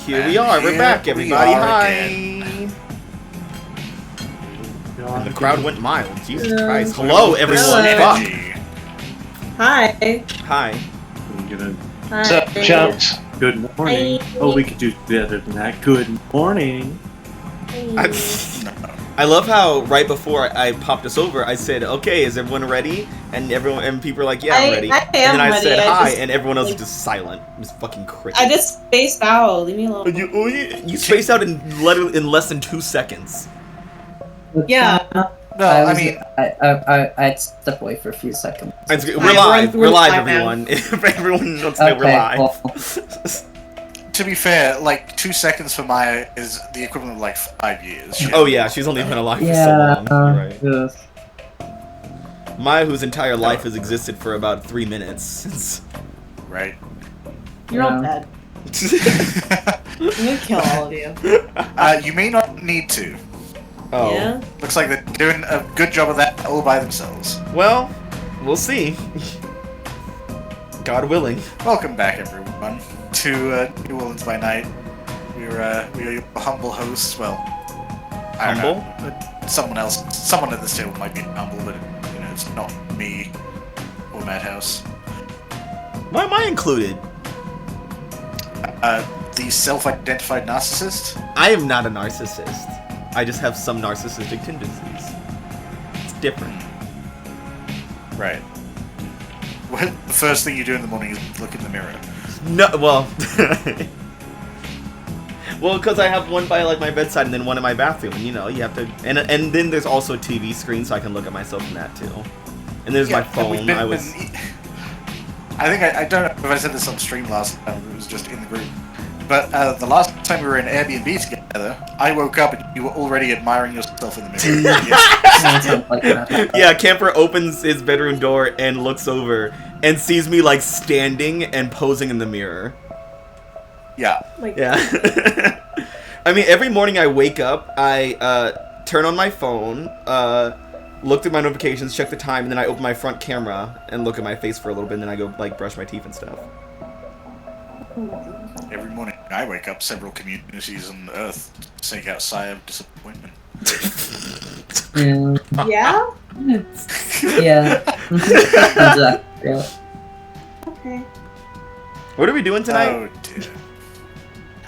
Here we are. We're back, everybody. Hi. And the crowd went mild. Jesus Christ. Hello, everyone. Fuck. Hi. Hi. What's up, chumps? Good morning. Hi. Oh, we could do better than that. Good morning. I love how right before I popped us over, I said, "Okay, is everyone ready?" And people were like, "Yeah, I'm ready." I And then I ready. said hi, just, and everyone else was just silent. It was fucking cricket. I just spaced out. Leave me alone. You spaced out in less than 2 seconds. Yeah. No, I mean, I'd step away for a few seconds. We're live. We're live, everyone. If everyone wants to know, we're live. Well, to be fair, like 2 seconds for Maya is the equivalent of like 5 years. Oh yeah, she's only been alive for so yeah, long. You're right. yes. Maya, whose entire life has existed for about 3 minutes. Right. You're all Yeah. dead. I'm gonna kill all of you. You may not need to. Oh. Yeah? Looks like they're doing a good job of that all by themselves. Well, we'll see. God willing. Welcome back, everyone, to New Orleans by Night. We're your humble hosts. Well, I don't know. Someone at this table might be humble, but you know, it's not me or Madhouse. Why am I included? The self-identified narcissist. I am not a narcissist. I just have some narcissistic tendencies. It's different. Right. Well, the first thing you do in the morning is look in the mirror. No, well... well, because I have one by like my bedside and then one in my bathroom. And, you know, you have to... And then there's also a TV screen, so I can look at myself in that, too. And there's my phone. I think I don't know if I said this on stream last time, it was just in the group. But the last time we were in Airbnb together, I woke up and you were already admiring yourself in the mirror. Yeah, Camper opens his bedroom door and looks over and sees me like standing and posing in the mirror. Yeah. Yeah. I mean, every morning I wake up, I turn on my phone, look through my notifications, check the time, and then I open my front camera and look at my face for a little bit, and then I go like brush my teeth and stuff. Every morning I wake up, several communities on Earth sink out sigh of disappointment. Yeah. Yeah? Yeah. Exactly. Yeah. Okay. What are we doing tonight? Oh dear.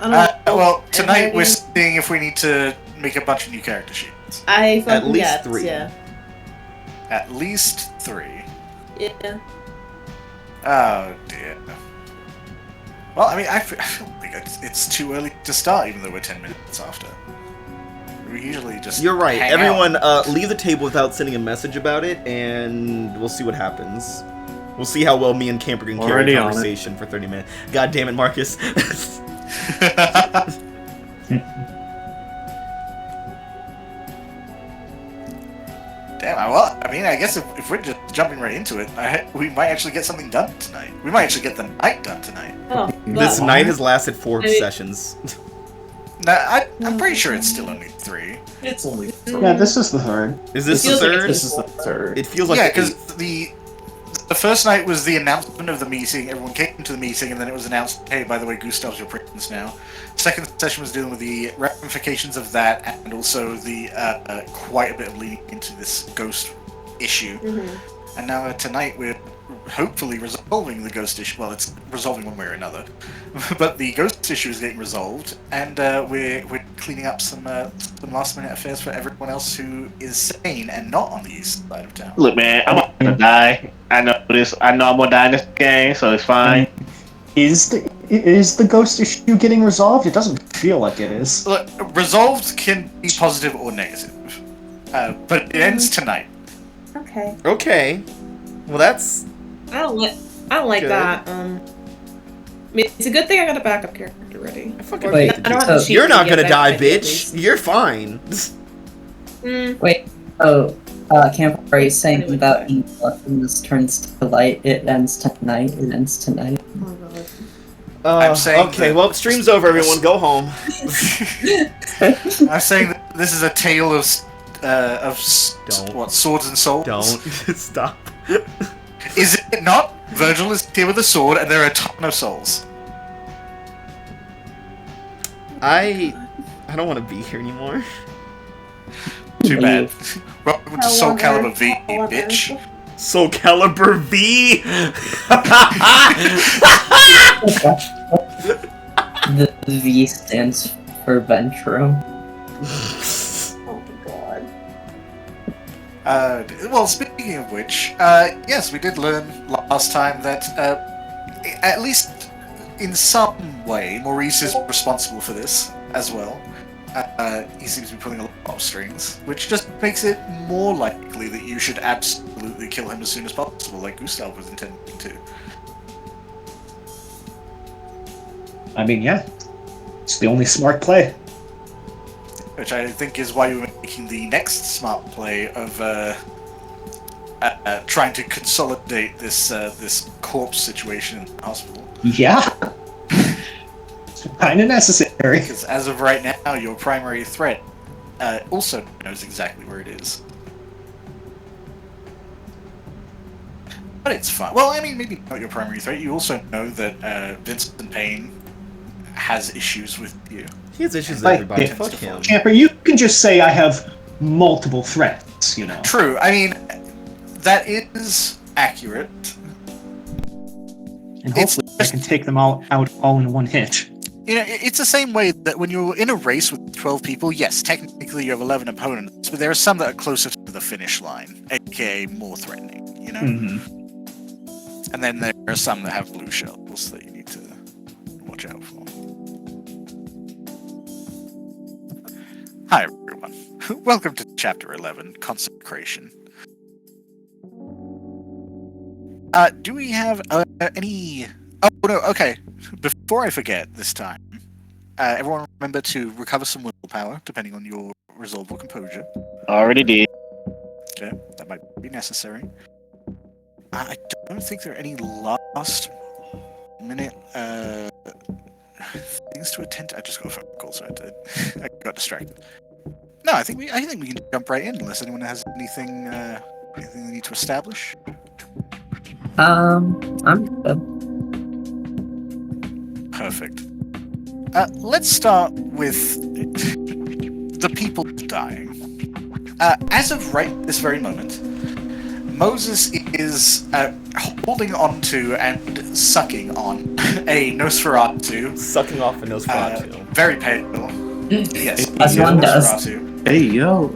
I don't know. Well, tonight we're Maybe- seeing if we need to make a bunch of new character sheets. I fucking At least guess, 3. Yeah. At least 3. Yeah. Oh dear. Well, I mean, I feel like it's too early to start, even though we're 10 minutes after. We usually just You're right. hang Everyone, out. leave the table without sending a message about it, and we'll see what happens. We'll see how well me and Camper can carry Already a on it. conversation for 30 minutes. God damn it, Marcus. Damn, well, I mean, I guess if we're just jumping right into it, we might actually get something done tonight. We might actually get the night done tonight. Oh, This God. night has lasted 4 Maybe- sessions. No, I'm pretty sure it's still only 3. It's only. Yeah, this is the third. Is this the Feels like third? it's This is the third. It feels like Yeah, the because eighth. the first night was the announcement of the meeting. Everyone came to the meeting, and then it was announced, hey, by the way, Gustave's your prince now. Second session was dealing with the ramifications of that, and also the quite a bit of leading into this ghost issue. Mm-hmm. And now tonight we're hopefully resolving the ghost issue. Well, it's resolving one way or another, but the ghost issue is getting resolved, and we're cleaning up some last minute affairs for everyone else who is sane and not on the east side of town. Look, man, I'm gonna die. I know this. I know I'm gonna die in this game, so it's fine. Is the ghost issue getting resolved? It doesn't feel like it is. Look, resolved can be positive or negative, but it ends tonight. Okay. Okay. Well, that's... I don't like Good. that. I mean, it's a good thing I got a backup character ready. I fucking Or Wait, hate I don't to have do- to cheat You're to not get gonna die, back at bitch. least. You're fine. Wait. Oh, Camp, are you saying Anyway, about sorry. being left in this turns to light? It ends tonight. It ends tonight. Oh, God. I'm saying okay, that- well, stream's over, everyone. Go home. I'm saying that this is a tale of Don't. what, swords and souls? Don't. Stop. Is it not? Virgil is here with a sword, and there are a ton of souls. I don't want to be here anymore. Too bad. Welcome to Soul Calibur V, bitch. Soul Calibur V. The V stands for Ventro. Oh my god. Well, speaking of which, yes, we did learn last time that at least in some way, Maurice is responsible for this as well. He seems to be pulling a lot of strings, which just makes it more likely that you should absolutely kill him as soon as possible, like Gustave was intending to. I mean, yeah. It's the only smart play. Which I think is why you were making the next smart play of trying to consolidate this corpse situation in the hospital. Yeah. Kinda necessary. Because as of right now, your primary threat also knows exactly where it is. But it's fine. Well, I mean, maybe not your primary threat. You also know that Vincent Payne has issues with you. He has issues with Like, everybody. yeah. Fuck him. Camper, you can just say I have multiple threats, you know. True. I mean, that is accurate. And It's hopefully I can take them all out all in one hit. You know, it's the same way that when you're in a race with 12 people, yes, technically you have 11 opponents, but there are some that are closer to the finish line, aka more threatening, you know? Mm-hmm. And then there are some that have blue shells that you need to watch out for. Hi, everyone. Welcome to Chapter 11, Consecration. Do we have any... Oh, no, okay. Before I forget this time, everyone remember to recover some willpower, depending on your resolve or composure. Already did. Okay, that might be necessary. I don't think there are any last minute things to attend to. I just got a phone call, so I got distracted. No, I think we can jump right in unless anyone has anything they need to establish. I'm good. Perfect. Let's start with the people dying. As of this very moment, Moses is holding onto and sucking on a Nosferatu. Sucking off a Nosferatu. Very pale. Yes, As he's a one does. Nosferatu. Hey, yo.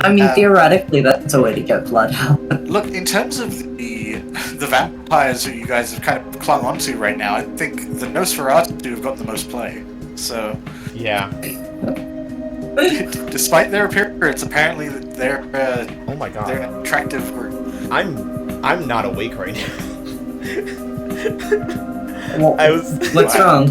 I mean, theoretically, that's a way to get blood out. Look, in terms of the vampires who you guys have kind of clung onto right now, I think the Nosferatu have got the most play. So, Yeah. despite their appearance, apparently they're Oh my god. they're an attractive group. I'm not awake right now. Well, I was what's wrong?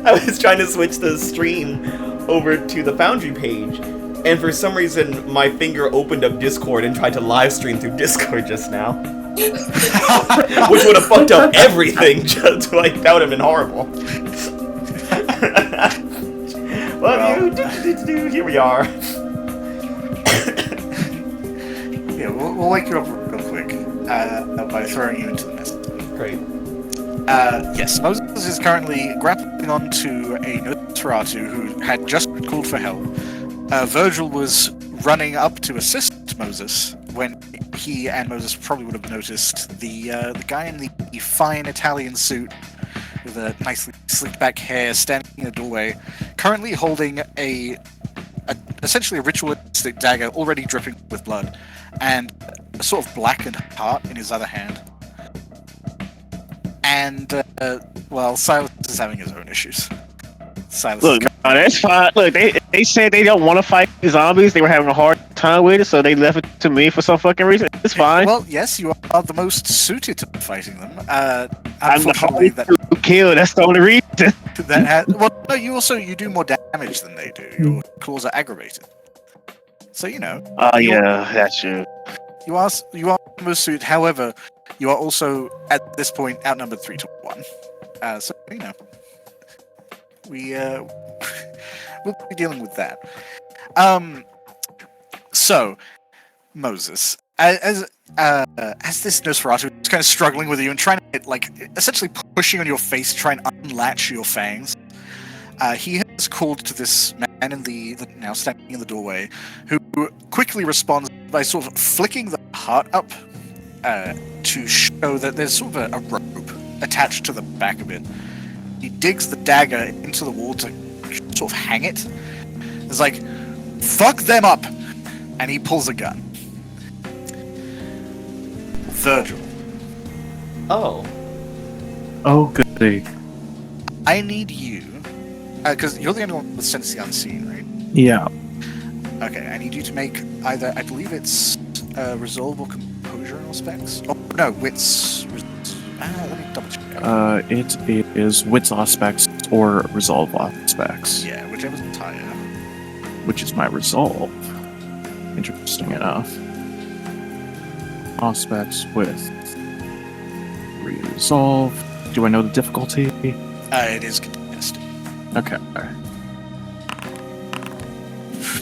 I was trying to switch the stream over to the Foundry page, and for some reason my finger opened up Discord and tried to live stream through Discord just now. Which would have fucked up everything. Just like that would have been horrible. Well, here we are. Yeah, we'll wake you up real quick by throwing you into the mess. Great. Yes, Moses is currently grappling onto a Nosferatu who had just called for help. Virgil was running up to assist Moses when he and Moses probably would have noticed the guy in the fine Italian suit with a nicely slicked back hair standing in a doorway, currently holding essentially a ritualistic dagger already dripping with blood, and a sort of blackened heart in his other hand. And, well, Silas is having his own issues. Silas Look, that's fine. Look, they said they don't want to fight zombies. They were having a hard time with it, so they left it to me for some fucking reason. It's fine. Well, yes, you are the most suited to fighting them. I'm the Unfortunately, hardest to kill. That's the only reason. well, no, you do more damage than they do. Your claws are aggravated. So, you know. Oh yeah, that's true. You are the most suited. However, you are also at this point outnumbered 3-1. So you know, we'll be dealing with that. So Moses, as this Nosferatu is kind of struggling with you and trying to essentially pushing on your face to try and unlatch your fangs. He has called to this man now standing in the doorway, who quickly responds by sort of flicking the heart up to show that there's sort of a rope attached to the back of it. He digs the dagger into the wall to sort of hang it. It's like, fuck them up! And he pulls a gun. Virgil, Oh. Oh, goody. I need you, because you're the only one with Sense the Unseen, right? Yeah. Okay, I need you to make either, I believe it's resolve or composure on specs. Oh, no, wits. Let me double check. It is wits aspects or resolve aspects, Yeah, whichever's higher. which is my resolve. Interesting enough. Aspects with resolve. Do I know the difficulty? It is contested. Okay.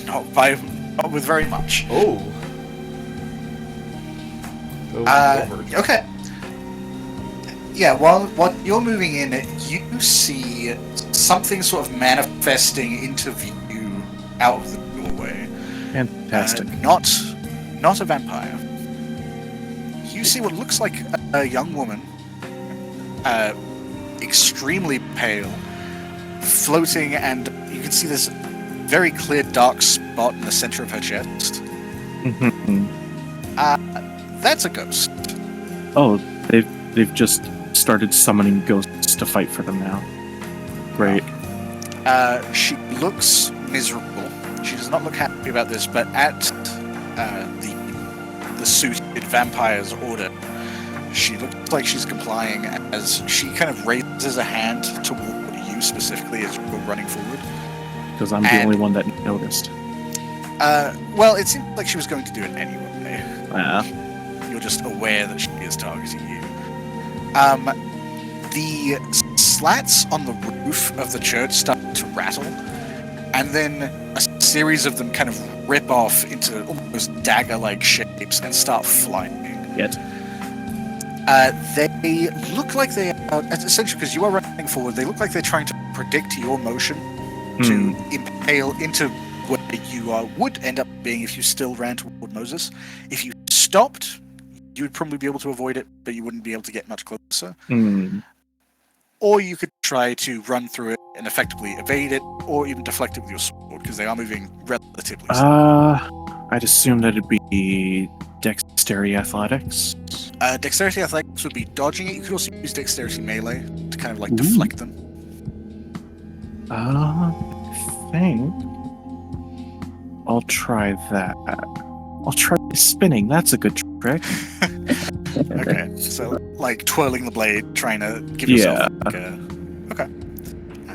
Not with very much. Oh. Okay. Yeah, while you're moving in, you see something sort of manifesting into view out of the doorway. Fantastic. Not a vampire. You see what looks like a young woman, extremely pale, floating, and you can see this very clear dark spot in the center of her chest. That's a ghost. Oh, they've just started summoning ghosts to fight for them now. Great. She looks miserable. She does not look happy about this, but at the suited vampire's order, she looks like she's complying as she kind of raises a hand toward you specifically as you're running forward. Because I'm the only one that noticed. Well, it seemed like she was going to do it anyway. You're just aware that she is targeting you. The slats on the roof of the church start to rattle, and then a series of them kind of rip off into almost dagger-like shapes and start flying. Yet. They look like they are, essentially, because you are running forward, they look like they're trying to predict your motion to impale into where you would end up being if you still ran toward Moses. If you stopped, you would probably be able to avoid it, but you wouldn't be able to get much closer. Or you could try to run through it and effectively evade it, or even deflect it with your sword, because they are moving relatively slow. I'd assume that it'd be dexterity athletics. Dexterity athletics would be dodging it. You could also use dexterity melee to kind of like deflect them. I think I'll try that. I'll try spinning. That's a good trick. Okay, so like twirling the blade, trying to give yourself like a... Okay.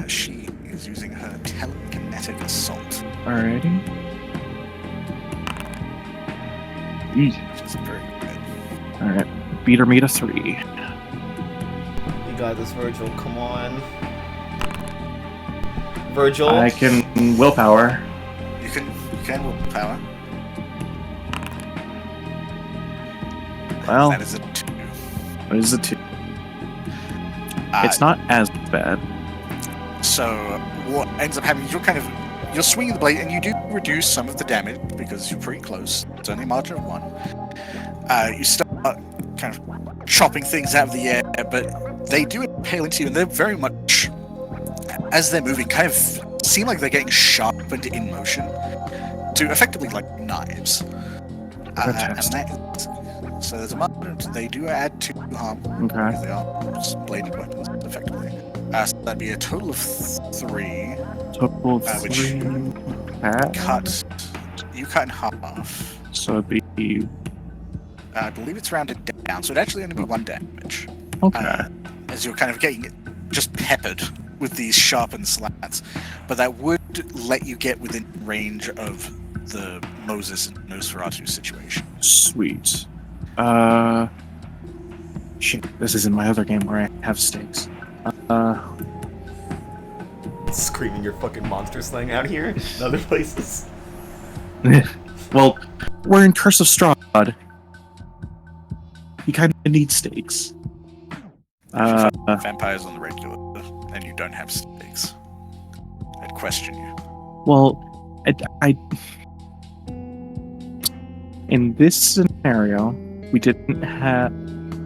She is using her telekinetic assault. Alrighty. Which is very good. Alright. Beat or meet a 3. You got this, Virgil. Come on. Virgil? I can willpower. You can willpower. Well, That is a 2. it is a 2. It's not as bad. So what ends up happening, you're swinging the blade, and you do reduce some of the damage because you're pretty close. It's only a margin of 1. You start kind of chopping things out of the air, but they do impale into you, and they're very much, as they're moving, kind of seem like they're getting sharpened in motion to effectively like knives. So there's a margin. They do add 2 harm. Okay. Because they are just bladed weapons, effectively. So that'd be a total of 3. Total of which 3. You cut in half. So it'd be... I believe it's rounded down, so it'd actually only be 1 damage. Okay. As you're kind of getting just peppered with these sharpened slats. But that would let you get within range of the Moses and Nosferatu situation. Sweet. Shit, this is in my other game where I have stakes. Screaming your fucking monster slang out here in other places. Well, we're in Curse of Strahd. You kind of need stakes. Vampires on the regular, and you don't have stakes. question you. Well, I in this scenario,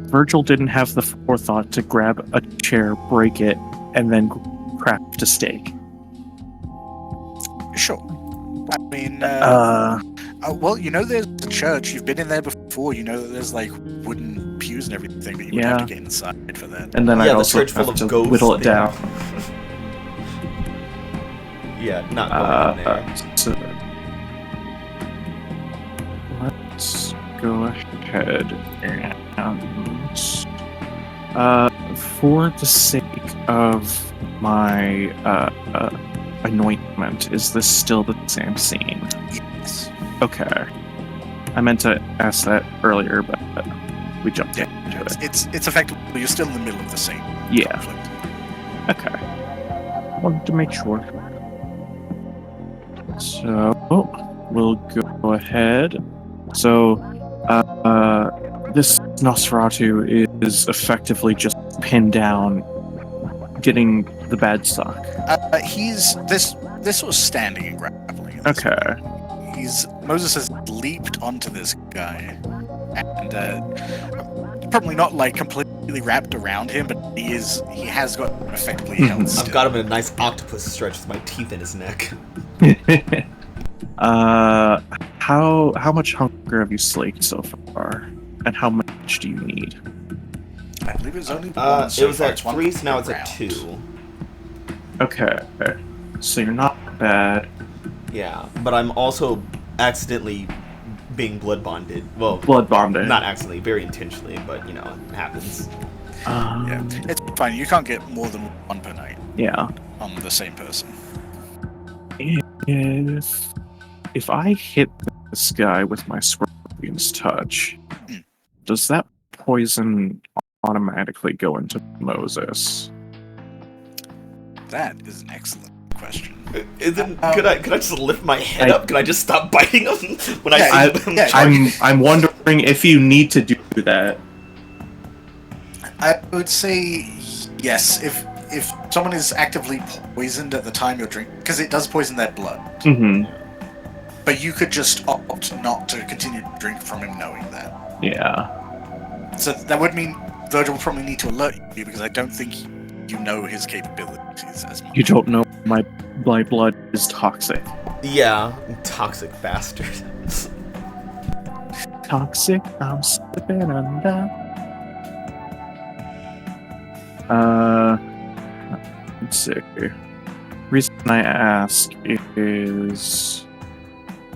Virgil didn't have the forethought to grab a chair, break it, and then craft a stake. Sure. I mean, well, you know, there's a church. You've been in there before. You know that there's like wooden pews and everything, but you would have to get inside for that. And then Yeah, I'd the also church full have of to ghosts whittle it there. down. Yeah, not going in there. So let's go ahead and for the sake of my anointment, is this still the same scene? Yes. Okay. I meant to ask that earlier, but we jumped into it. It's effectively you're still in the middle of the same conflict. Okay. Wanted to make sure. So we'll go ahead. So this Nosferatu is effectively just pinned down, getting the bad suck. He's they're sort of standing and grappling. Okay. Moses has leaped onto this guy, and probably not like completely wrapped around him, but he has got effectively held still. I've got him in a nice octopus stretch with my teeth in his neck. How much hunger have you slaked so far, and how much do you need? I believe it was only one. It was at 3, so now it's at 2. Okay, so you're not bad. Yeah, but I'm also accidentally being blood bonded. Well, Blood bonded. not accidentally, very intentionally, but you know, it happens. Yeah, it's fine. You can't get more than one per night. Yeah. On the same person. If I hit this guy with my Scorpion's touch, does that poison automatically go into Moses? That is an excellent question. Could I just lift my head up? Could I just stop biting him when I see him? I'm wondering if you need to do that. I would say yes. If someone is actively poisoned at the time you're drinking, because it does poison their blood. Mm-hmm. But you could just opt not to continue to drink from him knowing that. Yeah. So that would mean Virgil will probably need to alert you, because I don't think you know his capabilities as much. You don't know my blood is toxic. Yeah, toxic bastard. Toxic, I'm slipping under. Let's see. Reason I ask is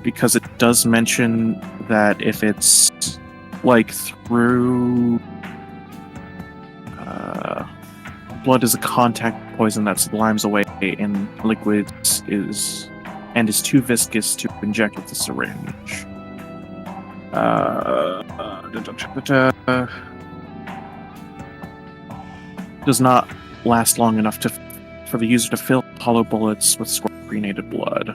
because it does mention that if it's like through blood is a contact poison that sublimes away in liquids is too viscous to inject with the syringe. Does not last long enough for the user to fill hollow bullets with scorpionated blood.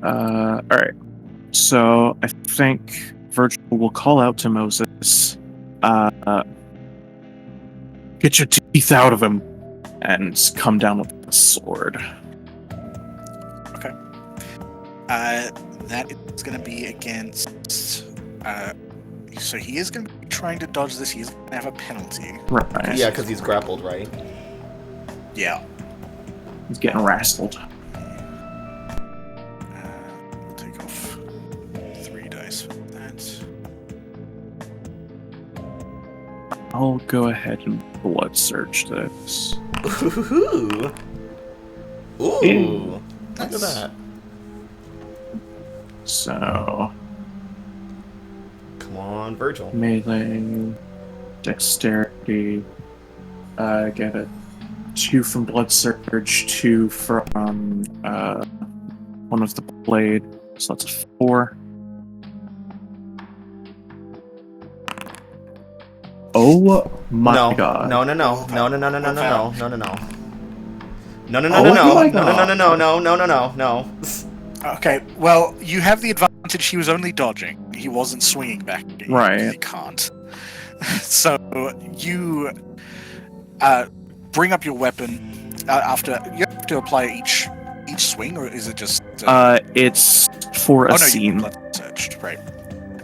Alright. So I think Virgil will call out to Moses, get your teeth out of him, and come down with the sword. Okay. That is going to be against. So he is going to be trying to dodge this. He's going to have a penalty. Right. Yeah, because he's grappled, right? Yeah. He's getting rascaled. We'll take off 3 dice for that. I'll go ahead and blood search this. Ooh. Ooh. Ew. Look at that. So, Come on, Virgil. melee, dexterity, get a 2 from blood surge, 2 from one of the blade, so that's a 4. Oh my god. No. Okay, well, you have the advantage. He was only dodging. He wasn't swinging back at you. Right. He can't. So you bring up your weapon, after you have to apply each swing, or is it just? It's for a you scene. blood surged, right?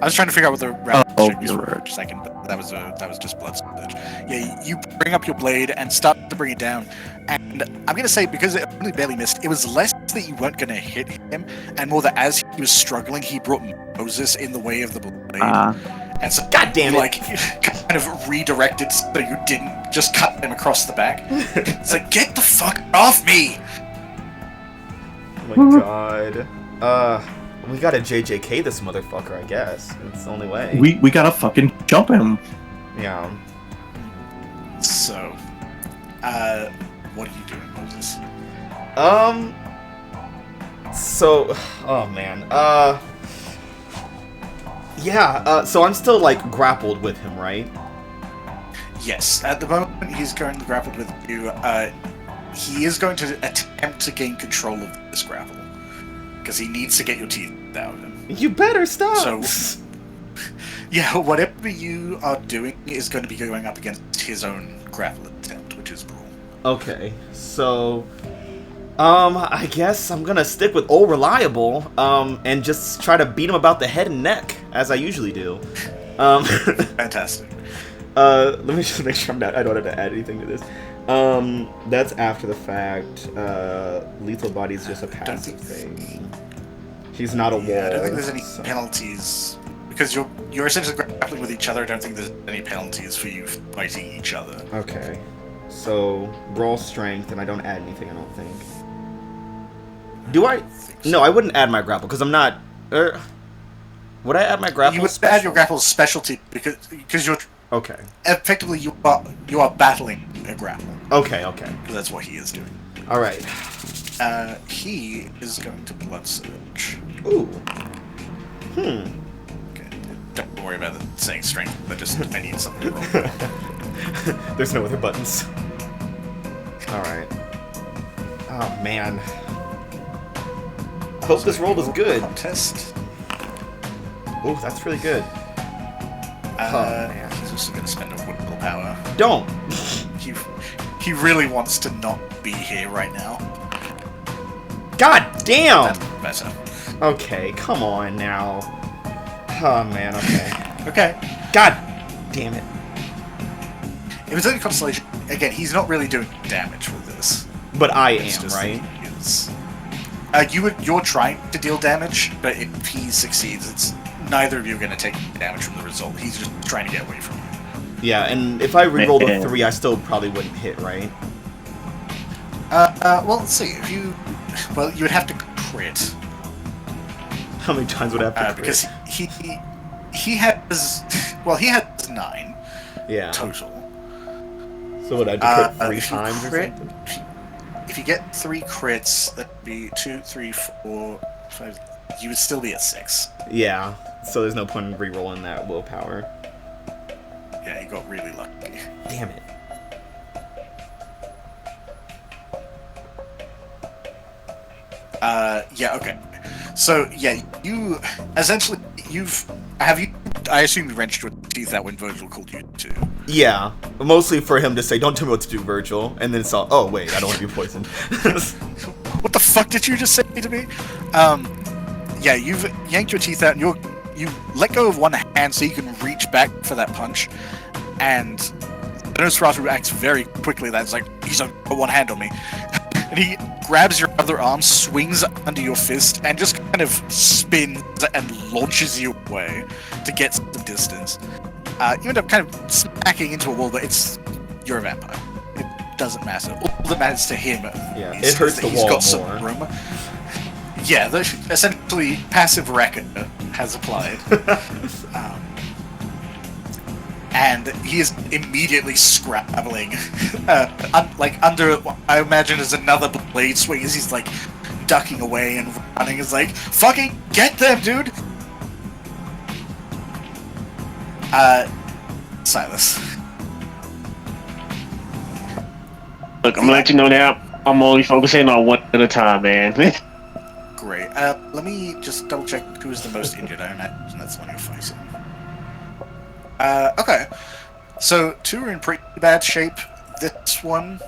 I was trying to figure out what the round check was you're for right. a second, but that was just blood surge. Yeah, you bring up your blade and start to bring it down, and I'm gonna say because it only barely missed, it was less that you weren't gonna hit him, and more that as he was struggling, he brought Moses in the way of the blade, and so God damn it! like kind of redirected so you didn't just cut him across the back. It's like, get the fuck off me! Oh my god. We gotta JJK this motherfucker, I guess. It's the only way. We gotta fucking jump him. Yeah. So, what are you doing, Moses? So, oh man. Yeah, so I'm still, like, grappled with him, right? Yes, at the moment he's currently grappled with you. He is going to attempt to gain control of this grapple. Because he needs to get your teeth out of him. You better stop! So, yeah, whatever you are doing is going to be going up against his own grapple attempt, which is brawl. Okay, so... I guess I'm gonna stick with old reliable, and just try to beat him about the head and neck, as I usually do. Fantastic. Let me just make sure I don't have to add anything to this. That's after the fact. Lethal body is just a passive thing. He's not a wall. Yeah, I don't think there's any penalties because you're essentially grappling with each other. I don't think there's any penalties for you fighting each other. Okay, so brawl strength, and I don't add anything. I don't think. Do I? No, I wouldn't add my grapple because I'm not. Would I add my grapple? You would add your grapple's specialty because you're. Okay. Effectively, you are battling a grapple. Okay. Because that's what he is doing. All right. He is going to blood surge. Ooh. Okay. Don't worry about saying strength, but just I need something to roll. There's no other buttons. All right. Oh man. I hope this roll is good. Contest. Oh, that's really good. Man. He's also going to spend a willpower. Don't. He really wants to not be here right now. God damn. That's better. Okay, come on now. Oh man. Okay. Okay. God damn it. If it's only Constellation, again, he's not really doing damage with this. But I It's am, just right? that he is. You're trying to deal damage, but if he succeeds, it's neither of you are going to take damage from the result. He's just trying to get away from you. Yeah, and if I rerolled a 3, I still probably wouldn't hit, right? Well, let's see. You would have to crit. How many times would I have to crit? Because he has 9 yeah. total. So would I have to crit 3 if you times crit- or something? If you get 3 crits, that'd be 2, 3, 4, 5. You would still be at 6. Yeah, so there's no point in rerolling that willpower. Yeah, you got really lucky. Damn it. Yeah, okay. So, yeah, you essentially I assume you wrenched your teeth out when Virgil called you to. Yeah, mostly for him to say, "Don't tell me what to do, Virgil," and then it's all, "Oh wait, I don't want to be poisoned." What the fuck did you just say to me? Yeah, you've yanked your teeth out and you let go of one hand so you can reach back for that punch, and Nosferatu acts very quickly. That's like, he's got one hand on me. And he grabs your other arm, swings under your fist, and just kind of spins and launches you away to get some distance. You end up kind of smacking into a wall, but you're a vampire. It doesn't matter. All that matters to him it hurts that the he's wall got some more. room. Yeah, essentially passive record has applied. And he is immediately scrabbling, under what I imagine is another blade swing as he's like ducking away and running. Is like, fucking get them, dude! Silas. Look, I'm gonna let you know now. I'm only focusing on one at a time, man. Great. Let me just double check who's the most injured. I imagine that's the one you're facing. Okay. So, 2 are in pretty bad shape. This one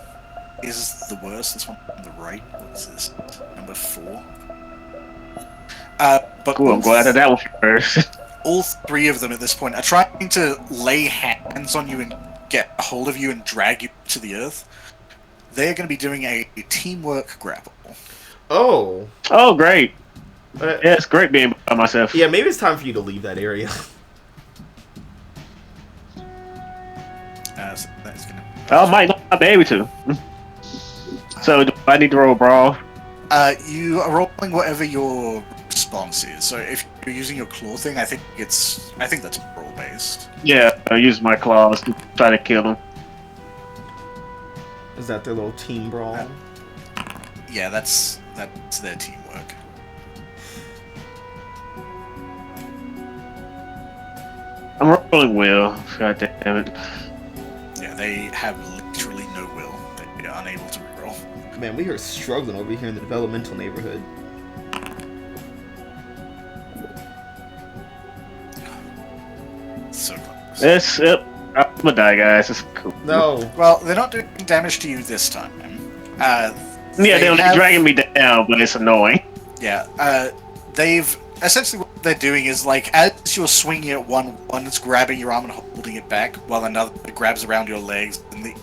is the worst. This one on the right. What is this? Number 4. But Cool, I'm glad that was first. all 3 of them at this point are trying to lay hands on you and get a hold of you and drag you to the earth. They're going to be doing a teamwork grapple. Oh. Oh, great. Yeah, it's great being by myself. Yeah, maybe it's time for you to leave that area. So that's going to... I might not be able to. So, do I need to roll a brawl? You are rolling whatever your response is. So if you're using your claw thing, I think that's brawl based. Yeah, I'll use my claws to try to kill them. Is that their little team brawl? Yeah, that's their teamwork. I'm rolling will. God damn it. Yeah, they have literally no will. They are unable to reroll. Man, we are struggling over here in the developmental neighborhood. So close. Yep. I'm gonna die, guys. It's cool. No. Well, they're not doing damage to you this time. Yeah, they're dragging me down, but it's annoying. Yeah, they've essentially what they're doing is like as you're swinging at one's grabbing your arm and holding it back, while another grabs around your legs, and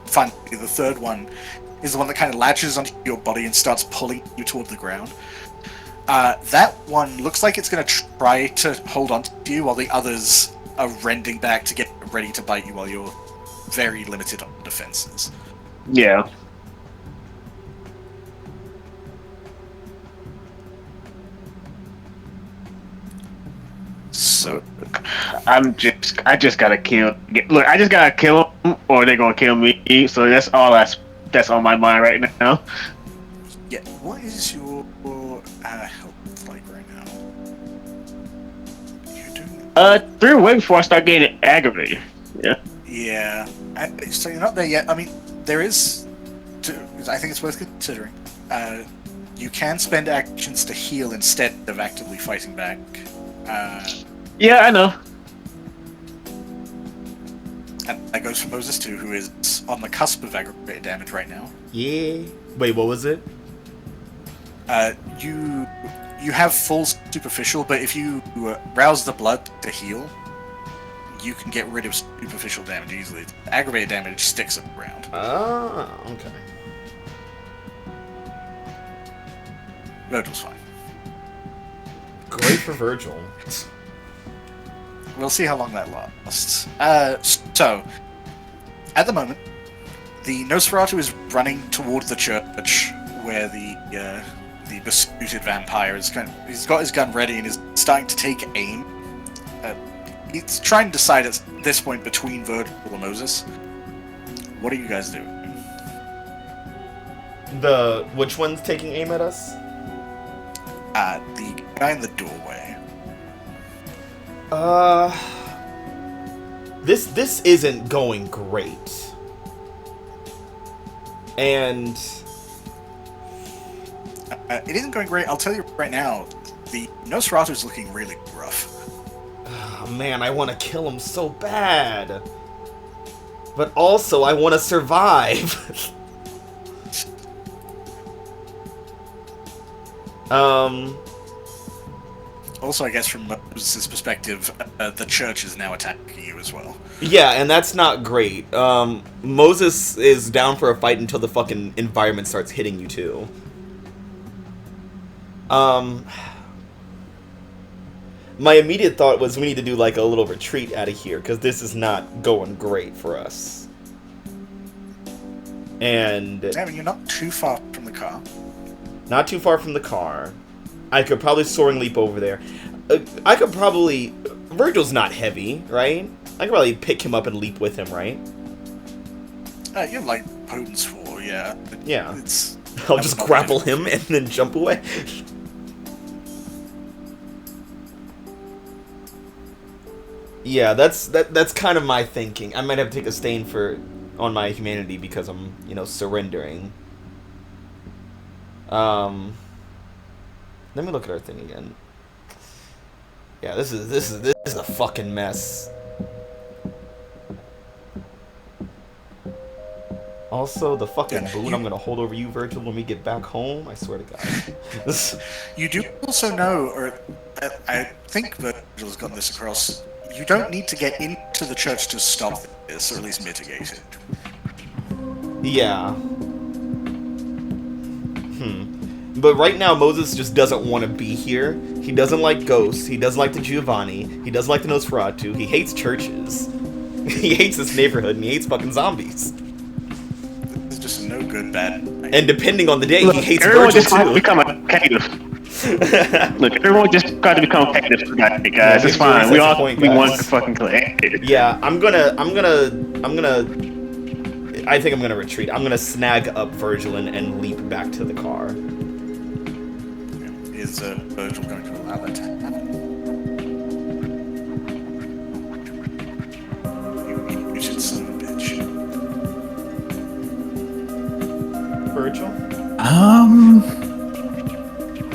finally the third one is the one that kind of latches onto your body and starts pulling you toward the ground. That one looks like it's going to try to hold on to you, while the others are rending back to get ready to bite you while you're very limited on defenses. Yeah. So I just gotta kill. Look, I just gotta kill them, or they're gonna kill me. So that's on my mind right now. yeah, what is your health like right now? You're doing 3 away before I start getting aggravated. Yeah. yeah. So you're not there yet. I mean, there is. I think it's worth considering. You can spend actions to heal instead of actively fighting back. Yeah, I know. And that goes for Moses too, who is on the cusp of aggravated damage right now. Yeah. Wait, what was it? You have full superficial, but if you rouse the blood to heal, you can get rid of superficial damage easily. Aggravated damage sticks around. Ah, okay. Virgil's fine. Great for Virgil. We'll see how long that lasts. So, at the moment, the Nosferatu is running toward the church where the besooted vampire is he's got his gun ready and is starting to take aim. He's trying to decide at this point between Virgil and Moses. What are you guys doing? Which one's taking aim at us? The guy in the doorway. This isn't going great. And It isn't going great. I'll tell you right now, the Nosferatu is looking really rough. oh, man, I want to kill him so bad. But also, I want to survive. Also, I guess from Moses' perspective, the church is now attacking you as well. Yeah, and that's not great. Moses is down for a fight until the fucking environment starts hitting you too. My immediate thought was we need to do like a little retreat out of here because this is not going great for us. And Damn, you're not too far from the car. not too far from the car. I could probably soaring leap over there. I could probably... Virgil's not heavy, right? I could probably pick him up and leap with him, right? You have like potence for, yeah. Yeah. It's. I'll just grapple him and then jump away. Yeah, that's kind of my thinking. I might have to take a stain on my humanity because I'm, surrendering. Let me look at our thing again. Yeah, this is a fucking mess. Also, the fucking Yeah, boon I'm gonna hold over you, Virgil, when we get back home. I swear to God. You do also know, or I think Virgil's gotten this across, you don't need to get into the church to stop this, or at least mitigate it. Yeah. But right now, Moses just doesn't want to be here. He doesn't like ghosts. He doesn't like the Giovanni. He doesn't like the Nosferatu. He hates churches. He hates this neighborhood, and he hates fucking zombies. It's just a no good bad. And depending on the day, Look, he hates everyone Virgil just got to too. become a cave. Look, everyone just got to become a cave tonight, guys. Yeah, It's fine. We that's all the point, we guys. want to fucking play. Yeah, I think I'm gonna retreat. I'm gonna snag up Virgil and leap back to the car. Is Virgil going to allow that to happen? You should son of a bitch. Virgil?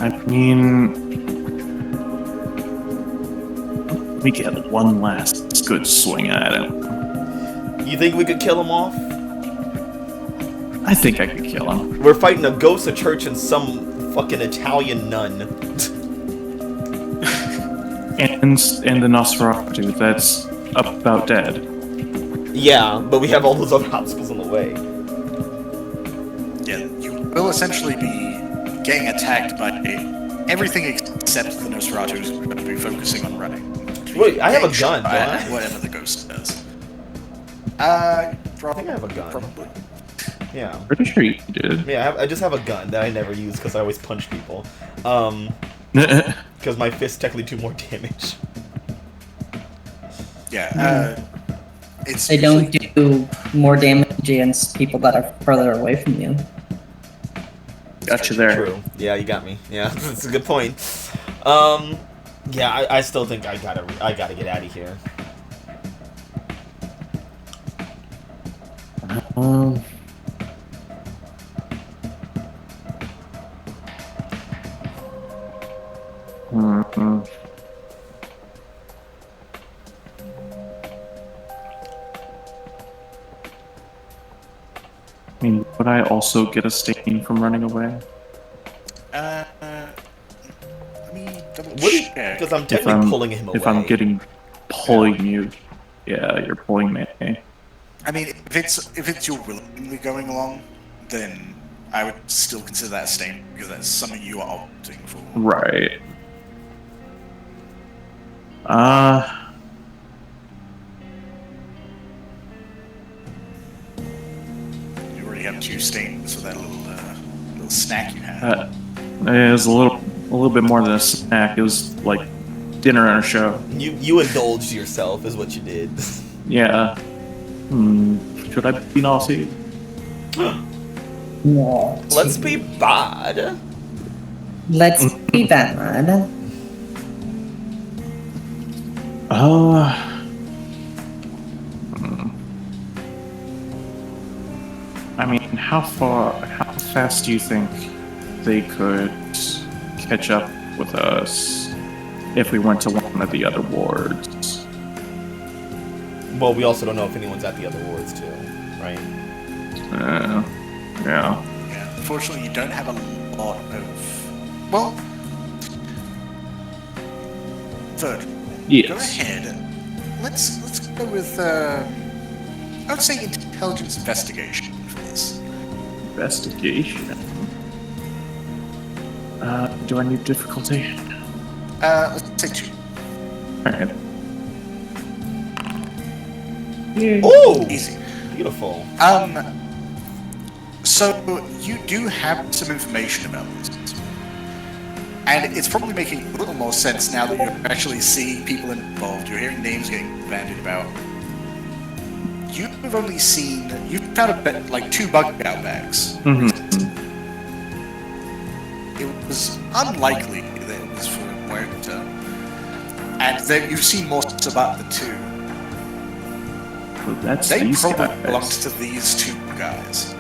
I mean, we get one last good swing at him. You think we could kill him off? I think I could kill him. We're fighting a ghost, a church, and some fucking Italian nun. And the Nosferatu, that's about dead. Yeah, but we have all those other obstacles in the way. Yeah, you will essentially be getting attacked by everything except the Nosferatu who's going to be focusing on running. Wait, I have a Getting gun, shot by don't I? whatever the ghost does. I think I have a gun. Probably. Yeah. Pretty sure you did. Yeah, I just have a gun that I never use because I always punch people. Because my fists technically do more damage. Yeah, it's They don't do more damage against people that are further away from you. Got you there. True. Yeah, you got me. Yeah, that's a good point. Yeah, I still think I gotta get out of here. I mean, would I also get a stain from running away? let me double check. Because I'm technically pulling him away. If I'm pulling you, yeah, you're pulling me. I mean, if it's you're willingly going along, then I would still consider that a stain because that's something you are opting for. Right. You already have 2 stains for that little snack you had. It was a little bit more than a snack. It was like dinner and a show. You indulged yourself, is what you did. Yeah. Should I be naughty? No. Let's be bad. Let's be bad. I mean, how fast do you think they could catch up with us if we went to one of the other wards? Well, we also don't know if anyone's at the other wards too, right? Yeah. Yeah, unfortunately, you don't have a lot of. Well, Virgil, Yes. go ahead. Let's go with. I would say intelligence investigation for this. Investigation. Do I need difficulty? Let's say 2. Alright. Oh, Easy. beautiful. So you do have some information about this, and it's probably making a little more sense now that you're actually seeing people involved. You're hearing names getting bandied about. You've only seen you found like 2 bug out bags. It was unlikely that it was for Muerta, and then you've seen more about the 2. Well, that's They these probably guys. belong to these 2 guys.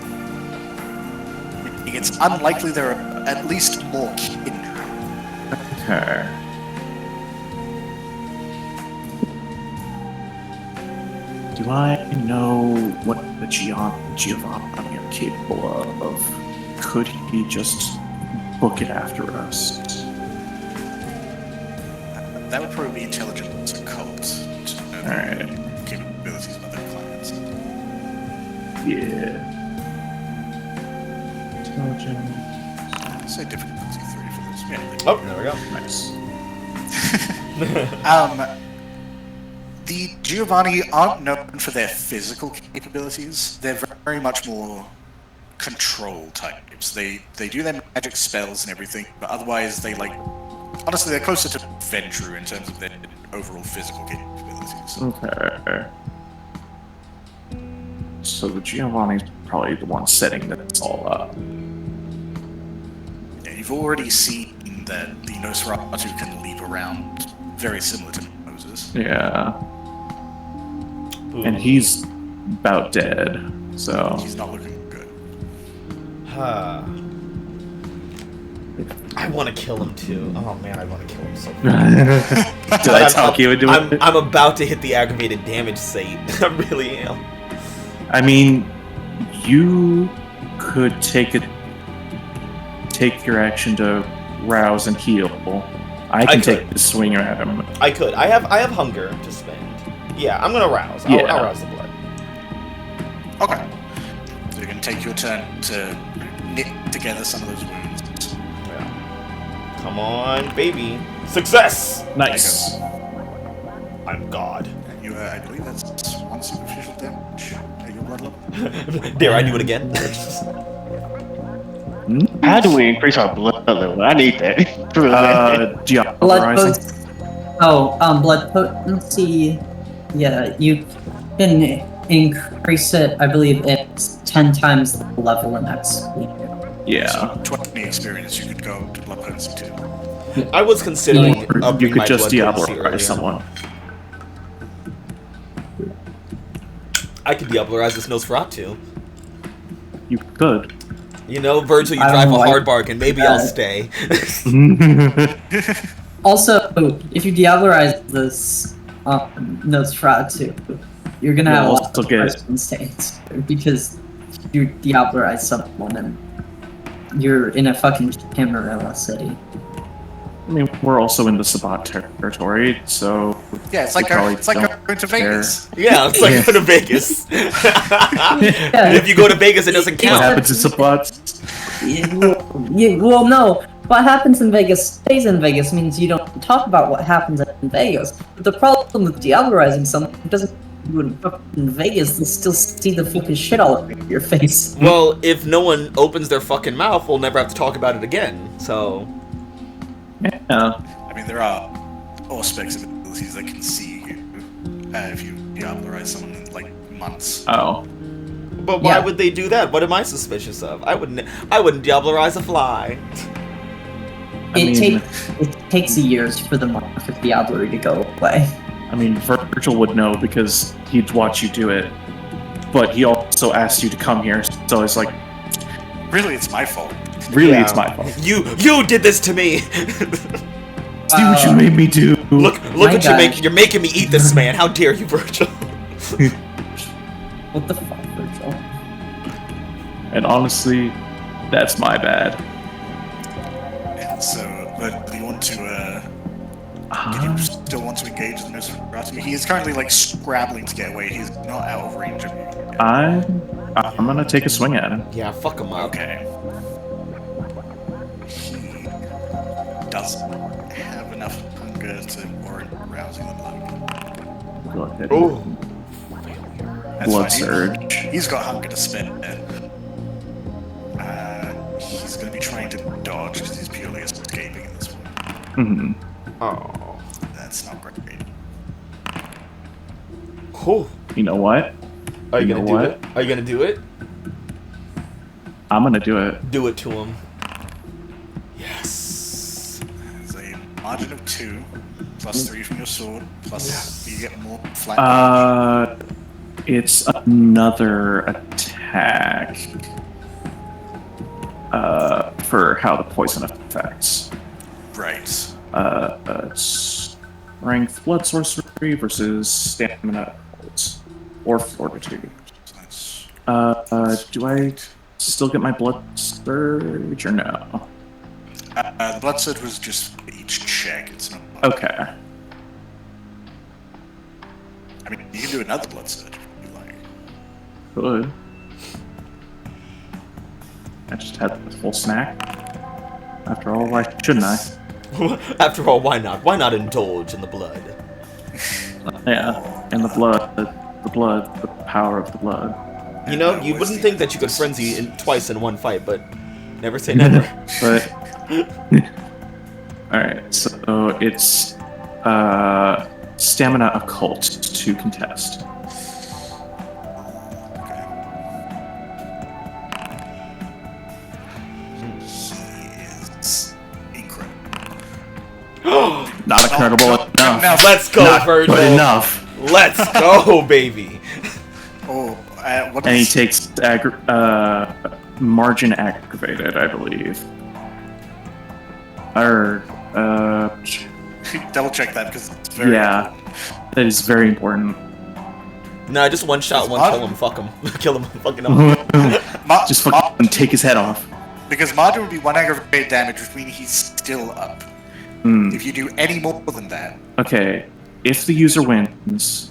It's unlikely there are at least more kin. Okay. Do I know what the Giovanni capable of. Could he just book it after us? That would probably be intelligence occult. Alright. Capabilities of other clients. Yeah. Intelligence. Say difficulty 3 for this. Yeah. Oh, there we go. Nice. The Giovanni aren't known for their physical capabilities. They're very much more control types. They do their magic spells and everything, but otherwise they honestly they're closer to Ventru in terms of their overall physical capabilities. Okay. So the Giovanni's probably the one setting this all up. Yeah, you've already seen that the Nosferatu can leap around, very similar to Moses. Yeah. And he's about dead, so. He's not looking good. I want to kill him too. Oh man, I want to kill him so Did I talk you into it? I'm about to hit the aggravated damage save. I really am. I mean, you could take your action to rouse and heal. I can take the swing at him. I could. I have hunger to spend. Yeah, I'm gonna rouse. I'll rouse the blood. Okay. So you're going to take your turn to knit together some of those wounds. Yeah. Come on, baby. Success! Nice. I'm God. And you, I believe that's 1 superficial damage at your blood level. Dare I do it again? How do we increase our blood level? I need that. Blood Diabolizing. blood potency. Yeah, you can increase it. I believe it's 10 times the level in XP. Yeah. So 20 experience, you could go to blood potency too. I was considering Or upping you could my just blood potency Diabolarize earlier. someone. I could Diabolarize this Nosferatu. You could. You know, Virgil, you I don't drive a know, hard bargain. Maybe I'll stay. Also, if you Diabolarize this Nosferatu, you're gonna have a lot also of get- person states because you Diabolarize someone and you're in a fucking Camarilla city. I mean, we're also in the Sabat territory, so Yeah, it's like probably going to don't Vegas. Yeah, it's like Yeah. going to Vegas. Yeah. If you go to Vegas, it doesn't what count. happens in Sabat? Well, no. What happens in Vegas stays in Vegas means you don't talk about what happens in Vegas. But the problem with Diabolizing someone doesn't do in fucking Vegas, they still see the fucking shit all over your face. Well, if no one opens their fucking mouth, we'll never have to talk about it again. So, Yeah. I mean, there are aspects of abilities that can see you if you Diabolarize someone in like months. Oh. but why Yeah. would they do that? What am I suspicious of? I wouldn't Diabolarize a fly. It takes years for the mark of Diablery to go away. I mean, Virgil would know because he'd watch you do it, but he also asked you to come here, so it's like, Really, it's my fault. really, Yeah. it's my fault. You did this to me. See what you made me do. Look My what God. you're making me eat this man. How dare you, Virgil? What the fuck, Virgil? And honestly, that's my bad. And so, but do you want to, do you still want to engage the Nosferatu? He is currently, like, scrabbling to get away. He's not out of range of you. I'm gonna take a swing at him. Yeah, fuck him up. Okay. He doesn't have enough hunger to warrant rousing the blood. Go ahead. Oh. That's Blood fine. surge. He's got hunger to spend. He's going to be trying to dodge because he's purely escaping at this point. Hmm. Oh. That's not great. Cool. You know what? Are you You gonna know do what? it? Are you gonna do it? I'm gonna do it. Do it to him. Yes. There's a margin of 2, plus 3 from your sword, plus you get more flat damage. It's another attack. For how the poison affects. Right. Strength blood sorcery versus stamina or fortitude. So that's Do I still get my blood surge or no? The blood surge was just for each check. It's not. Okay. I mean, you can do another blood surge if you like. Good. I just had this full snack. After all, why shouldn't I? After all, why not? Why not indulge in the blood? Yeah, and the blood, the power of the blood. You know, you wouldn't think that you could frenzy twice in one fight, but never say never. But alright, so it's stamina occult to contest. He is incredible. Not incredible enough. Let's go, Not Virgil. good enough. Let's go, baby. Oh, what And he is... takes margin aggravated, I believe. Or Double check that because it's very yeah, that is very important. Nah, just one shot, one kill him, fuck him. Kill him, fucking him. Just fucking take his head off. Because margin would be 1 aggravated damage, which means he's still up. If you do any more than that... Okay, if the user wins,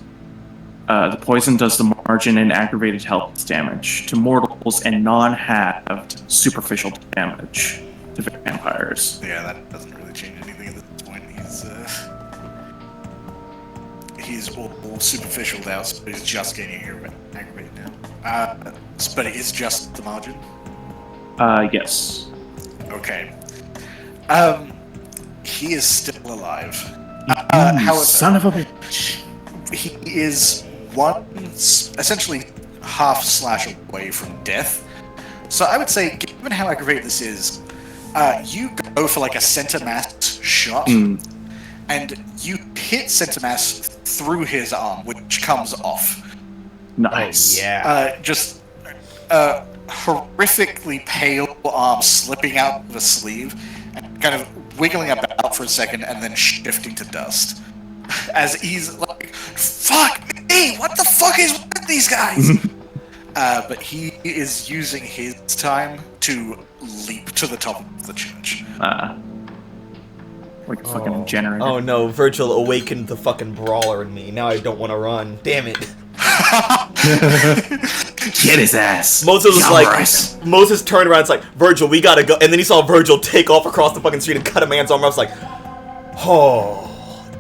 the poison does the margin and aggravated health damage to mortals and non-halved superficial damage to vampires. Yeah, that doesn't really change anything at this point. He's all superficial now, so he's just getting aggravated now. But it is just the margin? Yes. Okay. He is still alive. However, Son of a bitch. he is essentially half slash away from death. So I would say, given how aggravated this is, you go for like a center mass shot, and you hit center mass through his arm, which comes off. Nice. Yeah. Just a horrifically pale arm slipping out of a sleeve and kind of wiggling about for a second and then shifting to dust. As he's like, fuck me! What the fuck is with these guys? But he is using his time to leap to the top of the church. Like a fucking generator. Oh no, Virgil awakened the fucking brawler in me. Now I don't want to run. Damn it. Get his ass. Moses was Moses turned around, it's like, Virgil, we gotta go. And then he saw Virgil take off across the fucking street and cut a man's arm. I was like, oh,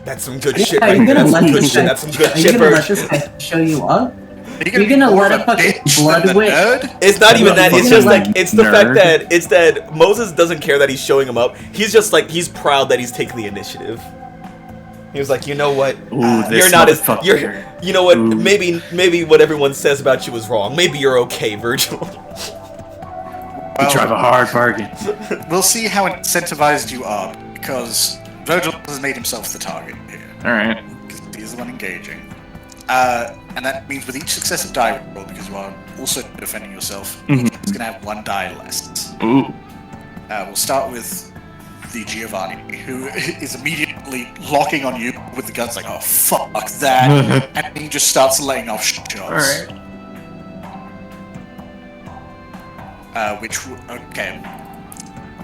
that's some good shit right there. That's some good shit. That's some good shit, Are you gonna let Virgil. this guy show you up? You're gonna let a fucking blood witch? It's not even that. It's just like, it's the fact Nerd. that Moses doesn't care that he's showing him up. He's just like, he's proud that he's taking the initiative. He was like, you know what? You're not as you know what? Maybe what everyone says about you is wrong. Maybe you're okay, Virgil. You drive a hard bargain. We'll see how incentivized you are, because Virgil has made himself the target here. Alright. Because he's the one engaging. And that means with each successive die roll, because you are also defending yourself, he's going to have 1 die less. Ooh. We'll start with the Giovanni, who is immediately locking on you with the guns, like, oh, fuck that. And he just starts laying off shots. Alright. Okay.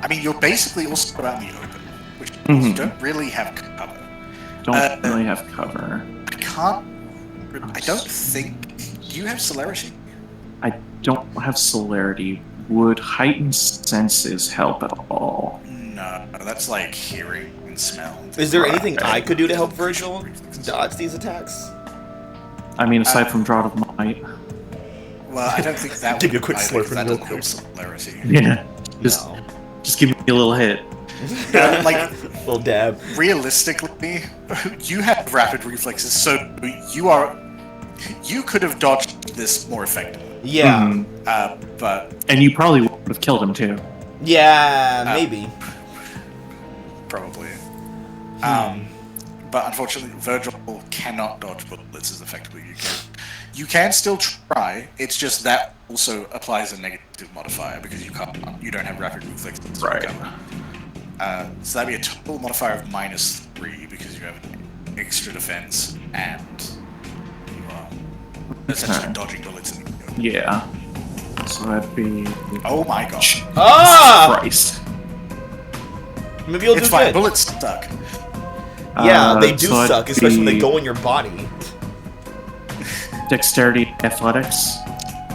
I mean, you're basically also out in the open, which means you don't really have cover. Don't really have cover. I don't think... Do you have celerity? I don't have celerity. Would heightened senses help at all? No, that's like hearing and smell. Is there anything I could do to help Virgil dodge these attacks? I mean, aside from Draught of Might. Well, I don't think that Give you a would quick either, slurp 'cause that real doesn't help celerity. Yeah. Just give me a little hit. Like, Little dab. realistically, you have rapid reflexes, so you could have dodged this more effectively. Yeah. But And you probably would have killed him too. Yeah, maybe. probably. But unfortunately, Virgil cannot dodge bullets as effectively as you can. You can still try. It's just that also applies a negative modifier because you don't have rapid reflexes. Right. So that'd be a total modifier of -3 because you have an extra defense and you are essentially dodging bullets. Yeah. So that'd be. Oh my gosh. Ah! Christ. Maybe you'll It's do fine. good. Bullets stuck. Yeah, they do so that'd suck, especially when they be go in your body. Dexterity, athletics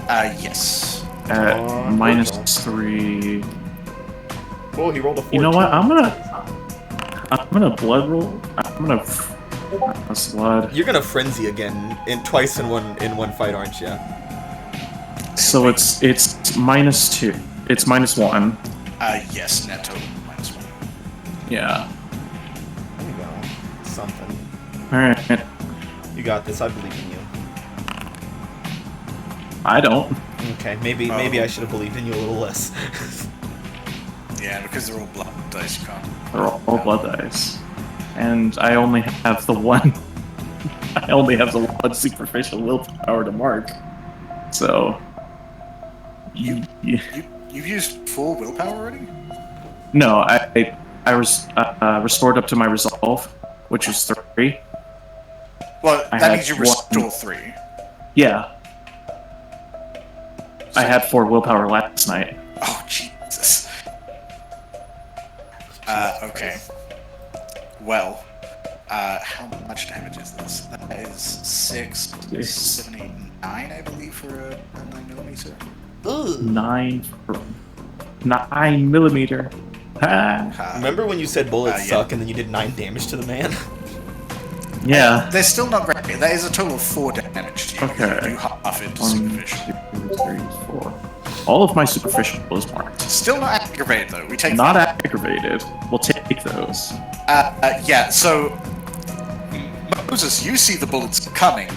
Yes. at Oh, -3. Oh, he rolled a 14. You know what? I'm gonna blood roll. I'm gonna. That's blood. You're gonna frenzy again twice in one fight, aren't you? So it's -2. It's -1. Yes, net total -1. Yeah. There you go. Something. All right. You got this. I believe in you. I don't. Okay, maybe I should have believed in you a little less. Yeah, because they're all blood dice, you can't. They're all blood dice, and I only have the one. I only have the one superficial willpower to mark. So. You've used 4 willpower already? No, I restored up to my resolve, which was 3. Well, I that had means you one. restore 3. Yeah. I had 4 willpower last night. Oh, Jesus. Okay. Well, how much damage is this? That is 6, 7, 8, 9, I believe, for a 9mm. 9 9 millimeter. Ah. Remember when you said bullets yeah. suck and then you did 9 damage to the man? Yeah. They're still not great. That is a total of 4 damage to you. Okay. You half it to 1, superficial. 2, 3, 4. All of my superficial was marked. Still not aggravated, though. We take Not aggravated. We'll take those. yeah, so Moses, you see the bullets coming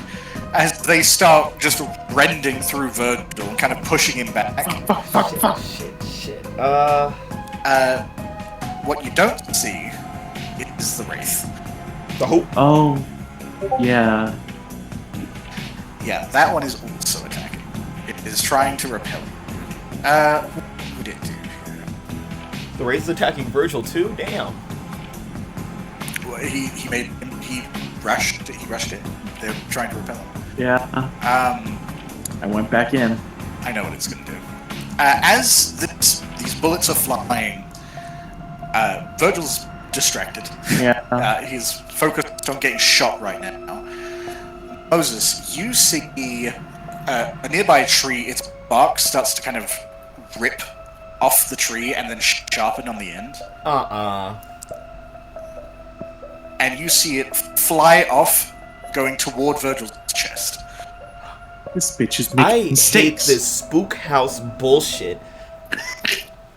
as they start just rending through Virgil and kind of pushing him back. Shit. What you don't see is the Wraith. The hope. Oh. Yeah. Yeah, that one is also attacking. It is trying to repel you. What would it do here? The Wraith is attacking Virgil too? Damn. Well, he rushed it. They're trying to repel him. Yeah. I went back in. I know what it's going to do. As these bullets are flying, Virgil's distracted. Yeah. He's focused on getting shot right now. Moses, you see a nearby tree, its bark starts to kind of rip off the tree and then sharpen on the end. And you see it fly off, going toward Virgil's chest. This bitch is making I hate mistakes. this spook house bullshit.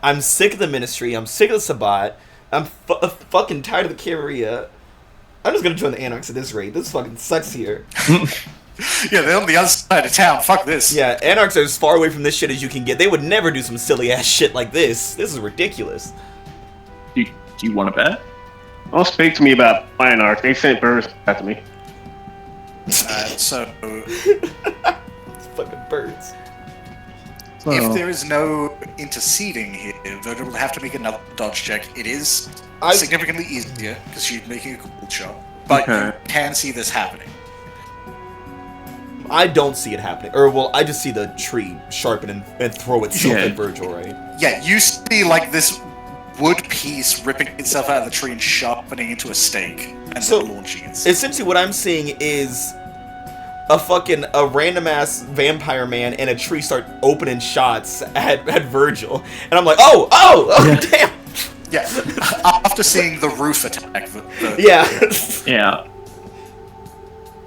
I'm sick of the ministry. I'm sick of the Sabbat. I'm fucking tired of the Kyria. I'm just gonna join the Anarchs at this rate. This fucking sucks here. Yeah, they're on the other side of town. Fuck this. Yeah, Anarchs are as far away from this shit as you can get. They would never do some silly ass shit like this. This is ridiculous. Do you want to bet? Don't speak to me about Fine Arts. They sent birds after me. So, It's fucking birds. if there is no interceding here, Virgil will have to make another dodge check. It is significantly easier because she's making a cool shot, but you can see this happening. I don't see it happening. Or, well, I just see the tree sharpen and throw itself at Virgil, right? Yeah, you see like this wood piece ripping itself out of the tree and sharpening into a stake and then launching it. Essentially what I'm seeing is a random ass vampire man and a tree start opening shots at Virgil. And I'm like, oh, damn! Yeah, after seeing the roof attack. Yeah. Yeah.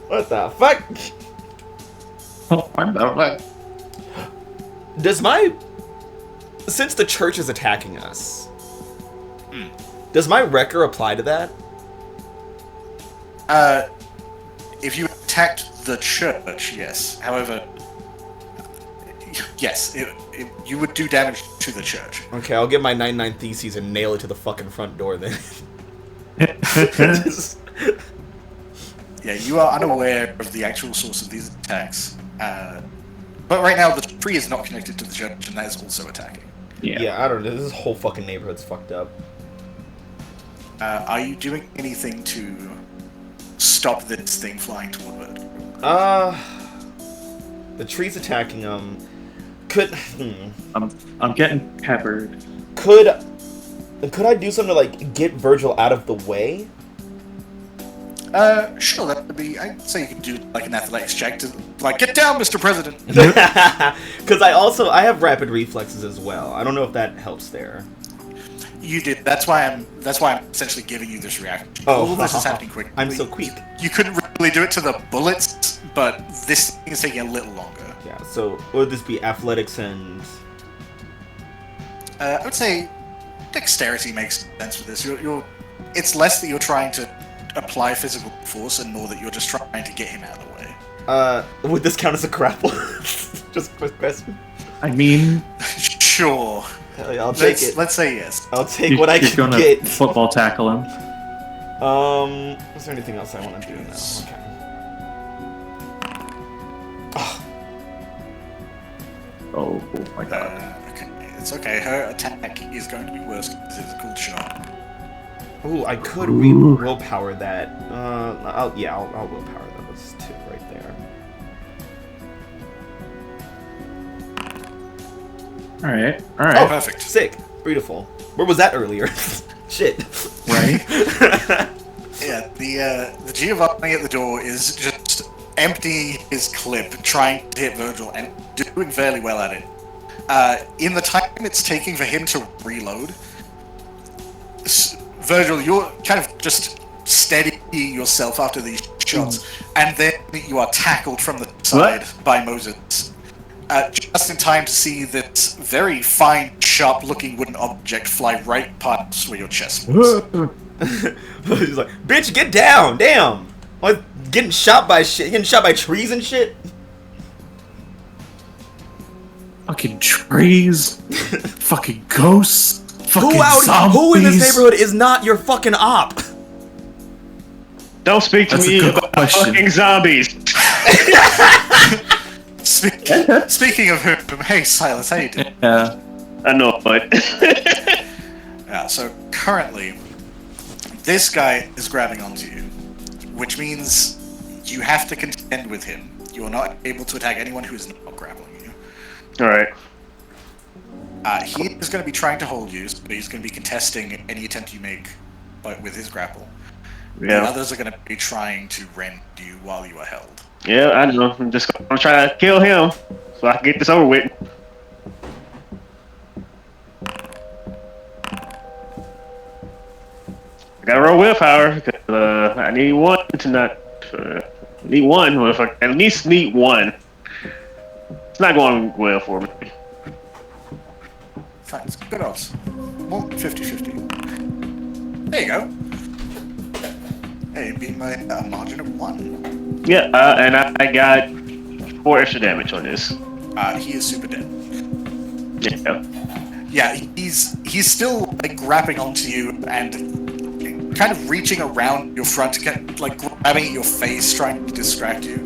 What the fuck? Oh, I'm about Since the church is attacking us, does my wrecker apply to that? If you attacked the church, yes. However, yes, you would do damage to the church. Okay, I'll get my 99 Theses and nail it to the fucking front door then. Yeah, you are unaware of the actual source of these attacks. But right now, the tree is not connected to the church, and that is also attacking. Yeah, I don't know. This whole fucking neighborhood's fucked up. Are you doing anything to stop this thing flying toward it? The tree's attacking them. Could I'm getting peppered. could I do something to like get Virgil out of the way? Sure, that would be. I'd say you could do like an athletics check to like get down, Mr. President. Because I have rapid reflexes as well. I don't know if that helps there. You did. That's why I'm essentially giving you this reaction. Oh, all of this is happening quickly. I'm so quick. You couldn't really do it to the bullets, but this thing is taking a little longer. Yeah. So would this be athletics and? I would say dexterity makes sense for this. It's less that you're trying to apply physical force and more that you're just trying to get him out of the way. Would this count as a grapple? Just a quick question. I mean, Sure. Hell yeah, I'll take it. Let's say yes. I'll take what I you're can gonna get. football tackle him. Is there anything else I want to do now? Okay. Oh my god. Okay, it's okay. Her attack is going to be worse because it's a cool shot. Ooh, I could willpower that. I'll willpower those two right there. All right. Oh, perfect. Sick. Beautiful. Where was that earlier? Shit. Right. Yeah, the Giovanni at the door is just emptying his clip, trying to hit Virgil, and doing fairly well at it. In the time it's taking for him to reload, Virgil, you're kind of just steadying yourself after these shots, and then you are tackled from the side by Moses. Just in time to see this very fine, sharp-looking wooden object fly right past where your chest was. He's like, bitch, get down! Damn! Like, getting shot by shit? Getting shot by trees and shit? Fucking trees. Fucking ghosts. Fucking zombies. Who in this neighborhood is not your fucking op? Don't speak to That's a me good about question. fucking zombies. Speaking of whom, hey Silas, how you doing? Yeah. I know, but Yeah, so currently, this guy is grabbing onto you, which means you have to contend with him. You are not able to attack anyone who is not grappling you. all right. He is going to be trying to hold you, but he's going to be contesting any attempt you make with his grapple. The Yeah, others are going to be trying to rend you while you are held. yeah, I know. I'm just gonna try to kill him so I can get this over with. I gotta roll willpower because I need one to not. Need one. Well, if I at least need one. It's not going well for me. Thanks. Good odds. More 50-50. There you go. Hey, you beat my margin of 1. Yeah, and I got 4 extra damage on this. He is super dead. Yeah. Yeah, he's still like grabbing onto you and kind of reaching around your front to get like grabbing at your face, trying to distract you,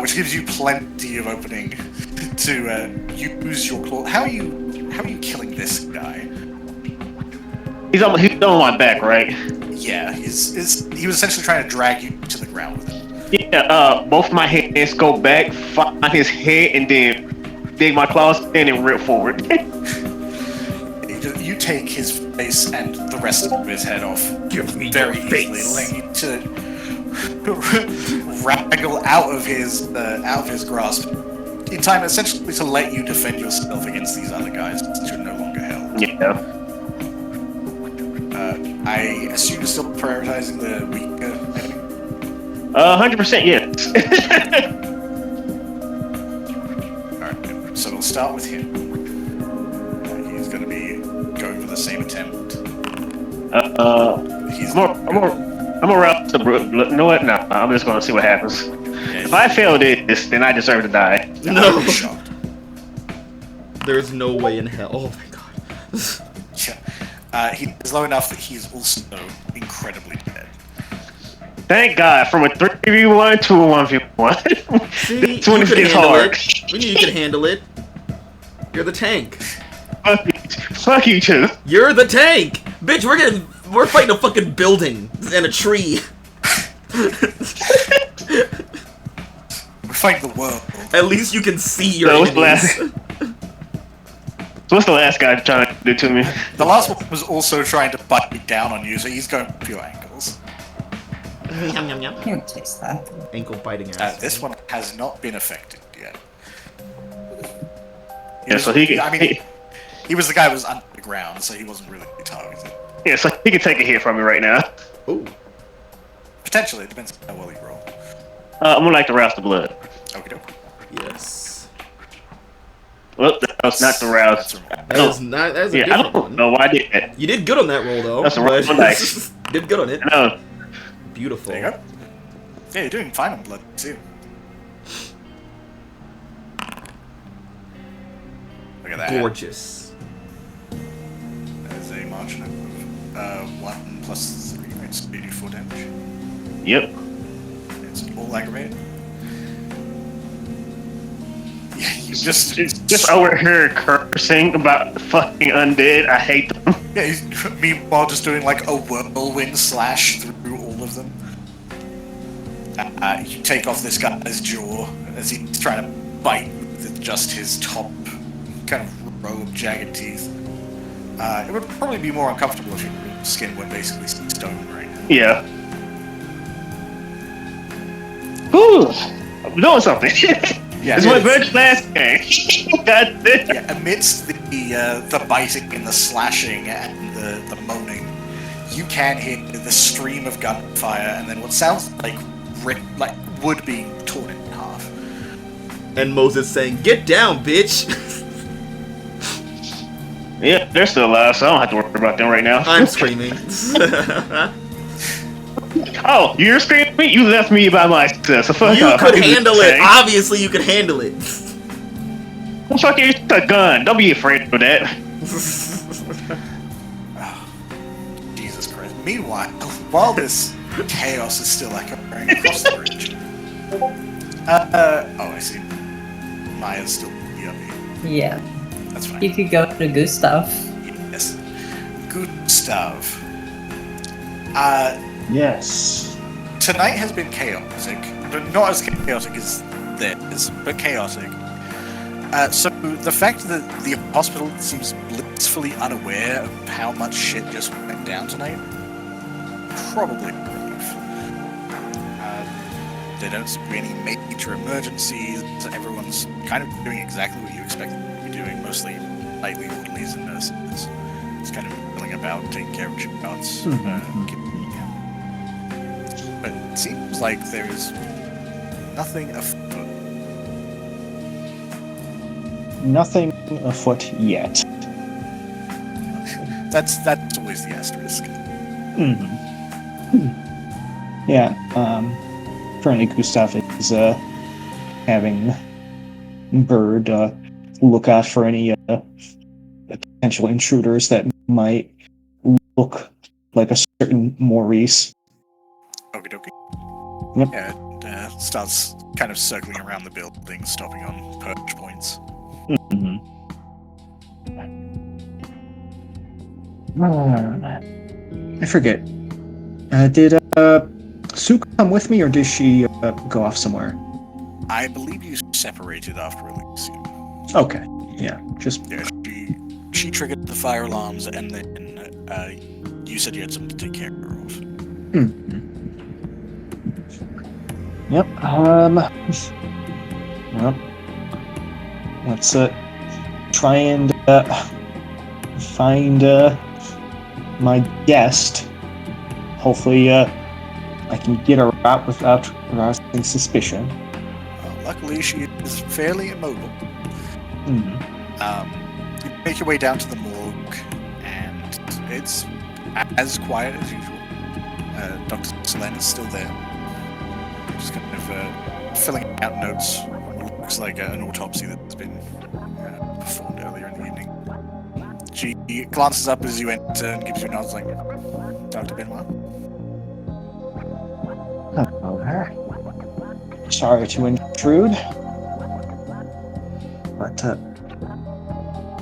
which gives you plenty of opening to use your claw. How are you killing this guy? He's on my back, right? Yeah, he was essentially trying to drag you to the ground with him. Yeah, both my hands go back, find his head, and then dig my claws in and rip forward. You take his face and the rest of his head off. Give me very your easily, face. letting you to wraggle out of his grasp in time, essentially to let you defend yourself against these other guys since you're no longer held. Yeah. I assume you're still prioritizing the weaker enemy. 100% yes. Alright, so we'll start with him. He's going to be going for the same attempt. He's I'm around to you know what? No, I'm just gonna see what happens. If I fail this, then I deserve to die. No. Shocked. There's no way in hell. Oh my god. Yeah. He is low enough that he's also incredibly dead. Thank God, from a 3v1 to a 1v1. See, This one you could gets handle hard. it. We knew you could handle it. You're the tank. Fuck you too. You're the tank! Bitch, we're fighting a fucking building and a tree. We're fighting the world. At least you can see your So what's enemies. last? What's the last guy trying to do to me? The last one was also trying to bite down on you, so he's going for your ankles. Yum, yum, yum. Can't taste that. Ankle biting ass. This one has not been affected yet. Yeah, so he was the guy who was under the ground, so he wasn't really targeted. Yeah, so he can take a hit from me right now. Ooh. Potentially, it depends on how well you roll. I'm gonna like to rouse the blood. Okie doke. Yes. Well, that was not the rouse. That is not. That's a Yeah, I different don't one. know why I did that. You did good on that roll, though. That's a roll dice. Did good on it. No, Beautiful. There you go. Yeah, you're doing fine on blood, too. Look at that. Gorgeous. There's a margin of 1 plus 3, it's 84 damage. yep. It's all aggravated. Yeah, you just over here cursing about the fucking undead. I hate them. yeah, he's, meanwhile just doing like a whirlwind slash through all of them. You take off this guy's jaw as he's trying to bite with just his top kind of row of jagged teeth. It would probably be more uncomfortable if your skin went basically stone right now. Yeah. Whew. I'm doing something. Yeah, It's my very last game. God damn. yeah, amidst the biting and the slashing and the moaning, you can hear the stream of gunfire and then what sounds like wood being torn in half. And Moses saying, "Get down, bitch." Yeah, they're still alive, so I don't have to worry about them right now. I'm screaming. Oh, you're screaming at me? You left me by myself. So fuck You off. could I do handle the it. same. Obviously, you could handle it. Well, fuck you, it's a gun. Don't be afraid of that. Jesus Christ. Meanwhile, while this chaos is still occurring across the bridge. Oh, I see. Maya's still up here. Yeah. That's fine. You could go to Gustave. Yes. Gustave. Yes. Tonight has been chaotic, but not as chaotic as this, but chaotic. So the fact that the hospital seems blissfully unaware of how much shit just went down tonight, probably a relief. There don't seem to be any major emergencies. Everyone's kind of doing exactly what you expect them to be doing, mostly nightly orderlies and nurses. It's kind of milling about, taking care of shots. But it seems like there is nothing afoot. Nothing afoot yet. That's always the asterisk. Yeah, currently Gustave is having Bird look out for any potential intruders that might look like a certain Maurice. Okie dokie. Yep. Yeah, it starts kind of circling around the building, stopping on perch points. I forget. Did Sue come with me, or did she go off somewhere? I believe you separated after releasing. Okay. Yeah. Just Yeah, she triggered the fire alarms, and then you said you had something to take care of. Yep. Well, let's try and find my guest. Hopefully, I can get her out without arousing suspicion. Luckily, she is fairly immobile. You make your way down to the morgue, and it's as quiet as usual. Dr. Selene is still there, just kind of filling out notes. What looks like an autopsy that's been performed earlier in the evening. She glances up as you enter and gives you nods like, Dr. Benoit? Hello there. Sorry to intrude, but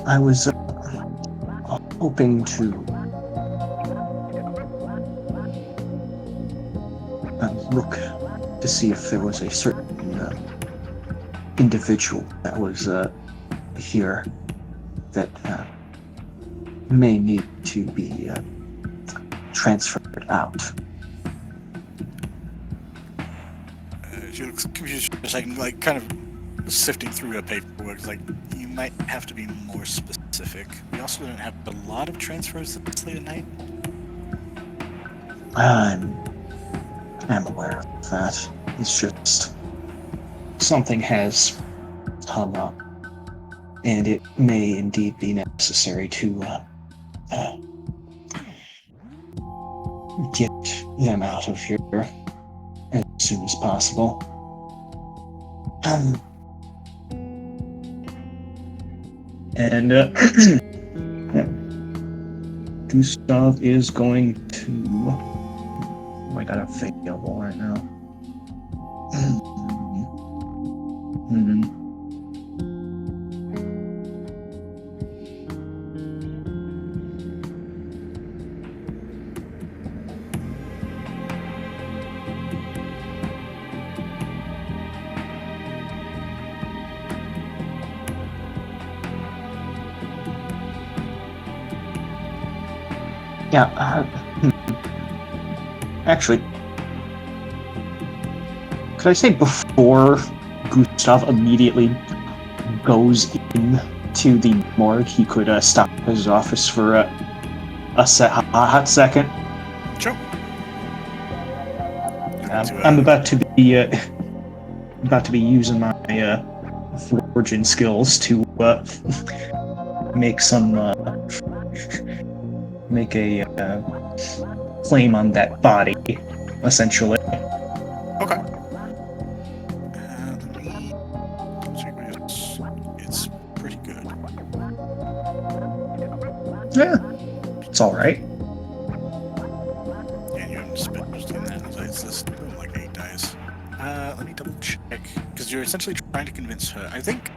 I was hoping to look to see if there was a certain individual that was here that may need to be transferred out. She looks confused for a second, like kind of sifting through her paperwork. It's like, you might have to be more specific. We also don't have a lot of transfers this late at night. I'm aware of that. It's just something has come up, and it may indeed be necessary to get them out of here as soon as possible. And Gustave is going to. Oh, I got available right now. Yeah, actually, could I say before Gustave immediately goes into the morgue, he could stop at his office for a hot second? Sure. I'm about to be using my forging skills to make a claim on that body, essentially. Okay. Let me check this. It's pretty good. Yeah, it's all right. And you haven't spent much time in that. It's just like 8 dice. Let me double check, because you're essentially trying to convince her. I think.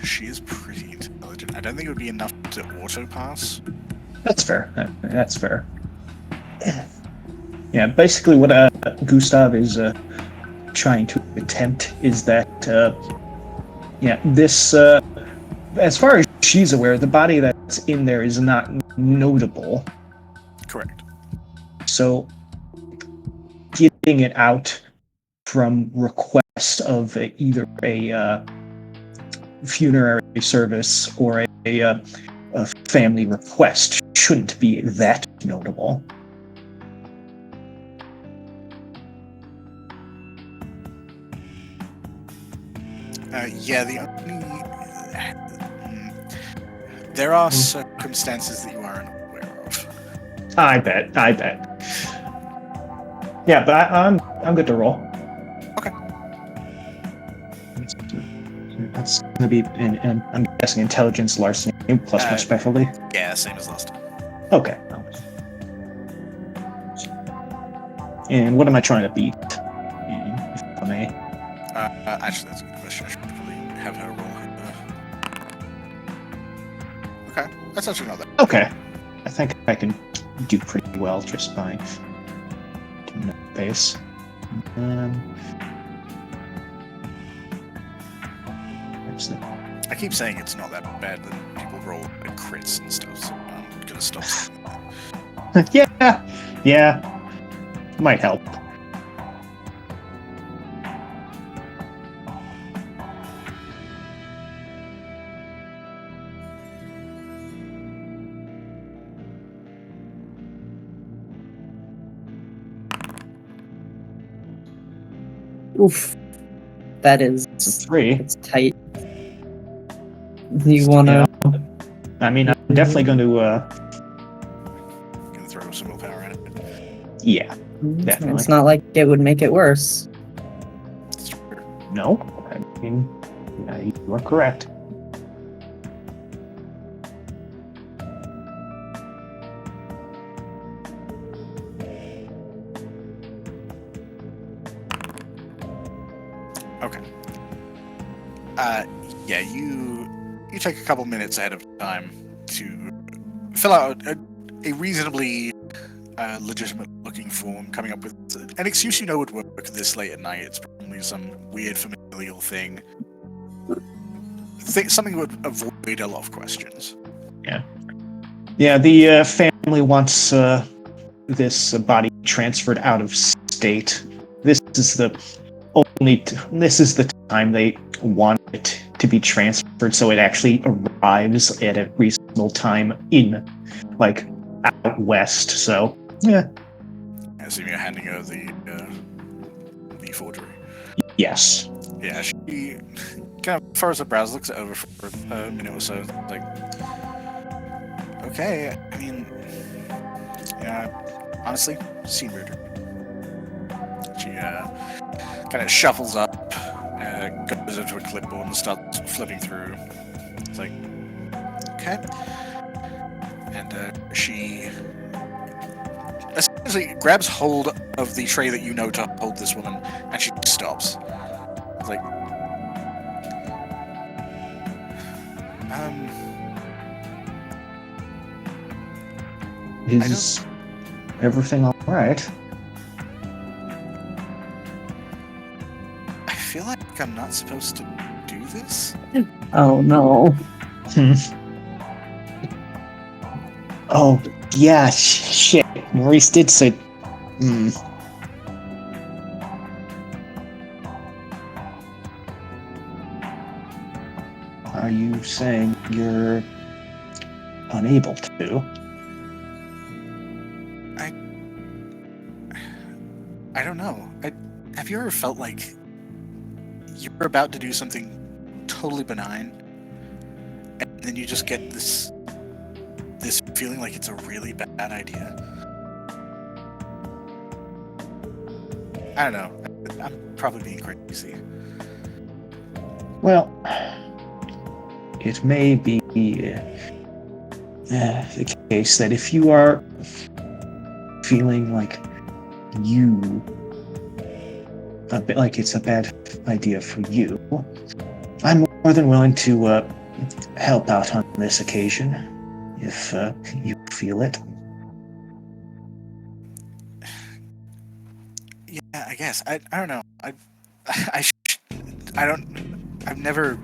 She is pretty intelligent. I don't think it would be enough to auto pass. That's fair. That's fair. Yeah, basically what Gustave is trying to attempt is that, this, as far as she's aware, the body that's in there is not notable. Correct. So, getting it out from request of either a funerary service or a family request shouldn't be that notable. The only... there are circumstances that you aren't aware of. I bet. Yeah, but I'm good to roll. Okay. That's gonna be, I'm guessing intelligence, larceny, plus my specialty. Yeah, same as last time. Okay. And what am I trying to beat? If I may. Actually, that's a good question. I should probably have her roll. Okay, that's actually not that. Okay. I think I can do pretty well just by doing that base. I keep saying it's not that bad that people roll like crits and stuff, so I'm gonna stop saying that. Yeah. Might help. Oof. That is... It's a 3. It's tight. Do you wanna... I mean, I'm definitely going to... Gonna throw some willpower at it. Yeah, definitely. It's not like it would make it worse. No, I mean, you are correct. Okay. You take a couple minutes ahead of time to fill out a reasonably legitimate-looking form coming up with an excuse you know would work this late at night. It's probably some weird familial thing. Something would avoid a lot of questions. Yeah, the family wants this body transferred out of state. This is the time they want it to be transferred, so it actually arrives at a reasonable time in, like, out west. So, yeah. I assume you're handing her the forgery. Yes. Yeah, she kind of furrows her brows, looks it over for a minute or so, like, okay, I mean, yeah, honestly, seen weirder. She kind of shuffles up, goes over to a clipboard and starts flipping through. It's like, okay. And she essentially grabs hold of the tray that you know to hold this woman, and she stops. It's like, Is everything alright? I feel like I'm not supposed to do this. Oh no. Oh, yeah, shit. Maurice did say... Are you saying you're unable to? I don't know. Have you ever felt like you're about to do something totally benign, and then you just get this feeling like it's a really bad idea? I don't know. I'm probably being crazy. Well, it may be the case that if you are feeling like a bit like it's a bad idea for you, I'm more than willing to help out on this occasion, if you feel it. Yeah, I guess. I don't know. I've never...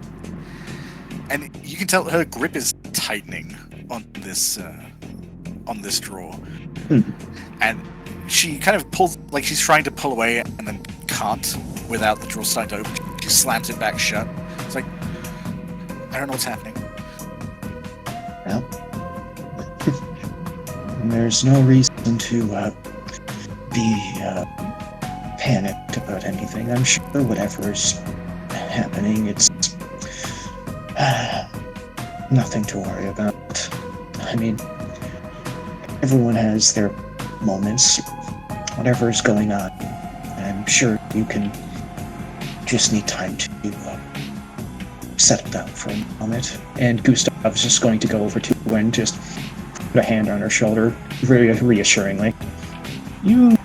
And you can tell her grip is tightening on this drawer. And she kind of pulls, like she's trying to pull away and then can't without the drawer starting to open. She slams it back shut. It's like, I don't know what's happening. Well, there's no reason to be panicked about anything. I'm sure whatever's happening, it's nothing to worry about. I mean, everyone has their moments, whatever's going on. I'm sure you can just need time to settle down for a moment. And Gustave's just going to go over to her and just put a hand on her shoulder, very reassuringly. You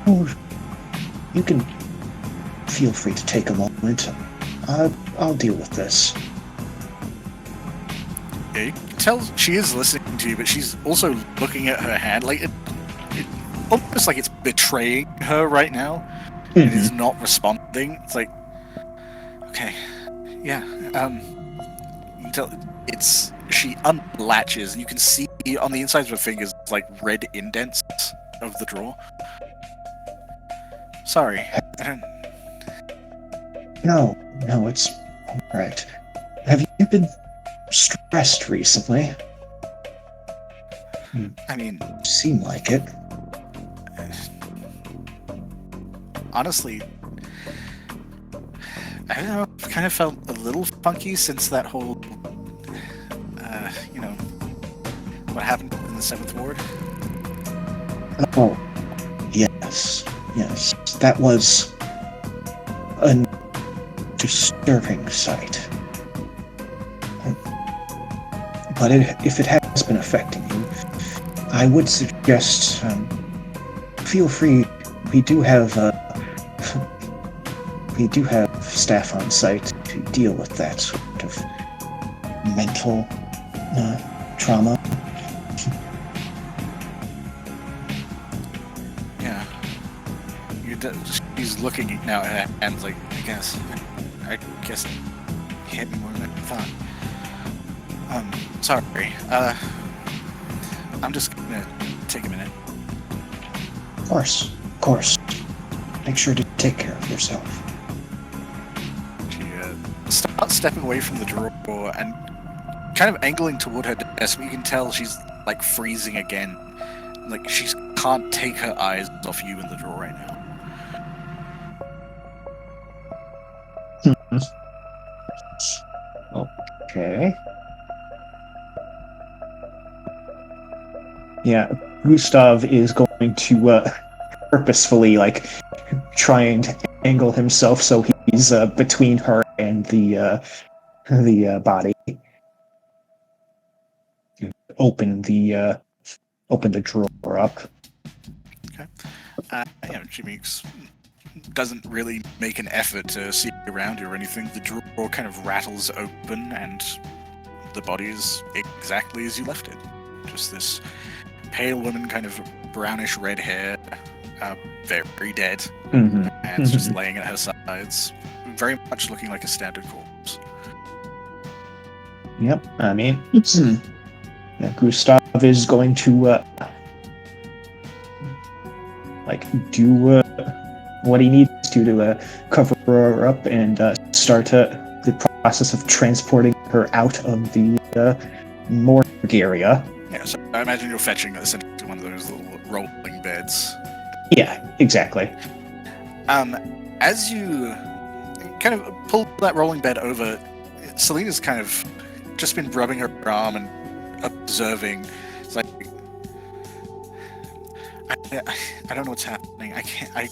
can feel free to take a moment. I'll deal with this. Yeah, you can tell she is listening to you, but she's also looking at her hand, like it almost like it's betraying her right now. It is not responding. It's like, okay, yeah. You can tell she unlatches, and you can see on the insides of her fingers like red indents of the drawer. Sorry, I don't. No, it's alright. Have you been stressed recently? I mean, seem like it. Honestly, I don't know, I've kind of felt a little funky since that whole, what happened in the 7th Ward. Oh, yes. That was a disturbing sight. But if it has been affecting you, I would suggest feel free. We do have staff on site to deal with that sort of mental trauma. she's looking now at her hands like, I guess he hit me more than I thought. Sorry. I'm just gonna take a minute. Of course. Make sure to take care of yourself. She starts stepping away from the drawer and kind of angling toward her desk, but you can tell she's like freezing again. Like she can't take her eyes off you in the drawer right now. Okay. Yeah, Gustave is going to purposefully try and angle himself so he's between her and the body. Open the drawer up. Okay. Jimmy doesn't really make an effort to see around you or anything. The drawer kind of rattles open, and the body is exactly as you left it. Just this pale woman, kind of brownish red hair, very dead, and just laying at her sides, very much looking like a standard corpse. Yep, I mean, Gustave is going to do what he needs to cover her up and start the process of transporting her out of the morgue area. Yeah, so I imagine you're fetching essentially one of those little rolling beds. Yeah, exactly. As you kind of pull that rolling bed over, Selena's kind of just been rubbing her arm and observing. It's like, I don't know what's happening. I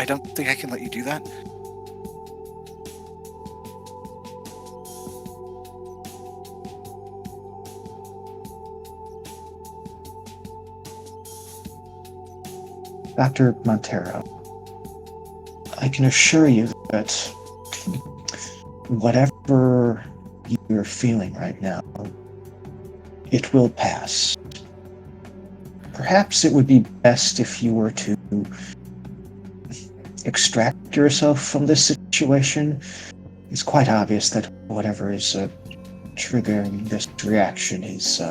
don't think I can let you do that. Dr. Montero, I can assure you that whatever you're feeling right now, it will pass. Perhaps it would be best if you were to extract yourself from this situation. It's quite obvious that whatever is triggering this reaction is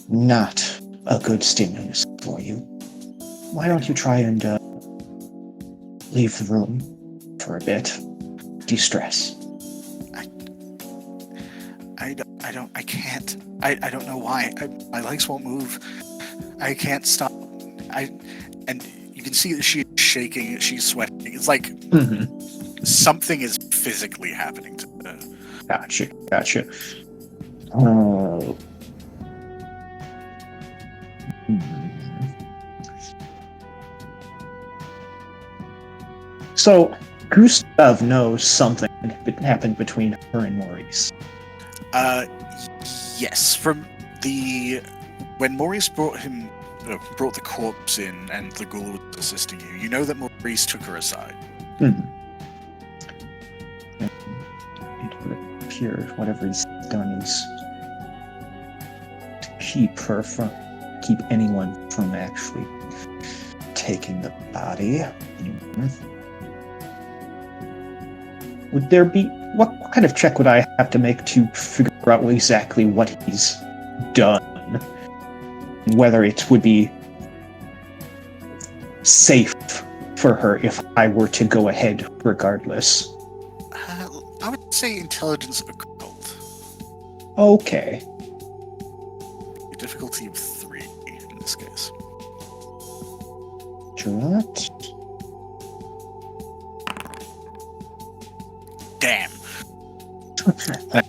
not a good stimulus for you. Why don't you try and leave the room for a bit? De-stress. I can't. I don't know why. My legs won't move. I can't stop. And you can see that she's shaking, she's sweating. It's like something is physically happening to her. Gotcha. Oh. So, Gustave knows something happened between her and Maurice. Yes. From when Maurice brought the corpse in and the ghoul was assisting you, you know that Maurice took her aside. It would appear whatever he's done is to keep anyone from actually taking the body. Would there be what kind of check would I have to make to figure out exactly what he's done? Whether it would be safe for her if I were to go ahead regardless. I would say intelligence occult. Okay. A difficulty of 3 in this case. What? Damn.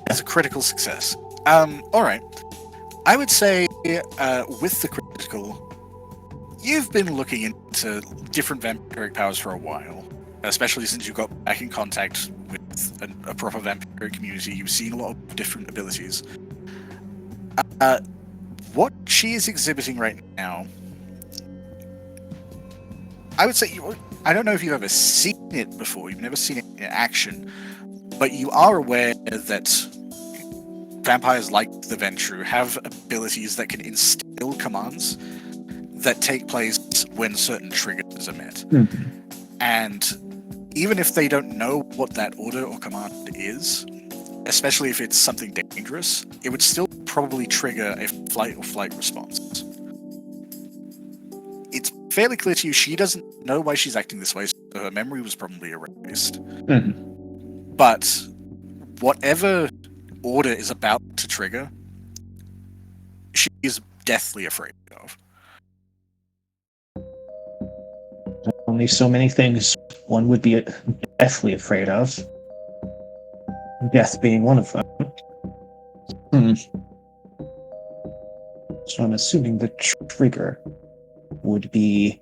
That's a critical success. Alright. I would say, with the critical, you've been looking into different vampiric powers for a while, especially since you got back in contact with a proper vampiric community. You've seen a lot of different abilities. What she is exhibiting right now, I would say, I don't know if you've ever seen it before, you've never seen it in action, but you are aware that vampires like the Ventru have abilities that can instill commands that take place when certain triggers are met. Mhm. And even if they don't know what that order or command is, especially if it's something dangerous, it would still probably trigger a flight or flight response. It's fairly clear to you she doesn't know why she's acting this way, so her memory was probably erased. Mhm. But whatever order is about to trigger, she is deathly afraid of. Only so many things one would be deathly afraid of. Death being one of them. So I'm assuming the trigger would be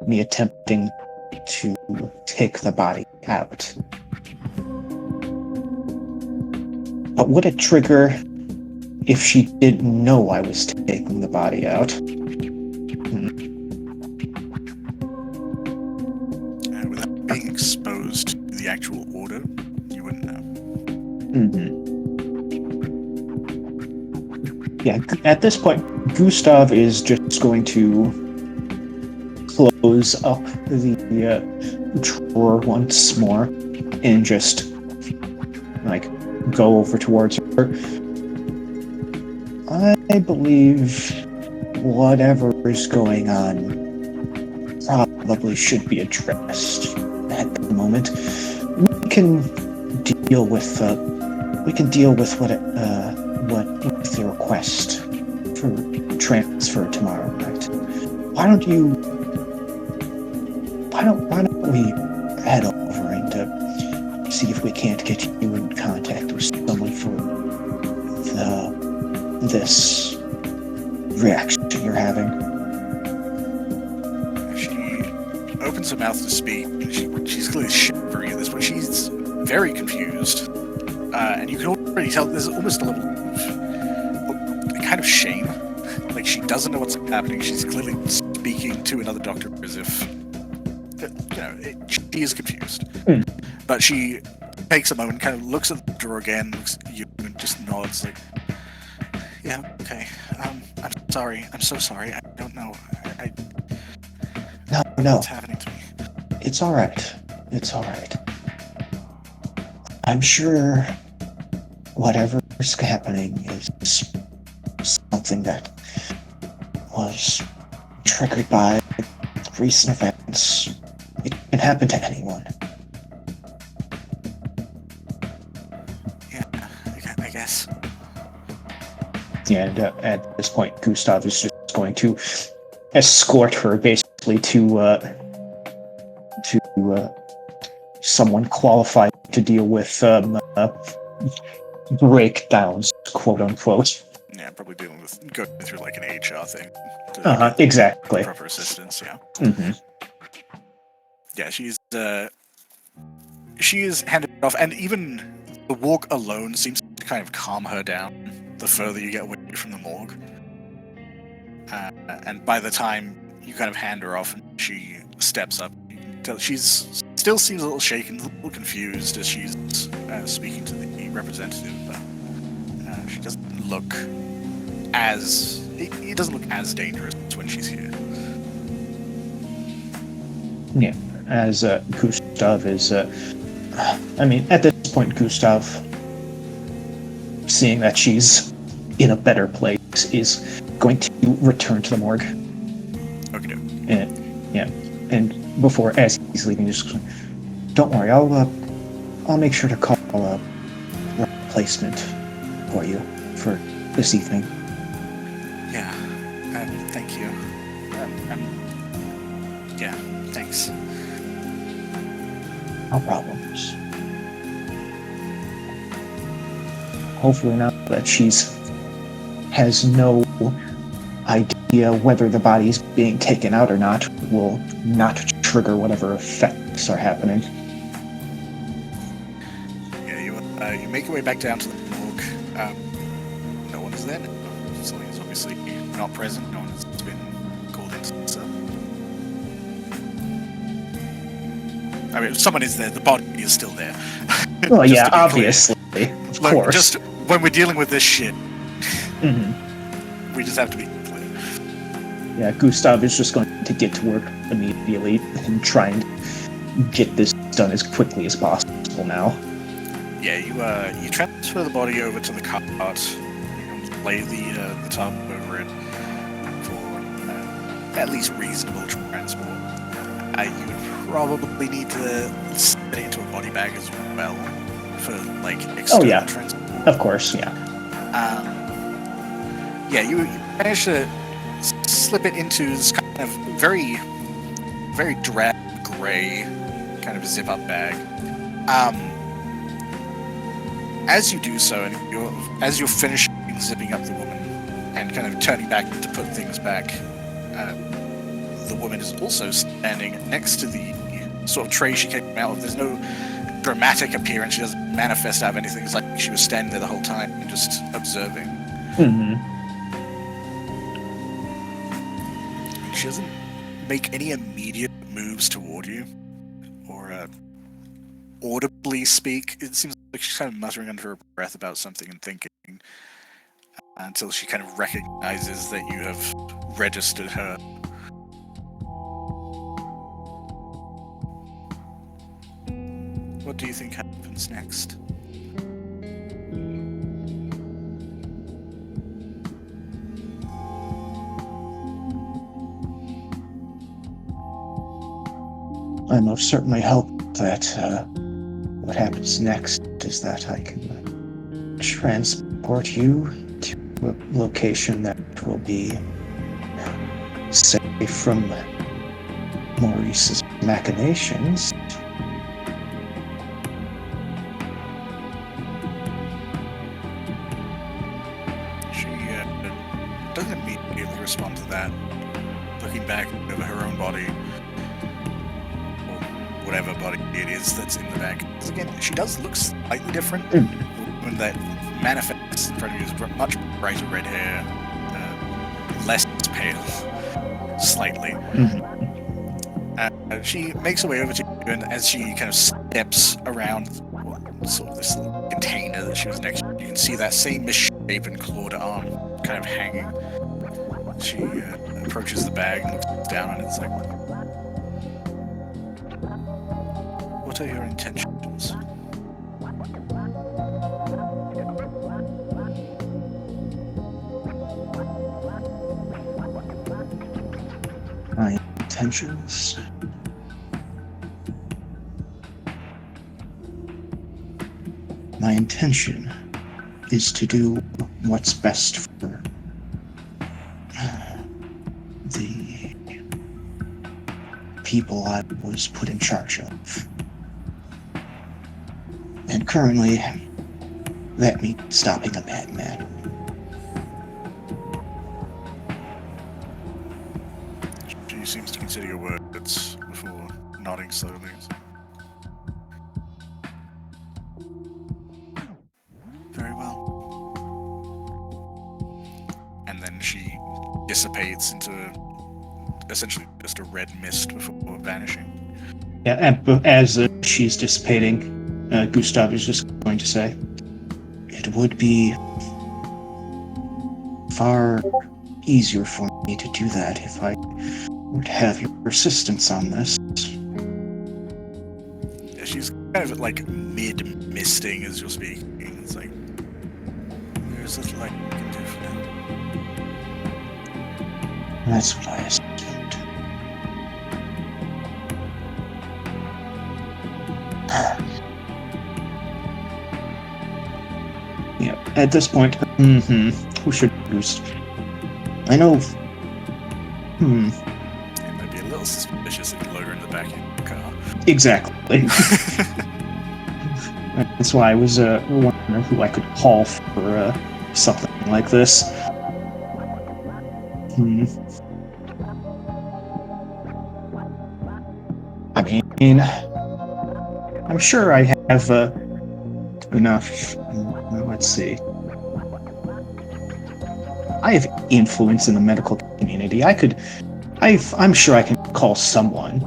me attempting to take the body out. But would it trigger if she didn't know I was taking the body out? Without being exposed to the actual order, you wouldn't know. Yeah, at this point, Gustave is just going to close up the drawer once more and just go over towards her. I believe whatever is going on probably should be addressed at the moment. We can deal with what the request for transfer tomorrow night. Why don't we head over and see if we can't get you in contact with someone for this reaction you're having? She opens her mouth to speak. She's clearly shivering at this point. She's very confused. And you can already tell there's almost a level of kind of shame. Like, she doesn't know what's happening. She's clearly speaking to another doctor as if, she is confused. But she takes a moment, kind of looks at the drawer again, looks at you, and just nods like, yeah, okay. I'm sorry. I'm so sorry. I don't know. No. What's happening to me? It's all right. I'm sure whatever's happening is something that was triggered by recent events. It can happen to anyone. Yeah, I guess. And at this point, Gustave is just going to escort her basically to someone qualified to deal with breakdowns, quote unquote. Yeah, probably going through like an HR thing. Exactly. Proper assistance, yeah. Mm-hmm. Yeah, she is handed off, and even the walk alone seems to kind of calm her down the further you get away from the morgue. And by the time you kind of hand her off and she steps up, she's still seems a little shaken, a little confused as she's speaking to the representative, but she doesn't look as... It doesn't look as dangerous when she's here. Yeah, as Gustave is... at this point, Gustave, seeing that she's in a better place, is going to return to the morgue. Okay. And before, as he's leaving, just don't worry, I'll make sure to call a replacement for you for this evening. Yeah, thank you. Yeah, thanks. No problems. Hopefully now that has no idea whether the body's being taken out or not, will not trigger whatever effects are happening. Yeah, you make your way back down to the morgue. No one is there now. Something is obviously not present. No one has been called into the cell. I mean, if someone is there, the body is still there. Well, Just yeah, to be obviously. clear. Of Look, course. just when we're dealing with this shit, Mm-hmm. we just have to be clear. Yeah, Gustave is just going to get to work immediately and try and get this done as quickly as possible now. Yeah, you transfer the body over to the cart. You can lay the tarp over it for at least reasonable transport. You would probably need to set it into a body bag as well for like external transport. Of course, yeah. You manage to slip it into this kind of very, very drab gray kind of zip-up bag. As you do so, and as you're finishing zipping up the woman and kind of turning back to put things back, the woman is also standing next to the sort of tray she came out of. There's no dramatic appearance. She doesn't manifest out of anything. It's like she was standing there the whole time and just observing. Mm-hmm. She doesn't make any immediate moves toward you or audibly speak. It seems like she's kind of muttering under her breath about something and thinking until she kind of recognizes that you have registered her. What do you think happens next? I most certainly hope that what happens next is that I can transport you to a location that will be safe from Maurice's machinations. She doesn't immediately respond to that, looking back over her own body. Whatever body it is that's in the bag. Because again, she does look slightly different. The woman that manifests in front of you is much brighter red hair, less pale, slightly. Mm-hmm. She makes her way over to you, and as she kind of steps around sort of this little container that she was next to, you can see that same misshapen clawed arm kind of hanging. She approaches the bag and looks down on it. It's like, what are your intentions? My intentions? My intention is to do what's best for the people I was put in charge of. And currently, that means stopping a madman. She seems to consider your words before nodding slowly. Very well. And then she dissipates into essentially just a red mist before vanishing. Yeah, and as she's dissipating, Gustave is just going to say, it would be far easier for me to do that if I would have your assistance on this. Yeah, she's kind of like mid-misting as you're speaking. It's like, there's little I can do for now. That's what I assumed. Yeah, at this point, who should use? I know. It might be a little suspicious if you load her in the back of your car. Exactly. That's why I was wondering who I could call for something like this. I mean, I'm sure I have enough. Let's see. I have influence in the medical community. I'm sure I can call someone.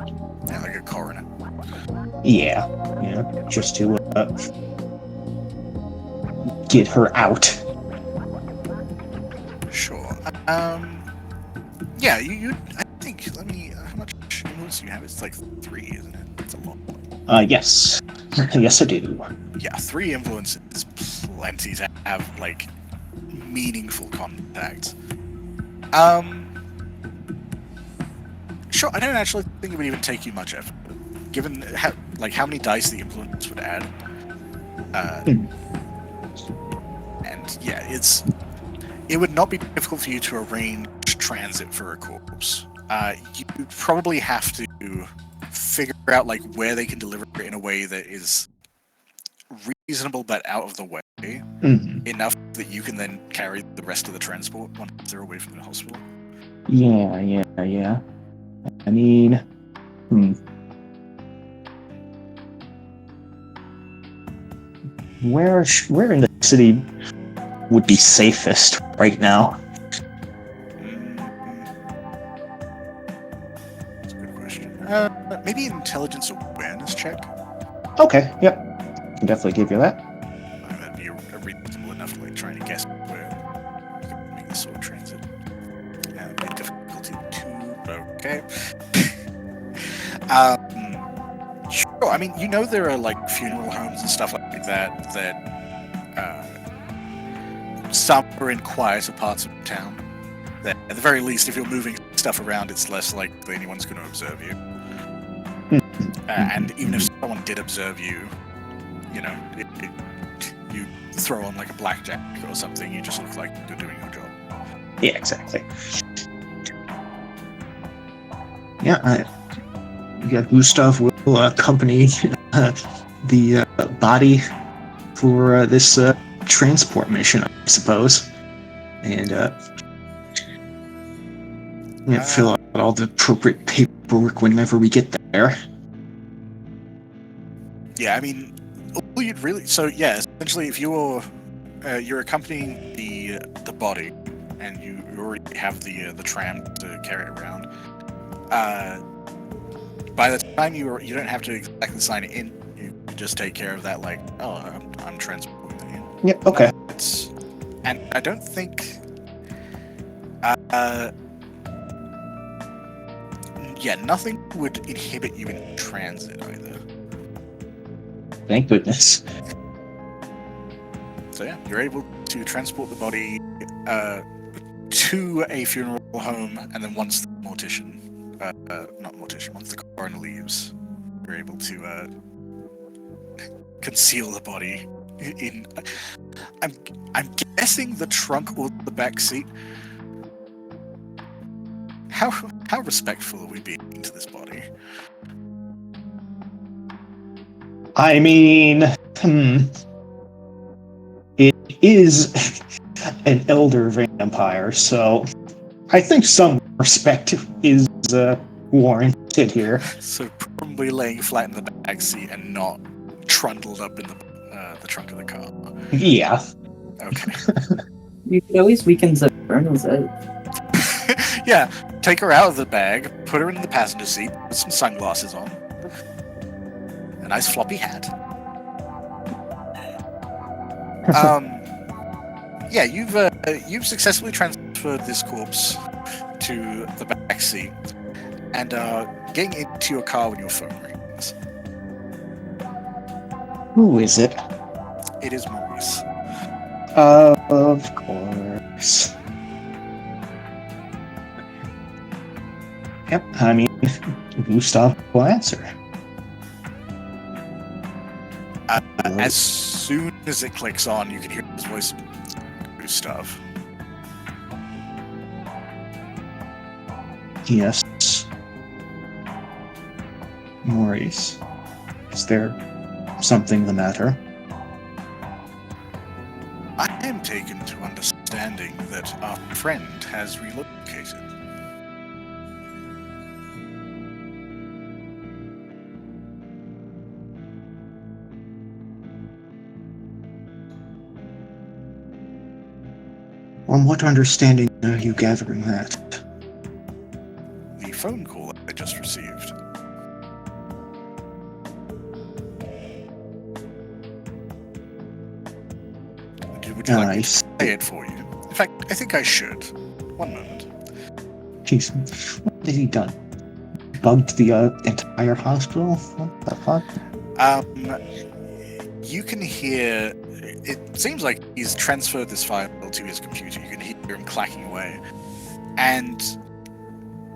Yeah, like a coroner. Yeah, just to get her out. Sure. Yeah, I think. Let me. How much influence do you have? It's like 3, isn't it? It's a lot. Yes. Yes, I do. Yeah, 3 influence is plenty to have like meaningful contact. Sure. I don't actually think it would even take you much effort, given how many dice the influence would add. And yeah, it would not be difficult for you to arrange transit for a corpse. You probably have to figure out like where they can deliver it in a way that is reasonable but out of the way enough that you can then carry the rest of the transport once they're away from the hospital. Yeah. I mean, where in the city would be safest right now? That's a good question. Maybe an intelligence awareness check. Okay, yep. Can definitely give you that. That'd be a reasonable enough like trying to guess where you can make this sort of transit. Difficulty 2. Okay. Sure. I mean, there are like funeral homes and stuff like that some are in quieter parts of town. That at the very least, if you're moving stuff around, it's less likely anyone's going to observe you. And even if someone did observe you, you throw on like a blackjack or something, you just look like you're doing your job. Yeah, exactly. Yeah, Gustave will accompany the body for this transport mission, I suppose, and fill out all the appropriate paperwork whenever we get there. Yeah, I mean, all you'd really essentially, if you're accompanying the body, and you already have the tram to carry it around. By the time you don't have to exactly sign it in. You just take care of that. Like, I'm transporting it in. Yep. Okay. And I don't think. Nothing would inhibit you in transit either. Thank goodness. So yeah, you're able to transport the body to a funeral home, and then once the once the coroner leaves, you're able to conceal the body in. I'm guessing the trunk or the back seat. How respectful are we being to this body? I mean, it is an elder vampire, so I think some respect is warranted here. So probably laying flat in the back seat and not trundled up in the trunk of the car. Yeah. Okay. You could always weaken the burners out. Yeah, take her out of the bag, put her in the passenger seat, put some sunglasses on, a nice floppy hat. You've successfully transferred this corpse to the back seat, and getting into your car when your phone rings. Who is it? It is Maurice. Of course. Yep, I mean, Gustave will answer. As soon as it clicks on, you can hear his voice. Gustave. Yes. Maurice, is there something the matter? I am taken to understanding that our friend has relocated. On what understanding are you gathering that? The phone call I just received. Would you like me to say it for you? In fact, I think I should. One moment. Jeez, what has he done? Bugged the entire hospital? What the fuck? You can hear. It seems like he's transferred this file to his computer. You can hear him clacking away, and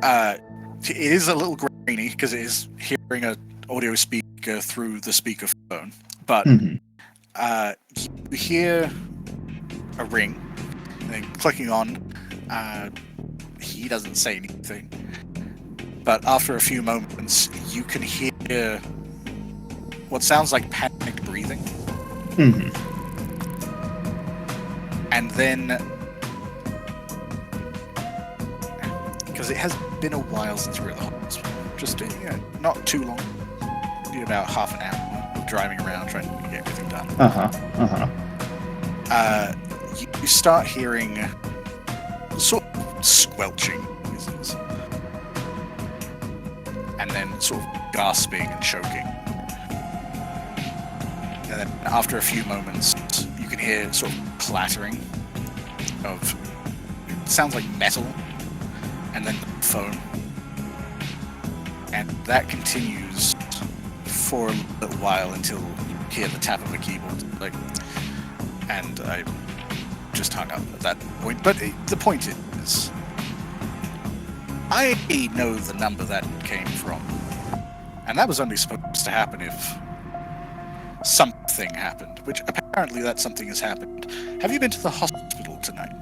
it is a little grainy because it is hearing an audio speaker through the speakerphone. But you hear a ring, and then clicking on. He doesn't say anything, but after a few moments, you can hear what sounds like panicked breathing. And then, because it has been a while since we were at the hospital, just not too long, maybe about half an hour of driving around trying to get everything done. You start hearing sort of squelching noises, and then sort of gasping and choking. And then after a few moments, you can hear sort of clattering of, it sounds like metal, and then the phone. And that continues for a little while until you hear the tap of a keyboard. And I just hung up at that point. But the point is, I know the number that came from. And that was only supposed to happen if something happened, which apparently that something has happened. Have you been to the hospital tonight?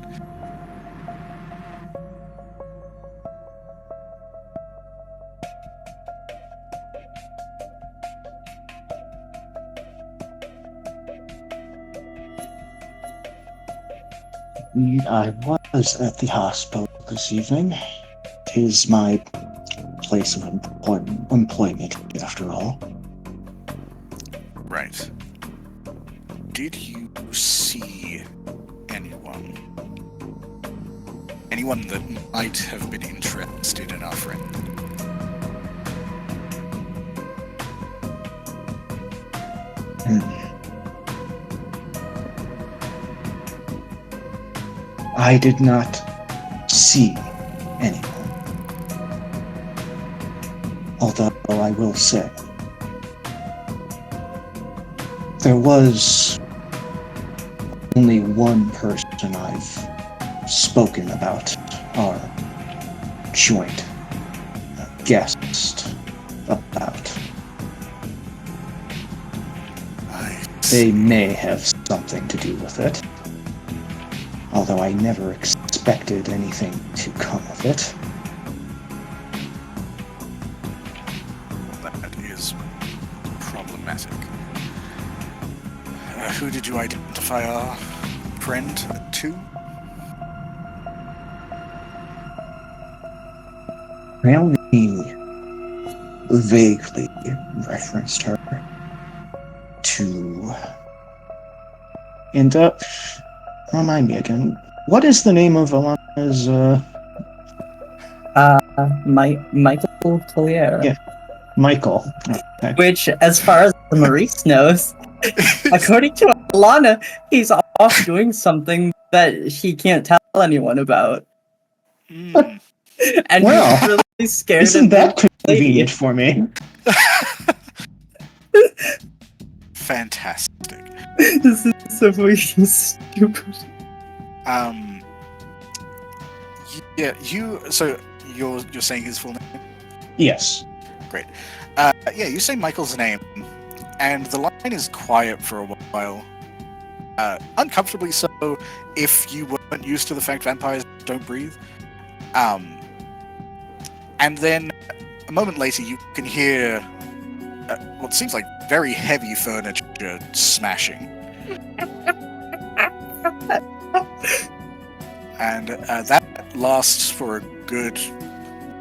I was at the hospital this evening. It is my place of employment, after all. Right. Did you see anyone? Anyone that might have been interested in our friend? I did not see anyone. Although I will say, there was only one person I've spoken about our joint guest about. They may have something to do with it. Although I never expected anything to come of it. That is problematic. Who did you identify our friend to? I only vaguely referenced her to... And, remind me again, what is the name of Alanna's, Michael Collier. Yeah. Michael. Okay. Which, as far as Maurice knows, according to Alanna, he's off doing something that he can't tell anyone about. And Well, he's really scared Isn't of that the lady. convenient for me? Fantastic. This is so fucking stupid. Yeah, so you're saying his full name? Yes. Great. Yeah, you say Michael's name, and the line is quiet for a while. Uncomfortably so, if you weren't used to the fact vampires don't breathe. And then, a moment later, you can hear what seems like very heavy furniture smashing. And that lasts for a good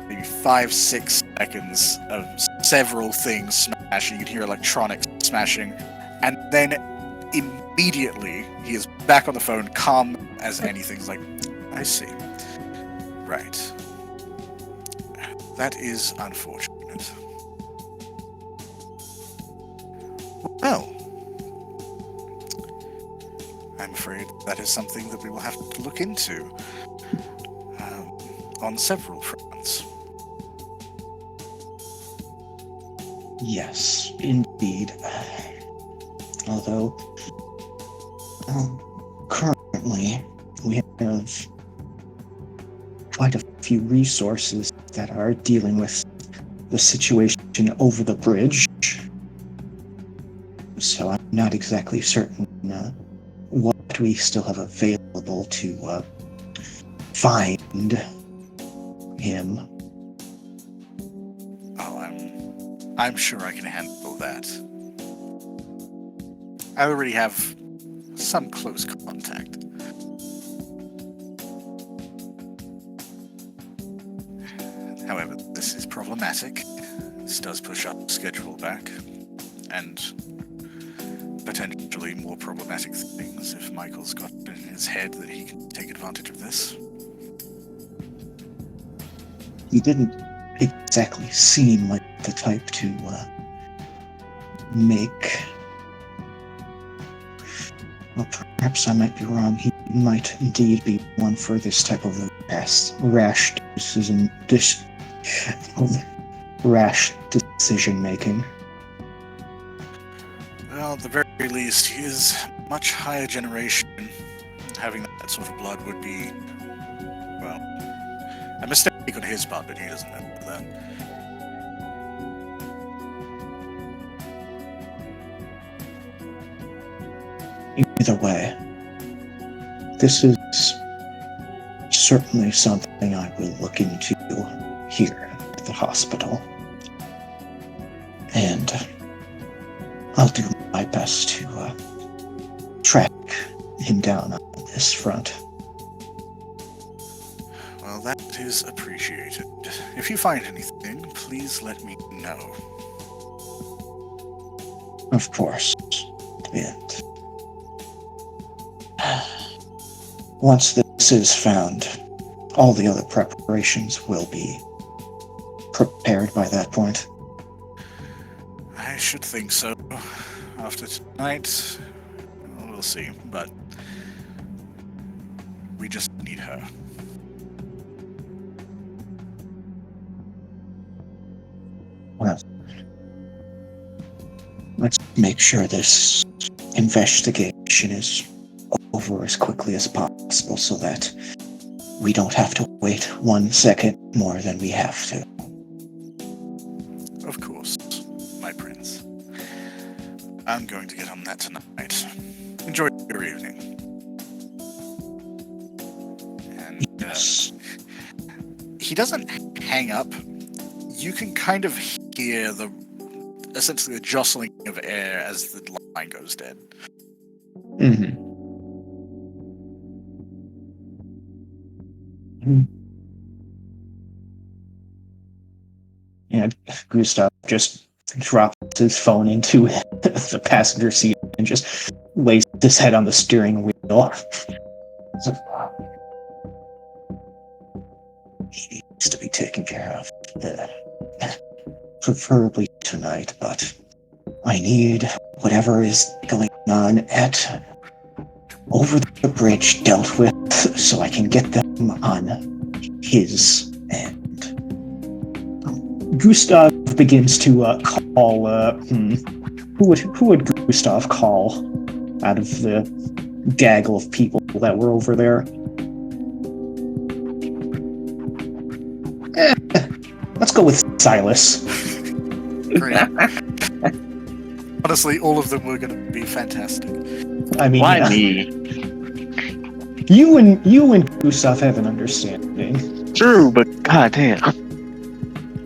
maybe 5-6 seconds of several things smashing. You can hear electronics smashing, and then immediately he is back on the phone, calm as anything. He's like, I see. Right. That is unfortunate. Well, I'm afraid that is something that we will have to look into. on several fronts. Yes, indeed. Although, currently, we have quite a few resources that are dealing with the situation over the bridge. So I'm not exactly certain what we still have available to find him. Oh, I'm sure I can handle that. I already have some close contact. However, this is problematic. This does push our schedule back, and potentially more problematic things if Michael's got it in his head that he can take advantage of this. He didn't exactly seem like the type to make... Well, perhaps I might be wrong. He might indeed be one for this type of rash decision making. Well, at the very least, he is much higher generation. Having that sort of blood would be, well, a mistake on his part, but he doesn't know that. Either way, this is certainly something I will look into here at the hospital. And I'll do my best to track him down on this front. Well, that is appreciated. If you find anything, please let me know. Of course. And once this is found, all the other preparations will be prepared by that point. I should think so. After tonight, we'll see, but we just need her. Well, let's make sure this investigation is over as quickly as possible so that we don't have to wait 1 second more than we have to. Of course, my prince. I'm going to get on that tonight. Enjoy your evening. And Yes. he doesn't hang up. You can kind of hear essentially the jostling of air as the line goes dead. Mm-hmm. And Gustave just drops his phone into the passenger seat and just lays his head on the steering wheel. He needs to be taken care of. Preferably tonight, but I need whatever is going on over the bridge dealt with so I can get them on his end. Gustave begins to call. Who would Gustave call out of the gaggle of people that were over there? Let's go with Silas. Great. Honestly, all of them were going to be fantastic. I mean, Why me? You and Gustave have an understanding. True, but goddamn.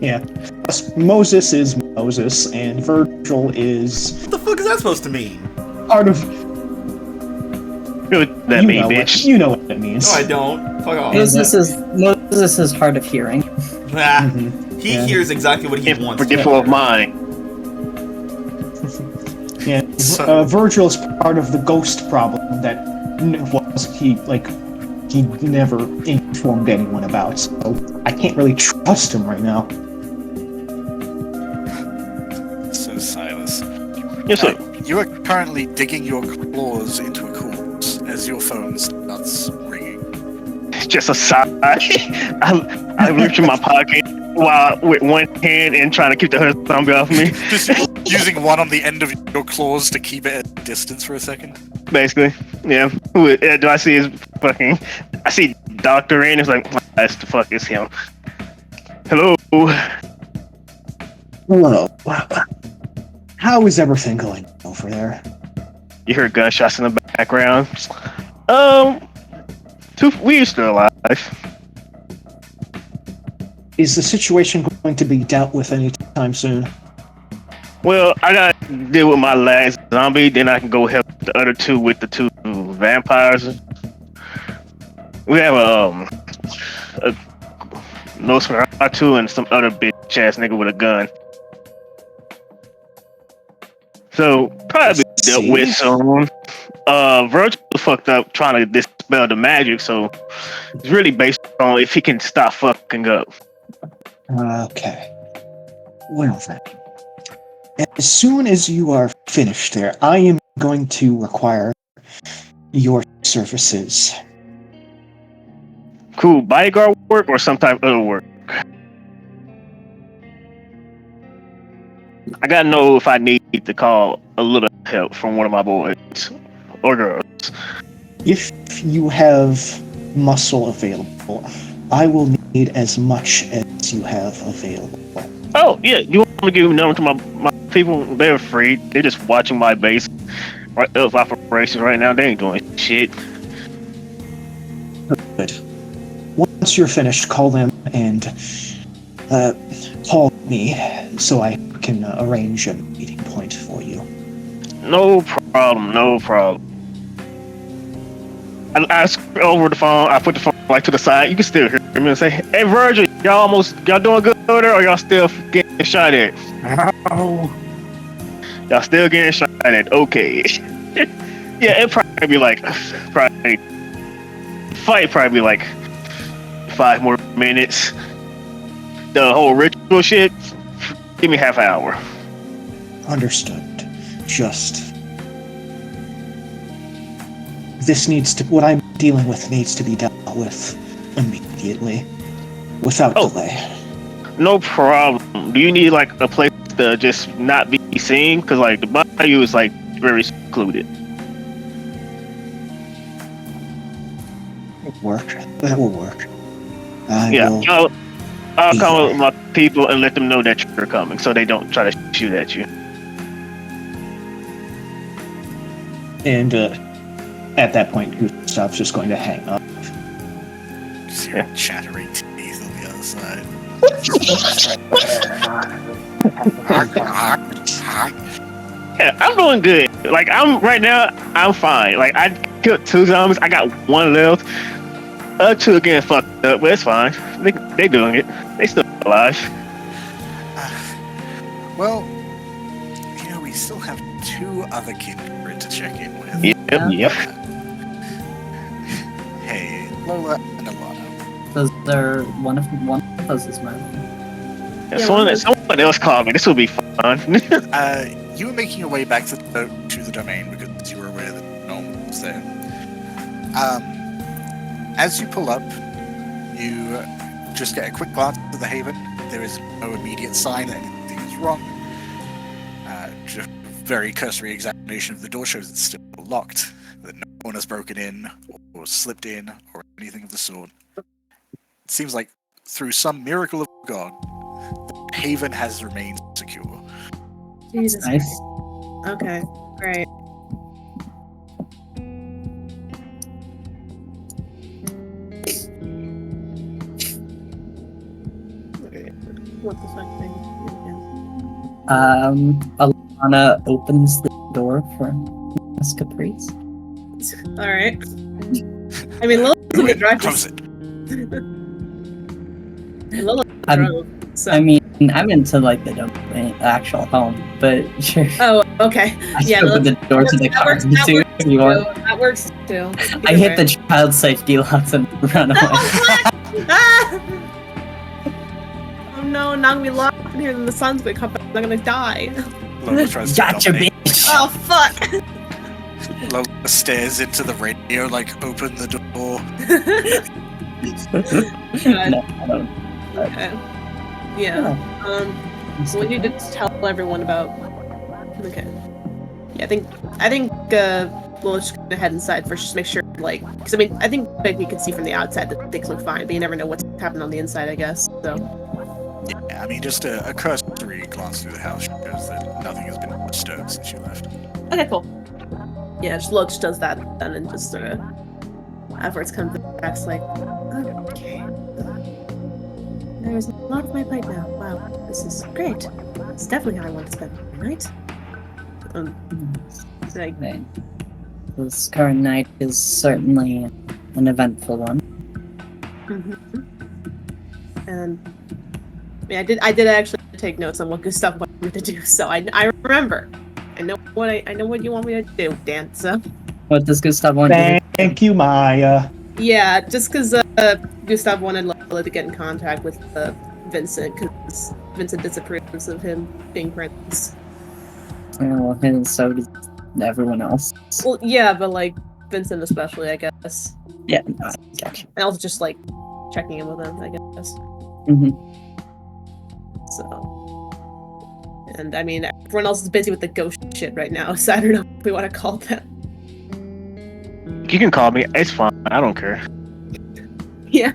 Yeah. Plus, Moses is Moses, and Virgil is What the fuck is that supposed to mean? part of. What that mean, bitch? You know what that means. No, I don't. Fuck off. Moses is hard of hearing. Ah, Mhm. he Yeah. hears exactly what he wants. Forgetful of mine. Yeah. So- Virgil's part of the ghost problem that he never informed anyone about. So I can't really trust him right now. So, Silas, Yes, sir. you are currently digging your claws into a corpse as your phone starts ringing. just a sigh. I reach in my pocket while with one hand and trying to keep the other thumb off me. Just using one on the end of your claws to keep it at a distance for a second. Basically, yeah. Do I see his fucking? I see Doctor in. It's like, that's the fuck is him. Hello. Hello. How is everything going over there? You heard gunshots in the background. We're still alive. Is the situation going to be dealt with anytime soon? Well, I gotta deal with my last zombie, then I can go help the other two with the two vampires. We have a Nosferatu and some other bitch ass nigga with a gun. So probably dealt with soon. Virgil fucked up trying to dispel the magic, so it's really based on if he can stop fucking up. Okay. Well then. As soon as you are finished there, I am going to require your services. Cool. Bodyguard work or some type of other work? I gotta know if I need to call a little help from one of my boys or girls. If you have muscle available, I will need as much as you have available. Oh, yeah. You want me to give a number to my people? They're free. They're just watching my base of operations right now. They ain't doing shit. Good. Once you're finished, call them and call me so I can arrange a meeting point for you. No problem. I over the phone. I put the phone like to the side. You can still hear me and say, "Hey, Virgil, y'all doing good over there, or y'all still getting shot at?" Ow. Y'all still getting shot at? Okay. Yeah, it probably be like probably 5 more minutes. The whole ritual shit. Give me half an hour. Understood. Just what I'm dealing with needs to be dealt with immediately, without delay. No problem. Do you need like a place to just not be seen? Because like the bayou is like very secluded. That will work. I'll call with my people and let them know that you're coming, so they don't try to shoot at you. And at that point, Gustave's just going to hang up. Yeah. Chattering teeth on the other side. Yeah, I'm doing good. Like right now, I'm fine. Like I killed 2 zombies. I got 1 left. 2 again fucked up, but it's fine. They doing it. They still alive. Well, we still have 2 other kindred to check in with. Yep. Hey, Lola and Alanna. Those are one of those is mine. Someone else called me. This will be fun. You were making your way back to the domain because you were aware that Norman was there. As you pull up, you just get a quick glance at the haven. There is no immediate sign that anything is wrong. Just a very cursory examination of the door shows it's still locked, that no one has broken in or slipped in or anything of the sort. It seems like through some miracle of God, the haven has remained secure. Jesus Nice. Christ. Okay, great. Okay, what the fuck thing? Alanna opens the door for Masquerade. Alright. I mean, Lola's in the driver's Close it. Lola I'm- drove, so. I mean, I'm into like the actual home, but sure. Oh, okay. I Yeah, open the door to the that car works- too. that If you want. That works too. I hit the child safety locks and run away. Ah! Oh no, now I'm gonna be locked in here and the sun's gonna come back. I'm gonna die. Lola tries to Gotcha, dominate. bitch. Oh fuck! Lola stares into the radio, like, open the door. No, I don't. Okay. Yeah. So we need to tell everyone about. Okay. Yeah, I think Lola's just gonna head inside first, just make sure, like, because I mean, I think like we can see from the outside that things look fine, but you never know what's happening on the inside, I guess. So. Yeah, I mean, just a cursory glance through the house shows that nothing has been disturbed since you left. Okay, cool. Yeah, just Lola just does that then, and just sort of afterwards comes back, it's like, okay. There's a lot of my plate now. Wow, this is great. It's definitely how I want to spend the night. It's like, Right. This current night is certainly an eventful one. and yeah, I did actually take notes on what Gustave wanted me to do, so I remember. I know what you want me to do, Dan. So What does Gustave want to do? Thank you, Maya. yeah, just because Gustave wanted Lola to get in contact with Vincent, because Vincent disapproves of him being prince. Well, and so does everyone else. Well, yeah, but like Vincent especially, I guess. Yeah, I gotcha. And also just like checking in with him, I guess. So, and I mean, everyone else is busy with the ghost shit right now, so I don't know if we want to call them. You can call me. It's fine. I don't care. Yeah.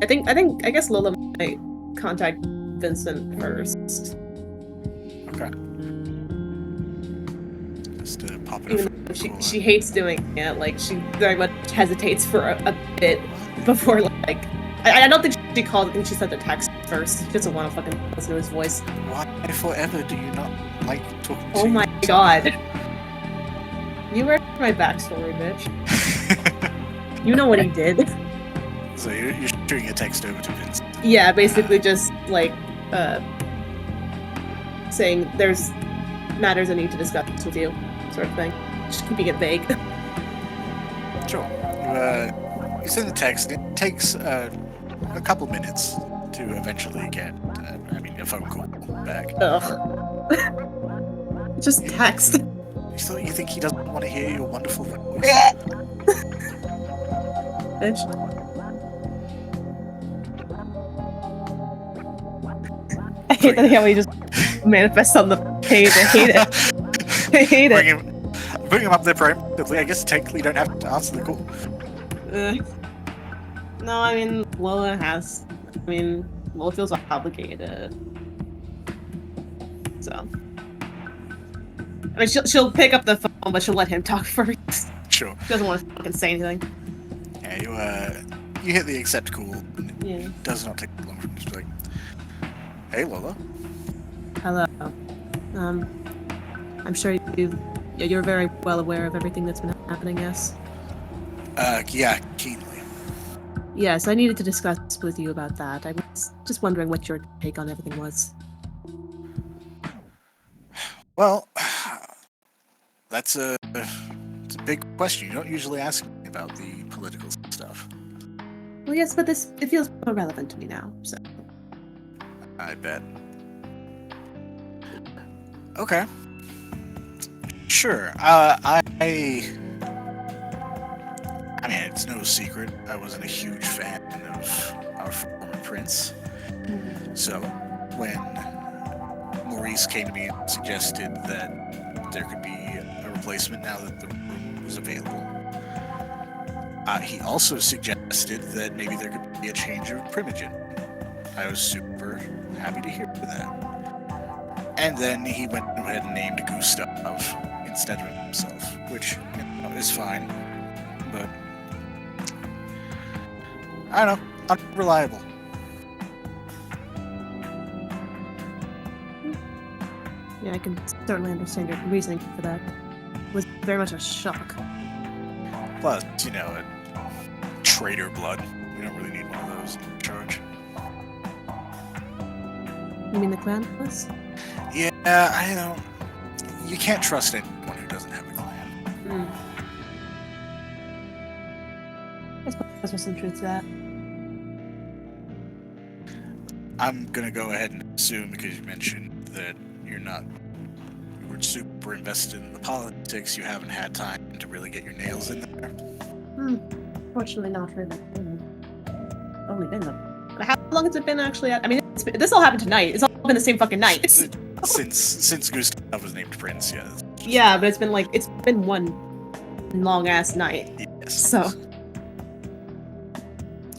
I guess Lola might contact Vincent first. Okay. Just pop it Even up. though she hates doing it, like she very much hesitates for a bit before, like, I don't think she called. I think she sent a text first. She doesn't want to fucking listen to his voice. Why forever do you not like talking to Oh my you? god. You read my backstory, bitch. You know what he did. So you're shooting a text over to Vince. Yeah, basically just like saying there's matters I need to discuss with you, sort of thing. Just keeping it vague. Sure. You send the text. It takes a couple minutes to eventually get, a phone call back. Ugh. Just text. You think he doesn't want to hear your wonderful voice? Bitch. I hate that how he just manifests on the page. I hate it. I hate it. Bring him up there proactively. I guess technically you don't have to answer the call. No, I mean, Lola feels obligated. So. I mean, she'll pick up the phone, but she'll let him talk first. Sure. She doesn't want to fucking say anything. Yeah, you hit the accept call, and Yeah. it does not take long for him to be like, hey, Lola. Hello. I'm sure you're very well aware of everything that's been happening, yes? Yeah, keenly. Yes, I needed to discuss with you about that. I was just wondering what your take on everything was. Well, it's a big question. You don't usually ask me about the political stuff. Well, yes, but it feels more relevant to me now, so. I bet. Okay. Sure. I mean, it's no secret I wasn't a huge fan of our former prince. So, when Maurice came to me and suggested that there could be a replacement now that the room was available, he also suggested that maybe there could be a change of primogen. I was super happy to hear that. And then he went ahead and named Gustave instead of himself, which is fine, but I don't know, unreliable. Yeah, I can certainly understand your reasoning for that. It was very much a shock. Plus, traitor blood. We don't really need one of those in charge. You mean the clan was? Yeah, I don't. You can't trust anyone who doesn't have a clan. I suppose there's some truth to that. I'm gonna go ahead and assume, because you mentioned that you weren't super invested in the politics, logistics, you haven't had time to really get your nails in there. Fortunately, not really. Only been how long has it been actually? I mean, this all happened tonight. It's all been the same fucking night. Since Gustave was named Prince, yeah. Yeah, but it's been one long ass night. Yes. So.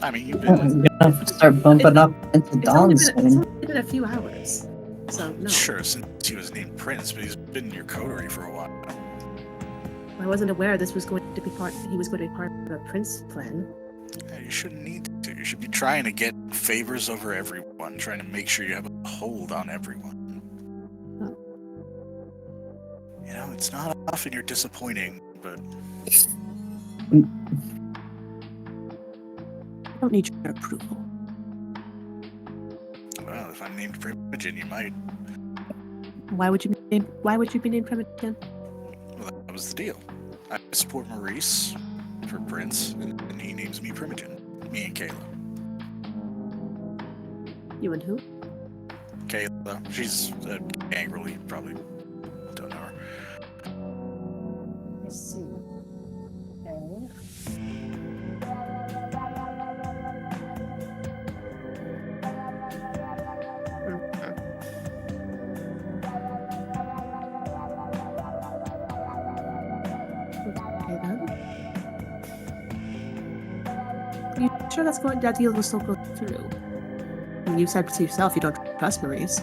I mean, you've We're been gonna have to start bumping up into dawn It's soon. only been a few hours. So, no. sure since he was named Prince, but he's been in your coterie for a while. I wasn't aware this was going to be he was going to be part of a prince plan. Yeah, you shouldn't need to. You should be trying to get favors over everyone, trying to make sure you have a hold on everyone. Oh. You know, it's not often you're disappointing, but I don't need your approval. well, if I'm named Primogen, you might. Why would you be named Primogen? Well, that was the deal. I support Maurice for Prince, and he names me Primogen. Me and Kayla. You and who? Kayla, she's angrily, you probably don't know her. Let's see. You sure that deal will still go through? I mean, you said to yourself you don't trust Maurice.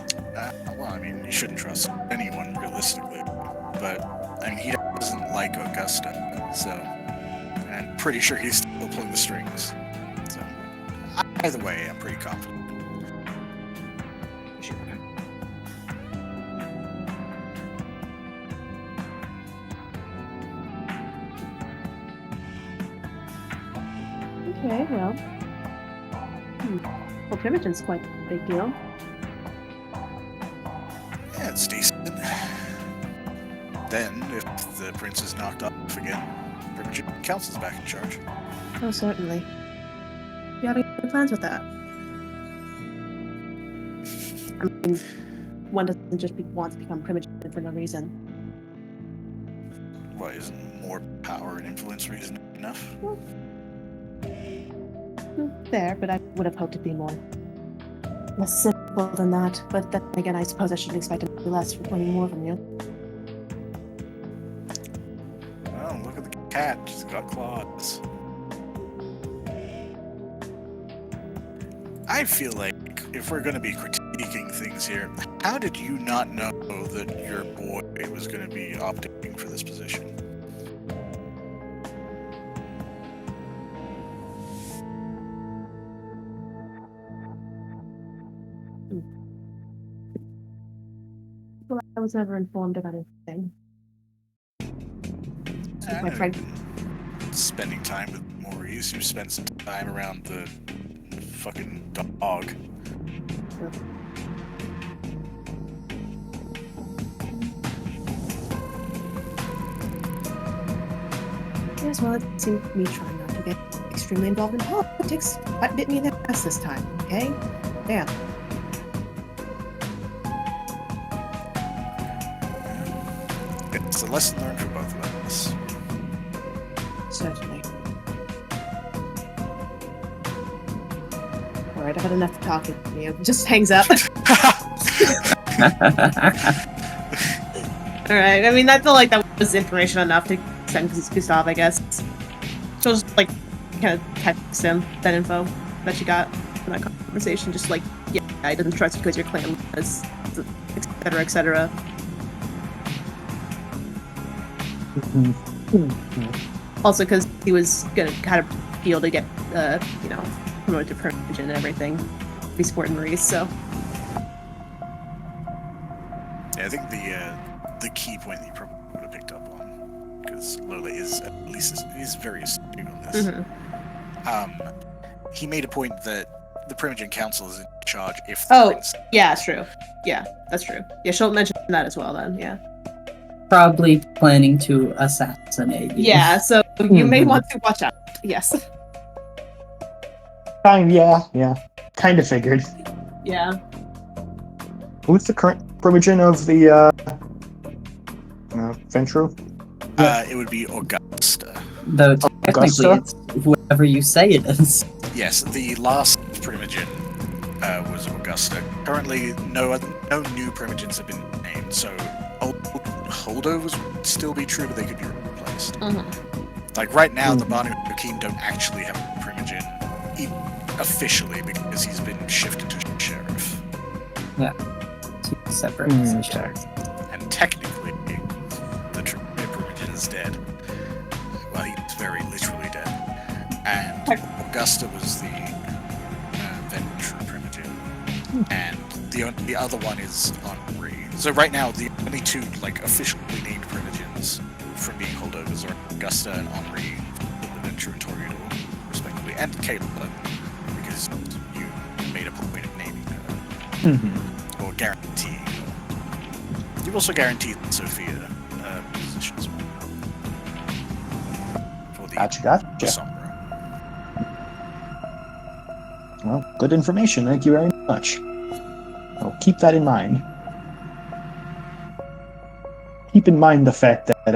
Well, I mean, you shouldn't trust anyone realistically, but I mean, he doesn't like Augusta, so I'm pretty sure he's still pulling the strings. So either way, I'm pretty confident. Sure. Okay, well. Well, Primogen's quite a big deal. Yeah, it's decent. Then, if the prince is knocked off again, Primogen Council's back in charge. Oh, certainly. You have any plans with that? I mean, one doesn't just want to become Primogen for no reason. Why isn't more power and influence reason enough? There, but I would have hoped it'd be more less simple than that. But then again, I suppose I shouldn't expect any less from any more from you. Oh, look at the cat. She's got claws. I feel like if we're going to be critiquing things here, how did you not know that your boy was going to be opting for this position? Well, I was never informed about anything. I My know friend. you've been spending time with Maurice. You spent some time around the fucking dog. Yes, well, it seemed me trying not to get extremely involved in politics. What bit me in the ass this time, okay? Damn. It's a lesson learned for both of us. Certainly. Alright, I've had enough talking to you. Just hangs up. Alright, I mean, I feel like that was information enough to send Gustave, I guess. She'll just, like, kind of text him that info that she got from that conversation. Just like, yeah, I didn't trust you because your clan was, etc., etc. Also, because he was gonna kind of feel to get, you know, promoted to Primogen and everything. Be supporting Maurice, so. Yeah, I think the key point that you probably would have picked up on, because Lola is at least is very astute on this. He made a point that the Primogen Council is in charge if the prince. Yeah, that's true. Yeah, that's true. Yeah, she'll mention that as well then, yeah. Probably planning to assassinate you. Yeah, so you may want to watch out. Yes. Yeah. Kind of figured. Yeah. Who's the current Primogen of the Ventru? It would be Augusta. Though technically Augusta? it's whoever you say it is. Yes, the last Primogen was Augusta. Currently, no new Primogens have been named, so holdovers would still be true, but they could be replaced. Like right now, the Banu Hakim don't actually have a Primogen officially because he's been shifted to sheriff. Yeah. Two separate Okay. positions. And technically, the Primogen is dead. Well, he's very literally dead. And Augusta was the venture Primogen. And the other one is Henri. So right now, the only two officially named Primogens from being holdovers are Augusta and Henri, the venture and Toreador, respectively, and Kayla, because you made a point of naming her. Or guaranteeing her. You've also guaranteed Sophia position as well. For the Gotcha. Sombra. Well, good information. Thank you very much. I'll keep that in mind. Keep in mind the fact that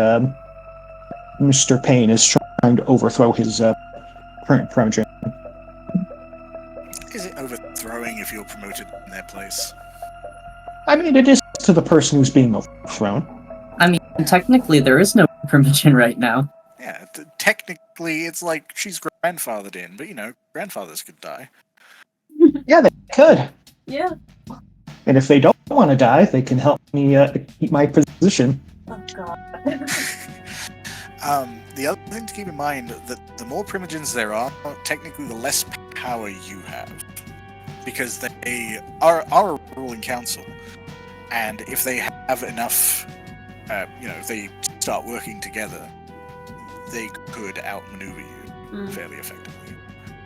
Mr. Payne is trying to overthrow his current Primogen. Is it overthrowing if you're promoted in their place? I mean, it is to the person who's being overthrown. I mean, technically there is no Primogen right now. Yeah, technically it's like she's grandfathered in, but grandfathers could die. Yeah, they could. Yeah. And if they don't want to die, they can help me keep my position. Oh god. The other thing to keep in mind that the more Primogens there are, technically the less power you have, because they are a ruling council, and if they have enough, if they start working together, they could outmaneuver you fairly effectively.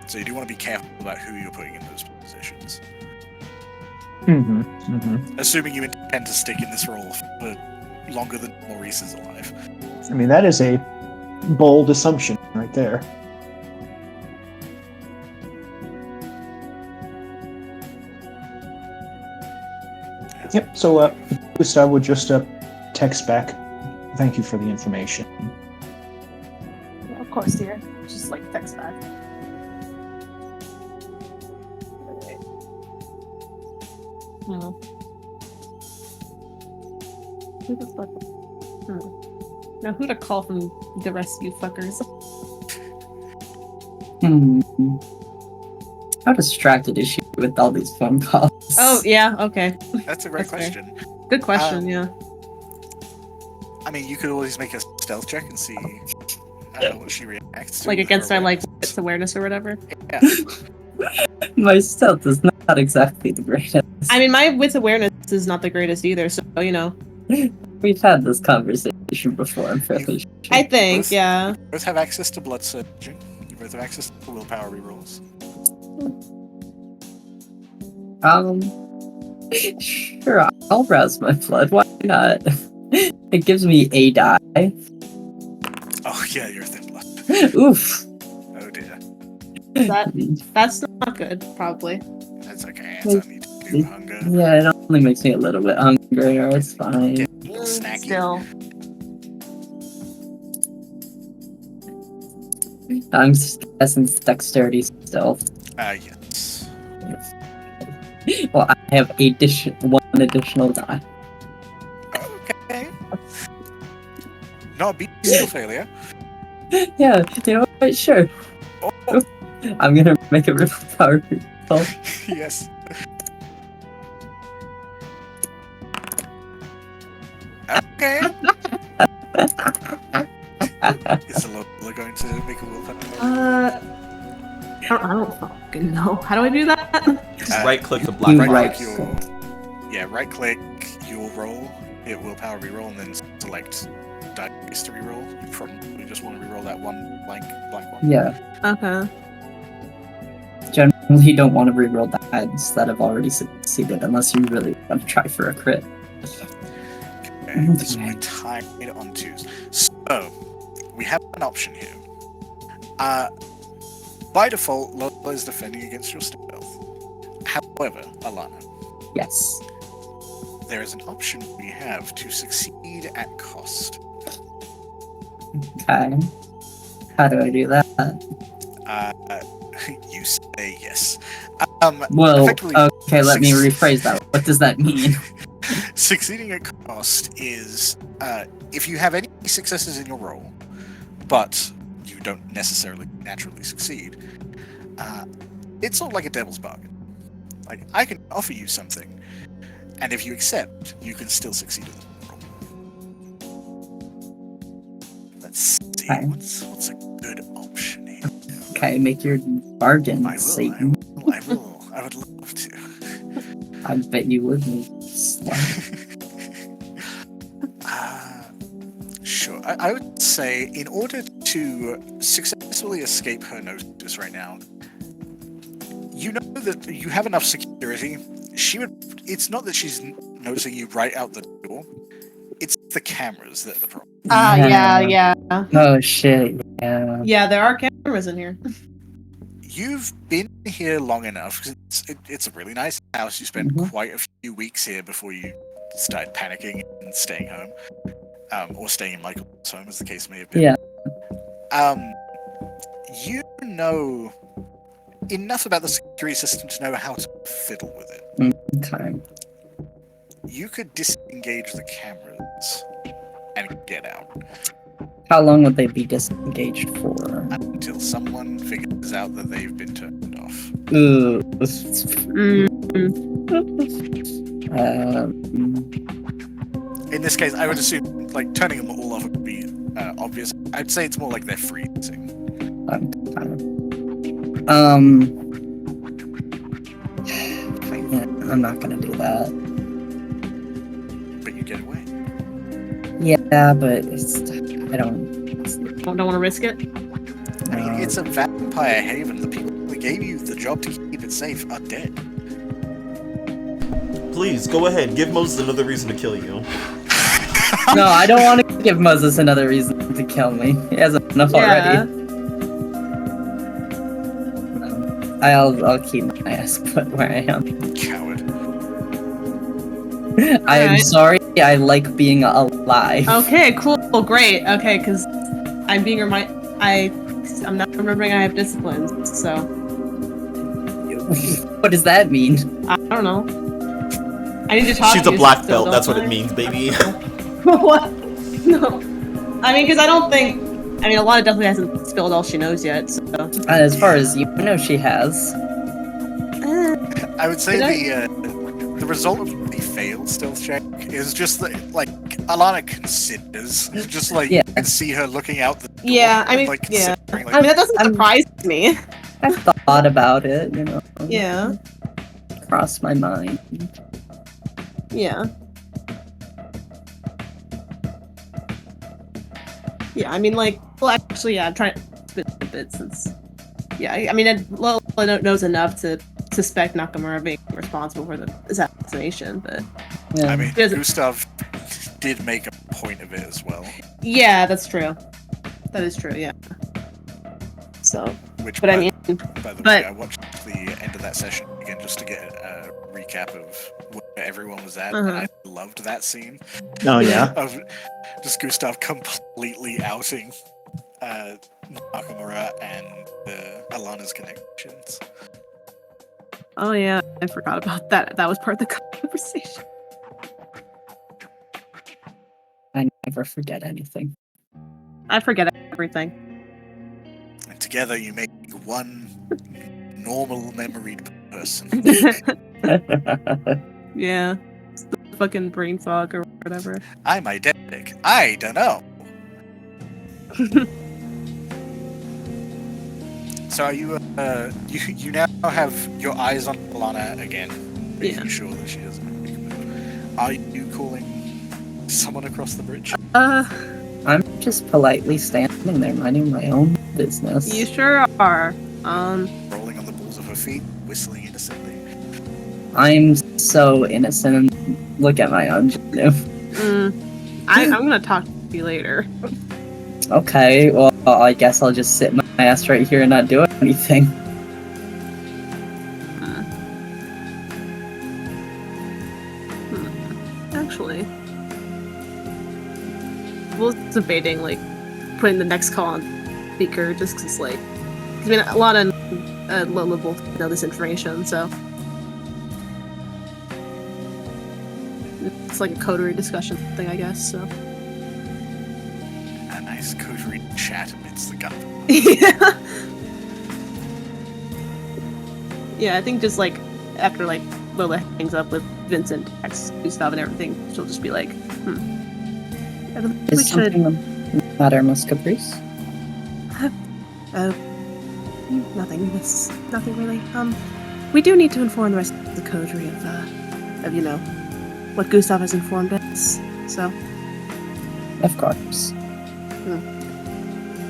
So you do want to be careful about who you're putting in those positions. Assuming you intend to stick in this role for longer than Maurice is alive. I mean, that is a bold assumption right there. Yep, so Gustave would just text back. Thank you for the information. Yeah, of course, dear. Just text back. No. Who the fuck? Now, who to call from the rest of you fuckers? How distracted is she with all these phone calls? Oh, yeah, okay. That's a great That's fair. question. Good question, yeah. I mean, you could always make a stealth check and see what she reacts to. Against our, wits awareness or whatever. Yeah. My stealth is not exactly the greatest. I mean, my wits awareness is not the greatest either, so, We've had this conversation before, I'm fairly sure. I think, both- yeah. You both have access to blood surging. You both have access to willpower rerolls. Sure, I'll rouse my blood, why not? It gives me a die. Oh yeah, you're thin blood. Oof. Oh dear. That's not good, probably. That's okay. It's only to do hunger. Yeah, it only makes me a little bit hungrier, it's fine. Get a little snacky. Still. I'm guessing it's dexterity still. Yes. Well, I have one additional die. Okay. Not a beast failure. Yeah, you know what? Sure. Oh, I'm gonna make a real power roll. yes. Okay. Is Lola going to make a willpower? I don't fucking know. How do I do that? Just right-click the black Right. box. Right-click your roll, hit willpower reroll, and then select dice to reroll. You probably just want to reroll that one black one. Yeah. Okay. Generally, you don't want to reroll dice that have already succeeded unless you really want to try for a crit. Okay, so we're tied on twos. So, we have an option here. By default, Lola is defending against your stealth. However, Alanna, Yes. there is an option we have to succeed at cost. Okay. How do I do that? You say yes. Well, effectively, okay, let me suc- rephrase that. What does that mean? Succeeding at cost is if you have any successes in your roll, but you don't necessarily naturally succeed, it's sort of like a devil's bargain. Like, I can offer you something, and if you accept, you can still succeed at the roll. Let's see, Okay. what's a good option here? Okay, make your bargain, I Satan. will. I would love to. I bet you would. Sure. I would say, in order to successfully escape her notice right now, you know that you have enough security. It's not that she's noticing you right out the door. It's the cameras that are the problem. Yeah. Oh shit, yeah. Yeah, there are cameras in here. You've been here long enough, because it's a really nice house. You spent quite a few weeks here before you started panicking and staying home. Or staying in Michael's home, as the case may have been. Yeah. You know enough about the security system to know how to fiddle with it. Okay. You could disengage the cameras and get out. How long would they be disengaged for? Until someone figures out that they've been turned off. Ooh. In this case, I would assume, like, turning them all off would be obvious. I'd say it's more like they're freezing. Yeah, I'm not gonna do that. But you get away. Yeah, but I don't want to risk it. I mean, it's a vampire haven. The people that gave you the job to keep it safe are dead. Please, go ahead. Give Moses another reason to kill you. No, I don't want to give Moses another reason to kill me. He has enough already. No, I'll keep my ass put where I am. Coward. I am sorry. I like being alive. Okay, cool, great. Okay, because I'm being I'm not remembering I have disciplines, so. What does that mean? I don't know. I need to talk She's to a you black still, belt, that's what don't it means, baby. What? No. I mean, because I don't think. I mean, Alanna definitely hasn't spilled all she knows yet, so. As far as you know, she has. I would say the result of the failed stealth check is just that, like, Alanna considers. Just like, you can see her looking out the door. Yeah, I mean, like, yeah. Like, I mean, that doesn't surprise me. I've thought about it, you know. Yeah. Crossed my mind. Yeah. Yeah, I mean, like, well, actually, yeah, I'm trying to spit a bit since. Yeah, I mean, Lola knows enough to suspect Nakamura being responsible for the assassination, but. Yeah. I mean, Gustave did make a point of it as well. Yeah, that's true. That is true, yeah. So. Which, but by, I mean. By the way, I watched the end of that session again just to get a recap of where everyone was at, and I loved that scene. Oh, yeah? Of just Gustave completely outing Nakamura and Alanna's connections. Oh yeah, I forgot about that. That was part of the conversation. I never forget anything. I forget everything. And together you make one normal memoried person. Yeah. It's the fucking brain fog or whatever. I'm identical. I don't know. So are you you now have your eyes on Alanna again, making sure that she doesn't make a move. Are you calling someone across the bridge? I'm just politely standing there minding my own business. You sure are. Rolling on the balls of her feet, whistling innocently. I'm so innocent. Look at my own. I'm gonna talk to you later. Okay, well, I guess I'll just sit my ass right here and not do anything. Actually, I was debating, like, putting the next call on speaker just because, like, I mean, Alanna and Lola both know this information, so it's like a coterie discussion thing, I guess. So A nice coterie chat amidst the gun. yeah, yeah. I think just like after like Lola hangs up with Vincent, texts Gustave, and everything, she'll just be like, I believe we Is should. something the matter, Miss Caprice? Nothing. It's nothing really. We do need to inform the rest of the coterie of you know, what Gustave has informed us. So Of course.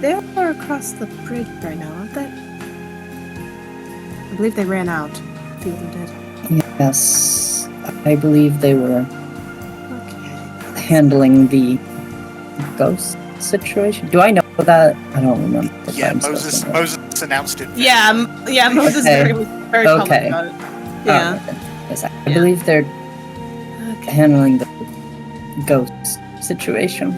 they are across the bridge right now, aren't they? I believe they ran out. A few of them did. Yes, I believe they were Okay. handling the ghost situation. Do I know that? I don't remember. if Yeah, I'm supposed Moses to know. announced it. Yeah, Moses Okay. very public Okay. about it. Yeah. Okay. Yes, I Yeah. believe they're Okay. handling the ghost situation.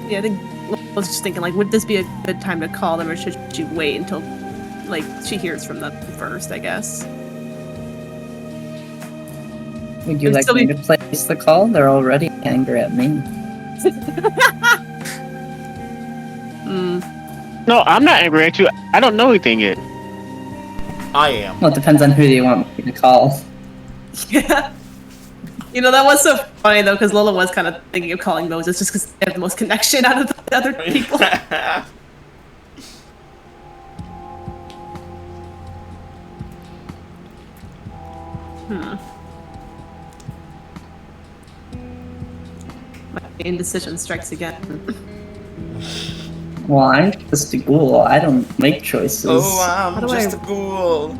Yeah, I think I was just thinking, like, would this be a good time to call them, or should she wait until, like, she hears from them first, I guess? Would you It'd like still me be- to place the call? They're already angry at me. No, I'm not angry at you. I don't know anything yet. I am. Well, it depends on who you want me to call. Yeah. You know, that was so funny, though, because Lola was kind of thinking of calling Moses just because they have the most connection out of the other people. My indecision strikes again. Well, I'm just a ghoul. I don't make choices. Oh, How I'm do just I- a ghoul.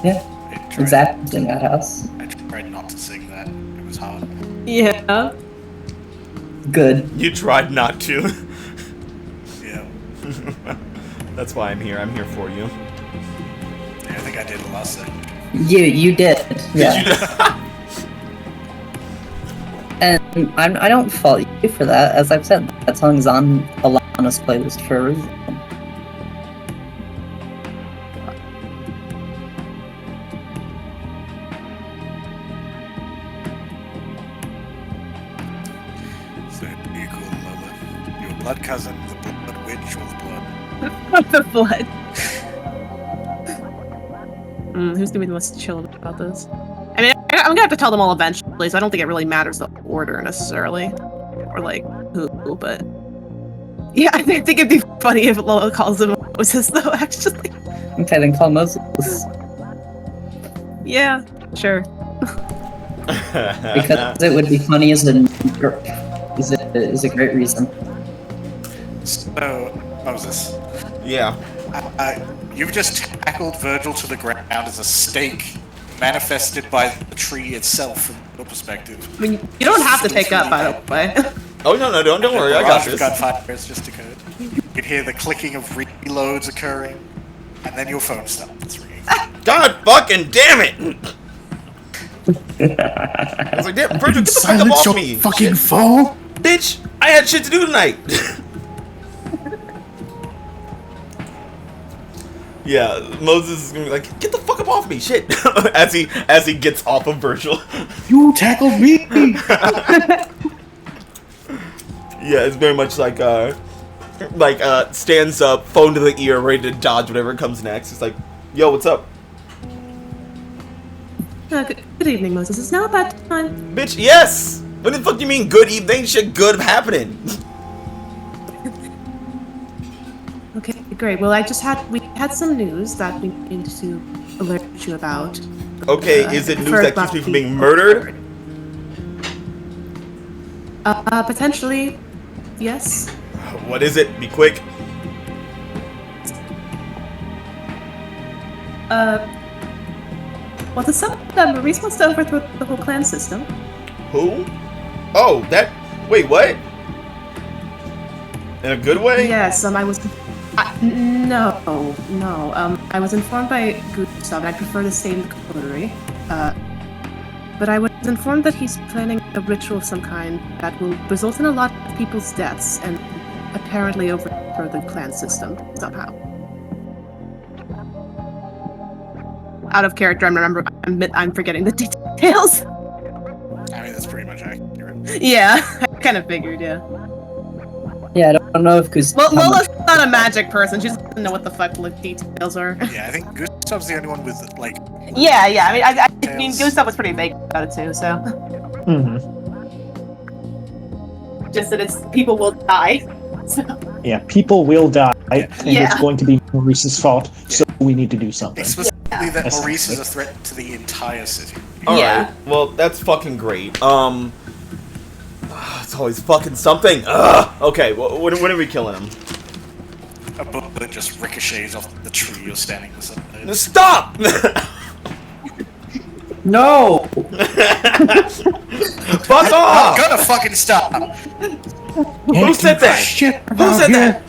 Yeah, exactly in that house. I tried not to sing that. It was hard. Yeah. Good. You tried not to. Yeah. That's why I'm here. I'm here for you. Yeah, I think I did the last thing. You did. Yeah. Did you? And I don't fault you for that. As I've said, that song's on Alanna's playlist for a reason. So, who you call Lola? Your blood cousin, the blood witch, or the blood? The blood. Who's gonna be the most chill about this? I mean, I'm gonna have to tell them all eventually, so I don't think it really matters the order necessarily, or like who. But yeah, I think it'd be funny if Lola calls him Moses, though. Actually, Okay, then call Moses. yeah, sure. Because it would be funny as is a great reason. So, Moses, Yeah. you've just tackled Virgil to the ground as a stake manifested by the tree itself from your perspective. I mean, you don't have to take up, by the way. Oh no, don't worry. I got this. Gunfire has just occurred. You can hear the clicking of reloads occurring, and then your phone starts ringing. God fucking damn it! I was like, damn, Virgil, get the fuck up Silence off your me! fucking Shit. phone! Bitch, I had shit to do tonight. Yeah, Moses is gonna be like, get the fuck up off me, shit! as he gets off of Virgil. You tackled me! Yeah, it's very much like stands up, phone to the ear, ready to dodge whatever comes next. It's like, yo, what's up? Good evening, Moses. It's now about time. Bitch, yes! What the fuck do you mean good evening? Shit good happening. Okay, great. Well, we had some news that we need to alert you about. Okay, is it news that keeps me from being murdered? Potentially, yes. What is it? Be quick. Well, to some extent, Maurice wants to overthrow the whole clan system. Who? Oh, that. Wait, what? In a good way? Yes, I was. No. I was informed by Gustave, and I prefer to stay in the coterie. But I would informed that he's planning a ritual of some kind that will result in a lot of people's deaths and apparently overthrow the clan system somehow. Out of character, I'm forgetting the details. I mean, that's pretty much accurate. Yeah, I kind of figured, yeah. Yeah, I don't know if Gustave... Lola's not a magic person. She doesn't know what the fuck the details are. Yeah, I think Gustave's the only one with, like... Yeah. I mean, Gustave was pretty vague about it too, so... Mm-hmm. Just that it's people will die. So. Yeah, people will die, and Yeah. it's going to be Maurice's fault, so we need to do something. Explicitly that That's- Maurice is a threat to the entire city. Alright, Yeah. well, that's fucking great. It's always fucking something. Okay, when are we killing him? A bullet just ricochets off the tree you're standing beside. Stop! No! Fuck I'm off! gonna fucking stop! Who said that? Shit Who said that?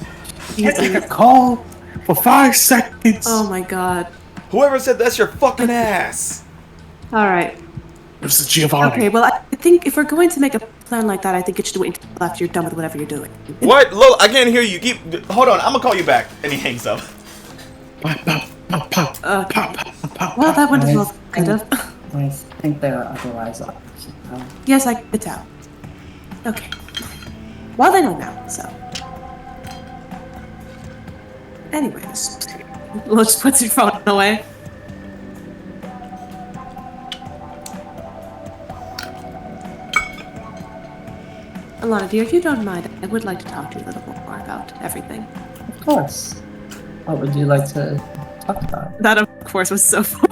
Can't take a call for 5 seconds. Oh my god. Whoever said that's your fucking ass. Alright. It was the Giovanni. Okay, well, I think if we're going to make a plan like that, I think you should wait until after you're done with whatever you're doing. What? Lola, I can't hear you. Hold on, I'm gonna call you back. And he hangs up. Well, that went as well, kind of. I think there are otherwise options. Yes, I could tell. Okay. Well, they know now, so. Anyways, Lola just puts your phone away. Alanna, dear, if you don't mind, I would like to talk to you a little more about everything. Of course. What would you like to talk about? That, of course, was so far.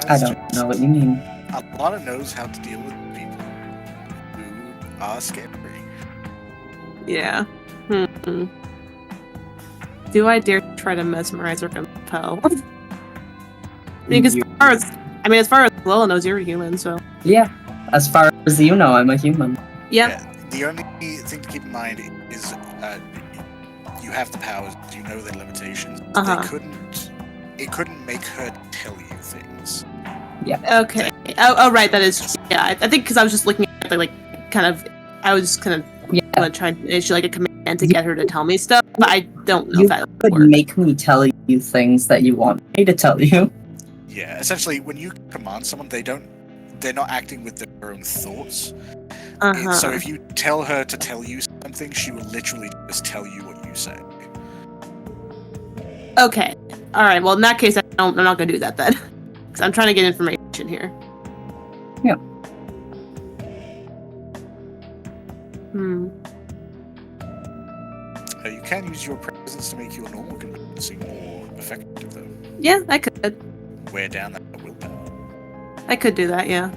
I don't know what you mean. Alanna knows how to deal with people who are scary. Yeah. Do I dare try to mesmerize or compel? Because as far as Lola knows, you're a human, so. Yeah. As far as you know, I'm a human. Yep. Yeah, the only thing to keep in mind is you have the powers, you know their limitations. It couldn't make her tell you things. Okay. Oh, right. That is. Yeah. I think because I was just looking at I was just kind of trying to issue like a command to get her to tell me stuff, but I don't know You if that could would work. make me tell you things that you want me to tell you. Yeah, essentially, when you command someone, they're not acting with their own thoughts. So if you tell her to tell you something, she will literally just tell you what you say. Okay. All right. Well, in that case, I'm not going to do that then, because I'm trying to get information here. Yeah. You can use your presence to make your normal convincing more effective, though. Yeah, I could. Wear down that willpower. I could do that. Yeah.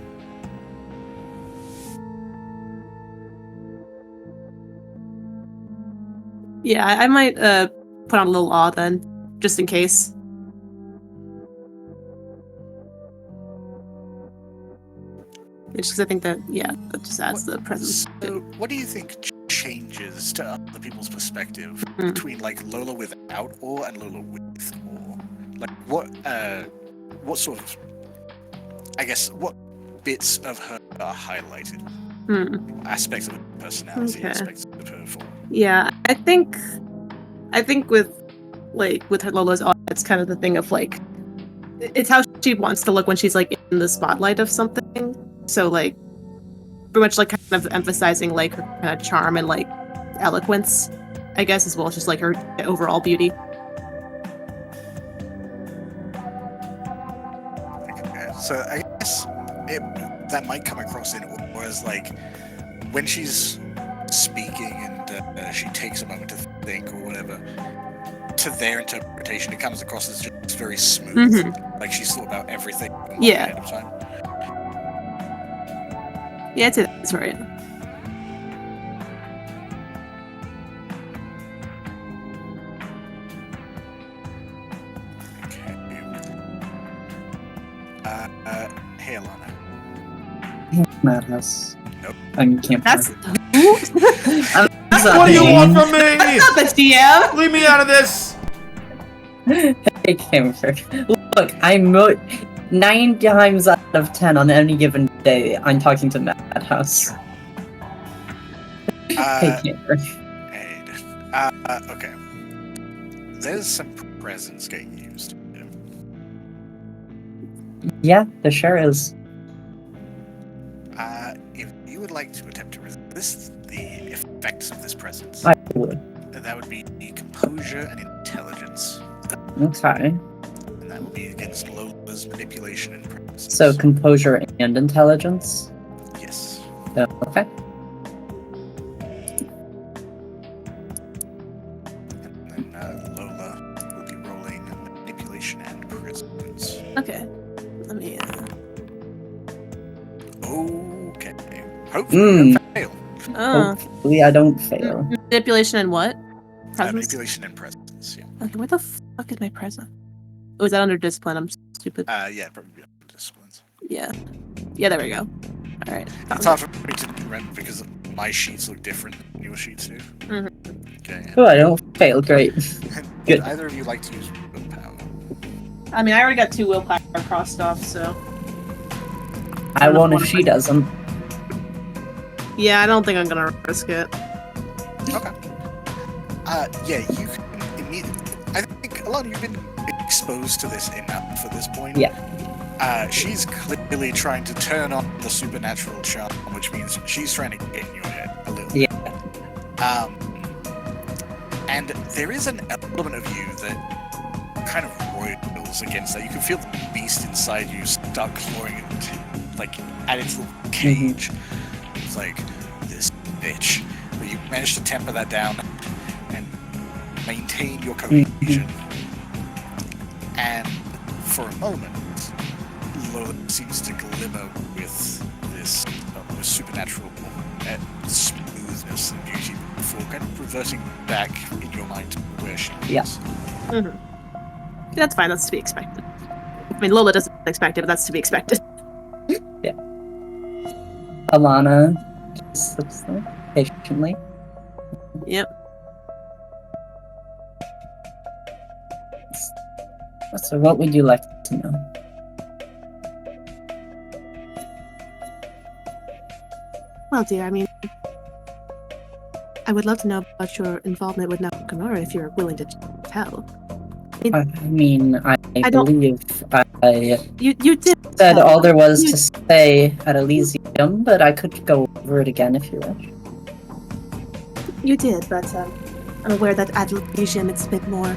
Yeah, I might put on a little awe then, just in case. Just because I think that that just adds the presence. So, what do you think changes to other people's perspective between like Lola without awe and Lola with awe? Like what sort of, I guess, what bits of her are highlighted? Aspects of her personality, aspects of her form. Yeah, I think with her Lola's awe, it's kind of the thing of like, it's how she wants to look when she's like in the spotlight of something. So like, pretty much like kind of emphasizing like her kind of charm and like eloquence, I guess, as well as just like her overall beauty. So I guess that might come across in awe as like when she's speaking and she takes a moment to think or whatever. To their interpretation, it comes across as just very smooth, like she's thought about everything ahead of time. Yeah, I'd say that's right. Okay. Hey, Alanna. Madness. Nope. I can't. That's What do you want from me? not the DM. Leave me out of this. Hey, Hey, Camper. Look, I'm 9 times out of 10 on any given day, I'm talking to Madhouse. Hey, Camper. Okay. There's some presents getting used. Yeah, there sure is. If you would like to attempt to resist the effects of this presence, I would. that would be composure and intelligence. Okay. And that will be against Lola's manipulation and presence. So, composure and intelligence? Yes. Okay. And then Lola will be rolling manipulation and presence. Okay. Let me. Okay. Hopefully you don't fail. Hopefully I don't fail. Manipulation and what? Presence? Manipulation and presence, yeah. Okay, where the fuck is my present? Oh, is that under discipline? I'm stupid. Yeah, probably disciplines. Yeah. Yeah, there we go. Alright. It's hard for me to remember because my sheets look different than your sheets do. Okay. Oh, I don't fail. Great. Good. Would either of you like to use willpower? I mean, I already got 2 willpower crossed off, so. I won't if she doesn't. Yeah, I don't think I'm gonna risk it. Okay. Yeah, you can immediately. I think, Alanna, you've been exposed to this enough at this point. Yeah. She's clearly trying to turn on the supernatural charm, which means she's trying to get in your head a little bit. Yeah. And there is an element of you that kind of roils against that. You can feel the beast inside you start clawing it, like, at its little cage. It's like, this bitch. But you manage to temper that down and maintain your cohesion. And for a moment, Lola seems to glimmer with this supernatural smoothness and beauty before kind of reverting back in your mind to where she is. Yeah. That's fine, that's to be expected. I mean, Lola doesn't expect it, but that's to be expected. Yeah. Alanna just sits there patiently. Yep. So what would you like to know? Well, dear, I mean, I would love to know about your involvement with Nakamura if you're willing to tell. I mean, I don't- believe You did said tell. all there was to say at Elysium, but I could go over it again if you wish. You did, but I'm aware that at Elysium it's a bit more.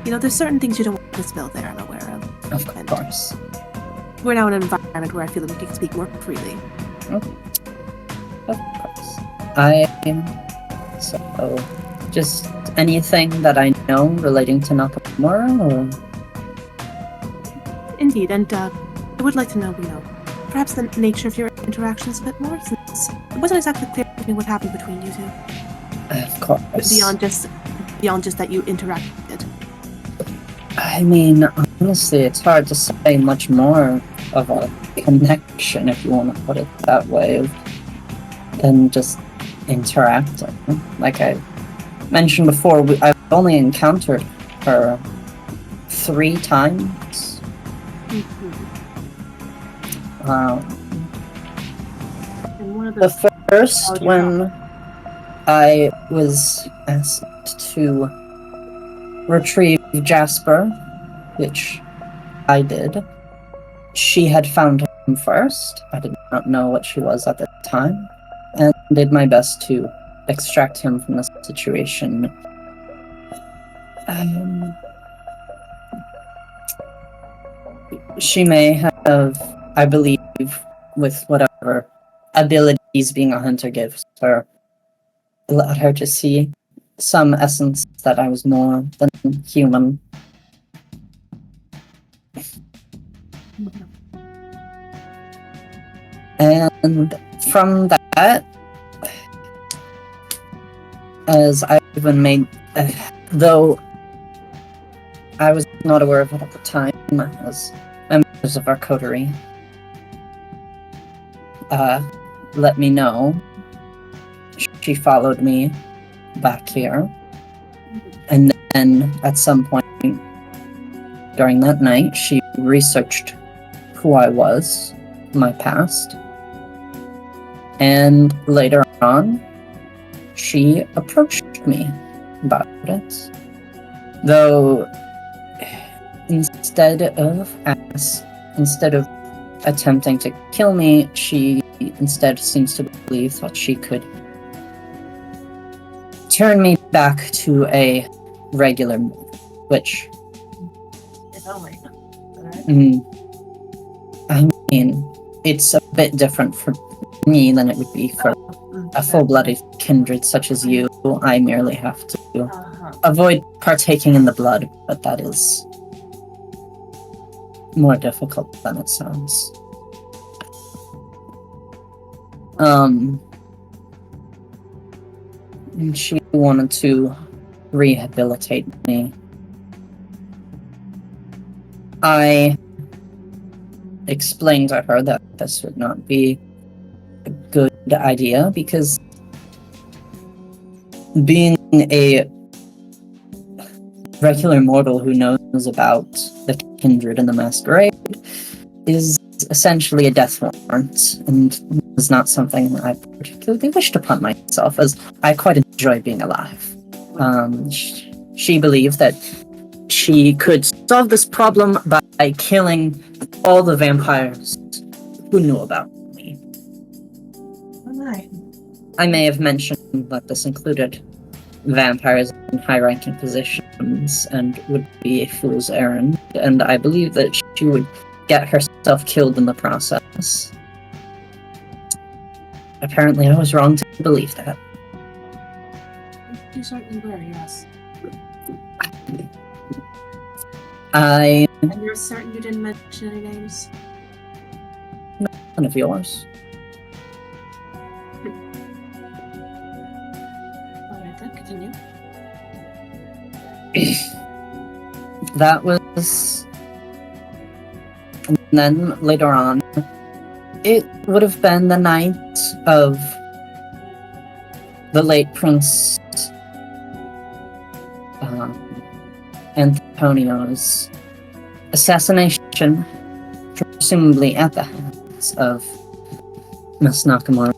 You know, there's certain things you don't want to spill there, I'm aware of. Of course. We're now in an environment where I feel that we can speak more freely. Of course. So, just anything that I know relating to Nakamura, or? Indeed, and I would like to know, perhaps the nature of your interactions a bit more, since it wasn't exactly clear to me what happened between you two. Of course. Beyond just that you interacted. I mean, honestly, it's hard to say much more of a connection, if you want to put it that way, than just interacting. Like I mentioned before, I've only encountered her 3 times. And one of The first, when I was asked to retrieve Jasper, which I did. She had found him first. I did not know what she was at the time, and did my best to extract him from the situation. She may have, I believe, with whatever abilities being a hunter gives her, allowed her to see some essence that I was more than human. And from that, as I've been made, though I was not aware of it at the time, as members of our coterie let me know, she followed me back here, and then at some point during that night, she researched who I was, my past, and later on, she approached me about it. Though, instead of attempting to kill me, she instead seems to believe that she could turn me back to a regular mortal, which I mean, it's a bit different for me than it would be for a full-blooded kindred such as you. I merely have to avoid partaking in the blood, but that is more difficult than it sounds. And she wanted to rehabilitate me. I explained to her that this would not be a good idea because being a regular mortal who knows about the kindred and the masquerade is essentially a death warrant, and is not something I particularly wished upon myself, as I quite enjoy being alive. She believed that she could solve this problem by killing all the vampires who knew about me. I may have mentioned that this included vampires in high-ranking positions and would be a fool's errand, and I believe that she would get herself killed in the process. Apparently I was wrong to believe that. You certainly were, yes. And you're certain you didn't mention any names? None of yours. Alright then, continue. That was... And then later on, it would have been the night of the late Prince Antonio's assassination, presumably at the hands of Miss Nakamura.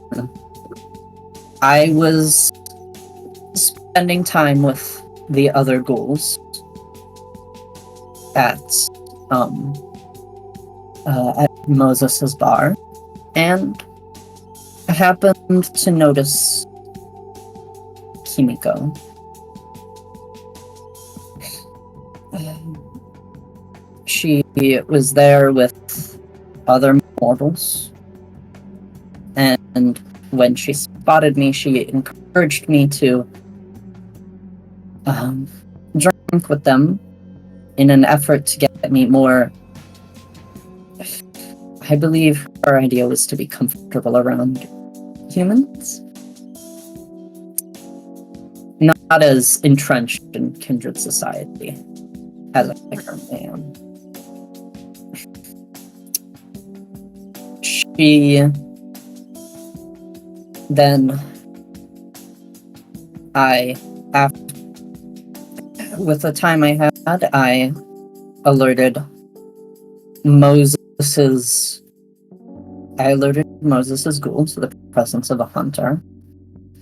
I was spending time with the other ghouls at Moses' bar, and I happened to notice Kimiko. She was there with other mortals, and when she spotted me, she encouraged me to drink with them in an effort to get me more... I believe her idea was to be comfortable around humans. Not as entrenched in kindred society as I currently am. She then with the time I had, I alerted Moses's ghoul to the presence of a hunter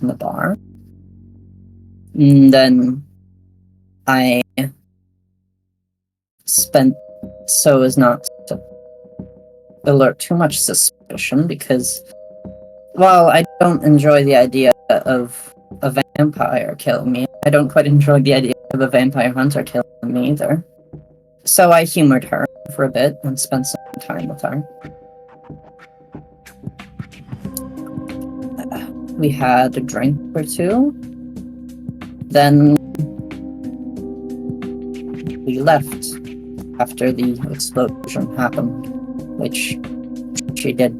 in the bar. And then I spent so as not to alert too much suspicion, because while I don't enjoy the idea of a vampire killing me, I don't quite enjoy the idea of a vampire hunter killing me either. So I humored her for a bit and spent some time with her. We had a drink or two. Then we left after the explosion happened, which she did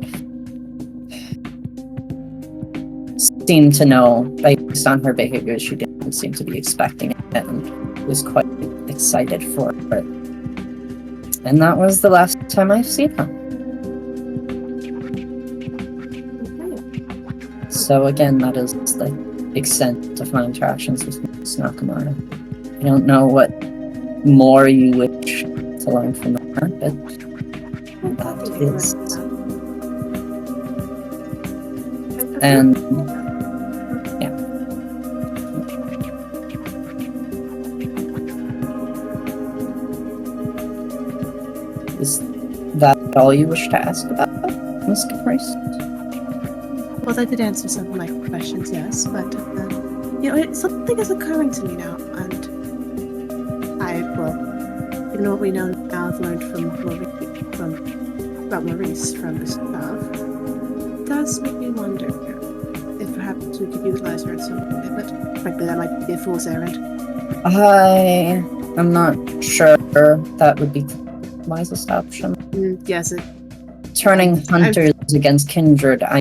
seem to know. Based on her behavior, she didn't seem to be expecting it and was quite excited for it. And that was the last time I've seen her. So again, that is the extent of my interactions with Miss Nakamura. I don't know what more you wish to learn from her, but that is. And yeah. Is that all you wish to ask about, Miss Caprice? Well, that did answer some of my questions, yes, but something is occurring to me now, and you know what we know now, I've learned about Maurice from Gustave. It does make me wonder if perhaps we could utilize her in some way, but frankly, that might be a fool's errand. I am not sure that would be the wisest option. Yes, Turning hunters against kindred, I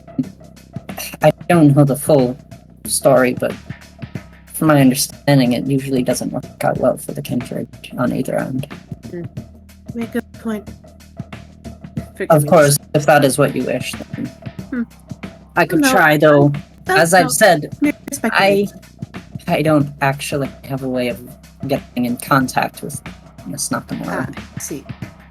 don't know the full story, but from my understanding, it usually doesn't work out well for the kindred on either end. Make a good point. Of course, if that is what you wish, then I could try, though. As I've said, I don't actually have a way of getting in contact with Miss Nakamura. See.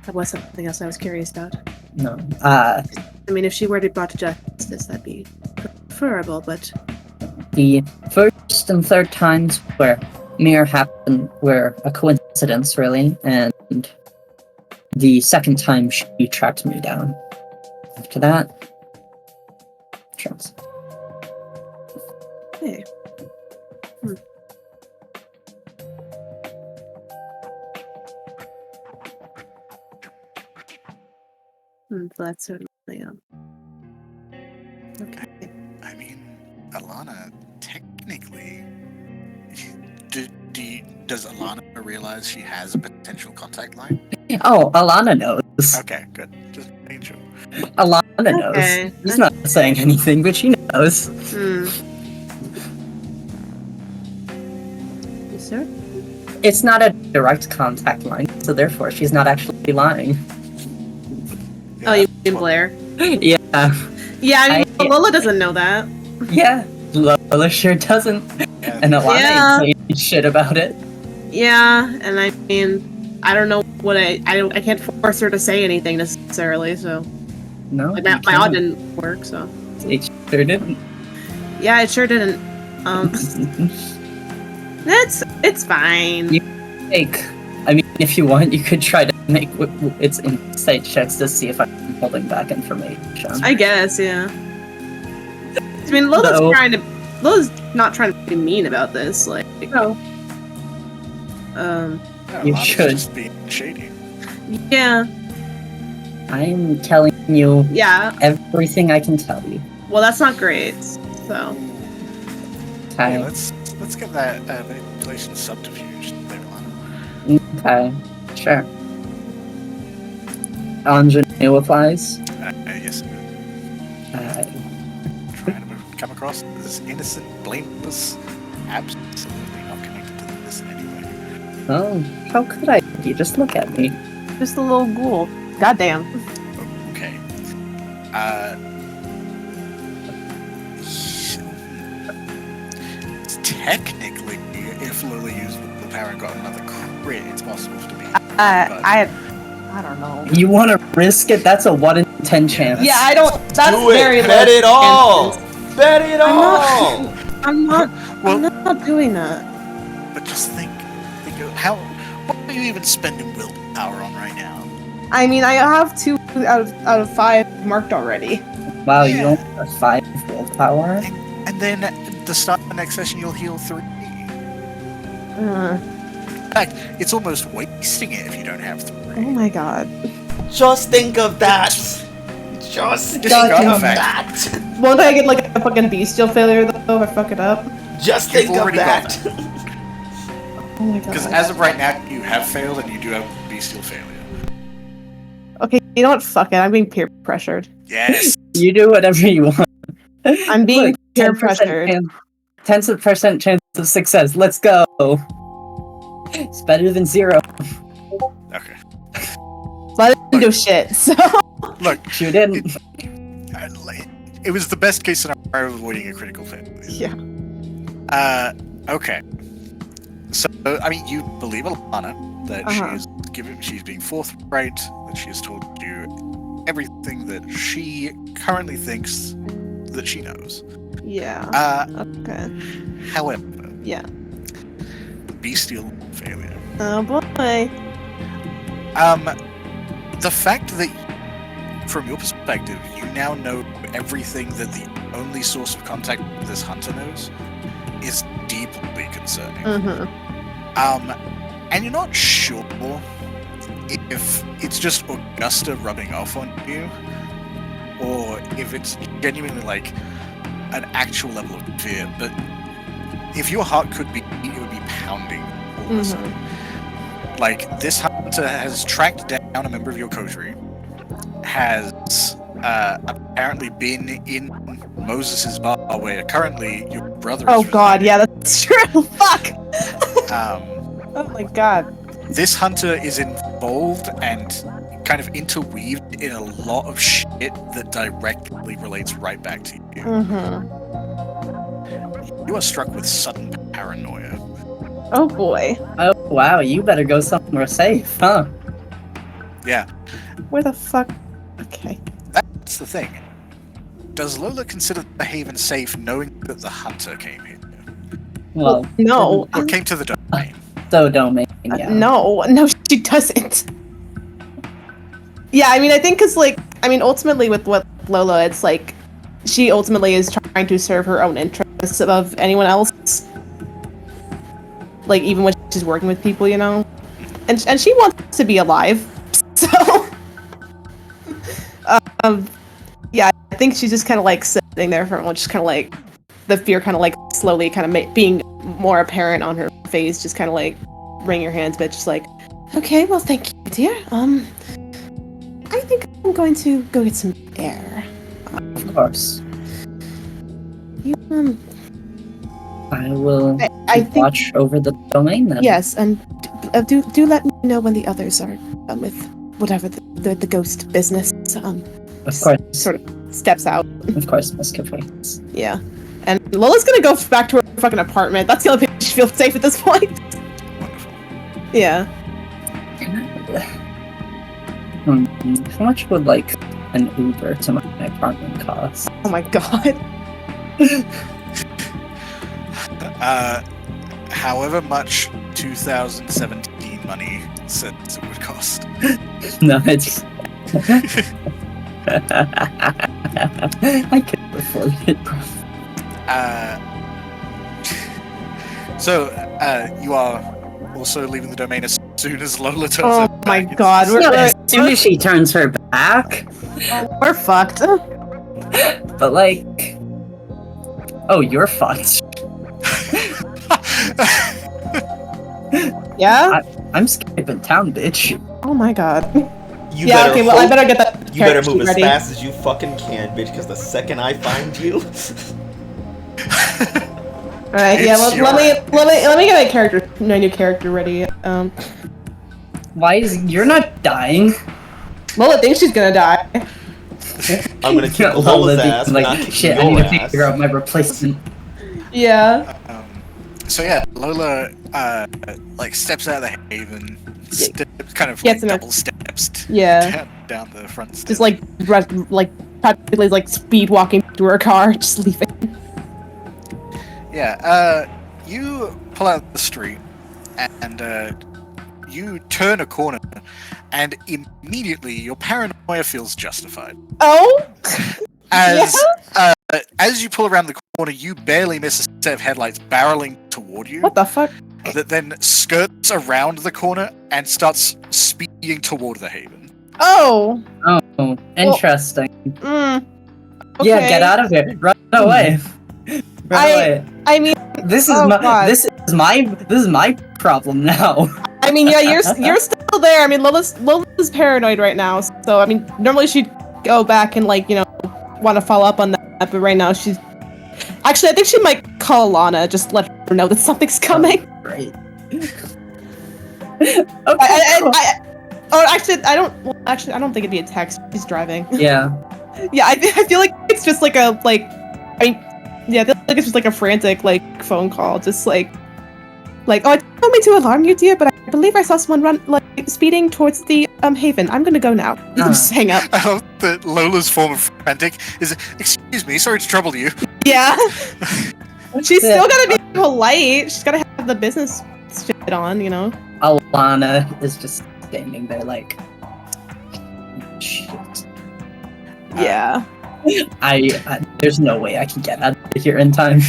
That was something else I was curious about. No. I mean, if she were to be brought to justice, that'd be preferable, but... The first and third times were a coincidence, really, and the second time she tracked me down. After that, trust. Hey. That's certainly okay. I mean, Alanna, technically, does Alanna realize she has a potential contact line? Oh, Alanna knows. Okay, good. Just making sure. Alanna knows. He's not saying anything, but she knows. You sure? It's not a direct contact line, so therefore she's not actually lying. Oh, you mean Blair? Yeah. Yeah, I mean, Lola doesn't know that. Yeah, Lola sure doesn't. And Alanna ain't saying shit about it. Yeah, and I mean, I don't know what I can't force her to say anything necessarily, so. No. Like, my odd didn't work, so. It sure didn't. Yeah, it sure didn't. It's fine. If you want, you could try to make its insight checks to see if I'm holding back information. I guess, yeah. I mean, Lola's not trying to be mean about this, like. No. You should. Just being shady. Yeah. I'm telling you. Yeah. Everything I can tell you. Well, that's not great. So. Okay. Yeah, let's get that manipulation subterfuge there, Alanna. Okay. Sure. Ingenue applies. Yes. Trying to come across as innocent, blameless, absolutely not connected to this in any way. Oh, how could I? You just look at me. Just a little ghoul. Goddamn. Okay. Technically, if Lola used the power and got another crit, it's possible to be. I don't know. You want to risk it? That's a 1 in 10 chance. Yeah, I don't. That's Do it. very low. Bet it all. Bet it all. I'm not doing that. But just think what are you even spending willpower on right now? I mean, I have 2 out of 5 marked already. Wow, you only have 5 willpower? And then at the start of the next session, you'll heal 3. In fact, it's almost wasting it if you don't have 3. Oh my god. Just think of that. Just think of that. Won't I get like a fucking bestial failure though if I fuck it up? Just think of that. Oh my god. Because as of right now, you have failed and you do have bestial failure. Okay, you know what? Fuck it. I'm being peer pressured. Yes. You do whatever you want. I'm being peer pressured. 10% chance of success. Let's go. It's better than 0. Okay. So I didn't do shit, so. Look. You didn't. It was the best case scenario of avoiding a critical failure. Yeah. Okay. So, I mean, you believe Alanna that she is she's being forthright, that she has told you everything that she currently thinks that she knows. Yeah. Okay. However, Yeah. bestial failure. Oh boy. The fact that, from your perspective, you now know everything that the only source of contact with this hunter knows is deeply concerning. Mm-hmm. And you're not sure if it's just Augusta rubbing off on you, or if it's genuinely like an actual level of fear. But if your heart could be, it would be pounding all of a sudden. Like, this hunter has tracked down a member of your coterie, has apparently been in Moses' bar, where currently your brother is Oh god, residing. yeah, that's true. Fuck. Oh my god. This hunter is involved and kind of interweaved in a lot of shit that directly relates right back to you. Mm-hmm. You are struck with sudden paranoia. Oh boy. Oh wow, you better go somewhere safe, huh? Yeah, Where the fuck? Okay. that's the thing. Does Lola consider the Haven safe knowing that the hunter came here? Well, No. Or came to the domain? so domain, yeah. No, she doesn't. Yeah, I mean, I think because, like, ultimately with what Lola, it's like, she ultimately is trying to serve her own interests above anyone else. Like, even when she's working with people, you know? And she wants to be alive, so... yeah, I think she's just kind of, like, sitting there for a moment, just kind of, like, the fear kind of, like, slowly kind of being more apparent on her face, just kind of, like, wringing her hands, but just like, okay, well, thank you, dear. I think I'm going to go get some air. Of course. You, I will I think, watch over the domain then. yes, and do let me know when the others are done with whatever the ghost business. Of course. Sort of steps out. Of course, Masquerade. Yeah. And Lola's gonna go back to her fucking apartment. That's the only place she feels safe at this point. Wonderful. Yeah. How much would, like, an Uber to my apartment cost? Oh my god. However much 2017 money says it would cost. No, it's... I can't afford it, bro. So, you are also leaving the domain as soon as Lola turns Oh her my back. god. Not as soon as she turns her back, We're fucked. but like... Oh, you're fucked. Yeah? I'm skipping town, bitch. Oh my god. You Yeah, better okay, well, I hope- better get that You better character move as ready. fast as you fucking can, bitch, because the second I find you... Alright, yeah, It's let me get my new character ready. Why is... You're not dying. Lola thinks she's gonna die. I'm gonna kick Lola Lola's being ass, but like, not kick shit, I your need to ass. figure out my replacement. Yeah. So yeah, Lola like steps out of the Haven, kind of Gets like in a- double steps Yeah. down the front steps. Just like practically like speed walking to her car, just leaving. Yeah, you pull out the street and you turn a corner, and immediately your paranoia feels justified. Oh? As you pull around the corner, you barely miss a set of headlights barreling toward you. What the fuck? That then skirts around the corner and starts speeding toward the Haven. Oh. Oh, interesting. Okay. Yeah, get out of here. Run away. Run away. I mean, This is Oh, my God. this is my problem now. I mean, yeah, you're still there. I mean, Lola's paranoid right now. So, I mean, normally she'd go back and like, you know, want to follow up on that, but right now she's actually, I think she might call Alanna, just let her know that something's coming. Great. I don't think it'd be a text. She's driving. Yeah. Yeah, I feel like it's just like I feel like it's just like a frantic like phone call, just like, oh, I don't mean to alarm you, dear, but I believe I saw someone run, like, speeding towards the Haven. I'm gonna go now. Just hang up. I hope that Lola's form of frantic is, excuse me, sorry to trouble you. Yeah. She's still gotta be polite. She's gotta have the business shit on, you know? Alanna is just standing there like, shit. Yeah. I there's no way I can get out of here in time.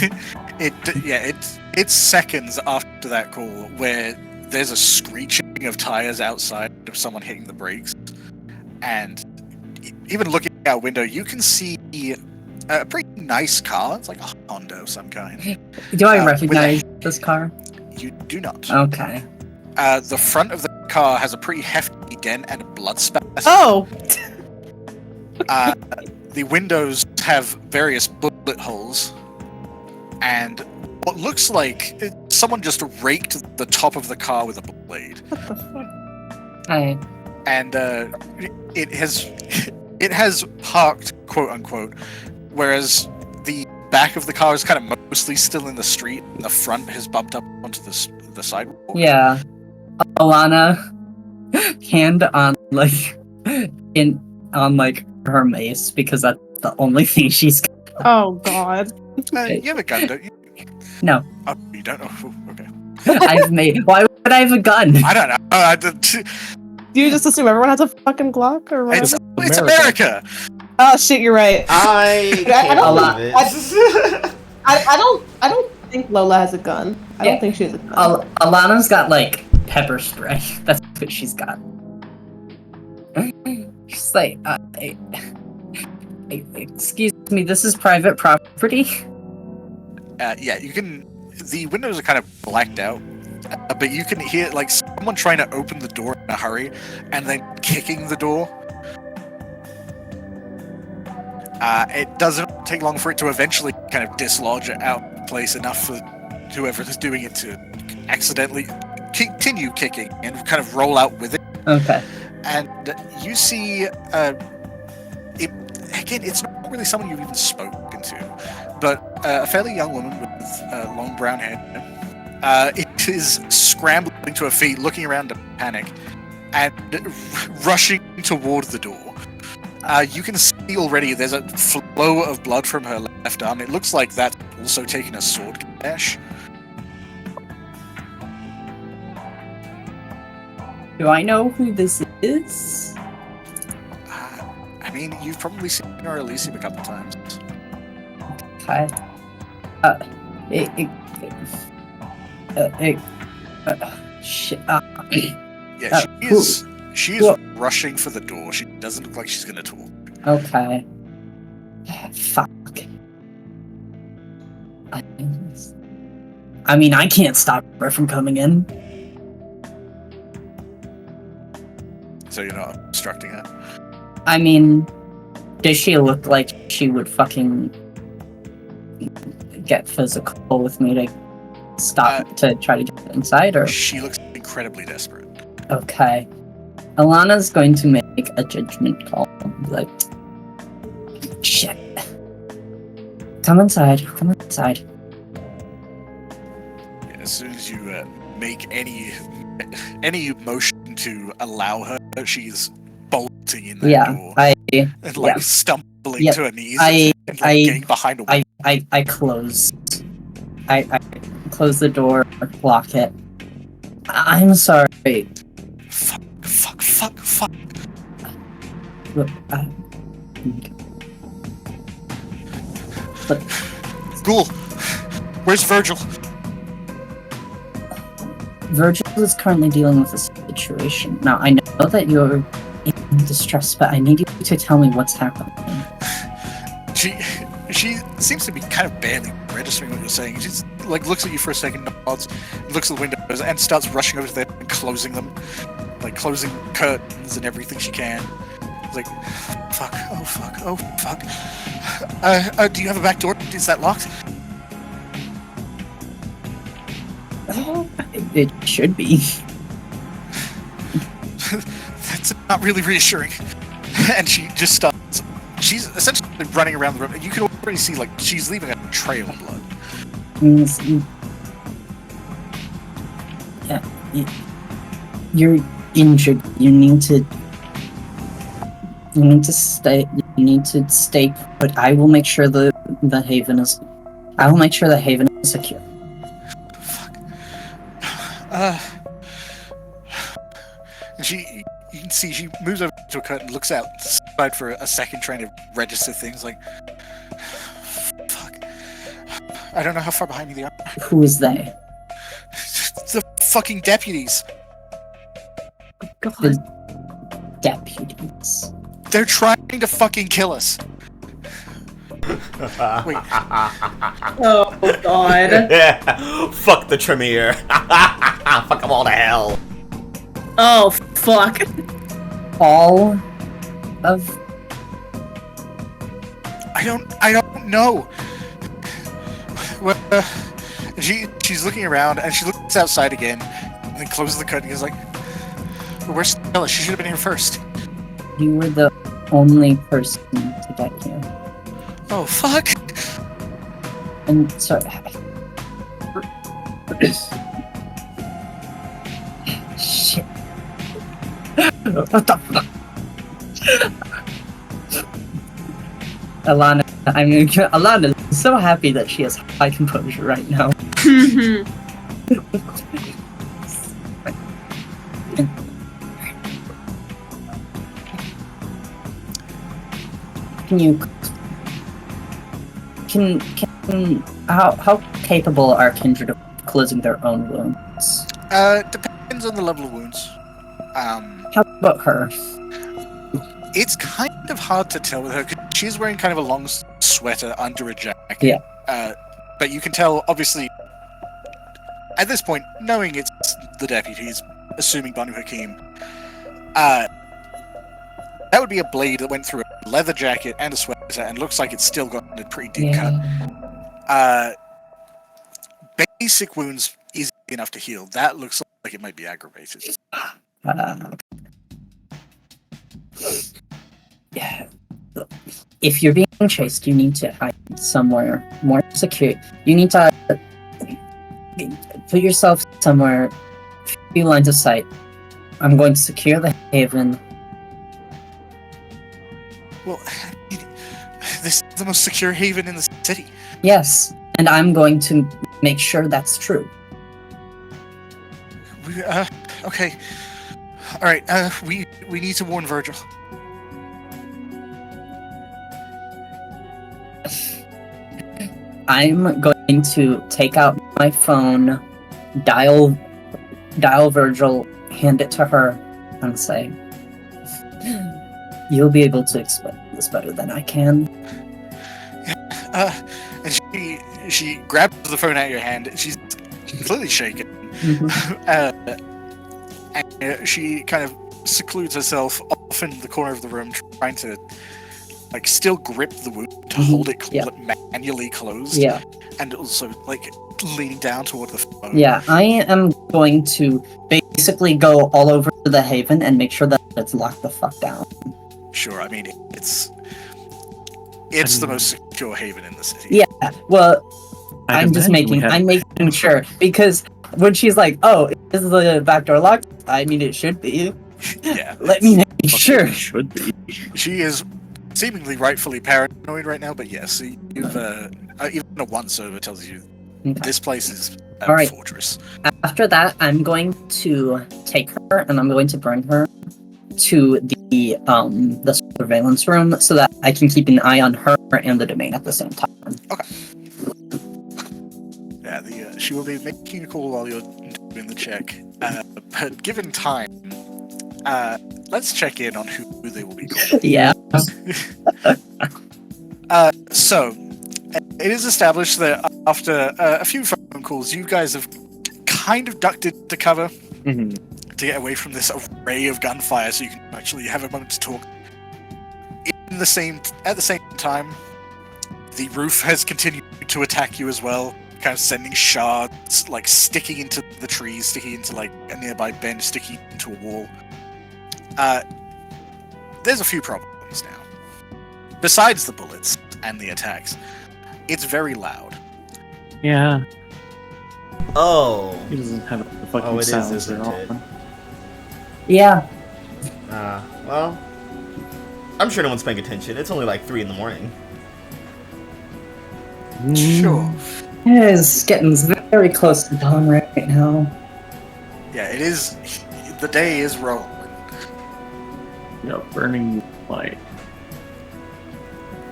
It's seconds after that call where there's a screeching of tires outside of someone hitting the brakes, and even looking out window, you can see a pretty nice car. It's like a Honda of some kind. Do I recognize this car? You do not. Okay. The front of the car has a pretty hefty dent and a blood spatter. Oh! The windows have various bullet holes, and what looks like someone just raked the top of the car with a blade. What the fuck? Hi. And it has parked, quote unquote, whereas the back of the car is kind of mostly still in the street, and the front has bumped up onto the sidewalk. Yeah. Alanna, hand on her mace, because that's the only thing she's got. Oh, God. You have a gun, don't you? No. Oh, you don't know? Okay. Why would I have a gun? I don't know. Do you just assume everyone has a fucking Glock or what? It's America. Oh shit, you're right. I can't believe it. I don't think Lola has a gun. I don't think she has a gun. Alana's got like pepper spray. That's what she's got. She's like, excuse me, this is private property. Yeah, you can. The windows are kind of blacked out, but you can hear like someone trying to open the door in a hurry and then kicking the door. It doesn't take long for it to eventually kind of dislodge out of place enough for whoever is doing it to accidentally continue kicking and kind of roll out with it. Okay. And you see, it's not really someone you've even spoken to, but a fairly young woman with long brown hair. It is scrambling to her feet, looking around to panic, and rushing toward the door. You can see already there's a flow of blood from her left arm. It looks like that's also taken a sword gash. Do I know who this is? I mean, you've probably seen her Elysium a couple times. Okay. Shit. Yeah, she is rushing for the door. She doesn't look like she's gonna talk. Okay. Fuck. I mean, I can't stop her from coming in. So you're not obstructing her? I mean, does she look like she would fucking get physical with me to stop to try to get inside, or? She looks incredibly desperate. Okay. Alanna's going to make a judgment call. Like, shit. Come inside. Come inside. Yeah, as soon as you make any motion to allow her, she's bolting in that door. And stumbling to her knees and getting behind a wall. I close. I close the door, lock it. I'm sorry. Fuck. Look, Ghoul, where's Virgil? Virgil is currently dealing with a situation. Now, I know that you're in distress, but I need you to tell me what's happening. She seems to be kind of barely registering what you're saying. She's like looks at you for a second, nods, looks at the windows, and starts rushing over to them and closing them, like closing curtains and everything she can. It's like, oh fuck. Do you have a back door? Is that locked? It should be. That's not really reassuring. And she just starts. She's essentially running around the room, and you can already see like she's leaving a trail of blood. You're injured. You need to stay. You need to stay. But I will make sure the haven is. I will make sure the haven is secure. You can see she moves over to a curtain, looks outside for a second, trying to register things. Like, fuck. I don't know how far behind me they are. Who is they? The fucking deputies. God. The deputies. They're trying to fucking kill us. Wait. Oh God. Yeah. Fuck the Tremere. Fuck them all to hell. Oh fuck. All of. I don't know. Well, she's looking around and she looks outside again, and then closes the curtain. And is like, "Where's Stella? She should have been here first." You were the only person to get here. Oh fuck! And so. Shit. What the fuck? Alanna is so happy that she has high composure right now. How capable are kindred of closing their own wounds? Depends on the level of wounds. How about her? It's kind of hard to tell with her because she's wearing kind of a long sweater under a jacket. Yeah. But you can tell, obviously, at this point, knowing it's the deputies, assuming Banu Hakim, that would be a blade that went through a leather jacket and a sweater, and looks like it's still got a pretty deep cut. Basic wounds easy enough to heal. That looks like it might be aggravated. Yeah. If you're being chased, you need to hide somewhere more secure. You need to put yourself somewhere, a few lines of sight. I'm going to secure the haven. Well, this is the most secure haven in the city. Yes, and I'm going to make sure that's true. Okay. Alright, we need to warn Virgil. I'm going to take out my phone, dial Virgil, hand it to her, and say, "You'll be able to explain this better than I can." And she grabs the phone out of your hand. She's completely shaken. And she kind of secludes herself off in the corner of the room, trying to still grip the wound to hold it manually closed. Yeah. And also leaning down toward the phone. Yeah, I am going to basically go all over the haven and make sure that it's locked the fuck down. Sure, I mean it's the most secure haven in the city. Yeah, well, I'm making sure, because when she's like, "Oh, is the back door locked?" I mean, it should be. Yeah. Let me make sure. It should be. She is seemingly rightfully paranoid right now, but yes, you've even a once over tells you this place is a fortress. After that, I'm going to take her and I'm going to bring her to the surveillance room so that I can keep an eye on her and the domain at the same time. Okay. Yeah, she will be making a call while you're doing the check. But given time, let's check in on who they will be calling. Yeah. So, it is established that after a few phone calls, you guys have kind of ducked into cover to get away from this array of gunfire, so you can actually have a moment to talk. At the same time, the roof has continued to attack you as well, kind of sending shards, sticking into the trees, sticking into a nearby bench, sticking into a wall. There's a few problems now. Besides the bullets and the attacks, it's very loud. Yeah. Oh. He doesn't have the fucking it is, sounds isn't at all. it? Yeah. Well, I'm sure no one's paying attention. It's only like 3 in the morning. Sure. It's getting very close to dawn right now. Yeah, it is. The day is rolling. Burning light.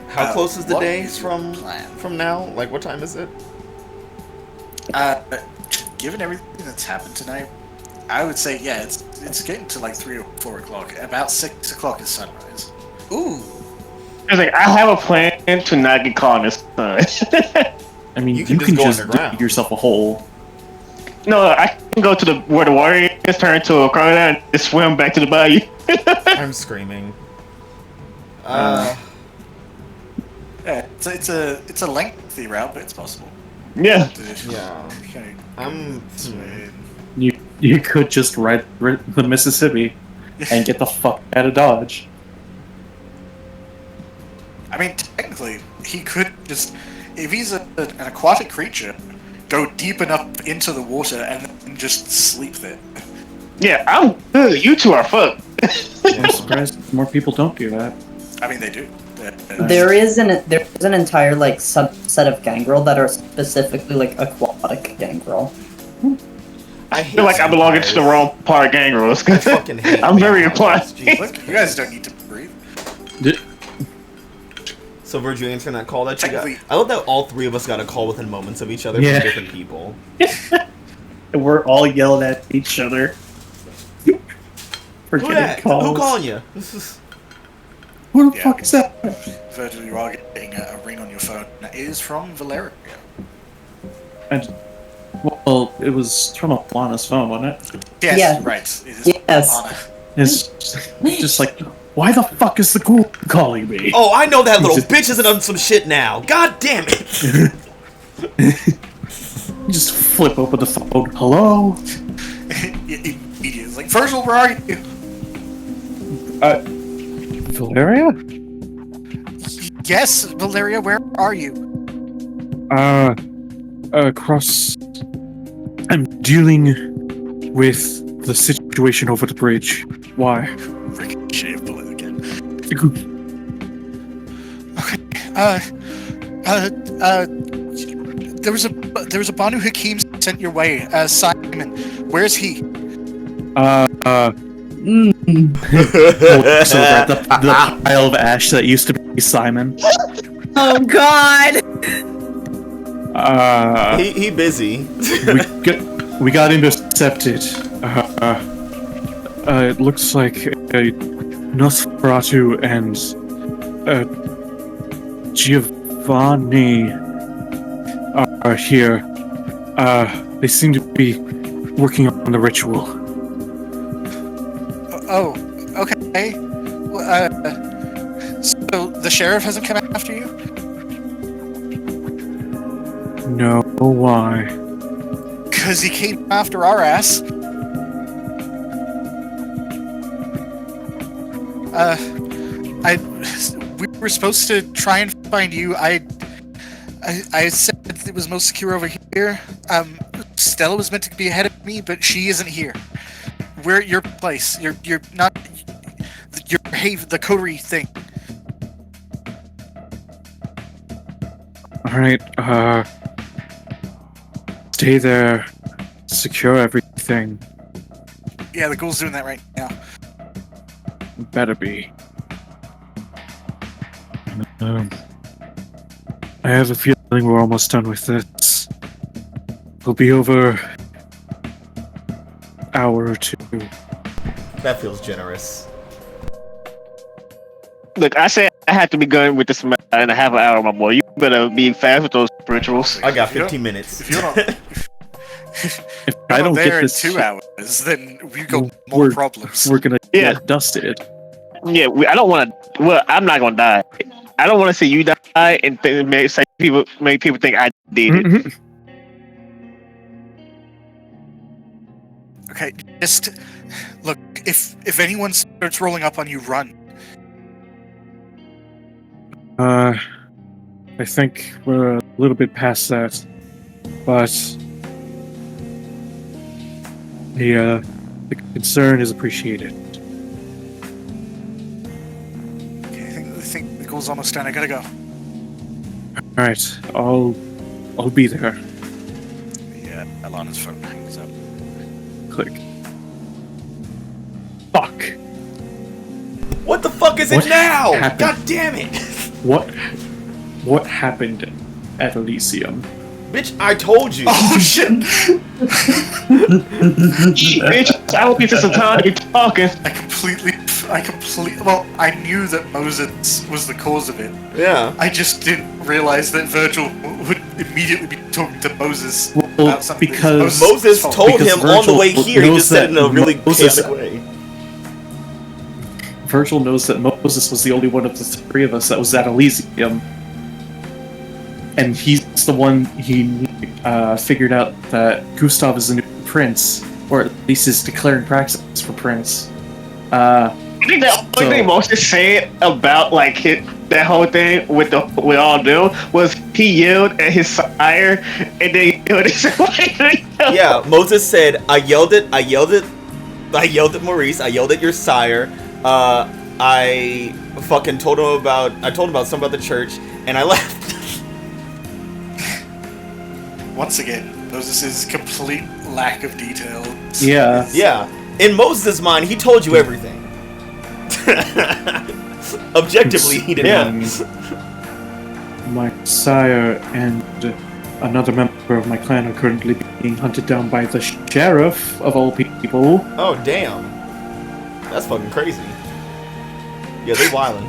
How close is the what day is your plan? from now? Like, what time is it? Given everything that's happened tonight, I would say it's getting to like 3 or 4 o'clock. About 6 o'clock is sunrise. Ooh. I was like, I have a plan to not get caught in this sun. I mean, You can just go underground. dig yourself a hole. No, I can go to where the water is, turn into a crocodile, and just swim back to the bayou. I'm screaming. Yeah, it's a lengthy route, but it's possible. Yeah. Yeah. Okay. I'm. You could just ride the Mississippi and get the fuck out of Dodge. I mean, technically, he could just, if he's an aquatic creature, go deep enough into the water and then just sleep there. Yeah, I'm good. You two are fucked. I'm surprised more people don't do that. I mean, they do. There is an entire like subset of gangrel that are specifically like aquatic gangrel. I feel like I belong into the wrong part of gangrels. I fucking hate I'm very gangrels. inclined. Jesus Look, you guys don't need to breathe. So, Virgil, answering that call that you got. Technically- I love that all 3 of us got a call within moments of each other Yeah. from different people. And we're all yelling at each other. For Who getting that? calls. Who calling you? Who the Yeah. fuck is that? Virgil, you are getting a ring on your phone. It is from Valeria. Well, it was from Alanna's phone, wasn't it? Yes, Yeah. right. It is Yes. Alanna. It's just like, why the fuck is the ghoul calling me? Oh, I know that little bitch isn't on some shit now. God damn it. You just flip open the phone. Hello? Immediately, it's like, Virgil, where are you? Valeria? Yes, Valeria, where are you? Across. I'm dealing with the situation over the bridge. Why? Ricochet of bullet again. There was a Banu Hakim sent your way. Simon, where's he? Looks over at the pile of ash that used to be Simon. Oh God! He busy. We got intercepted. It looks like Nosferatu and Giovanni are here. They seem to be working on the ritual. Oh, okay. Well, so the sheriff hasn't come after you? No, why? Because he came after our ass. We were supposed to try and find you. I said it was most secure over here. Stella was meant to be ahead of me, but she isn't here. We're at your place. You're not your the coterie thing. Alright, stay there, secure everything. Yeah, the ghoul's doing that right now. Better be. I have a feeling we're almost done with this. We'll be over hour or two. That feels generous. Look, I said I had to be going with this in a half an hour, my boy. You better be fast with those rituals. I got 15 minutes. If you're not, If I don't there get this, in 2 hours, then we've got more problems. we're gonna Yeah. get dusted. Yeah, I don't want to. Well, I'm not gonna die. I don't want to see you die and make people think I did it. Okay, just look. If anyone starts rolling up on you, run. I think we're a little bit past that, but the The concern is appreciated. Okay, I think the call's almost done. I gotta go. Alright, I'll be there. Yeah, Alanna's phone hangs up. Click. Fuck. What the fuck is What it now? happened? God damn it! What happened at Elysium? Bitch, I told you. Oh shit! Bitch, I hope you took some time to be talking. Well, I knew that Moses was the cause of it. Yeah. I just didn't realize that Virgil would immediately be talking to Moses Well, about something. because- Moses told Because him on the way Virgil here. He knows just said it in a that really Moses- chaotic way. Virgil knows that Moses was the only one of the three of us that was at Elysium. And he's the one he figured out that Gustave is the new prince, or at least is declaring praxis for prince. I think the only thing Moses said about like that whole thing with all them was he yelled at his sire, and then he yelled at his Yeah, Moses said, I yelled at Maurice, I yelled at your sire, I fucking told him about something about the church, and I left. Once again, Moses' complete lack of detail. Yeah. Yeah. In Moses' mind, he told you everything. Objectively, he did not. My sire and another member of my clan are currently being hunted down by the sheriff of all people. Oh, damn. That's fucking crazy. Yeah, they wildin'.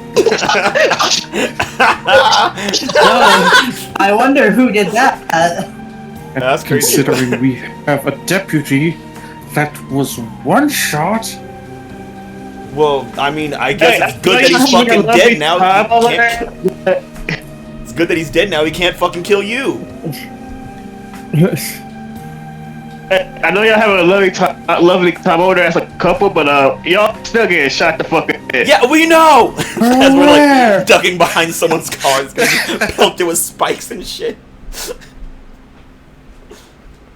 I wonder who did that. That's crazy. Considering we have a deputy that was one shot. Well, I mean, I guess it's good that he's fucking dead now. It's good that he's dead now. He can't fucking kill you. I know y'all having a lovely time over there as a couple, but y'all still getting shot the fuck in the head. Yeah, we know. As we're like ducking behind someone's car, it's gonna be pelted with spikes and shit.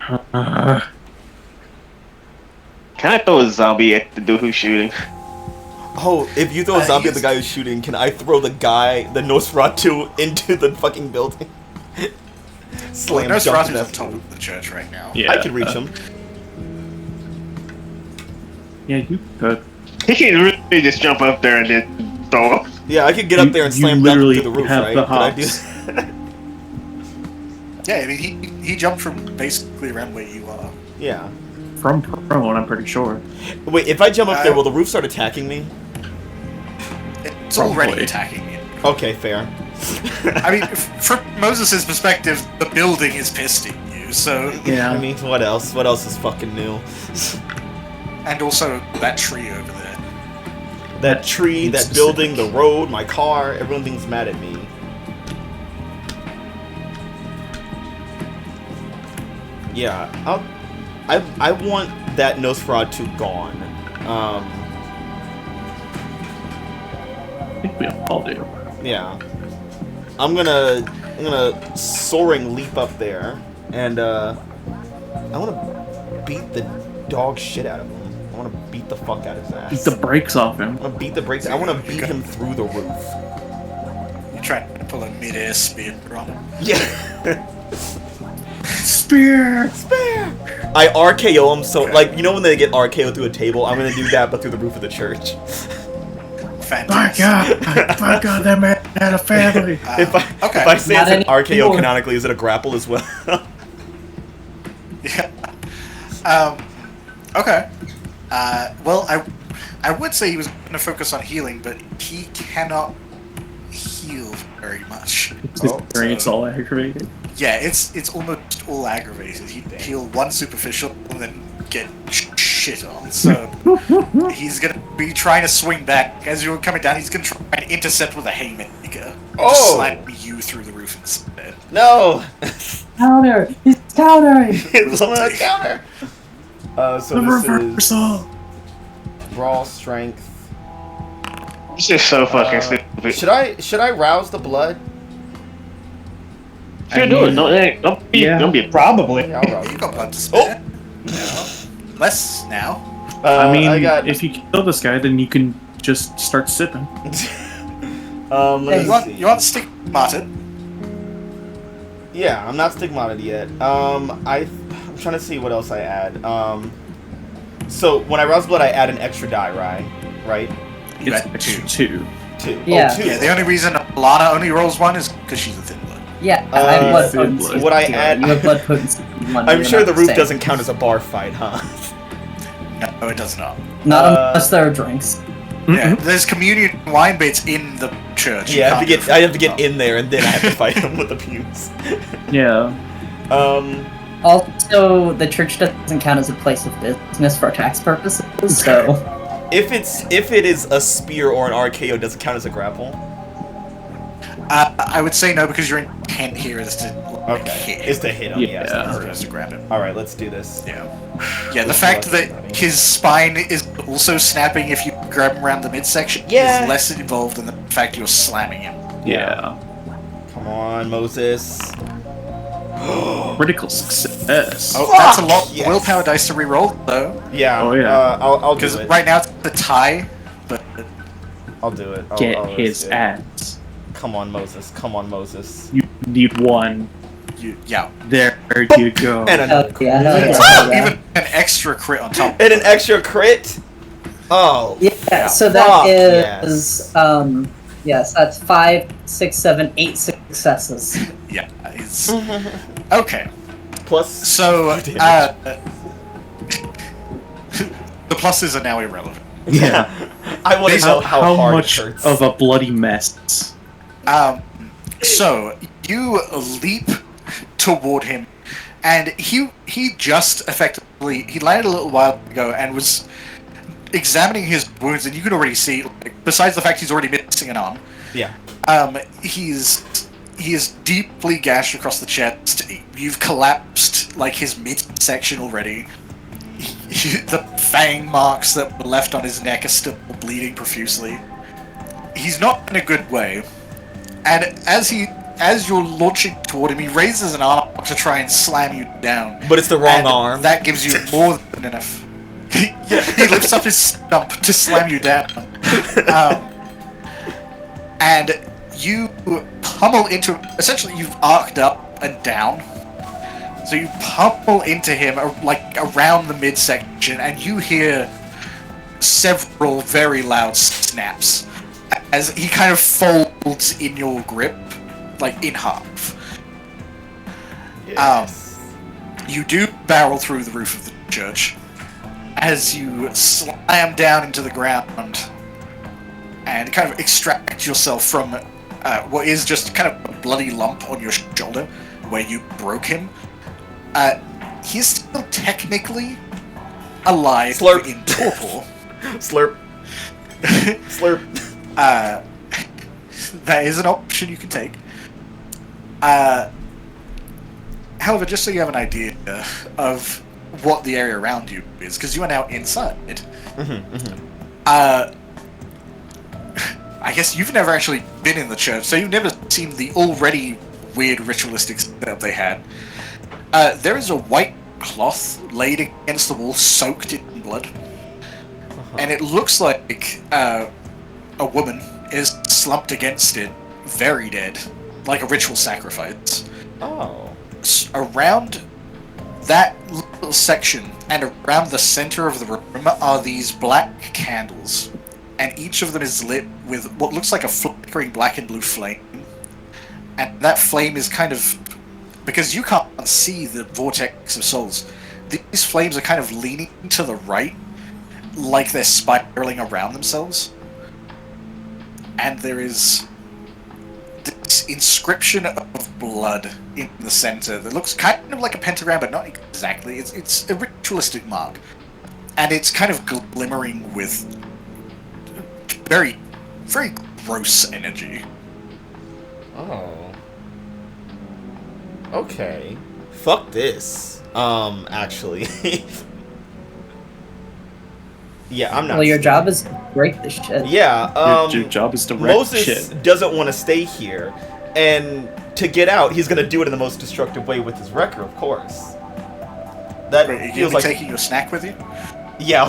Can I throw a zombie at the dude who's shooting? Oh, if you throw a zombie at the guy who's shooting, can I throw the Nosferatu into the fucking building? Slam jump Nosferatu's to on that. top of the church right now. Yeah. I could reach him. Yeah, you could. He can really just jump up there and then throw him. Yeah, I could get up there and You slam dunk literally through the roof, have right? the Could I do hops. that? Yeah, I mean, he jumped from basically around where you are. Yeah. From prone, I'm pretty sure. Wait, if I jump up there, will the roof start attacking me? It's Probably. already attacking you. Okay, fair. I mean, from Moses' perspective, the building is pissed at you, so... Yeah. I mean, what else? What else is fucking new? And also, that tree over there. That tree, that building, the road, my car, everything's mad at me. Yeah, I want that Nosferatu gone. I think we all do. Yeah. I'm gonna soaring leap up there, and I wanna beat the dog shit out of him. I wanna beat the fuck out of his ass. Beat the brakes off him. I wanna beat the brakes. I wanna beat him through the roof. You're trying to pull a mid-air spear from him. Yeah. Spear! I RKO him so, like, you know when they get RKO through a table? I'm gonna do that, but through the roof of the church. Fantastic. My God, that man had a family. If I say Not it's an RKO anymore. canonically, is it a grapple as well? Yeah. Okay. Well, I would say he was going to focus on healing, but he cannot heal very much. It's all aggravated. Yeah, it's almost all aggravated. He'd heal one superficial and then get shit on. So he's gonna be trying to swing back as you're coming down. He's gonna try and intercept with a haymaker. Oh! Slam you through the roof instead. No! Counter! He's countering! It's on a counter! So this is brawl strength. It's just so fucking stupid. Should I rouse the blood? Sure, do it. Don't be. Probably. Yeah, I'll rouse You the got blood. blood to spare. No. Less now. I mean, I got. if you kill this guy, then you can just start sipping. Let me see. You want stigmatted? Yeah, I'm not stigmatted yet. I'm trying to see what else I add. So when I rouse blood, I add an extra die, right? You It's add two. Two. Yeah. Oh, two. Yeah, the only reason Alanna only rolls one is because she's a thin blood. Yeah, I have blood Thin potency. blood. Would I zero. add- You have blood potency. One, I'm you're sure not the roof same. doesn't count as a bar fight, huh? No, it does not. Not unless there are drinks. Yeah, there's communion wine bits in the church. You Yeah, can't go I have to through get them. in there, and then I have to fight him with the pubes. Yeah. Also, the church doesn't count as a place of business for tax purposes, so... If it is a spear or an RKO, does it count as a grapple? I would say no because your intent here is to hit him. Is to hit him. Yeah. Yes. As opposed to grab him. All right, let's do this. Yeah. Yeah, the fact that his spine is also snapping if you grab him around the midsection Yeah. is less involved than the fact you're slamming him. Yeah. Come on, Moses. Critical success. Oh, Fuck, that's a lot yes. willpower dice to reroll, though. Yeah. Oh, yeah. I'll do Because it. right now it's a tie, but I'll do it. Get I'll his risk it. ass. Come on, Moses. Come on, Moses. You need one. yeah. There you go. And Hell another yeah, hell crit. yeah, Oh, hell yeah. even an extra crit on top. And an extra crit. Oh. Yeah, so Fuck, that is, yes, that's 5, 6, 7, 8 successes. Yeah. It's okay. Plus. So damage. the pluses are now irrelevant. Yeah. I want to know how hard much it hurts. of a bloody mess? So you leap toward him, and he just effectively he landed a little while ago and was examining his wounds, and you can already see, like, besides the fact he's already missing an arm, Yeah. he is deeply gashed across the chest. You've collapsed like his midsection already. The fang marks that were left on his neck are still bleeding profusely. He's not in a good way. And as you're launching toward him, he raises an arm to try and slam you down. But it's the wrong And arm. That gives you more than enough. He lifts up his stump to slam you down. And you pummel into him. Essentially, you've arced up and down. So you pummel into him, like, around the midsection, and you hear several very loud snaps as he kind of folds in your grip, like, in half. Yes. You do barrel through the roof of the church as you slam down into the ground and kind of extract yourself from what is just kind of a bloody lump on your shoulder where you broke him. He's still technically alive Slurp. in torpor. Slurp. Slurp. That is an option you can take. However, just so you have an idea of what the area around you is, because you are now inside. I guess you've never actually been in the church, so you've never seen the already weird ritualistic setup they had. There is a white cloth laid against the wall, soaked in blood, and it looks like a woman is slumped against it, very dead, like a ritual sacrifice. Oh. Around that little section and around the center of the room are these black candles, and each of them is lit with what looks like a flickering black and blue flame. And that flame is kind of, because you can't see the vortex of souls, these flames are kind of leaning to the right, like they're spiraling around themselves. And there is this inscription of blood in the center that looks kind of like a pentagram, but not exactly. It's a ritualistic mark. And it's kind of glimmering with very, very gross energy. Oh. Okay. Fuck this. Actually. Yeah, I'm not. Well, your job is to break this shit. Yeah, Your job is to wreck Moses shit. doesn't want to stay here, and to get out, he's gonna do it in the most destructive way with his wrecker, of course. That Wait, are you feels gonna be like taking your snack with you? Yeah,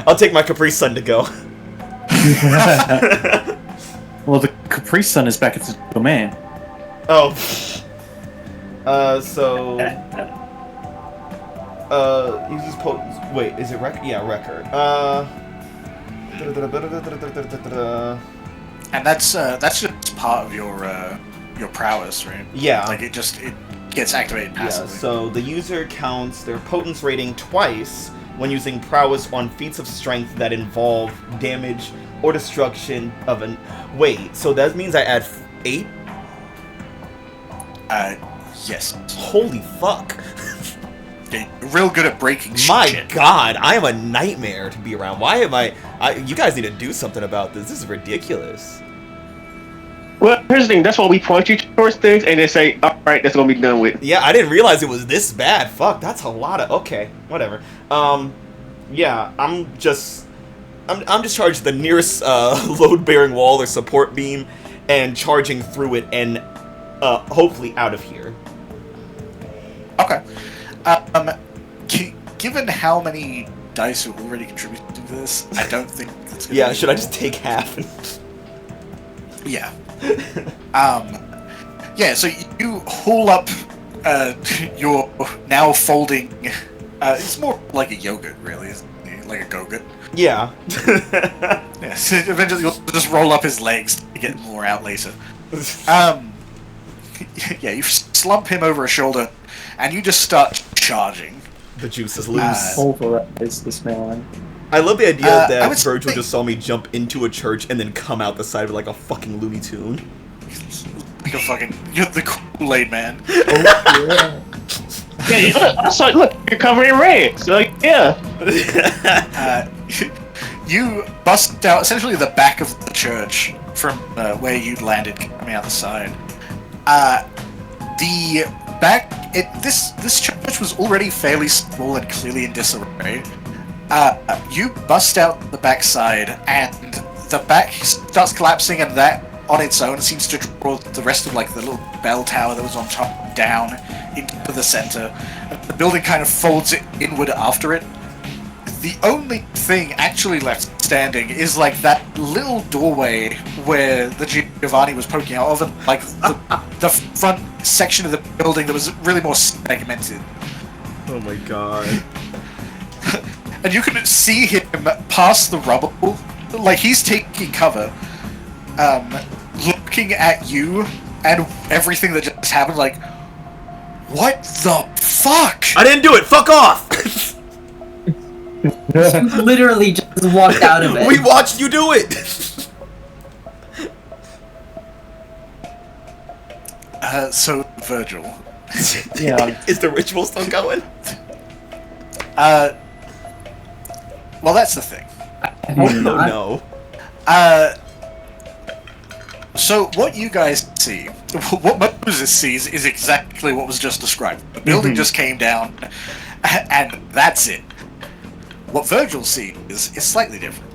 I'll take my Capri Sun to go. Well, the Capri Sun is back at the domain. Oh. Uses potence. Wait, is it record? Yeah, record. And that's just part of your prowess, right? Yeah. Like it gets activated passively. Yeah, so the user counts their potence rating twice when using prowess on feats of strength that involve damage or destruction of an... Wait, so that means I add 8? Yes. Holy fuck. You're real good at breaking My shit. god, I am a nightmare to be around. Why am I... You guys need to do something about this. This is ridiculous. Well, here's the thing. That's why we point you towards things and then say, all right, that's gonna be done with. Yeah, I didn't realize it was this bad. Fuck, that's a lot of... Okay, whatever. Yeah, I'm just charging the nearest load-bearing wall or support beam and charging through it and hopefully out of here. Okay. Given how many dice are already contributed to this, I don't think it's gonna Yeah, be should I just take half? Yeah. Yeah, so you haul up your now folding... it's more like a yogurt, really, isn't it? Like a go-gurt. Yeah. Yeah, so eventually you'll just roll up his legs to get more out later. Yeah, you slump him over a shoulder, and you just start charging. The juice is loose. Pulverize this man. I love the idea I that would Virgil say- just saw me jump into a church and then come out the side of it like a fucking Looney Tune. You're the Kool-Aid man. Yeah, so look, you're covered in red. So yeah. You bust out essentially the back of the church from where you landed, coming out the side. The back, this church was already fairly small and clearly in disarray. You bust out the backside, and the back starts collapsing, and that on its own seems to draw the rest of like the little bell tower that was on top down into the center. The building kind of folds it inward after it. The only thing actually left standing is like that little doorway where the Giovanni was poking out of, and like the front section of the building that was really more segmented. Oh my god. And you can see him past the rubble, like he's taking cover, looking at you and everything that just happened, like, what the fuck? I didn't do it! Fuck off! You literally just walked out of it. We watched you do it! So, Virgil. Yeah. Is the ritual still going? Well, that's the thing. I hope Oh not. no. So what you guys see, what Moses sees, is exactly what was just described. The building just came down, and that's it. What Virgil sees is slightly different.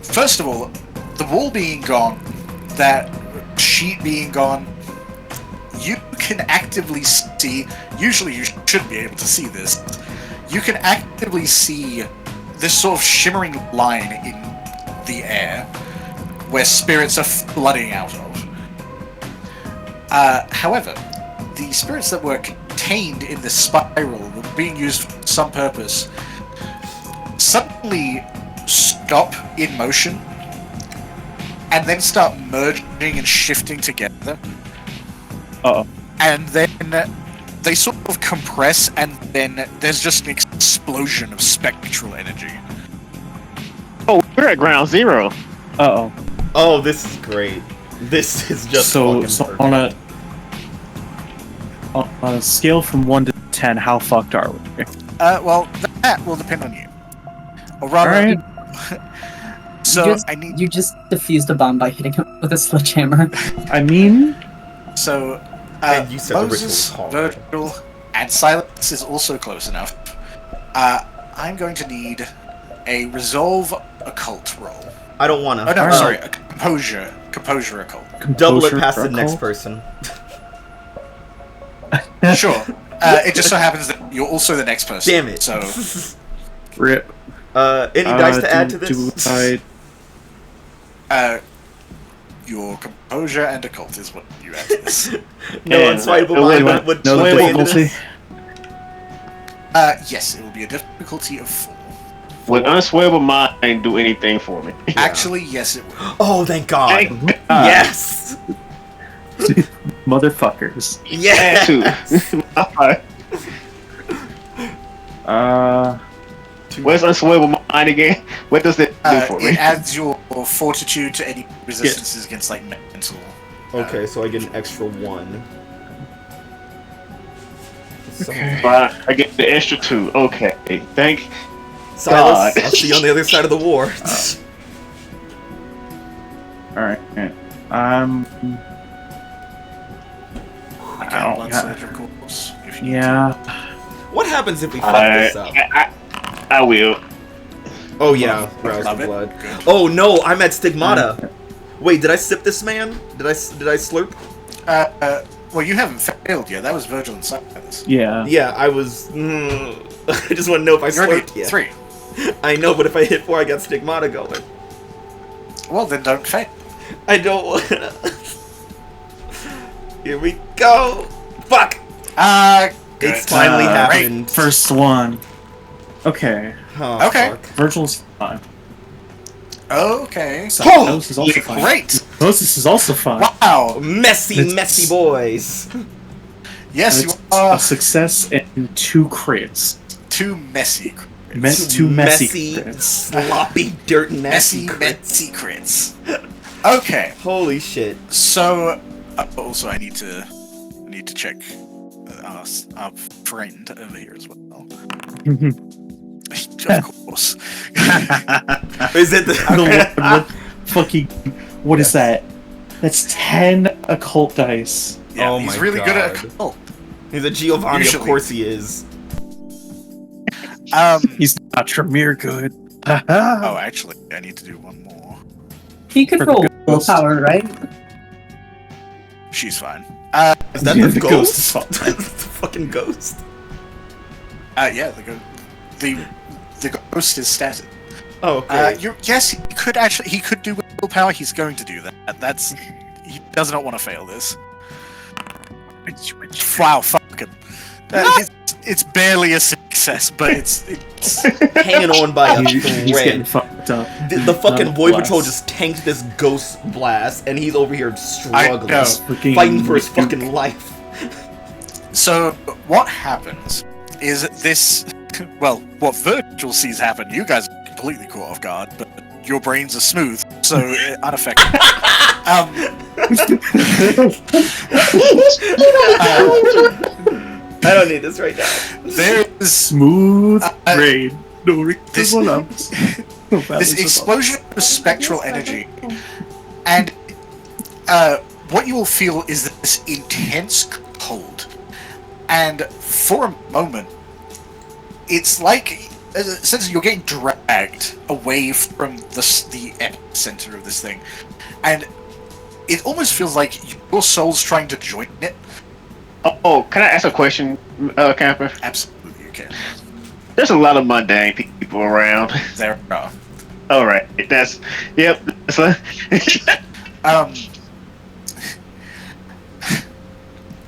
First of all, the wall being gone, that sheet being gone, you can actively see, usually you should be able to see this, you can actively see this sort of shimmering line in the air where spirits are flooding out of. However, the spirits that were contained in this spiral, were being used for some purpose, suddenly stop in motion and then start merging and shifting together. Uh-oh. And then they sort of compress, and then there's just an explosion of spectral energy. Oh, we're at ground zero. Uh-oh. Oh, this is great. This is just So fucking on a scale from 1 to 10, how fucked are we? Well, that will depend on you. Or rather, Alright. so I need. You just defused a bomb by hitting him with a sledgehammer. I mean, So, And you said the Moses, ritual's hard. Virgil, and Silence is also close enough. I'm going to need a Resolve Occult roll. I don't wanna. Oh no, Alright. sorry, a Composure Occult. Double it composure past the for next occult? person. Sure. It just so happens that you're also the next person. Damn it. So, Rip. Any dice to add to this? Your composure and occult is what you add to this. No And, unswipable wait, mind would no play into difficulty. this? Yes, it will be a difficulty of 4. Would unswayable mind do anything for me? Actually, yes, it will. Oh, thank God. Thank God. Yes. Motherfuckers. Yes. Where's unswayable mind again? What does it do for me? It adds your fortitude to any resistances against like mental. Okay, so I get an extra 1. So, But I get the extra 2. Okay, thank Silas, God. I'll see you on the other side of the war. Alright. Again, blood surge, of course. If you Yeah. What happens if we fuck this up? I will. Oh yeah, rouse Love the it. blood. Good. Oh no, I'm at Stigmata. Wait, did I sip this man? Did I slurp? Well, you haven't failed yet. That was Virgil and Silas. Yeah. Yeah, I was. I just want to know if I You're already slurped yet. 3. I know, but if I hit 4, I got Stigmata going. Well, then don't fail. I don't want to. Here we go. Fuck. Good. It's finally Great. happened. First one. Okay. Oh, Okay. fuck. Virgil's fine. Okay. Psychosis is also fine. Great. Psychosis is also fine. Wow. Messy, It's- messy boys. Yes, And you it's are a success and 2 crits. too messy. Two messy crits. sloppy, dirt, nasty Messy, crits. messy crits. Okay. Holy shit. So, also I need to check our friend over here as well. Of course. Is it the What is that? That's 10 occult dice. Yeah, Oh he's my really good at God. occult. He's a Giovanni, Usually. of course he is. He's not Tremere good. Oh, actually, I need to do one more. He could For the roll ghost. willpower, right? She's fine. Is that Yeah, the the ghost? ghost is fine. That's the fucking ghost. Yeah, the ghost is static. Oh, okay. Yes, he could do willpower. He's going to do that. He does not want to fail this. Wow, fuck him. It's barely a success, but it's Hanging on by a He's getting thread. fucked up. The fucking Void Nonetheless. Patrol just tanked this ghost blast, and he's over here struggling, know. Freaking fighting for his Duke. fucking life. So what happens is this. Well, what Virgil sees happen, you guys are completely caught off guard, but your brains are smooth, so unaffected. I don't need this right now. There's Smooth brain. No this- this explosion of spectral energy, and what you will feel is this intense cold, and for a moment, it's like essentially you're getting dragged away from the epicenter of this thing, and it almost feels like your soul's trying to join it. Oh, can I ask a question, Camper? Absolutely, you can. There's a lot of mundane people around. There are. All right, that's yep. That's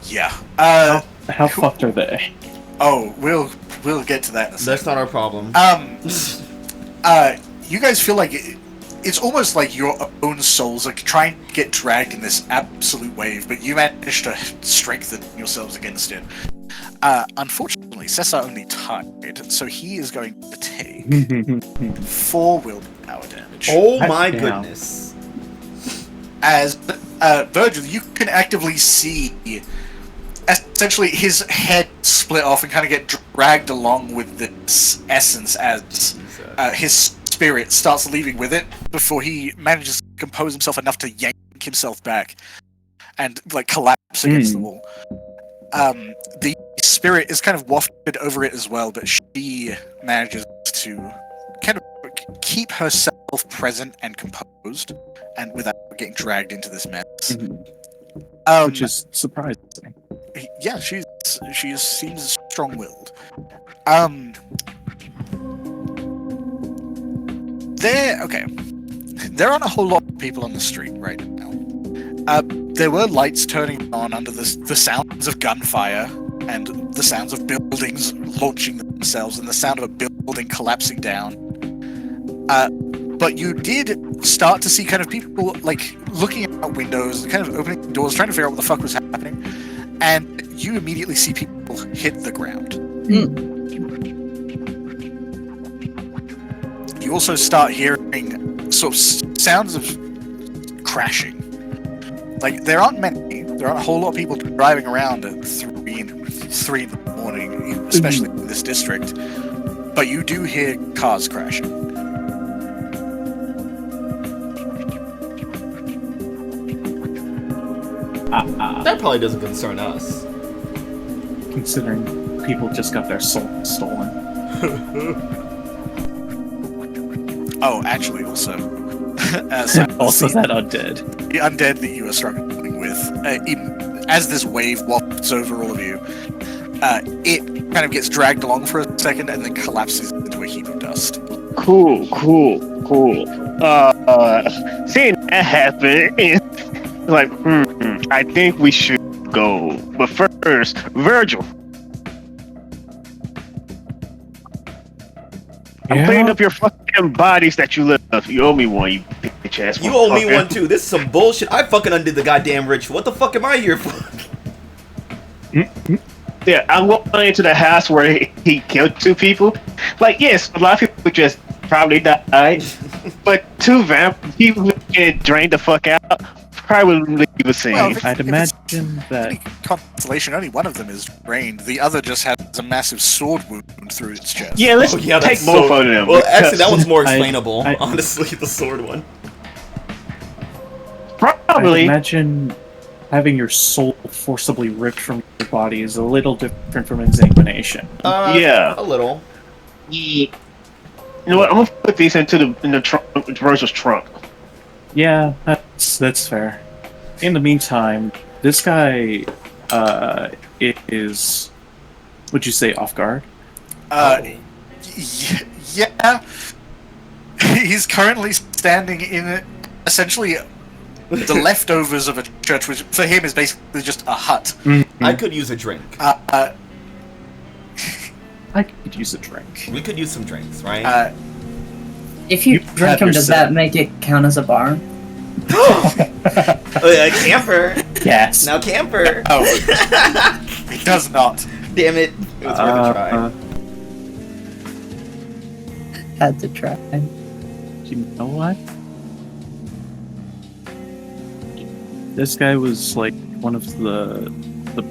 Yeah. How fucked are they? Oh, we'll get to that in a second. That's not our problem. You guys feel like it's almost like your own souls are trying to get dragged in this absolute wave, but you manage to strengthen yourselves against it. Unfortunately, Cesar only tied, so he is going to take 4 willpower damage. Oh my Damn. goodness. As Virgil, you can actively see essentially his head split off and kind of get dragged along with this essence as his spirit starts leaving with it before he manages to compose himself enough to yank himself back and like collapse against the wall. The spirit is kind of wafted over it as well, but she manages to kind of keep herself present and composed and without getting dragged into this mess. Which is surprising. Yeah, she seems strong-willed. There aren't a whole lot of people on the street right now. There were lights turning on under the sounds of gunfire and the sounds of buildings launching themselves and the sound of a building collapsing down. But you did start to see kind of people like looking out windows, kind of opening doors, trying to figure out what the fuck was happening. And you immediately see people hit the ground. You also start hearing sort of sounds of crashing. Like, there aren't a whole lot of people driving around at 3 in the morning, especially in this district. But you do hear cars crashing. That probably doesn't concern us. Considering people just got their soul stolen. Oh, actually, also. Also that undead. The undead that you are struggling with, as this wave wafts over all of you, it kind of gets dragged along for a second and then collapses into a heap of dust. Cool. Seeing that happen, it's like, I think we should go. But first, Virgil. I'm cleaning up your fucking bodies that you left. You owe me one, you bitch ass. You owe me one too. This is some bullshit. I fucking undid the goddamn ritual. What the fuck am I here for? Yeah, I walked into the house where he killed 2 people. Like, yes, a lot of people just probably died, but 2 people get drained the fuck out. Probably the same. Well, I'd imagine that. Constellation, only one of them is drained. The other just has a massive sword wound through its chest. Yeah, let's take both of them. Well, actually, that one's more explainable. I honestly, the sword one. Probably. I'd imagine having your soul forcibly ripped from your body is a little different from examination. Yeah, a little. You know what? I'm gonna put these into the trunk, Virgil's trunk. Yeah, that's fair. In the meantime, this guy is, would you say, off guard? Yeah. He's currently standing in essentially the leftovers of a church, which for him is basically just a hut. Mm-hmm. I could use a drink. I could use a drink. We could use some drinks, right? If you drink them, does that make it count as a bar? Oh yeah, camper. Yes. Now camper. Oh, it does not. Damn it! It was worth a try. Had to try. You know what? This guy was like one of the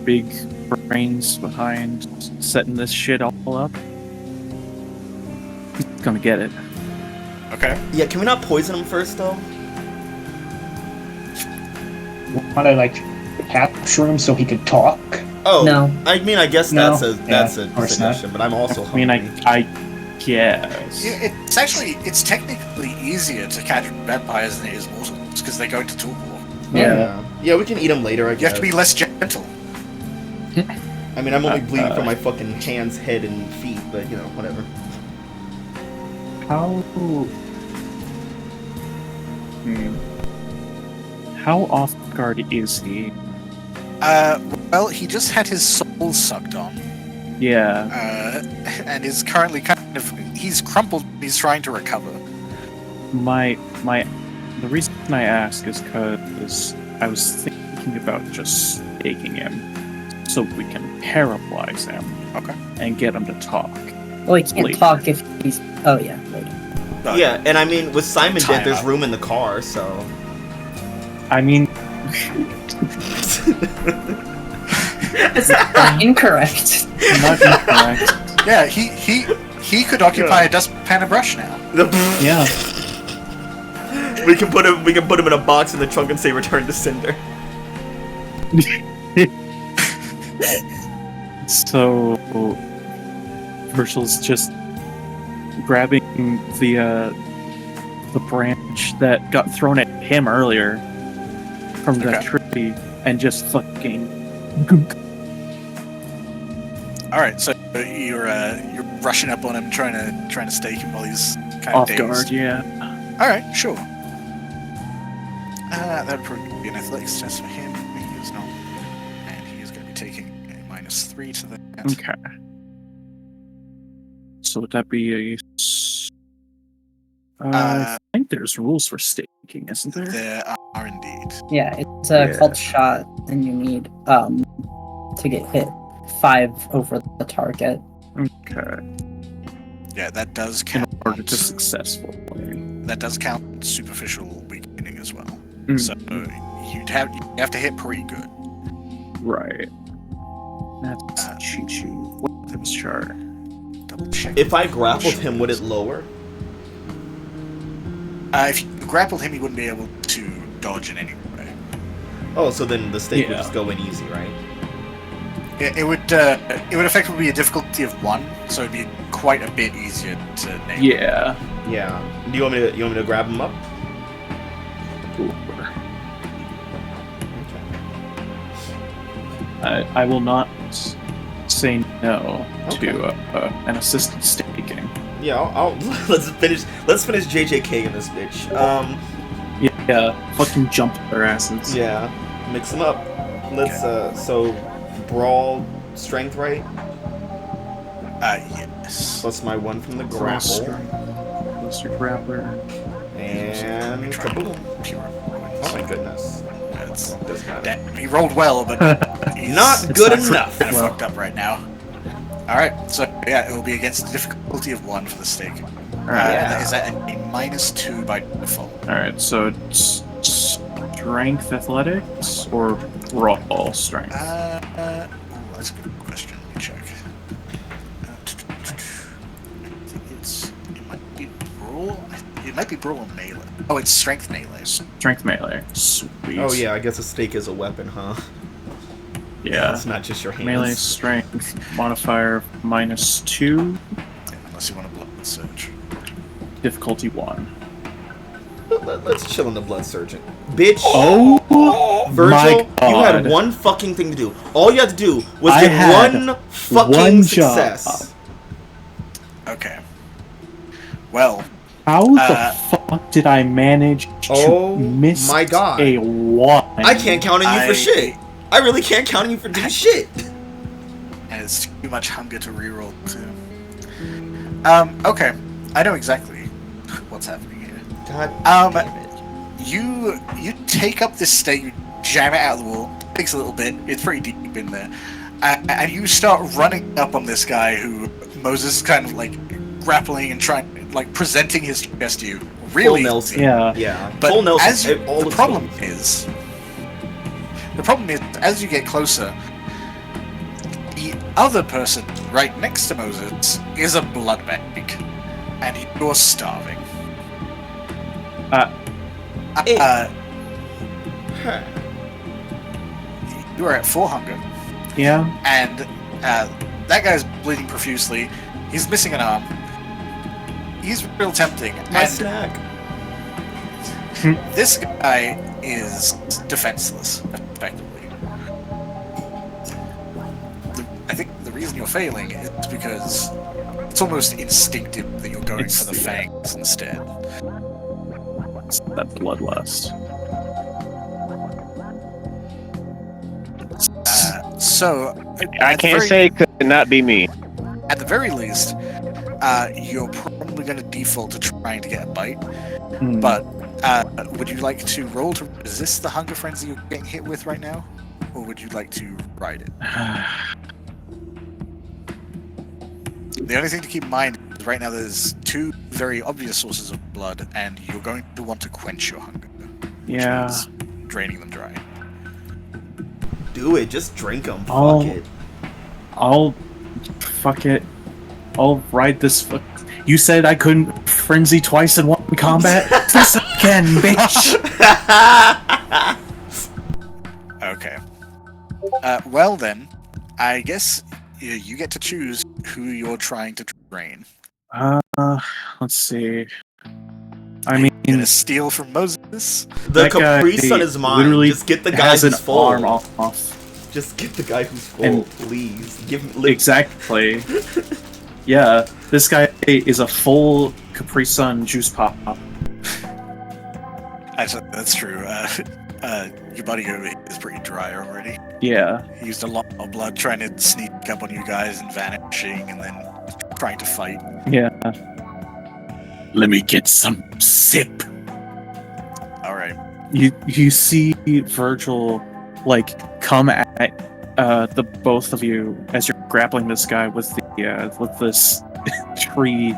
big brains behind setting this shit all up. He's gonna get it. Okay. Yeah, can we not poison him first, though? Want to like capture him so he could talk? Oh No. I mean, I guess No. that's a of course suggestion, but I'm also I hungry. mean, I guess. Yeah, it's technically easier to catch vampires than it is mortals because they go into talk more. Yeah, we can eat him later. I guess. You have to be less gentle. I mean, I'm only bleeding from my fucking hands, head, and feet, but you know, whatever. How off guard is he? Well, he just had his soul sucked on. Yeah. And is currently he's crumpled. He's trying to recover. The reason I ask is because I was thinking about just staking him so we can paralyze him. Okay. And get him to talk. Well, he can't Later. talk if he's. Oh yeah, later. Yeah, and I mean, with Simon Time dead, there's out. room in the car, so. I mean, It's not incorrect. not incorrect. Yeah, he could occupy a dustpan and brush now. Yeah. We can put him in a box in the trunk and say "Return to Cinder." So, Virgil's just grabbing the branch that got thrown at him earlier from the tree and just fucking. All right, so you're rushing up on him, trying to stake him while he's kind kind of Off dazed. guard, yeah. All right, sure. That would probably be an athletics test for him. He is not, and he is going to be taking a -3 to that. Okay. So would that be a? I think there's rules for staking, isn't there? There are indeed. Yeah, it's a called shot, and you need to get hit 5 over the target. Okay. Yeah, that does In count. order to successfully. That does count superficial weakening as well. Mm. So you have to hit pretty good. Right. That's a cheat sheet. Weapons chart. Double check. If I grappled him, would it lower? If you grappled him, he wouldn't be able to dodge in any way. Oh, so then the stake would Yeah. just go in easy, right? It would effectively be a difficulty of 1, so it'd be quite a bit easier to nail. Yeah. Yeah. Do you want me to grab him up? Cool. I will not say no to an assisted staking. Yeah, I'll let's finish JJK in this bitch. Yeah, fucking jump their asses. Yeah, mix them up. Let's so brawl strength, right? Yes. Plus my 1 from the Plus grapple. your grappler. And kaboom. Pure. Oh my goodness. That's, Doesn't matter. that, he rolled well, but he's Not good not enough. kind of fucked up right now. Alright, so yeah, it will be against a difficulty of 1 for the stake. Yeah. Is that a -2 by default? Alright, so it's strength athletics or brawl strength? That's a good question. Let me check. It might be brawl or melee. Oh, it's strength melee. Strength melee. Sweet. Oh yeah, I guess a stake is a weapon, huh? Yeah. It's not just your hands. Melee strength modifier -2, Unless you want to blood surge. difficulty 1. Let's chill on the blood surgeon. Bitch! Oh Virgil, my you had God. one fucking thing to do. All you had to do was I get had one fucking one job. success. Okay. Well, How the fuck did I manage to Oh miss my God. a 1? I can't count on you for shit. I really can't count on you for doing shit. and it's too much hunger to reroll too. Okay. I know exactly what's happening here. God damn it. You take up this stake, you jam it out of the wall. It takes a little bit. It's pretty deep in there, and you start running up on this guy who Moses is kind of like grappling and trying, like presenting his chest to you. Really, Full Nelson. Yeah. Yeah. But Full Nelson. as you, all the problem is, as you get closer, the other person right next to Moses is a blood bank, and you're starving. You are at 4 hunger, Yeah. and that guy's bleeding profusely. He's missing an arm. He's real tempting. My and snack. this guy is defenseless, effectively. I think the reason you're failing is because it's almost instinctive that you're going for the fangs instead. It's that bloodlust. So I can't say it could not be me. At the very least, you're probably going to default to trying to get a bite. Hmm. But would you like to roll to resist the hunger frenzy you're getting hit with right now, or would you like to ride it? The only thing to keep in mind is right now there's 2 very obvious sources of blood, and you're going to want to quench your hunger. which Yeah. means draining them dry. Do it. Just drink them. Oh. Fuck it. Fuck it. I'll ride this. You said I couldn't frenzy twice in one combat? This again, bitch! Okay. Well then, I guess you get to choose who you're trying to drain. Let's see. I You're mean, gonna steal from Moses? The that guy Capri Sun is mine. literally Just get the guy has who's an full. arm off. Just get the guy who's full, And- please. Give him. Exactly. Yeah, this guy is a full Capri Sun juice pop. Actually, that's true. Your buddy over here is pretty dry already. Yeah. He used a lot of blood trying to sneak up on you guys and vanishing, and then trying to fight. Yeah. Let me get some sip. All right. You see Virgil like come at the both of you as you're grappling this guy with this tree,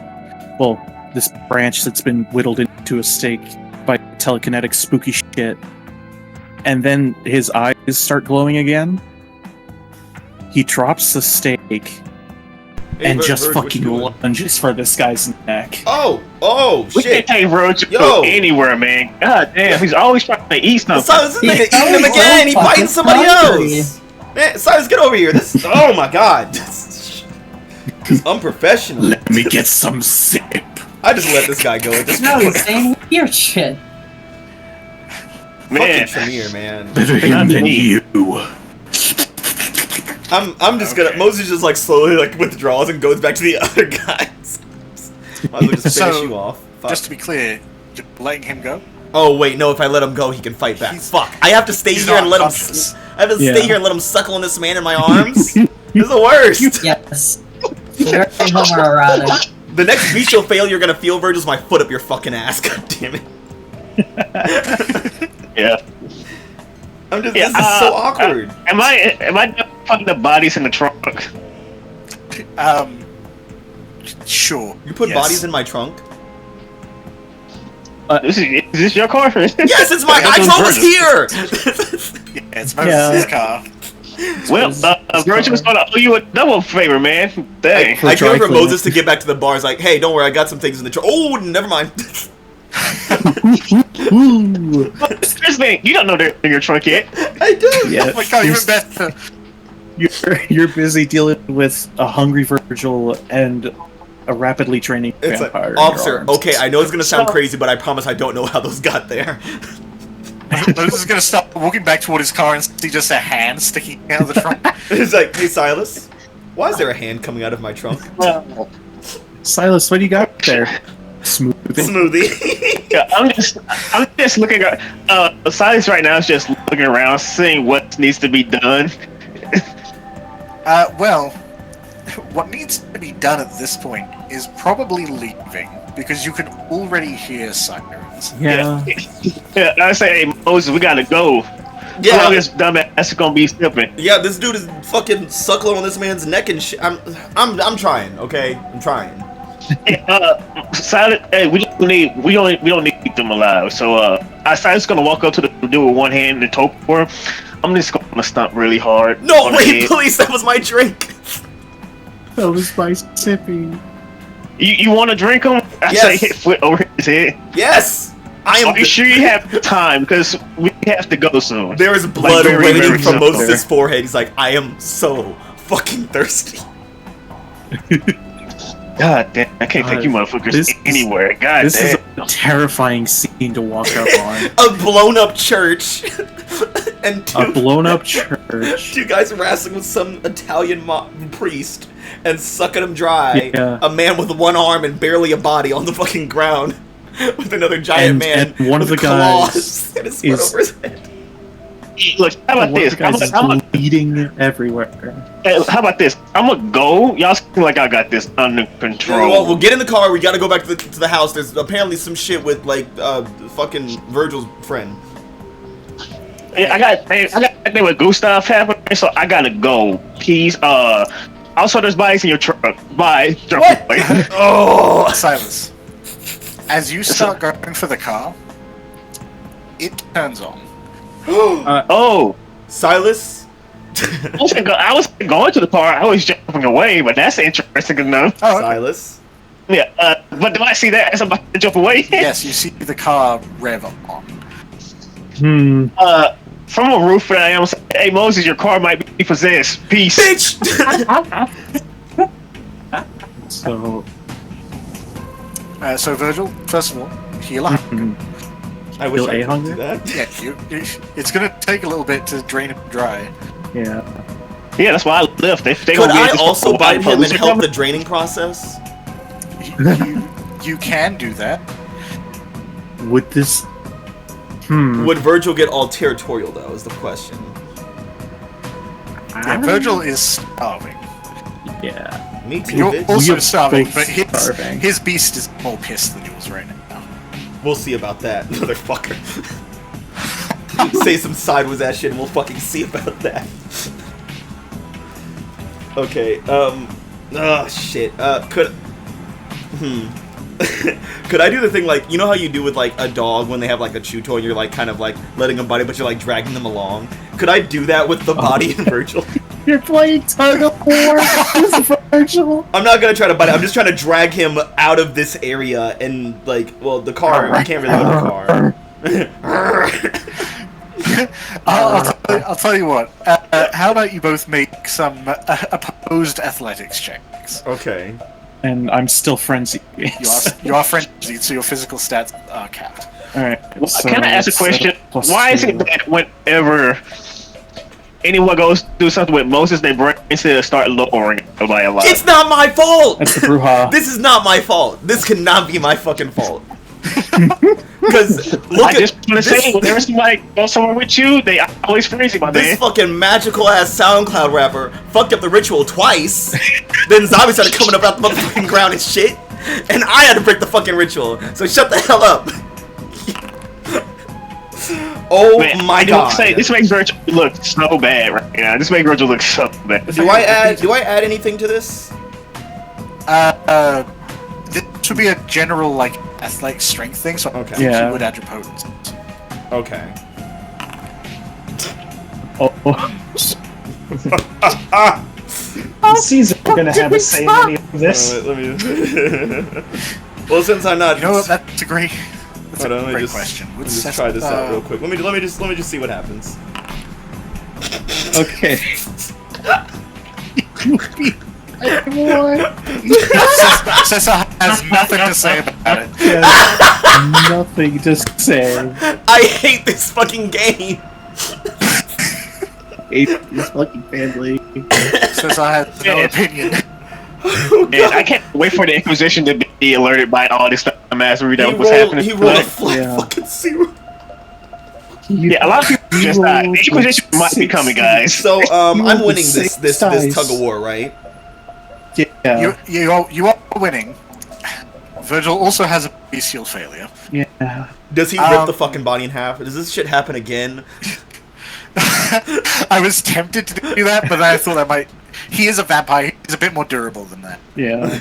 this branch that's been whittled into a stake by telekinetic spooky shit, and then his eyes start glowing again. He drops the stake and just fucking lunges for this guy's neck. Oh We shit! can't take Virgil Yo. anywhere, man. God damn, he's always trying to eat something. Silas is eating him again. He biting somebody else. Man, Silas, get over here. This. Oh my god. This is unprofessional. Let me get some sip. I just let this guy go at this No, point. he's saying weird shit. Man. Fucking Tremere, man. Better him than you. I'm just gonna. Moses just like slowly like withdraws and goes back to the other guys. Might as well just finish you off. Fuck. Just to be clear, you're letting him go? Oh wait, no. If I let him go, he can fight back. Fuck. I have to stay He's here and not let him. conscious. I have to Yeah. stay here and let him suckle on this man in my arms. This is the worst. Yes. Very homoerotic. The next bestial failure you're gonna feel, Virgil, is my foot up your fucking ass. God damn it. Yeah. I'm just. This is so awkward. Am I putting the bodies in the trunk? Sure. You put yes. bodies in my trunk? Is this your car? Yes, it's my. I drove us here. Yeah, it's Moses' car. Well, Virgil's gonna owe you a double favor, man. Dang. I came for Moses to get back to the bar. He's like, hey, don't worry, I got some things in the trunk. Oh, never mind. This thing, you don't know they're in your trunk yet. I do. Yeah. Oh my god, even better. You're busy dealing with a hungry Virgil and a rapidly training It's like, vampire. in your officer, arms. okay, I know it's gonna sound crazy, but I promise I don't know how those got there. Moses is gonna stop walking back toward his car and see just a hand sticking out of the trunk. It's like, hey, Silas, why is there a hand coming out of my trunk? Silas, what do you got there? Smoothie. Smoothie. Yeah, I'm just looking at Silas right now is just looking around, seeing what needs to be done. Well, what needs to be done at this point is probably leaving, because you can already hear sirens. Yeah. Yeah, I say, hey Moses, we gotta go. Yeah. How long this dumbass is gonna be stepping? Yeah, this dude is fucking suckling on this man's neck and shit. I'm trying, okay? I'm trying. Silas, hey, we don't need them alive. So Silas gonna walk up to the dude with one hand and talk for him. I'm just gonna stomp really hard. No, on wait, the head. please, that was my drink. That was my sippy. You want to drink him? I Yes. say hit foot over his head. Yes, I am. Are you sure you have time? Because we have to go soon. There is blood very, raining very from simple. Moses' forehead. He's like, I am so fucking thirsty. God damn, I can't take you motherfuckers this is- anywhere. God This is damn. a terrifying scene to walk up on. A blown up church. And A blown up church. two guys wrestling with some Italian priest and sucking him dry. Yeah. A man with one arm and barely a body on the fucking ground with another giant man. And one of with the guys claws and his foot is- over his head. Look, how about One of this? the guys is bleeding everywhere. How about this? I'm gonna go. Y'all seem like I got this under control. Well, we'll get in the car. We gotta go back to the house. There's apparently some shit with like fucking Virgil's friend. Yeah, I got that thing with Gustave happening, so I gotta go. Please, also there's bodies in your truck. Bye. What? Oh, Silas, as you start going for the car, it turns on. Oh, Silas. I was going to the car. I was jumping away, but that's interesting enough. Oh, Silas. Yeah, but do I see that as I'm about to jump away? yes, you see the car rev on. From a roof where I am, saying, hey Moses, your car might be possessed. Peace. Bitch. So, So Virgil, first of all, heal up. I wish Feel I a could hunger? do that. Yeah, it's gonna take a little bit to drain him dry. yeah. Yeah, that's why I left. They Could gonna I get this also for- bite him and Police are help the coming. draining process? You can do that. Would this? Would Virgil get all territorial though? Is the question. Yeah, Virgil is starving. Yeah. Me too. You're bitch. also You're starving, both but starving. his beast is more pissed than yours right now. We'll see about that, motherfucker. Say some sideways ass shit and we'll fucking see about that. Okay, oh shit. Could I do the thing like, you know how you do with like a dog when they have like a chew toy and you're like kind of like letting them body but you're like dragging them along? Could I do that with the body in Virgil? You're playing tug of war with Virgil. I'm not gonna try to bite it, I'm just trying to drag him out of this area and like, well, the car, you can't really go in the car. I'll tell you what. How about you both make some opposed athletics checks? Okay. And I'm still frenzied. You are frenzied, so your physical stats are capped. Alright. Can I ask a question? Why is it that whenever anyone goes do something with Moses, they bring to start lowering it by a lot? It's not my fault! That's the brouhaha. This is not my fault. This cannot be my fucking fault. Because look I just want to say, whenever somebody goes somewhere with you, they always crazy, my this man. fucking magical ass SoundCloud rapper fucked up the ritual twice. Then zombies started coming up out the motherfucking ground and shit. And I had to break the fucking ritual. So shut the hell up. Oh Man, my I god. Say, this makes Virgil look so bad right now. This makes Virgil look so bad. Do I add anything to this? This would be a general like athletic strength thing, so Okay. I think Yeah. you would add your potency. Okay. Caesar gonna have a say in any of this. Let me. Well, since I'm not. You know what? That's a great. That's Hold on, a let me great just, question. let me just try this out real quick. Let me just see what happens. Okay. Cesar has nothing to say about it. Nothing to say. I hate this fucking game. Hate this fucking family. Cesar has no opinion. Man, I can't wait for the Inquisition to be alerted by all this masquerade that was happening. He rolled a Like, flat Yeah. fucking zero. yeah, a lot of people just died. The Inquisition might be coming, guys. So I'm rolled winning six this dice. tug of war, right? Yeah. You are winning. Virgil also has a bestial failure. Yeah. Does he rip the fucking body in half? Does this shit happen again? I was tempted to do that, but I thought that might. He is a vampire. He's a bit more durable than that. Yeah.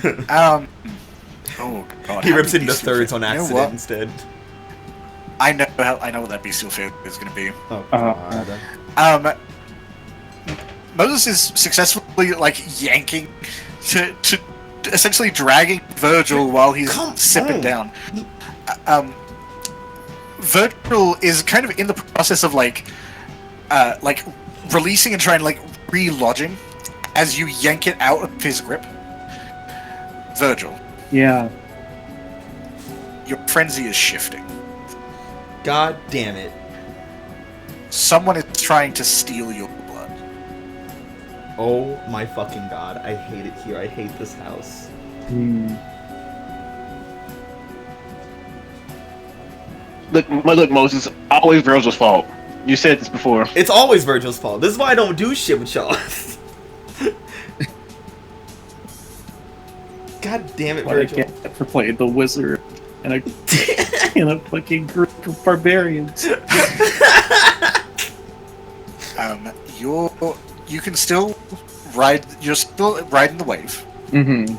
Oh god. He how rips many it into bestial thirds failure- on You know accident what? instead. I know what that bestial failure is going to be. Oh god. Moses is successfully like yanking to essentially dragging Virgil while he's Come sipping on. down. Virgil is kind of in the process of like releasing and trying like re-lodging as you yank it out of his grip. Virgil, Yeah. your frenzy is shifting. God damn it. Someone is trying to steal your blood. Oh my fucking god. I hate it here. I hate this house. Look, Moses, always Virgil's fault. You said this before. It's always Virgil's fault. This is why I don't do shit with y'all. God damn it, What I Virgil. get for playing the wizard in a fucking group of barbarians. You can still ride. You're still riding the wave. Mm-hmm.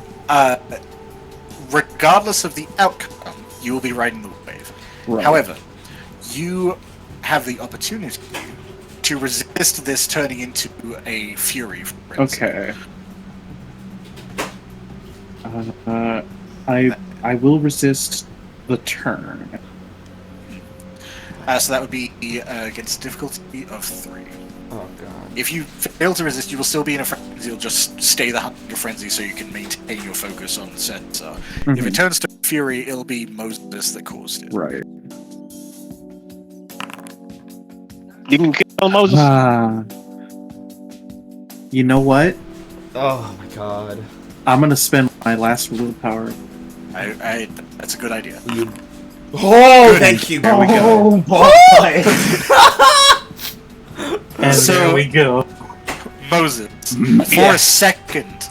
Regardless of the outcome, you will be riding the wave. Right. However, you have the opportunity to resist this turning into a fury. frenzy. Okay. I will resist the turn. So that would be against difficulty of 3. Oh god. If you fail to resist, you will still be in a frenzy. You'll just stay the hunger frenzy so you can maintain your focus on the sensor. If it turns to fury, it'll be Moses that caused it. Right. You can kill Moses. You know what? Oh my god. I'm gonna spend my last willpower That's a good idea. Oh, thank you. There we go. boy. And So- there we go. Moses, for a second,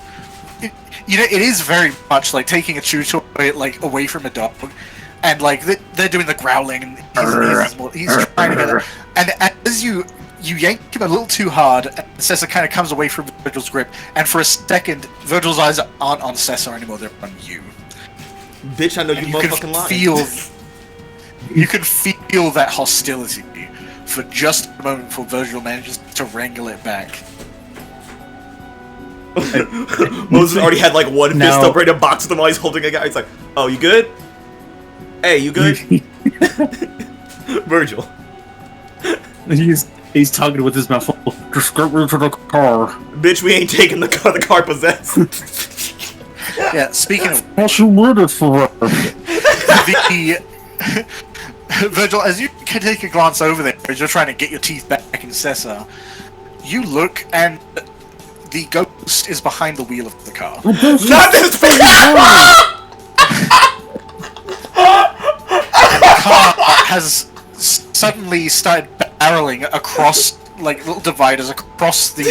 it is very much like taking a chew toy like away from a dog, and like they're doing the growling, and he's trying to get it. And as you yank him a little too hard, and Cessa kind of comes away from Virgil's grip, and for a second, Virgil's eyes aren't on Cessa anymore; they're on you. Bitch, I know And you you can motherfucking lying. you can feel that hostility for just a moment before Virgil manages to wrangle it back. Moses already had like one fist Now- up ready to box with him while he's holding a guy. He's like, "Oh, you good? Hey, you good?" Virgil. He's talking with his mouth full. Just get rid of the car. Bitch, we ain't taking the car. The car possessed. Yeah, speaking of What's you murdered for? the Virgil, as you can take a glance over there as you're trying to get your teeth back in Cessa, you look and the ghost is behind the wheel of the car. Not this bitch! The car has suddenly started barreling across like little dividers across the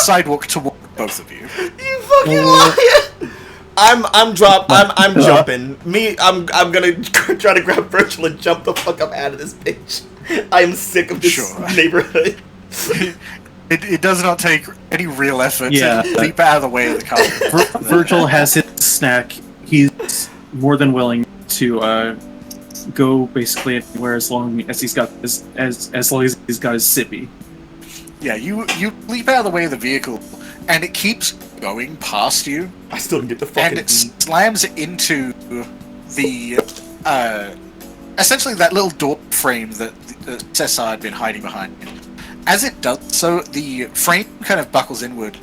sidewalk toward both of you. You fucking liar! I'm jumping. I'm gonna try to grab Virgil and jump the fuck up out of this bitch. I am sick of this Sure. neighborhood. It does not take any real effort Yeah. to leap out of the way of the car. Virgil has his snack. He's more than willing to go basically anywhere as long as he's got as long as he's got his sippy. Yeah, you leap out of the way of the vehicle, and it keeps going past you, I still didn't get the and fucking. it slams into the essentially that little door frame that Cessa had been hiding behind. As it does so, the frame kind of buckles inward,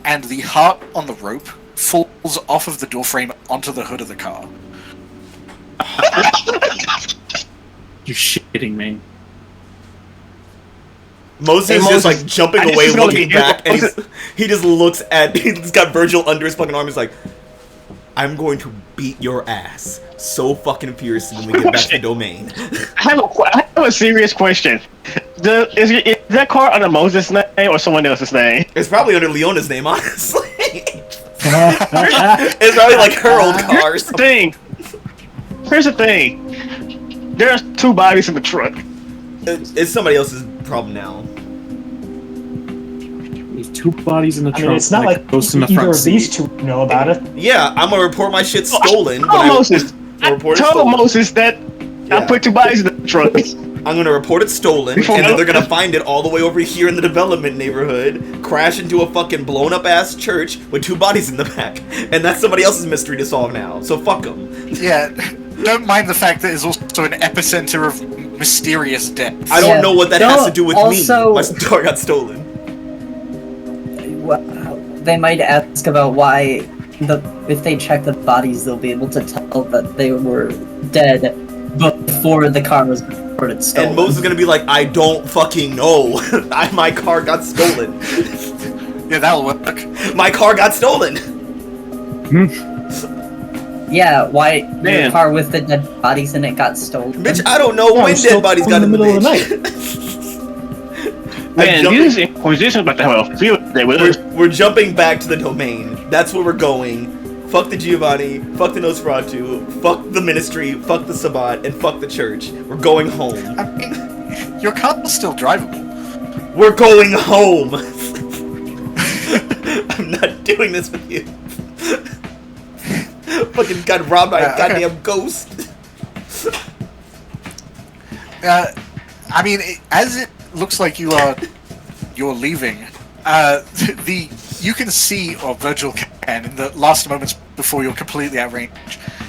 and the heart on the rope falls off of the door frame onto the hood of the car. You're shitting me. Moses Hey, is just Moses, like jumping I just away, was gonna looking get- back, and he just looks at. He's got Virgil under his fucking arm. He's like, "I'm going to beat your ass so fucking fierce when we get back to the domain." I have a serious question. Is that car under Moses' name or someone else's name? It's probably under Leona's name, honestly. It's probably like her old car or something. Here's the thing. There's two bodies in the truck. It's somebody else's problem now. There's two bodies in the I trunk. mean, it's not and a like ghost in the either front of these seat. two know about it. Yeah, I'm gonna report my shit stolen. I Moses. I'll report it Told stolen. Moses that Yeah. I put two bodies in the truck. I'm gonna report it stolen, Before- and then they're gonna find it all the way over here in the development neighborhood, crash into a fucking blown up ass church with two bodies in the back, and that's somebody else's mystery to solve now. So fuck them. Yeah, don't mind the fact that it's also an epicenter of mysterious death. I don't Yeah. know what that has to do with Also- me. My car got stolen. Well, they might ask about why if they check the bodies, they'll be able to tell that they were dead before the car was reported stolen. And Moses is gonna be like, I don't fucking know. My car got stolen. Yeah, that'll work. My car got stolen. Yeah, why your Man. car with the dead bodies in it got stolen? Bitch, I don't know Yeah, when I'm still dead bodies got in in the the middle of the bitch. Man, these Inquisition about to have a field day with us. We're jumping back to the domain. That's where we're going. Fuck the Giovanni, fuck the Nosferatu, fuck the Ministry, fuck the Sabbat, and fuck the church. We're going home. I mean, your car's still drivable. We're going home! I'm not doing this with you. Fucking got robbed by a Okay. goddamn ghost. I mean, as it looks like you're leaving, you can see, or Virgil can, in the last moments before you're completely out of range,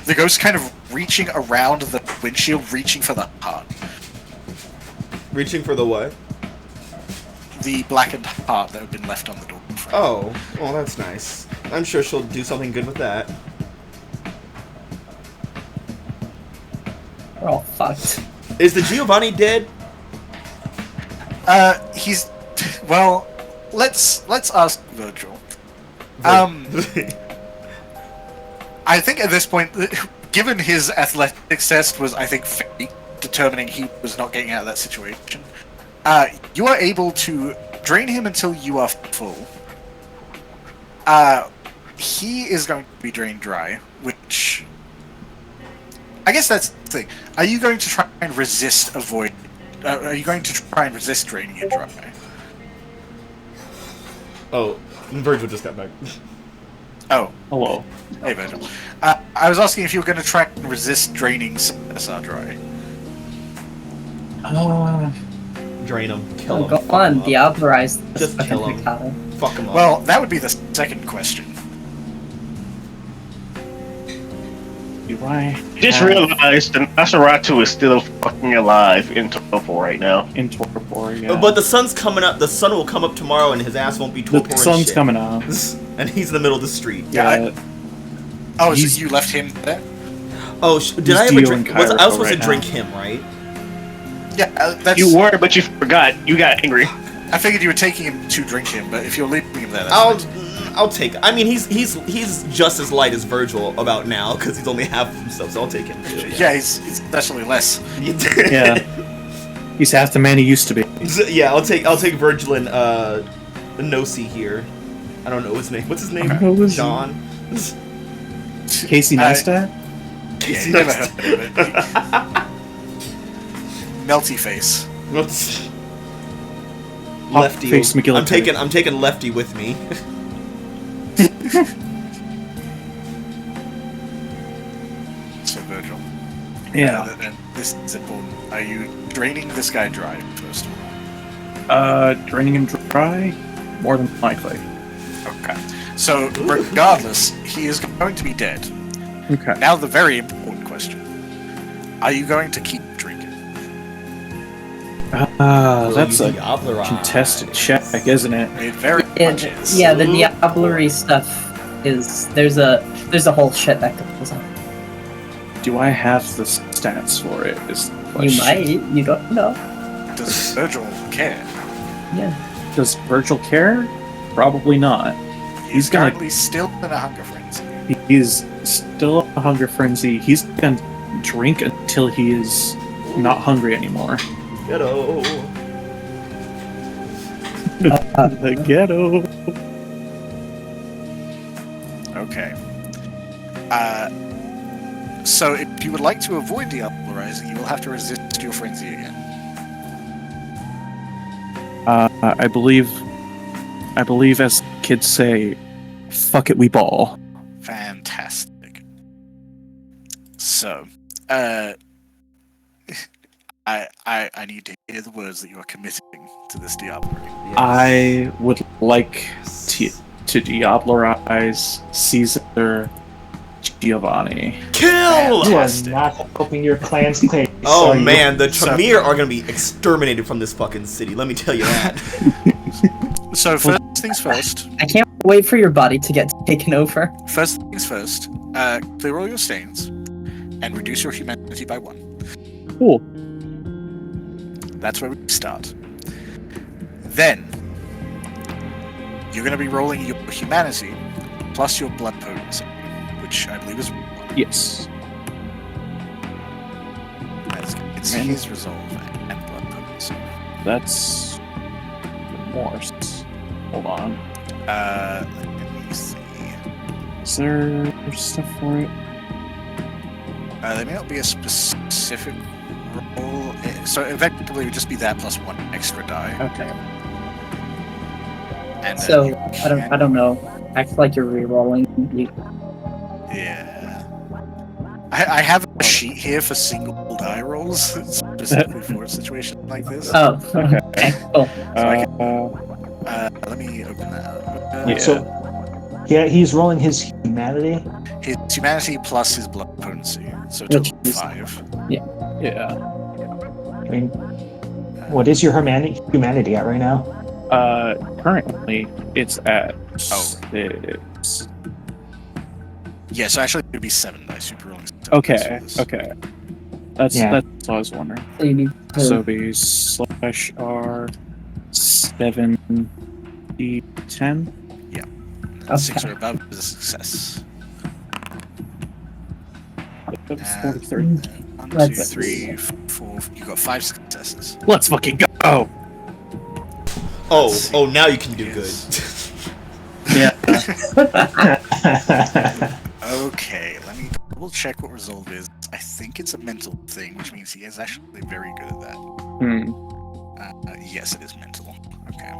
the ghost kind of reaching around the windshield, reaching for the heart. Reaching for the what? The blackened heart that had been left on the door. Oh, well that's nice. I'm sure she'll do something good with that. We're all fucked. Is the Giovanni dead? He's... Well, let's ask Virgil. I think at this point, given his athletics test was, I think, fake, determining he was not getting out of that situation, you are able to drain him until you are full. He is going to be drained dry, which... I guess that's the thing. Are you going to try and resist are you going to try and resist draining it dry? Oh, Virgil just got back. Oh. Hello. Hey, Virgil. I was asking if you were going to try and resist draining SR dry. Drain him. Kill Oh, him. go fuck on, him up. Diablerize this Just fucking kill him. picado. Fuck him up. Well, that would be the second question. Do I Just have realized the Nosferatu is still fucking alive in torpor right now. in torpor? Yeah. But the sun's coming up. The sun will come up tomorrow, and his ass won't be torpor. the sun's shit. coming up. And he's in the middle of the street. Yeah, Oh, He's- so you left him there? Oh, did He's I have a dealing drink? I was Cairo supposed right to drink now. him, right? Yeah, that's... You were, but you forgot. You got angry. I figured you were taking him to drink him, but if you're leaving him there, that's fine. I'll take. I mean, he's just as light as Virgil about now because he's only half of himself, so I'll take him. Too, Yeah, he's definitely less. Yeah. He's half the man he used to be. Yeah, I'll take Virgil and Nosi here. I don't know his name. What's his name? What was John. Casey Neistat? Yeah, you never heard of it. Melty face. What's Hot Lefty? face McGillicuddy. I'm taking Lefty with me. So, Virgil. Yeah. Then this is important. Are you draining this guy dry first? Draining him dry? More than likely. Okay. So, regardless, he is going to be dead. Okay. Now, the very important question: are you going to keep drinking? That's a Diablerize. contested check, isn't it? It very much is. Yeah, the Diablerie stuff is there's a whole shit that goes on. Do I have the stats for it? Is the You question. might, you don't know. Does Virgil care? Yeah. Does Virgil care? Probably not. He's gonna- currently still in a hunger frenzy. He's still a hunger frenzy. He's gonna drink until he is not hungry anymore. Ghetto. The ghetto. Okay. So if you would like to avoid Diablerizing, you will have to resist your frenzy again. I believe, as kids say, "Fuck it, we ball." Fantastic. So, I need to hear the words that you are committing to this Diablerie. I would like to Diablerize Caesar Giovanni. Kill! You are not helping your clan's case. Oh are you? man, the Tremere are gonna be exterminated from this fucking city. Let me tell you that. So first things first. I can't wait for your body to get taken over. First things first. Clear all your stains and reduce your humanity by 1. Cool. That's where we start. Then you're going to be rolling your humanity plus your blood potency, which I believe is 1. Yes. It's his resolve and blood potency. That's remorse. Hold on. Let me see. Is there stuff for it? There may not be a specific roll. So effectively, it would just be that plus 1 extra die. Okay. And then So you I don't know. I feel like you're re-rolling. Yeah. I have a sheet here for single die rolls specifically for a situation like this. Oh, okay, cool. Let me open that up. Yeah. So, yeah, he's rolling his humanity. His humanity plus his blood potency, so Which total is- 5. Yeah. I mean, what is your humanity at right now? Currently it's at Oh. 6. Yeah, so actually it would be 7 dice. You'd be rolling 7 dice Okay. for this. Okay. That's Yeah. what I was wondering. So you need to. So it'd be /R 7d10. 6 or above is a success. That was 43. 1, 2, Let's 3, 4. You got 5 successes. Let's fucking go! Oh, now you can do good. Yeah. Okay, let me double check what resolve is. I think it's a mental thing, which means he is actually very good at that. Yes, it is mental. Okay.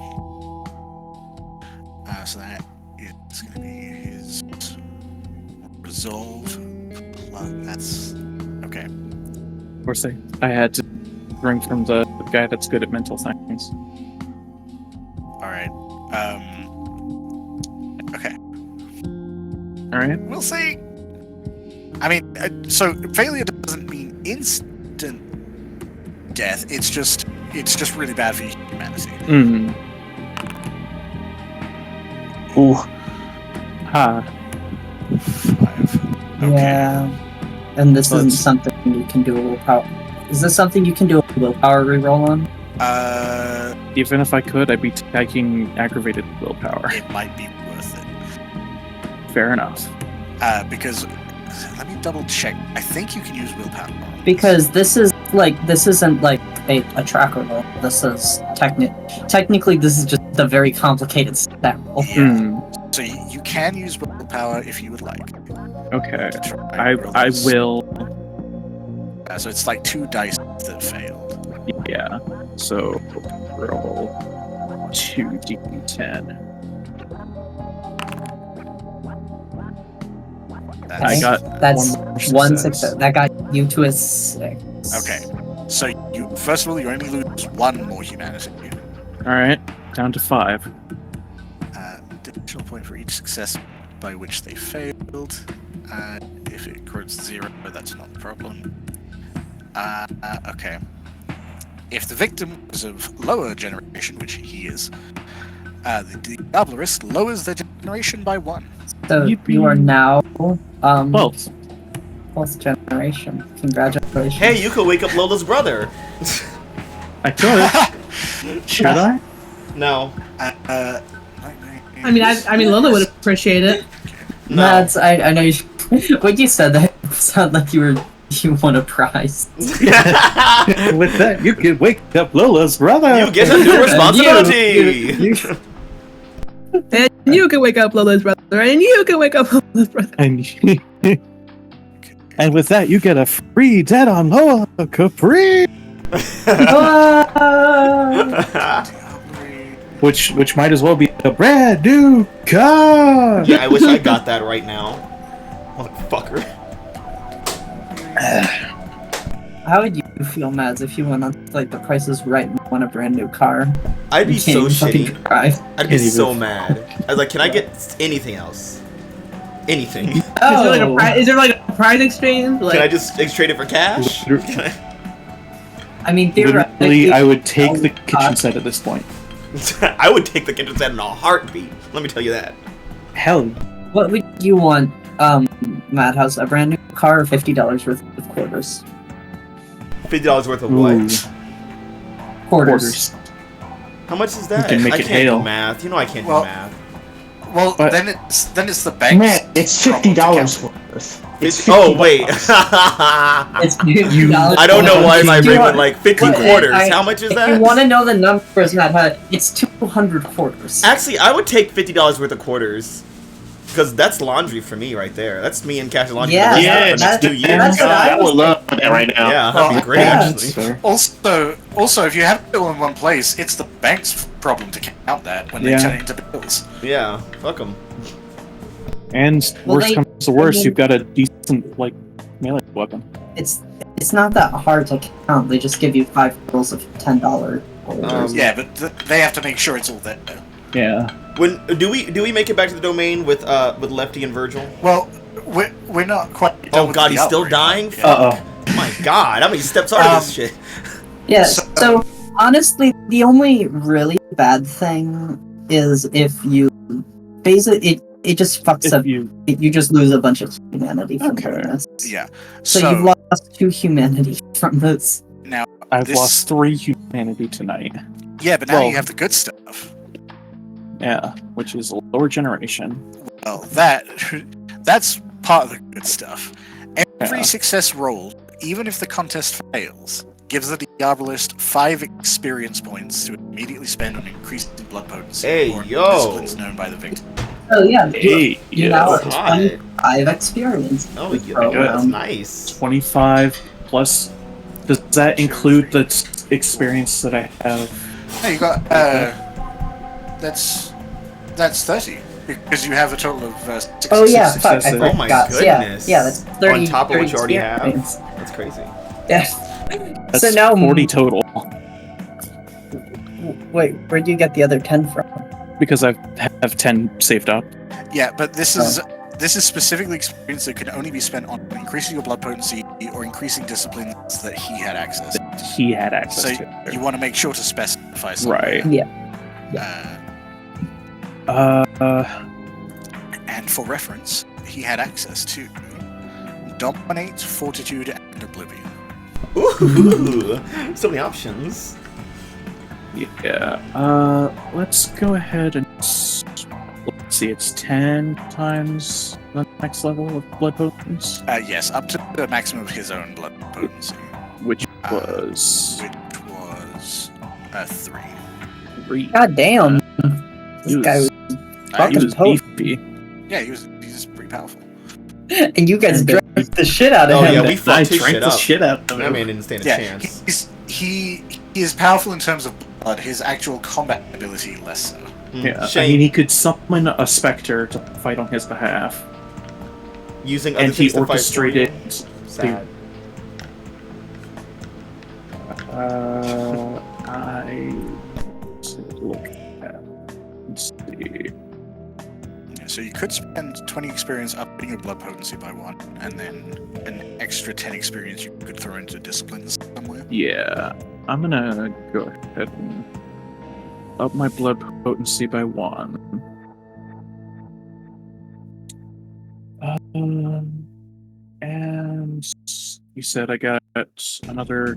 So that is going to be his resolve. That's okay. Of course, I had to bring from the guy that's good at mental things. All right. Okay. All right. We'll see. I mean, so failure doesn't mean instant death. It's just really bad for humanity. Mm. Ooh. Ha. 5. Okay. Yeah. And this isn't Let's- something you can do a willpower. Is this something you can do a willpower reroll on? Even if I could, I'd be taking aggravated willpower. It might be worth it. Fair enough. Because let me double check. I think you can use willpower. Because this isn't like a tracker roll. This is technically this is just a very complicated stat roll. Yeah. Mm. So you can use willpower if you would like. Okay. To try and roll I this. will. So it's like 2 dice that failed. Yeah. So roll 2d10. I got That's one more one success. success. That got you to a 6. Okay. So you first of all you only lose 1 more humanity. All right. Down to 5. Additional point for each success by which they failed. If it grows to 0, that's not a problem. Okay. If the victim is of lower generation, which he is, the Diablerist lowers their generation by 1. So Yippee. you are now Well, 4th generation. Congratulations. Hey, you could wake up Lola's brother. I could. Should I? No. I mean, Lola would appreciate it. No. Mads, I know you. When you said that, it sounded like you won a prize. With that, you can wake up Lola's brother. You get a new responsibility. And you can wake up Lola's brother, and you can wake up Lola's brother. And with that, you get a free dead on Lola Capri, which might as well be a brand new car. Yeah, I wish I got that right now. Motherfucker. How would you feel, Mads, if you went on like the Price is Right and won a brand new car? I'd be You so can't fucking shitty. drive. I'd be Can't even- so mad. I was like, can I get anything else? Anything. Oh, Is there like a prize exchange? Like, Can I just trade it for cash? I mean, Literally, theoretically, I would take the kitchen set at this point. I would take the kitchen set in a heartbeat. Let me tell you that. Hell, what would you want, Matt? How's a brand new car or $50 worth of quarters? $50 worth of what? Ooh. Quarters. How much is that? can make I it can't hail. do math. You know I can't Well, do math. Well, But- then it's the bank's Man, it's problem to $50 count. worth. It's Oh $50. wait. It's I don't know why my brain went like 50 What, quarters. I- How much is If that? you want to know the numbers, Matt, it's 200 quarters. Actually, I would take $50 worth of quarters. Because that's laundry for me right there. That's me and cash and laundry Yeah, for the yeah, next 2 years. that's what I I would love that right now. Yeah, that'd be great Yeah. actually. Also, if you have it all in one place, it's the bank's problem to count that when they Yeah. turn it into bills. Yeah, fuck them. and Well, worst they- comes to worst, I mean- you've got a decent melee weapon. It's not that hard to count. They just give you 5 rolls of $10 quarters. Yeah, but they have to make sure it's all there. Yeah. When do we make it back to the domain with Lefty and Virgil? Well, we're not quite. done Oh with god, the he's still outbreak. dying? Yeah. Uh oh. Oh my god, how many steps are this shit? Yeah, So- so honestly, the only really bad thing is if you basically it just fucks up. If you You just lose a bunch of humanity from Okay. doing this. Yeah. So you've lost 2 humanity from this. I've This- lost 3 humanity tonight. Yeah, but now Well- you have the good stuff. Yeah, which is lower generation. Well, that's part of the good stuff. Every success roll, even if the contest fails, gives the Diabolist 5 experience points to immediately spend on increasing blood potency Hey, or on yo. disciplines known by the victim. Oh yeah, Hey, you now yeah. have 25 experience. Oh, yeah, Oh, that's um, nice. 25 plus. Does that include the experience that I have? Hey, you got that's 30 because you have a total of 6 Oh yeah, fuck, I successive. Oh my forgot. goodness. Yeah, that's 30. On top of 30 what you already experience. have? That's crazy. Yeah. That's So now, 40 total. wait, where'd you get the other 10 from? Because I have 10 saved up. Yeah, but this is specifically experience that can only be spent on increasing your blood potency or increasing disciplines that he had access to. He had access So to. you want to make sure to specify something. Right. Yeah. And for reference, he had access to Dominate, Fortitude, and Oblivion. Ooh, so many options. Yeah. Let's go ahead and let's see. It's 10 times the next level of blood potency, Yes, up to the maximum of his own blood potency, which was 3. 3. God damn. He This guy was, was he fucking was potent. beefy. Yeah, he's pretty powerful. And you guys And drank the shit out of Oh, him. yeah, we I fucked his drank shit the up. shit out of That him. man didn't stand a Yeah, chance. he is powerful in terms of blood. His actual combat ability less so. Yeah, Shame. I mean, he could summon a specter to fight on his behalf, Using other and he things to fight for you. orchestrated. Sad. I look at. Let's see. Yeah, so you could spend 20 experience upping your blood potency by 1, and then an extra 10 experience you could throw into disciplines somewhere. Yeah, I'm gonna go ahead and up my blood potency by 1. And you said I got another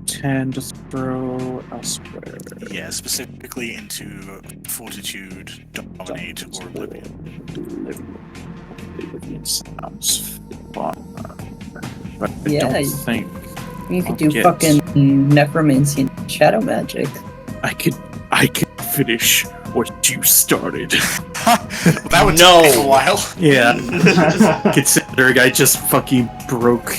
10 to throw elsewhere. Yeah, specifically into Fortitude, Dominate, or Oblivion. Oblivion sounds fun. But I Yeah, don't think You could I'll do get- fucking necromancy and shadow magic. I could finish what you started. That would No. take a while. Yeah. Considering I just fucking broke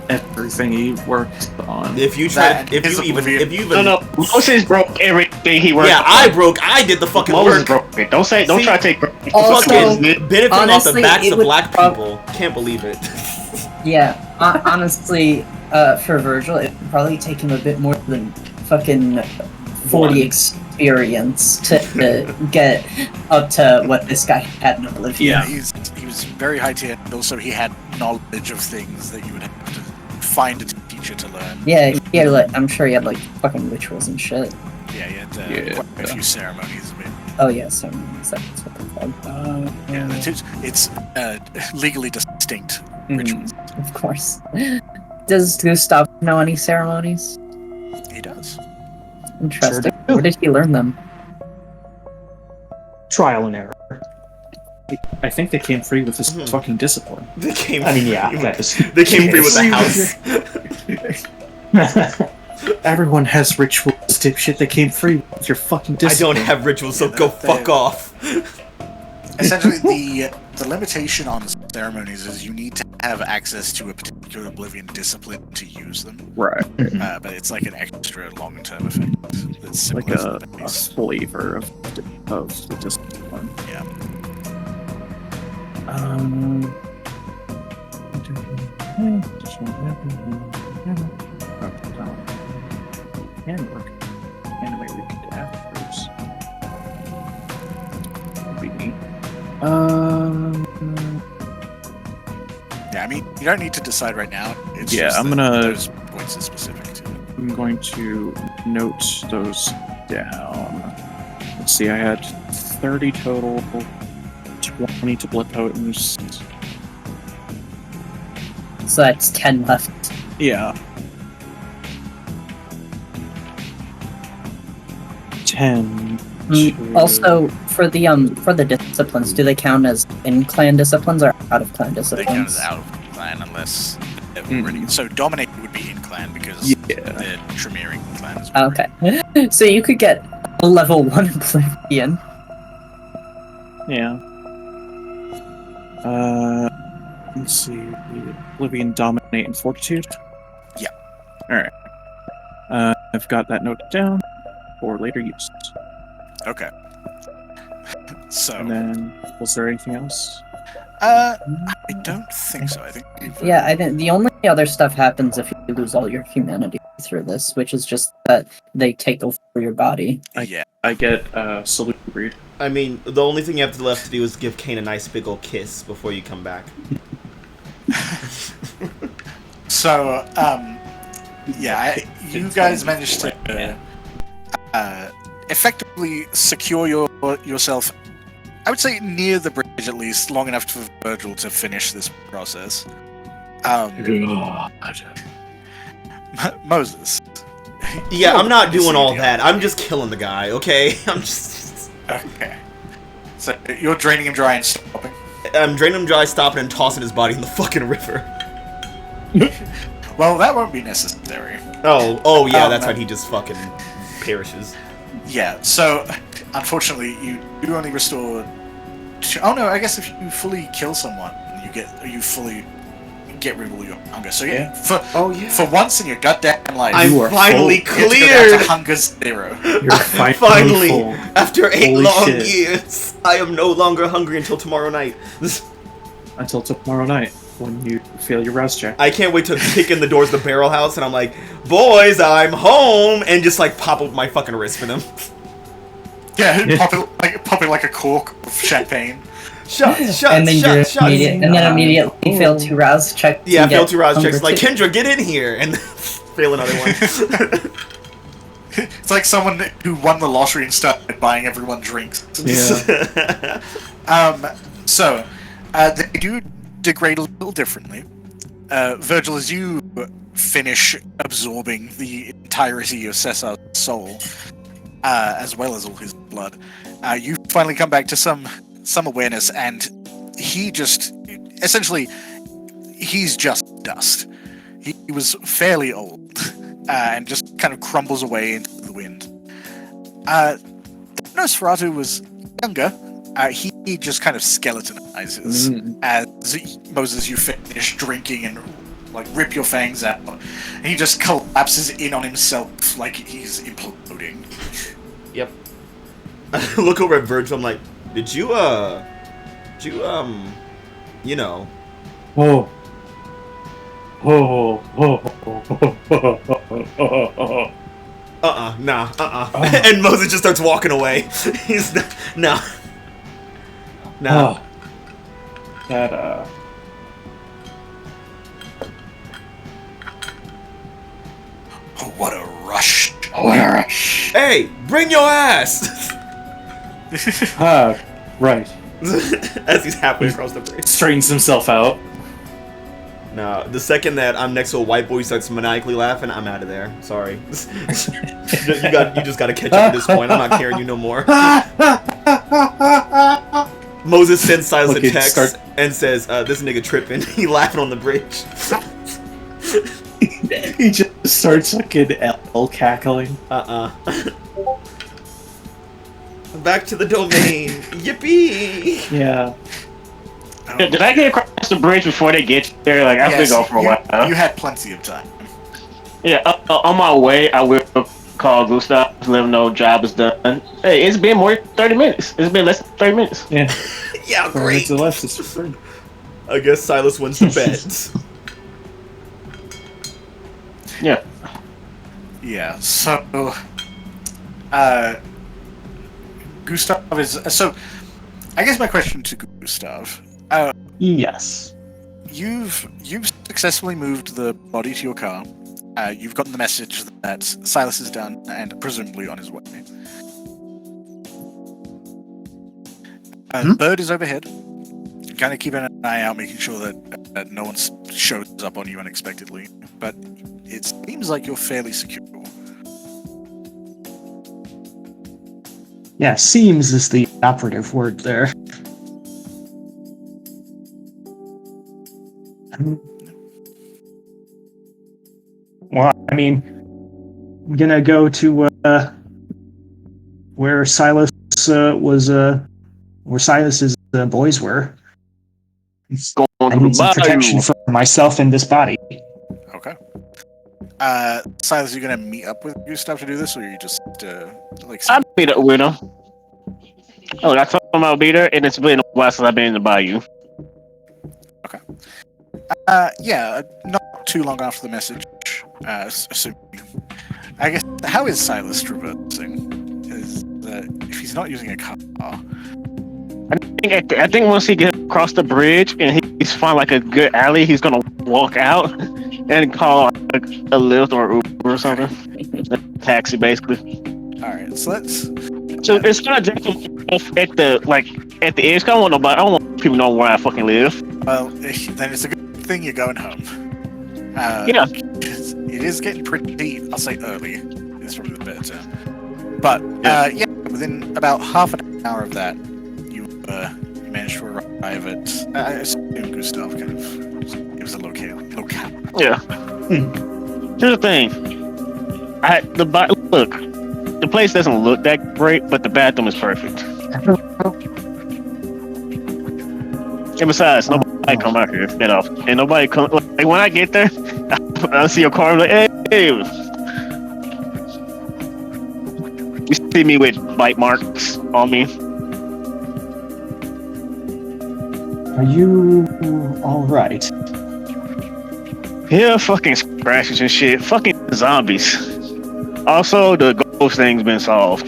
everything he worked on. If you That try, if is you even, Oblivion. No. Moses broke everything he worked yeah, on. I say the fucking Moses work. broke it. Don't See? try to take Also, Fucking benefiting off the honestly, backs it of would black prob- people. Can't believe it. Yeah, honestly, for Virgil, it would probably take him a bit more than fucking 40 experience to get up to what this guy had in Oblivion. Yeah. He was very high tier, and also he had knowledge of things that you would have to find a teacher to learn. Yeah, he had, like, I'm sure he had like fucking rituals and shit. Yeah, he had Yeah. quite a few ceremonies. But, Oh yeah, so that's what they're called. yeah, it's legally distinct Mhm. rituals. Of course. Does Gustave know any ceremonies? He does. Interesting. do. Where did he learn them? Trial and error. I think they came free with this Mhm. fucking discipline. They came. I mean, yeah, free that with- is. They came free with the house. Everyone has rituals, dipshit. They came free with your fucking I discipline. don't have rituals, so Yeah, go that- fuck off. Essentially, the limitation on ceremonies is you need to have access to a particular Oblivion discipline to use them. Right. But it's like an extra long-term effect. That's Like similar a to the base. flavor of the discipline. Yeah. Handwork. Anime repeat afterwards. That'd be neat. Yeah, I mean, you don't need to decide right now. It's Yeah, just I'm that gonna- those points are specific to it. I'm going to note those down. Let's see, I had 30 total, 20 to blood potents. So that's 10 left. Yeah. 10. to- Also, for the disciplines, do they count as in clan disciplines or out of clan They count disciplines? as out of clan unless they're already. So dominate would be in clan because they're Tremere clan as well. Okay. So you could get a level 1 Oblivion. Yeah. Let's see. Oblivion, Dominate, and Fortitude? Yeah. Alright. I've got that noted down for later use. Okay. So. And then, was there anything else? I don't think so. I think. Yeah, I think the only other stuff happens if you lose all your humanity through this, which is just that they take over your body. I get Salute Breed. I mean, the only thing you have left to do is give Kane a nice big ol' kiss before you come back. So, you guys managed to effectively secure yourself, I would say near the bridge at least, long enough for Virgil to finish this process. Moses. Yeah, I'm not doing all that. I'm just killing the guy, okay? I'm just... Okay. So, you're draining him dry and stopping? I'm draining him dry, stopping, and tossing his body in the fucking river. Well, that won't be necessary. Oh yeah, that's right, he just fucking perishes. Yeah, so, unfortunately, you do only restore... Oh no, I guess if you fully kill someone, you fully get rid of all your hunger. So for once in your goddamn life, I'm finally cleared! You get to go down to hunger 0. You're finally full. After 8 Holy long shit. years, I am no longer hungry until tomorrow night. Until tomorrow night, when you fail your rouse check. I can't wait to kick in the doors of the barrel house, and I'm like, boys, I'm home! And just like pop up my fucking wrist for them. Yeah, pop it like a cork of champagne. Shots, and then shots. And then immediately fail 2 rouse checks. Yeah, fail 2 rouse checks. Like, Kendra, get in here! And fail another one. It's like someone who won the lottery and started buying everyone drinks. Yeah. So, they do degrade a little differently. Virgil, as you finish absorbing the entirety of Cesar's soul, as well as all his blood, you finally come back to some awareness, and he just... Essentially, he's just dust. He was fairly old, and just kind of crumbles away into the wind. Nosferatu was younger. He just kind of skeletonizes as Moses, you finish drinking and like rip your fangs out, and he just collapses in on himself like he's imploding. Yep. I look over at Virgil. I'm like, did you you know? Whoa. Nah. And Moses just starts walking away. He's nah. That Oh, what a rush! Hey, bring your ass! Right. As he's halfway across the bridge. Straightens himself out. No, the second that I'm next to a white boy who starts maniacally laughing, I'm out of there. Sorry. You just gotta catch up at this point. I'm not carrying you no more. Moses sends Silas a text and says, this nigga tripping. He laughing on the bridge. He just starts fucking L cackling. Back to the domain. Yippee! Yeah. Did I get across the bridge before they get there? Like, I've been going for a while. You had plenty of time. Yeah, on my way, I will call Gustave to let him know job is done. Hey, it's been more than 30 minutes. It's been less than 30 minutes. Yeah. Yeah, great. To the left, it's free. I guess Silas wins the bet. Yeah. Yeah, so... Gustave is... So, I guess my question to Gustave... Yes. You've successfully moved the body to your car. You've gotten the message that Silas is done and presumably on his way. Bird is overhead. Kind of keeping an eye out, making sure that no one shows up on you unexpectedly. But it seems like you're fairly secure. Yeah, seems is the operative word there. Well, I mean, I'm gonna go to where Silas where Silas's boys were. Going I to the need some protection bayou. for myself and this body. Okay. Silas, you gonna meet up with Gustave to do this, or you just like? I meet up with him. Oh, I told him I'll be there, and it's been a while since I've been in the bayou. Yeah, not too long after the message. Assuming, I guess. How is Silas traversing? If he's not using a car, I think once he gets across the bridge and he's found like a good alley, he's gonna walk out and call like a Lyft or Uber or something. A taxi, basically. all right. So let's. So it's gonna drop him off at the edge. I don't want nobody. I don't want people to know where I fucking live. Well, then it's a good thing you're going home. Yeah. It is getting pretty. I'll say early. It's probably the better term. But yeah, within about half an hour of that, you managed to arrive at. I assume Gustave kind of gives a locale. Yeah. Here's the thing. Look. The place doesn't look that great, but the bathroom is perfect. And besides, nobody come out here that often. And nobody come. Like when I get there, I see a car. I'm like, hey. You see me with bite marks on me. Are you all right? Yeah, fucking scratches and shit. Fucking zombies. Also, the ghost thing's been solved.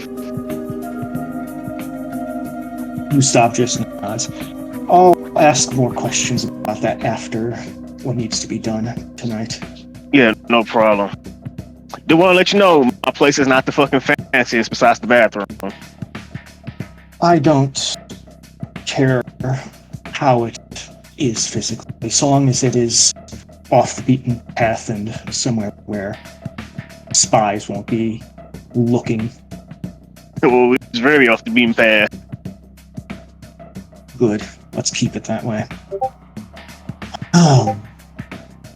Gustave just nods. I'll ask more questions about that after what needs to be done tonight. Yeah, no problem. Do want to let you know my place is not the fucking fanciest besides the bathroom. I don't care how it is physically, so long as it is off the beaten path and somewhere where spies won't be looking. Well, it's very off the beaten path. Good. Let's keep it that way.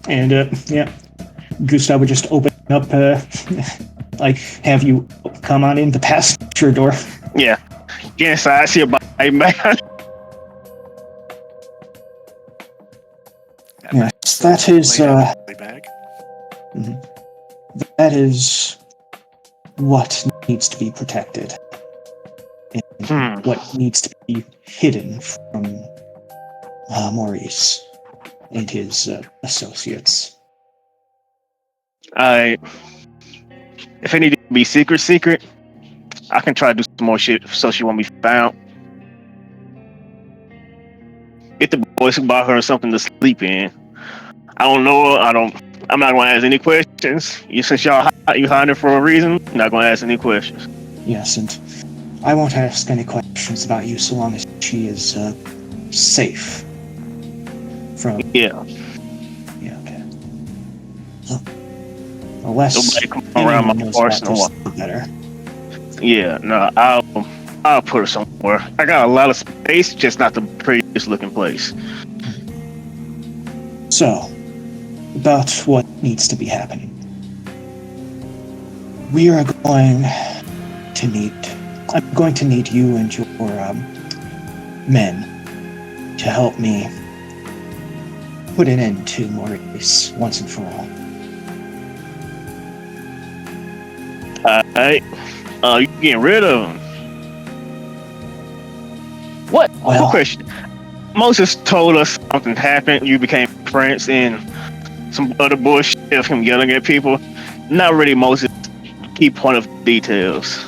And yeah, Gustave would just open up, like, have you come on in the passenger door. Yeah. Get inside, see a bite man. Yes, that is, bag. that is what needs to be protected. And what needs to be hidden from Maurice and his associates. If it need to be secret, I can try to do some more shit so she won't be found. Get the boys who bought her something to sleep in. I don't know. I'm not going to ask any questions. Since you hiding for a reason, I'm not going to ask any questions. Yes, and I won't ask any questions about you so long as she is safe. From Yeah. Yeah. Okay. The less Nobody come around my knows arsenal. about this, the better. Yeah. No, I'll put her somewhere. I got a lot of space, just not the prettiest looking place. So, about what needs to be happening. We are going to need... I'm going to need you and your men to help me put an end to Maurice once and for all. Alright. You getting rid of him? What? Well- Quick question. Moses told us something happened. You became friends and some other bullshit of him yelling at people. Not really Moses' key point of details.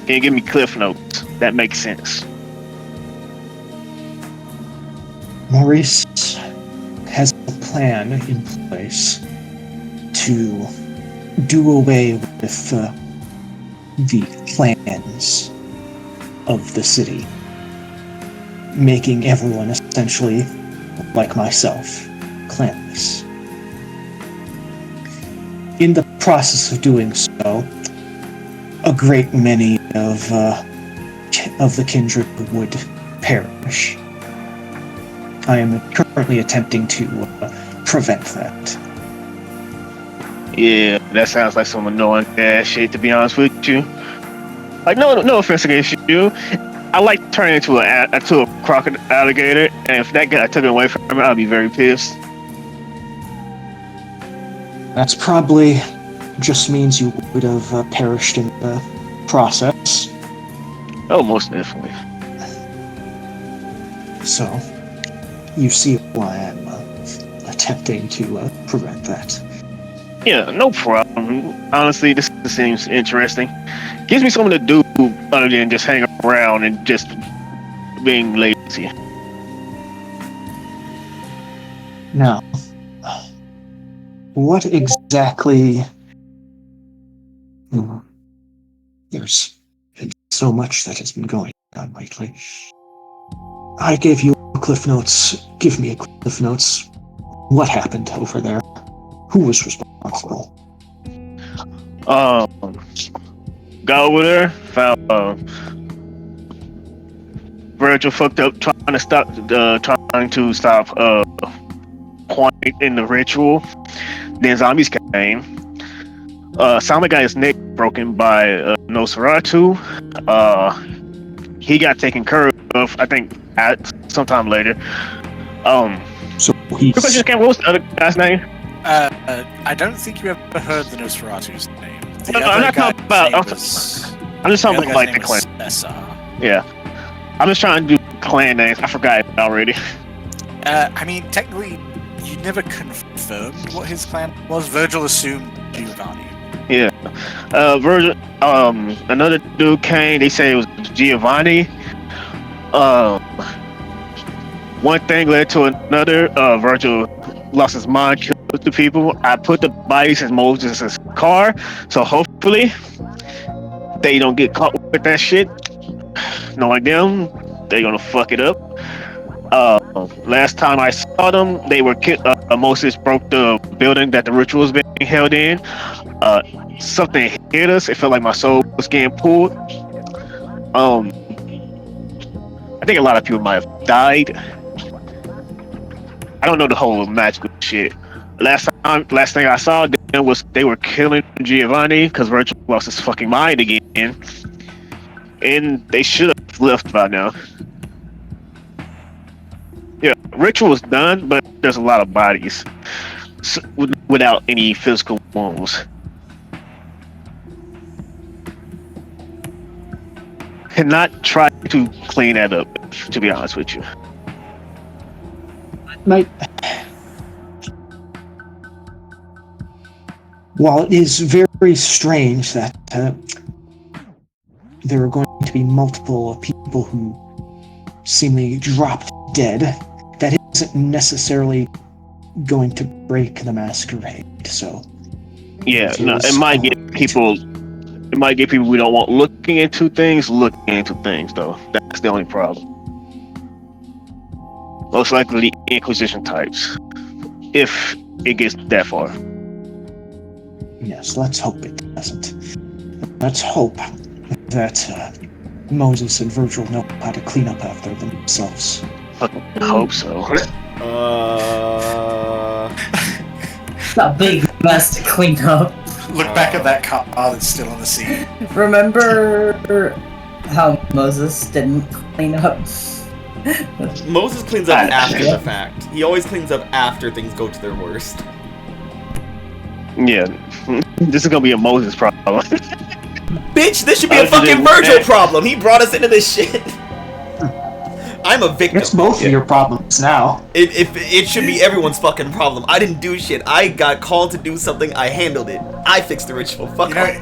Can you give me cliff notes? That makes sense. Maurice has a plan in place to do away with the clans of the city, making everyone essentially, like myself, clanless. In the process of doing so, a great many of the kindred would perish. I am currently attempting to prevent that. Yeah, that sounds like some annoying ass shit, to be honest with you. Like, no offense against you. I like turning into a crocodile alligator, and if that guy took it away from me, I'd be very pissed. That's probably just means you would have perished in the process. Oh, most definitely. So, you see why I'm attempting to prevent that. Yeah, no problem. Honestly, this seems interesting. Gives me something to do other than just hang around and just being lazy. Now, what exactly... There's been so much that has been going on lately. I gave you Cliff Notes. Give me a Cliff Notes. What happened over there? Who was responsible? Got over there, found Virgil fucked up trying to stop Point in the ritual. Then zombies came. Simon got his neck broken by Nosferatu. He got taken care of, I think, at sometime later. So he's... What was the other guy's name? I don't think you ever heard the Nosferatu's name. The I'm not talking about. I'm just talking about like the clan. Yeah, I'm just trying to do clan names. I forgot it already. I mean, technically, you never confirmed what his clan was. Virgil assumed Giovanni. Yeah. Virgil. Another dude came. They say it was Giovanni. One thing led to another. Virgil lost his mind, killed the people. I put the bodies in Moses' car, so hopefully they don't get caught with that shit. Knowing them, they're gonna fuck it up. Last time I saw them, they were Moses broke the building that the ritual was being held in. Something hit us. It felt like my soul was getting pulled. I think a lot of people might have died. I don't know the whole magical shit. Last thing I saw them was they were killing Giovanni because Virgil lost his fucking mind again, and they should have left by now. Yeah, ritual was done, but there's a lot of bodies without any physical wounds. Cannot try to clean that up, to be honest with you. While it is very strange that there are going to be multiple people who seemingly dropped dead, that isn't necessarily going to break the masquerade. So yeah, no, it might get people. It might get people we don't want looking into things though. That's the only problem. Most likely the Inquisition types, if it gets that far. Yes, let's hope it doesn't. Let's hope that Moses and Virgil know how to clean up after themselves. I hope so. It's a big mess to clean up. Look back at that car that's still on the scene. Remember how Moses didn't clean up? Moses cleans up after the fact. He always cleans up after things go to their worst. Yeah, this is gonna be a Moses problem. Bitch, this should be a fucking Virgil problem. He brought us into this shit. I'm a victim. It's both of your problems now. It should be everyone's fucking problem. I didn't do shit. I got called to do something. I handled it. I fixed the ritual. Fuck off.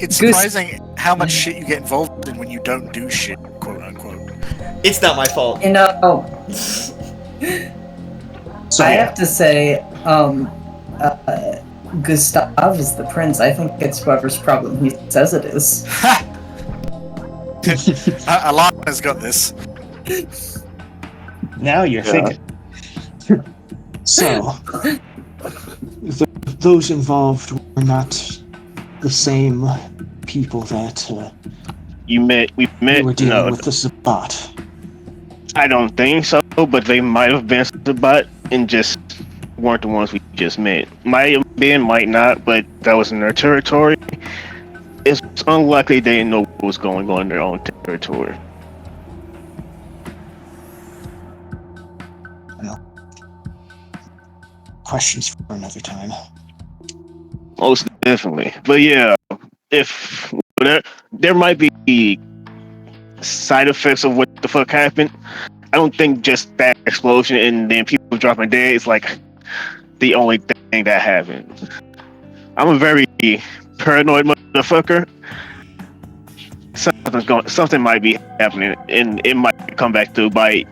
It's surprising how much shit you get involved in when you don't do shit, quote unquote. It's not my fault. You know, I have to say, Gustave is the prince. I think it's whoever's problem he says it is. Alanna's got this. Now you're thinking. So, those involved were not the same people that we met. were dealing with the Sabbat. I don't think so, but they might have been Sabbat and just weren't the ones we just met. Might have been, might not, but that was in their territory. It's unlikely they didn't know what was going on in their own territory. Questions for another time. Most definitely. But yeah, if there might be side effects of what the fuck happened. I don't think just that explosion and then people dropping dead is like the only thing that happened. I'm a very paranoid motherfucker. Something might be happening, and it might come back to bite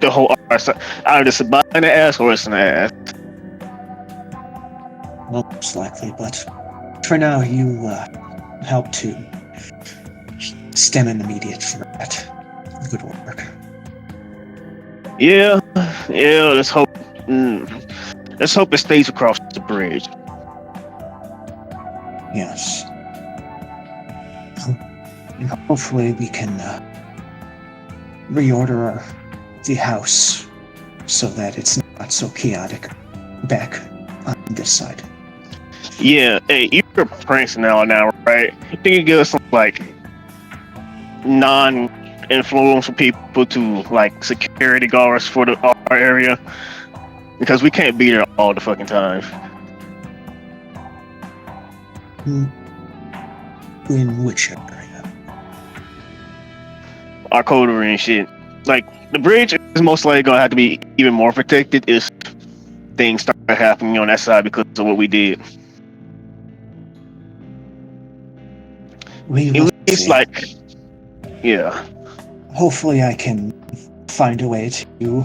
the whole arse. Either it's in the ass or it's in the ass. Most likely, but for now, you help to stem an immediate threat. Good work. Yeah. Let's hope. Let's hope it stays across the bridge. Yes. And hopefully we can reorder the house so that it's not so chaotic back on this side. Yeah, hey, you're a prince now, right? You think you give us some like non-influential people to like security guards for our area, because we can't be there all the fucking time. In which area? Our coterie and shit. Like the bridge is most likely gonna have to be even more protected if things start happening on that side because of what we did. It's like, yeah. Hopefully I can find a way to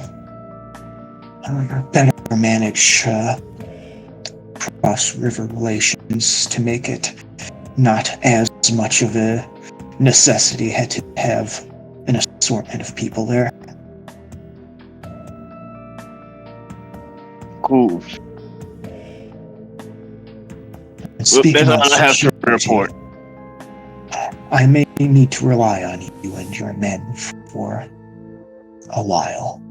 better manage cross-river relations to make it not as much of a necessity had to have an assortment of people there. Cool. And speaking That's of all I have to security, report. I may need to rely on you and your men for a while.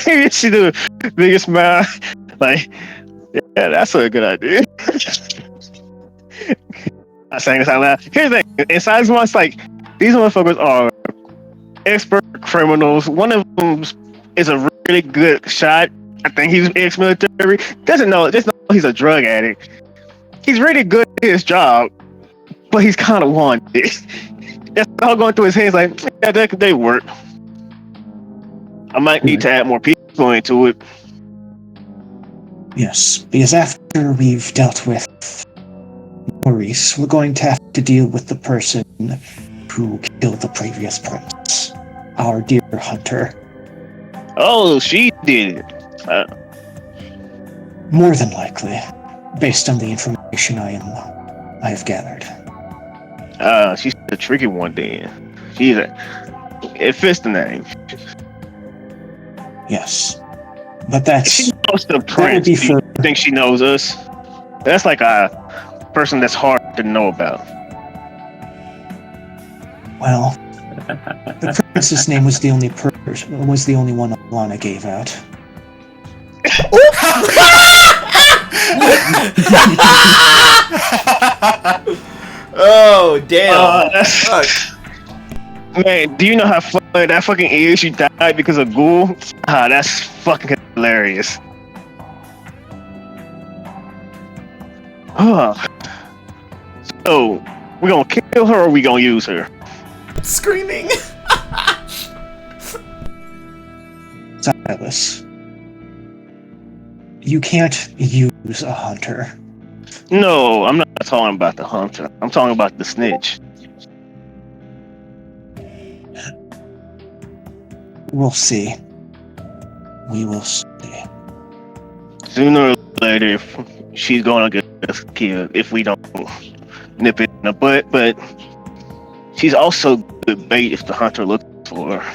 You see the biggest smile. Like, yeah, that's a good idea. I'm saying this out loud. Here's the thing. Inside this one's like, these motherfuckers are expert criminals. One of them is a really good shot. I think he's ex-military. Just know he's a drug addict. He's really good at his job, but he's kind of wanted. That's all going through his head. Like, yeah, they work. I might need to add more people into it. Yes, because after we've dealt with Maurice, we're going to have to deal with the person who killed the previous prince, our deer hunter. Oh, she did it. More than likely, based on the information I have gathered. She's the tricky one then. It fits the name. Yes. But that's... She knows the prince. Do you think she knows us? That's like a person that's hard to know about. Well, the prince's name was the only one Alanna gave out. Oh, damn. Fuck. Man, do you know how funny that fucking is? She died because of ghoul? That's fucking hilarious. So, we gonna kill her or we gonna use her? Screaming. Silas, you can't use a hunter. No, I'm not talking about the hunter. I'm talking about the snitch. We'll see. We will see. Sooner or later, she's gonna get us killed if we don't nip it in the butt, but she's also good bait if the hunter looks for her.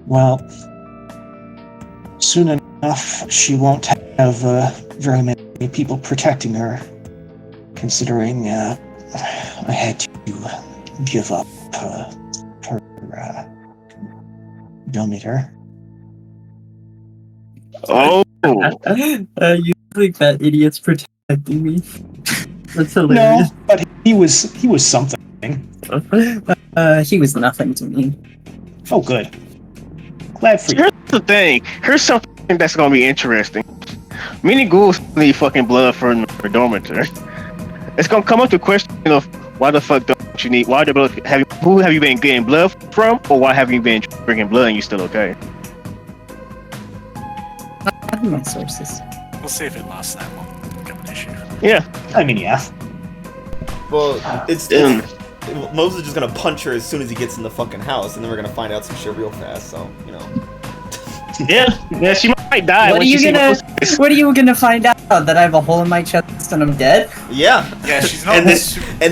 Well, soon enough, she won't have very many people protecting her, considering I had to give up her You'll meet her. Oh, You think that idiot's protecting me? That's No, hilarious. but he was something. He was nothing to me. Oh, good. Glad for you. here's the thing. Here's something that's gonna be interesting. Many ghouls need fucking blood for dormitory. It's gonna come up to the question of why the fuck don't you need? Why the blood? Who have you been getting blood from, or why have you been drinking blood and you still okay? I have my sources. We'll see if it lasts that long. Become an issue. Yeah. I mean, yeah. Well, Moses is just gonna punch her as soon as he gets in the fucking house, and then we're gonna find out some shit real fast. So you know. Yeah, she might die. What are you gonna find out? That I have a hole in my chest and I'm dead? Yeah. Yeah, she's not. And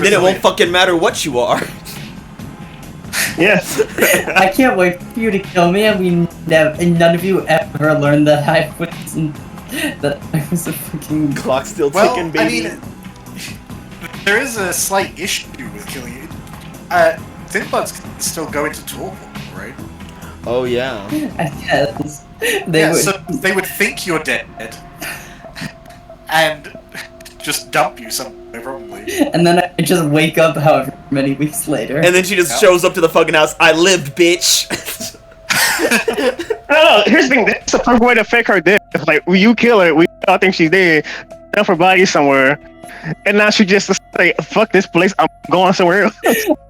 then it won't fucking matter what you are. Yeah. I can't wait for you to kill me, and none of you ever learned that I was a fucking Clock still Well, ticking, baby. I mean, there is a slight issue with killing you. Thin Bloods can still go into torpor, right? Oh yeah. I guess. So they would think you're dead, and just dump you somewhere, probably. And then I just wake up however many weeks later. And then she just shows up to the fucking house. I lived, bitch. Oh, here's the thing. That's the perfect way to fake her death. Like, when you kill her, we all think she's dead. Dump her body somewhere, and now she just say, "Fuck this place. I'm going somewhere else."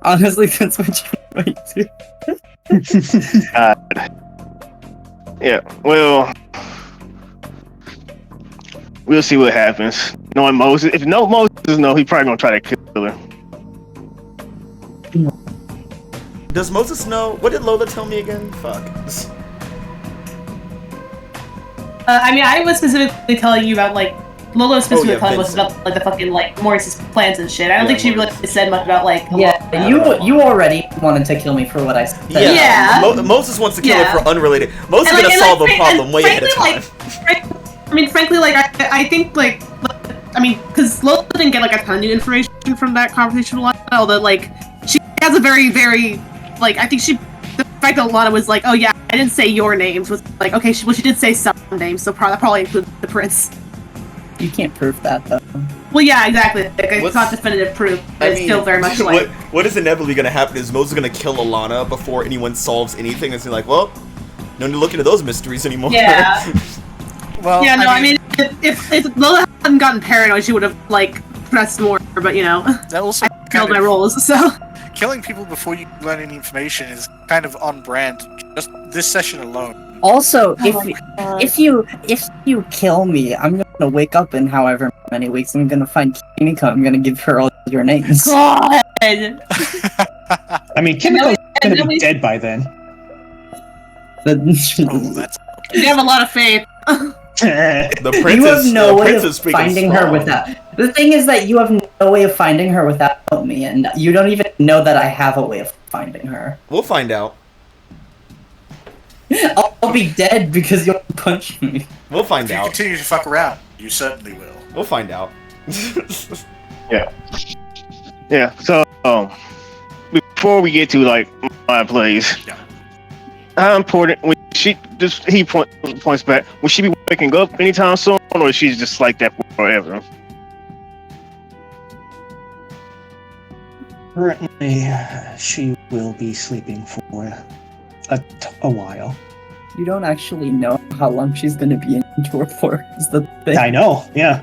Honestly, that's what you might do. Yeah. Well, we'll see what happens. Knowing Moses, if Moses know, he probably gonna try to kill her. Does Moses know? What did Lola tell me again? Fuck. I mean, I was specifically telling you about, like, Lola was specifically telling us Vincent. about, like, the fucking, like, Morris's plans and shit. I don't think she really said much about, like, Yeah, you already wanted to kill me for what I said. Yeah. Moses wants to kill Yeah. her for unrelated. Moses And, is like, gonna and, solve like, a problem and way ahead of time. frankly, like, I think, like, I mean, because Lola didn't get, like, a ton of new information from that conversation with Alanna, although, like, she has a very, very, like, I think the fact that Alanna was like, oh yeah, I didn't say your names, was like, okay, she did say some names, so that probably includes the prince. You can't prove that, though. Well, yeah, exactly. Like, it's What's- not definitive proof, but it's still very much like... what is inevitably gonna happen is Moses is gonna kill Alanna before anyone solves anything, and it's like, well, no need to look into those mysteries anymore. Yeah. Well, Yeah, no, I mean, if Lola hadn't gotten paranoid, she would have, like, pressed more, but, you know, that also I failed my roles, so... killing people before you learn any information is kind of on brand. Just this session alone. Also, Oh if you kill me, I'm gonna wake up in however many weeks. I'm gonna find Kimiko. I'm gonna give her all your names. God! I mean, Kimiko's gonna be dead by then. Oh, that's You have a lot of faith. The princess, You have no way princess of freaking finding her strong. without. The thing is that you have no way of finding her without me, and you don't even know that I have a way of finding her. We'll find out. I'll be dead because you'll punch me. We'll find if you out. continue to fuck around, you certainly will. We'll find out. Yeah. So, before we get to like my plays, Yeah. how important when he points back? Will she be waking up anytime soon, or is she just like that forever? Currently, she will be sleeping for a while. You don't actually know how long she's gonna be in tour for, is the thing. I know, yeah.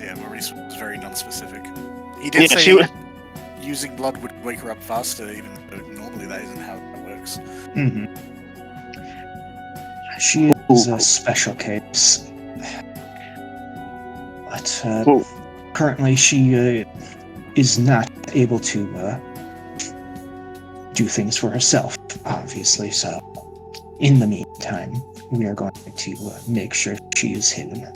Yeah, Maurice was very non-specific. He did Yeah, say she would. using blood would wake her up faster, even though normally that isn't how it works. Mm-hmm. She is a special case. But currently she is not able to do things for herself, obviously, so in the meantime, we are going to make sure she is hidden.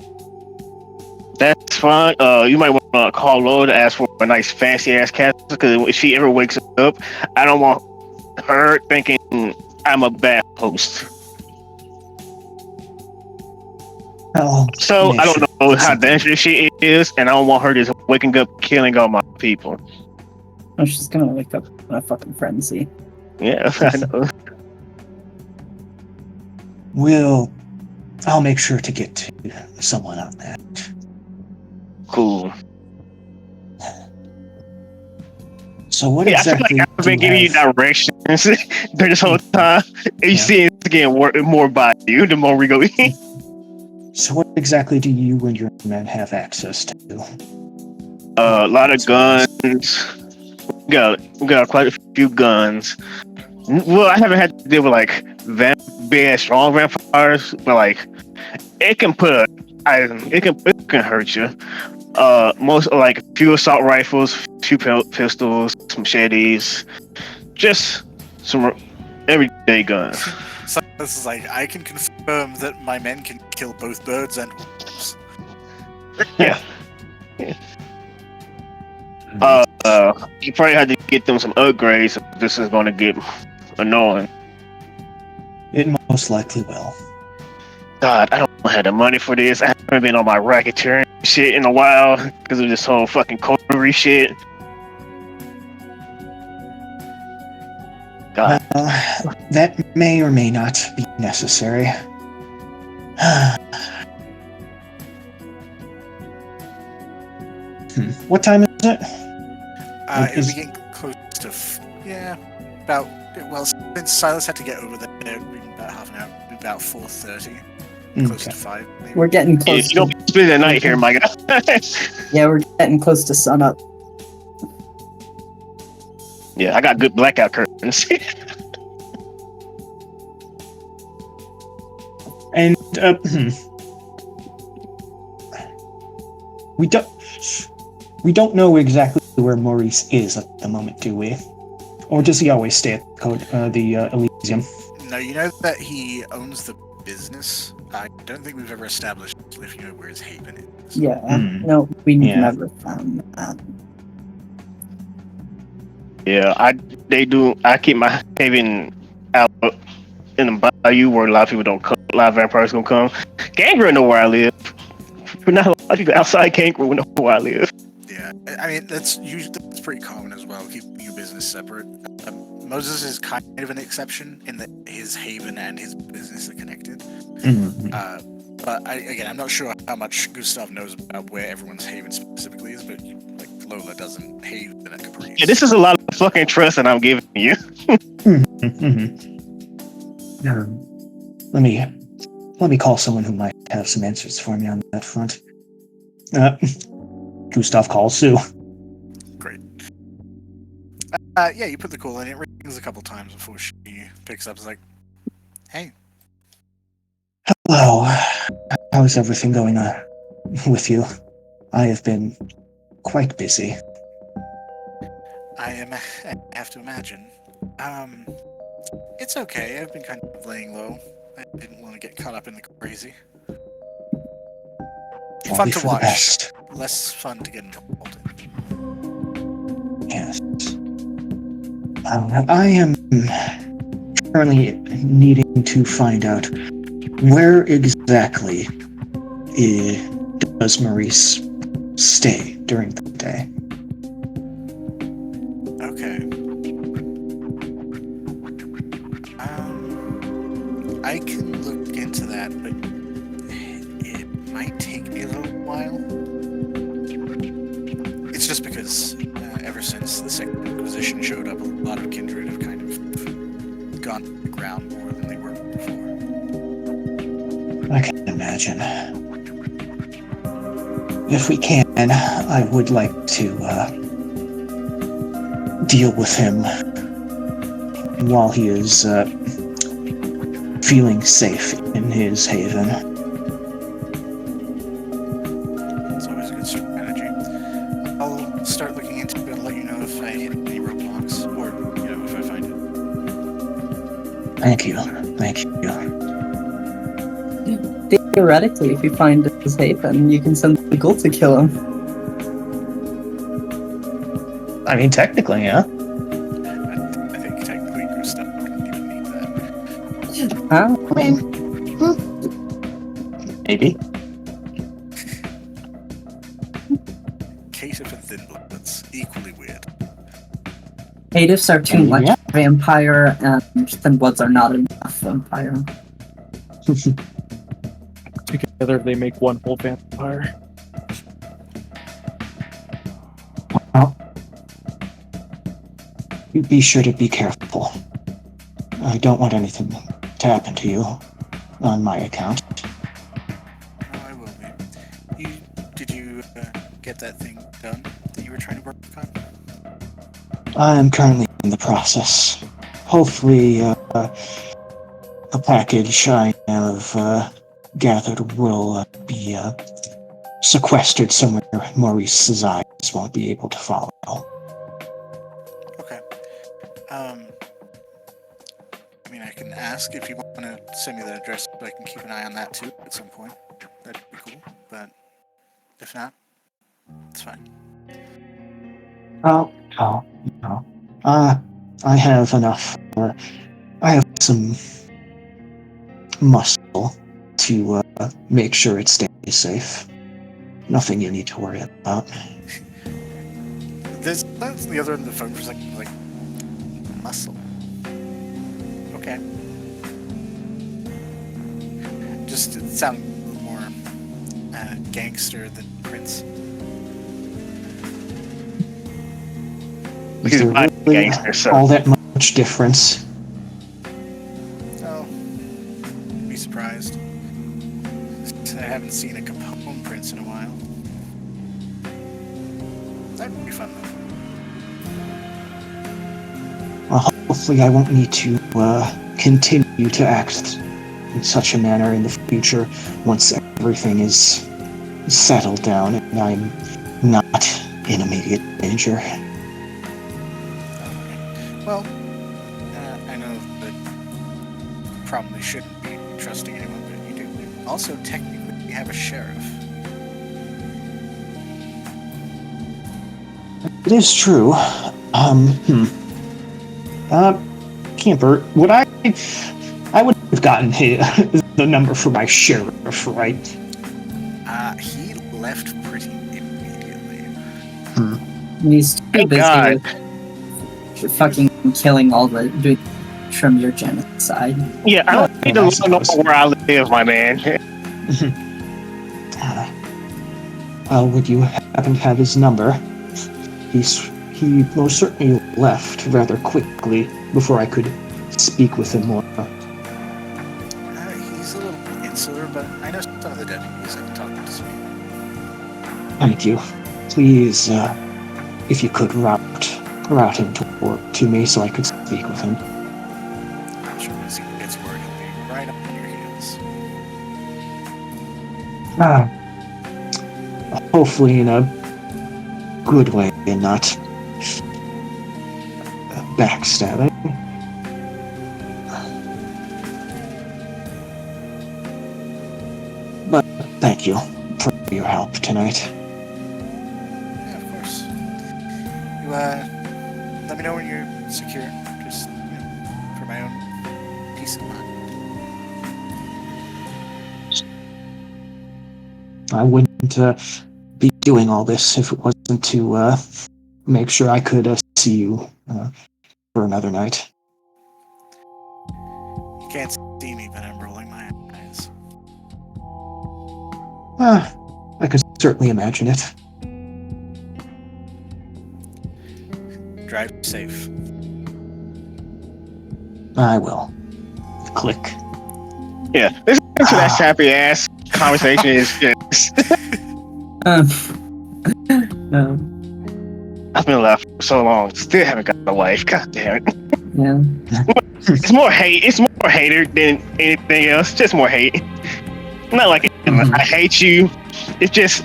That's fine. You might want to call Lola to ask for a nice fancy ass castle, because if she ever wakes up, I don't want her thinking I'm a bad host. Well, So make I don't sure know it's how something. dangerous she is, and I don't want her just waking up killing all my people. Oh, she's gonna wake up in a fucking frenzy. Yeah, I know. I'll make sure to get to someone on that. Cool. So what Yeah, exactly I feel like I've been giving you directions during this whole time. And you see it's getting more by you the more we go in. So what exactly do you and your men have access to? A lot of guns. We got quite a few guns. Well, I haven't had to deal with like big, strong vampires, but like it can it can hurt you. Most like a few assault rifles, few pistols, some machetes, just some everyday guns. So this is like, I can confirm that my men can kill both birds and wolves. Yeah. You probably had to get them some upgrades. This is going to get annoying. It most likely will. God, I don't have the money for this. I haven't been on my racketeering shit in a while because of this whole fucking coterie shit. God. That may or may not be necessary. What time is it? It'll be getting close to about, well, since Silas had to get over there, it'll be about half an hour, about 4:30, close to 5. Maybe. We're getting close. You don't spend the night here, my guy. Yeah, we're getting close to sunup. Yeah, I got good blackout curtains. And we don't know exactly where Maurice is at the moment, do we? Or does he always stay at the Elysium? No, you know that he owns the business. I don't think we've ever established if you know where his haven is. Yeah, no, we never found that. Yeah, I keep my haven out in the bayou where a lot of people don't come. A lot of vampires gonna come. Gangrel know where I live. But not a lot of people outside Gangrel know where I live. Yeah, I mean that's pretty common as well. Keeping your business separate. Moses is kind of an exception in that his haven and his business are connected. But I'm not sure how much Gustave knows about where everyone's haven specifically is. But like Lola doesn't haven at Caprice. Yeah, this is a lot of fucking trust that I'm giving you. Let me call someone who might have some answers for me on that front. Gustave calls Sue. Great. Yeah, you put the call in. It rings a couple times before she picks up. It's like, hey. Hello. How's everything going on with you? I have been quite busy. I have to imagine. It's okay. I've been kind of laying low. I didn't want to get caught up in the crazy. Fun to watch. Less fun to get involved in. Yes. I am currently needing to find out where exactly does Maurice stay during the day. Okay. I can look into that, but it might take me a little while. It's just because ever since the Second Inquisition showed up, a lot of kindred have kind of gone to the ground more than they were before. I can imagine. If we can, I would like to deal with him while he is feeling safe in his haven. It's always a good strategy. I'll start looking into it and let you know if I hit any roadblocks, or if I find it. Thank you. Theoretically, if you find his haven, you can send the ghoul to kill him. I mean, technically, yeah. I think technically Gustave wouldn't even need that. Huh? I mean, maybe. Cater for thin bloods, equally weird. Natives are too much vampire, and thin bloods are not enough vampire. Together, they make one whole vampire. Well, you be sure to be careful. I don't want anything to happen to you on my account. Oh, I will be. Did you get that thing done that you were trying to work on? I am currently in the process. Hopefully, the package I have gathered will be sequestered somewhere Maurice's eyes won't be able to follow. Okay. I mean, I can ask if you want to send me the address, so I can keep an eye on that too at some point. That'd be cool. But if not, it's fine. Oh, no. I have enough. I have some muscle to make sure it stays safe. Nothing you need to worry about. That's the other end of the phone for a second, like, muscle. Okay. Just, it sounded a little more gangster than Prince. Is there really Gangster, so. all that much difference? Oh, you'd be surprised. I haven't seen a Capone Prince in a while. That would be fun though. Well, hopefully I won't need to continue to act in such a manner in the future once everything is settled down and I'm not in immediate danger. Well, I know that you probably shouldn't be trusting anyone, but you do. Also, technically, you have a sheriff. It is true. Camper, would I would have gotten the number for my sheriff, right? He left pretty immediately. He's too Thank busy God. with fucking killing all the doing your genocide. Yeah, I don't need to know where I live, my man. Would you happen to have his number? He most certainly left rather quickly before I could speak with him more. He's a little insular, but I know some of the deputies have talked to me. Thank you. Please, if you could route him to me so I could speak with him. I'm sure as he gets word, he'll be right up on your heels. Hopefully in a good way and not backstabbing. But thank you for your help tonight. Yeah, of course. You, let me know when you're secure. Just, for my own peace of mind. I wouldn't be doing all this if it wasn't to make sure I could see you for another night. You can't see me, but I'm rolling my eyes. I could certainly imagine it. Drive safe. I will. Click. Yeah, listen to that sappy ass conversation is just. No. I've been left for so long, still haven't got a wife. God damn it. Yeah. It's more hate. It's more hater than anything else. Just more hate. Not like I hate you. It's just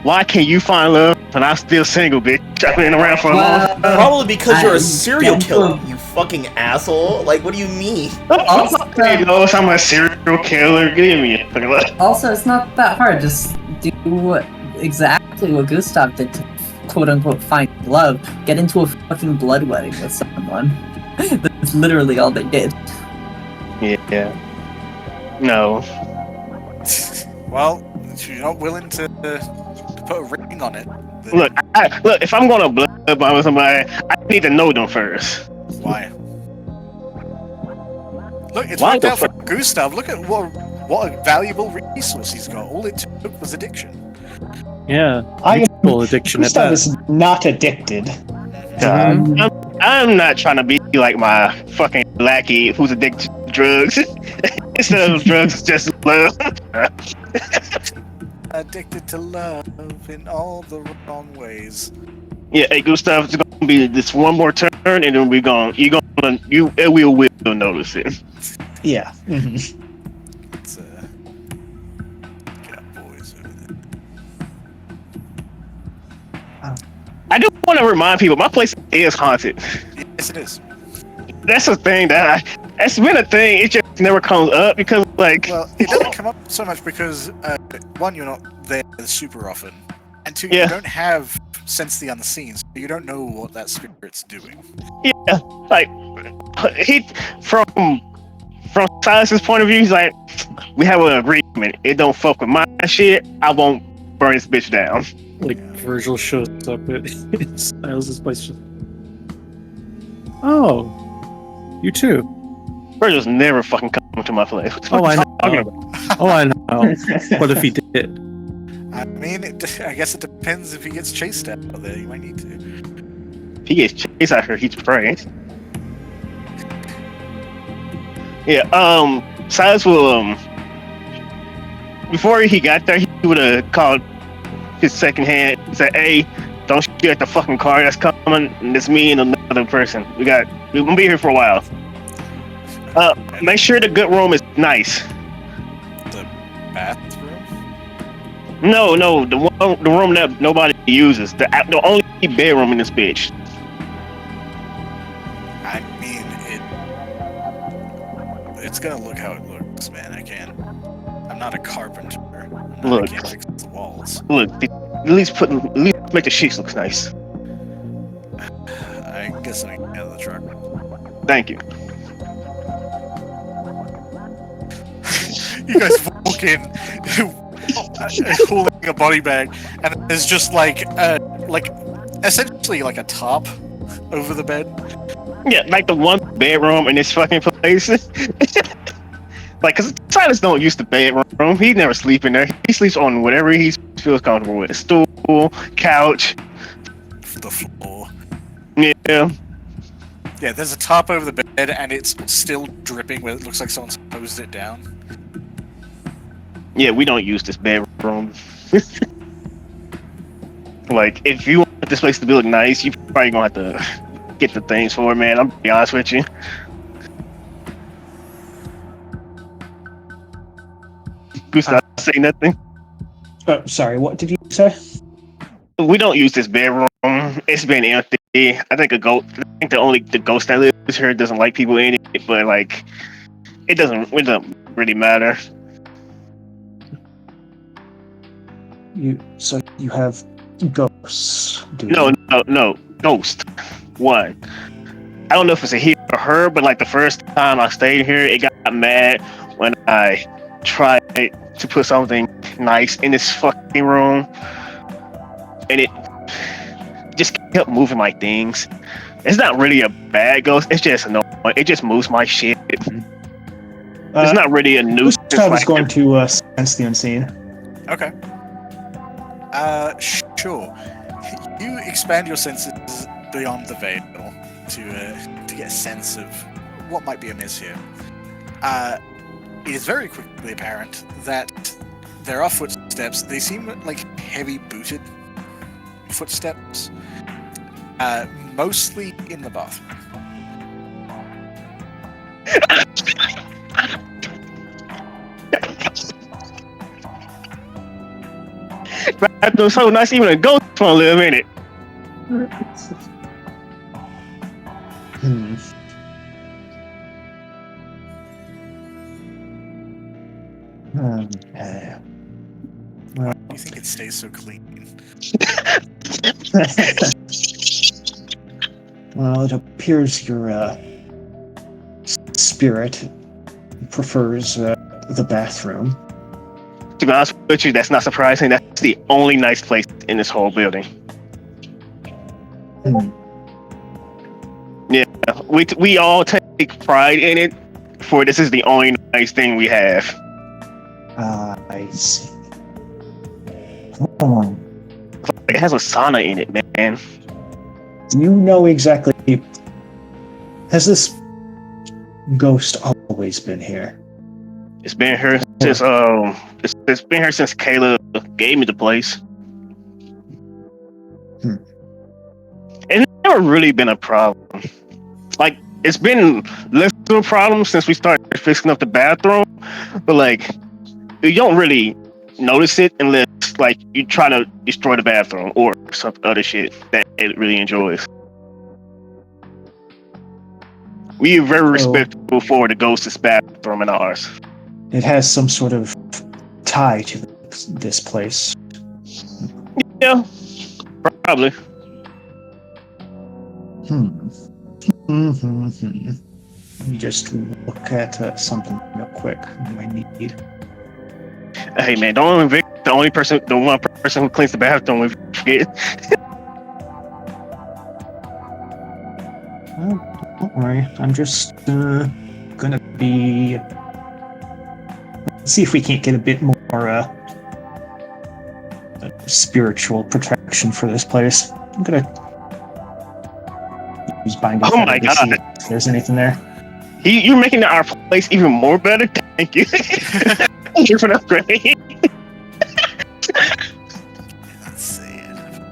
why can't you find love and I'm still single, bitch? I've been around for a long. Probably because you're I- a serial that's killer, a- you fucking asshole. Like, what do you mean? Hey, Lois, I'm a serial killer. Give me a fucking look. Also, it's not that hard. Just do exactly what Gustave did to quote-unquote find love. Get into a fucking blood wedding with someone. That's literally all they did. Yeah. No. Well, if you're not willing to put a ring on it, then Look, look. If I'm gonna blood bond with somebody, I need to know them first. why? Look, it's Why worked the out for Gustave. Look at what What a valuable resource he's got. All it took was addiction. Yeah. I am Full addiction at Gustav that. is not addicted. I'm not trying to be like my fucking lackey who's addicted to drugs. Instead of drugs, it's just love. Addicted to love in all the wrong ways. Yeah, hey Gustav, it's gonna be this one more turn, and then we gonna we will notice it. Yeah. It's got boys over there. I do want to remind people, my place is haunted. Yes, it is. That's a thing it's been a thing. It just never comes up because, like, Well, it doesn't come up so much because one, you're not there super often, and two, Yeah. you don't have sense the unseen, so you don't know what that spirit's doing. yeah, like he from Silas's point of view, he's like, we have an agreement. It don't fuck with my shit. I won't burn this bitch down. Like Virgil shows up at Styles' place. Oh, you too. Virgil's never fucking come to my place. What the fuck Oh, I are you talking know. about? Oh, I know. What if he did? I mean, I guess it depends if he gets chased out there. You might need to. If he gets chased after he's afraid. Yeah, Silas will, before he got there, he would have called his second hand and said, hey, don't shoot at the fucking car that's coming, and it's me and another person. We're gonna be here for a while. Make sure the good room is nice. The bathroom? No, the room that nobody uses. The only bedroom in this bitch. I mean, it's gonna look how it looks, man. I'm not a carpenter. Look. I can't fix the walls. Look, at least make the sheets look nice. I guess I can get out of the truck. Thank you. You guys walk in, holding a body bag, and there's just like essentially like a top over the bed. Yeah, like the one bedroom in this fucking place. Like, cause Silas don't use the bedroom. He never sleep in there. He sleeps on whatever he feels comfortable with. A stool, couch. The floor. Yeah. Yeah, there's a top over the bed, and it's still dripping where it looks like someone's hosed it down. Yeah, we don't use this bedroom. Like, if you want this place to look nice, you probably gonna have to get the things for it, man. I'm gonna be honest with you. Gustave, say nothing. Oh, sorry, what did you say? We don't use this bedroom. It's been empty. I think the ghost that lives here doesn't like people in it, but like, it doesn't really matter. So you have ghosts? No, ghost. One. I don't know if it's a he or her, but like the first time I stayed here, it got mad when I tried to put something nice in this fucking room, and it just kept moving my things. It's not really a bad ghost. It's just annoying. It just moves my shit. It's not really a nuisance. Gustave is going to sense the unseen. Okay. Sure. You expand your senses beyond the veil to get a sense of what might be amiss here. It is very quickly apparent that there are footsteps. They seem like heavy booted footsteps, mostly in the bathroom. Bathroom's so nice, even a ghost wanna live in it. Okay. Why do you think it stays so clean? Well, it appears your spirit prefers the bathroom. To be honest with you, that's not surprising. That's the only nice place in this whole building. Yeah, we all take pride in it. For this is the only nice thing we have. I see. Oh. It has a sauna in it, man. Do you know exactly? Has this ghost always been here? It's been here since it's been here since Kayla gave me the place. It's never really been a problem. Like, it's been less of a problem since we started fixing up the bathroom, but like you don't really notice it unless like you try to destroy the bathroom or some other shit that it really enjoys. We are very respectful for the ghost's bathroom and ours. It has some sort of tie to this place. Yeah, probably. Let me just look at something real quick. I need. Hey man, don't evict the one person who cleans the bathroom. We forget. Don't worry. I'm just gonna be. Let's see if we can't get a bit more spiritual protection for this place. I'm gonna use binding. Oh my god! See if there's anything there? You're making our place even more better. Thank you. Thank you for the upgrade. Let's see.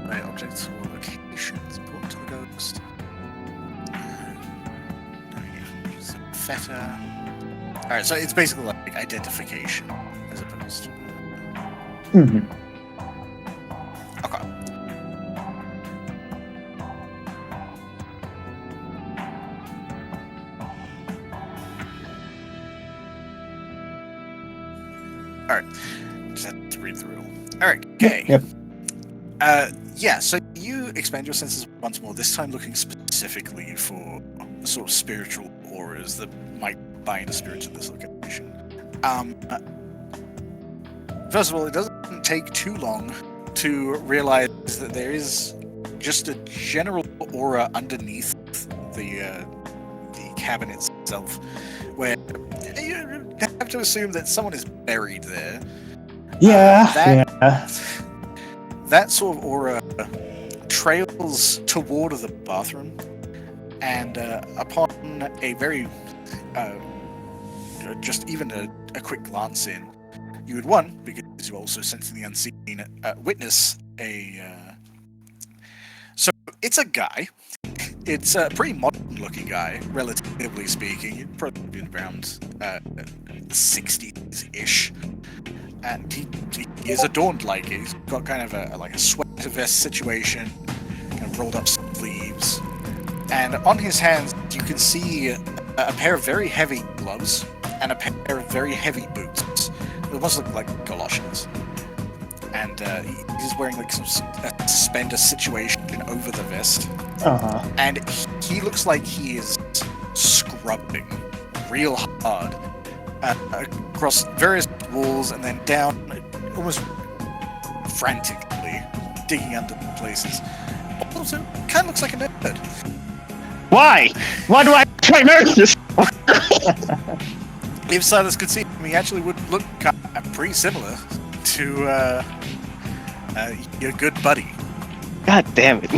Right, objects or locations important to the ghost. Feta. Alright, so it's basically like identification as opposed to. Okay. Alright. Just had to read through. Alright, okay. Yep. Yeah, so you expand your senses once more, this time looking specifically for sort of spiritual auras that might bind a spirit to this location. First of all, it doesn't take too long to realize that there is just a general aura underneath the cabin itself, where you have to assume that someone is buried there. That sort of aura trails toward the bathroom, and upon a very just even a quick glance in, you would, one, because you also sensing the unseen, witness a so it's a guy. It's a pretty modern looking guy, relatively speaking. He'd probably been around 60s-ish. And he is adorned like it. He's got kind of a sweater vest situation, kind of rolled up sleeves. And on his hands, you can see a pair of very heavy gloves and a pair of very heavy boots. They almost look like galoshes. And he's wearing like a suspender situation over the vest. And he looks like he is scrubbing real hard across various walls and then down, almost frantically digging under places. Also, kind of looks like a nerd. Why? Why do I try nerds? If Silas could see him, he actually would look pretty similar to your good buddy. God damn it.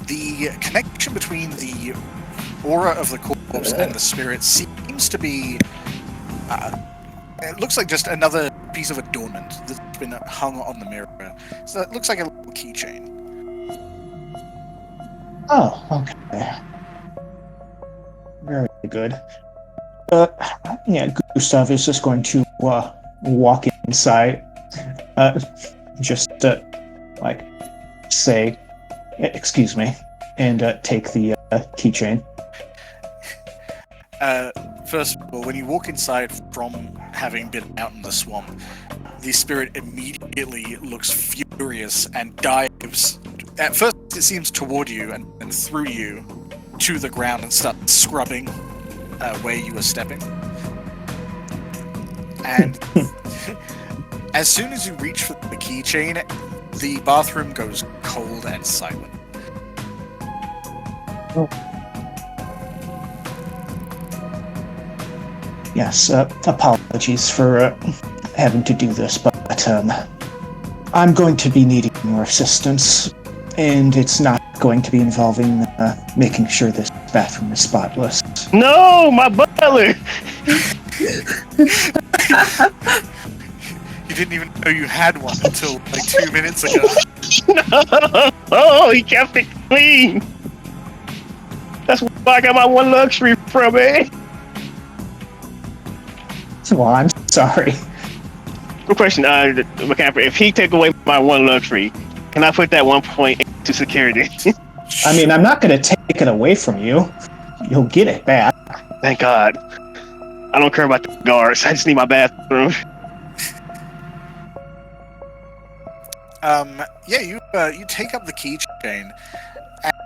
The connection between the aura of the corpse and the spirit seems to be it looks like just another piece of adornment that's been hung on the mirror. So it looks like a little keychain. Oh, okay. Very good. Gustave is just going to walk inside. Just say, excuse me, and take the keychain. First of all, when you walk inside from having been out in the swamp, the spirit immediately looks furious and dives. At first, it seems toward you and through you to the ground and starts scrubbing where you were stepping. And as soon as you reach for the keychain, the bathroom goes cold and silent. Yes, apologies for having to do this, but I'm going to be needing your assistance, and it's not going to be involving making sure this bathroom is spotless. No, my butler. You didn't even know you had one until like 2 minutes ago. No. Oh, he kept it clean. That's where I got my one luxury from, eh? Well, I'm sorry. Good question, McCaffrey. If he take away my one luxury, can I put that 1 point into security? I mean, I'm not going to take it away from you. You'll get it back. Thank God. I don't care about the guards. I just need my bathroom. You take up the keychain,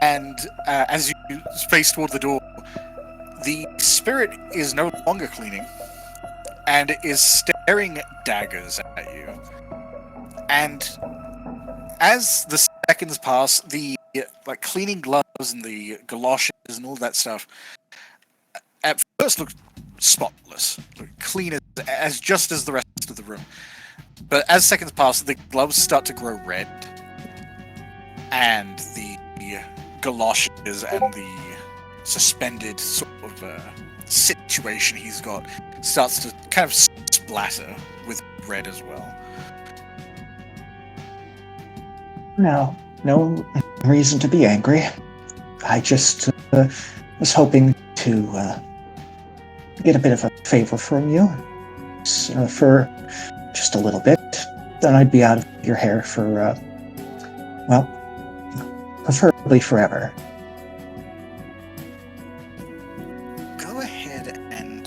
and as you face toward the door, the spirit is no longer cleaning, and is staring daggers at you. And as the seconds pass, the cleaning gloves and the galoshes and all that stuff at first look spotless, look clean as just as the rest of the room. But as seconds pass, the gloves start to grow red, and the galoshes and the suspended sort of situation he's got starts to kind of splatter with red as well. No reason to be angry. I just was hoping to get a bit of a favor from you for just a little bit. Then I'd be out of your hair for, preferably forever. Go ahead and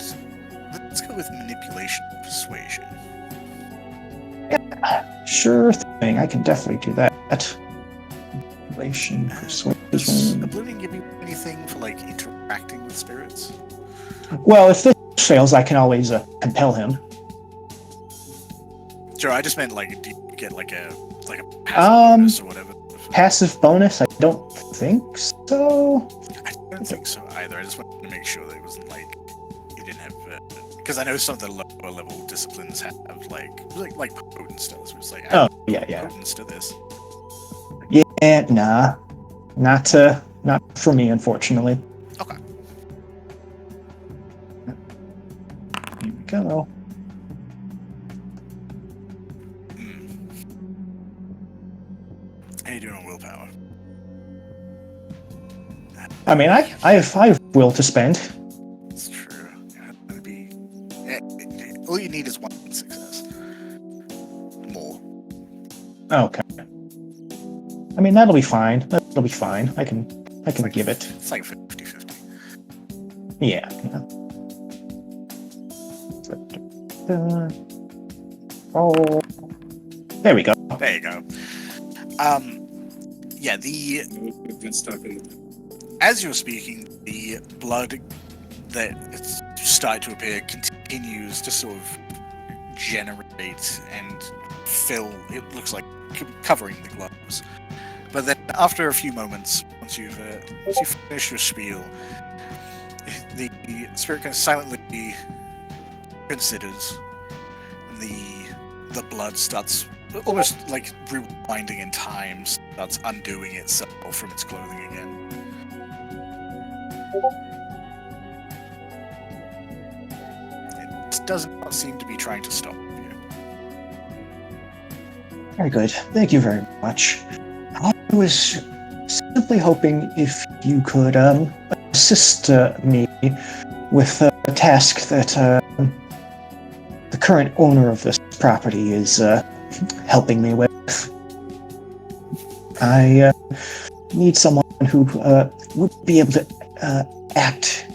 let's go with manipulation and persuasion. Yeah, sure thing. I can definitely do that. Manipulation, Does persuasion. Oblivion give you anything for interacting with spirits? Well, if this fails, I can always compel him. Sure, I just meant do you get a passive bonus or whatever? Passive bonus? I don't think so. I don't think so either. I just wanted to make sure that it wasn't you didn't have because I know some of the lower level disciplines have like potence stuff. It's Yeah. potence to this. Yeah, nah, not for me, unfortunately. Okay. Here we go. How you doing on willpower? I mean, I have will to spend. It's true. It'd be all you need is one success. More. Okay. I mean, that'll be fine. That'll be fine. I can give it. It's like 50-50. Yeah. Oh. There we go. There you go. Yeah, as you're speaking, the blood that it's started to appear continues to sort of generate and fill. It looks like covering the gloves. But then, after a few moments, once you've finished your spiel, the spirit kind of silently considers. The blood starts almost like rewinding in time, starts undoing itself from its clothing again. It does not seem to be trying to stop you. Very good. Thank you very much. I was simply hoping if you could assist me with a task that the current owner of this property is helping me with. I need someone who would be able to act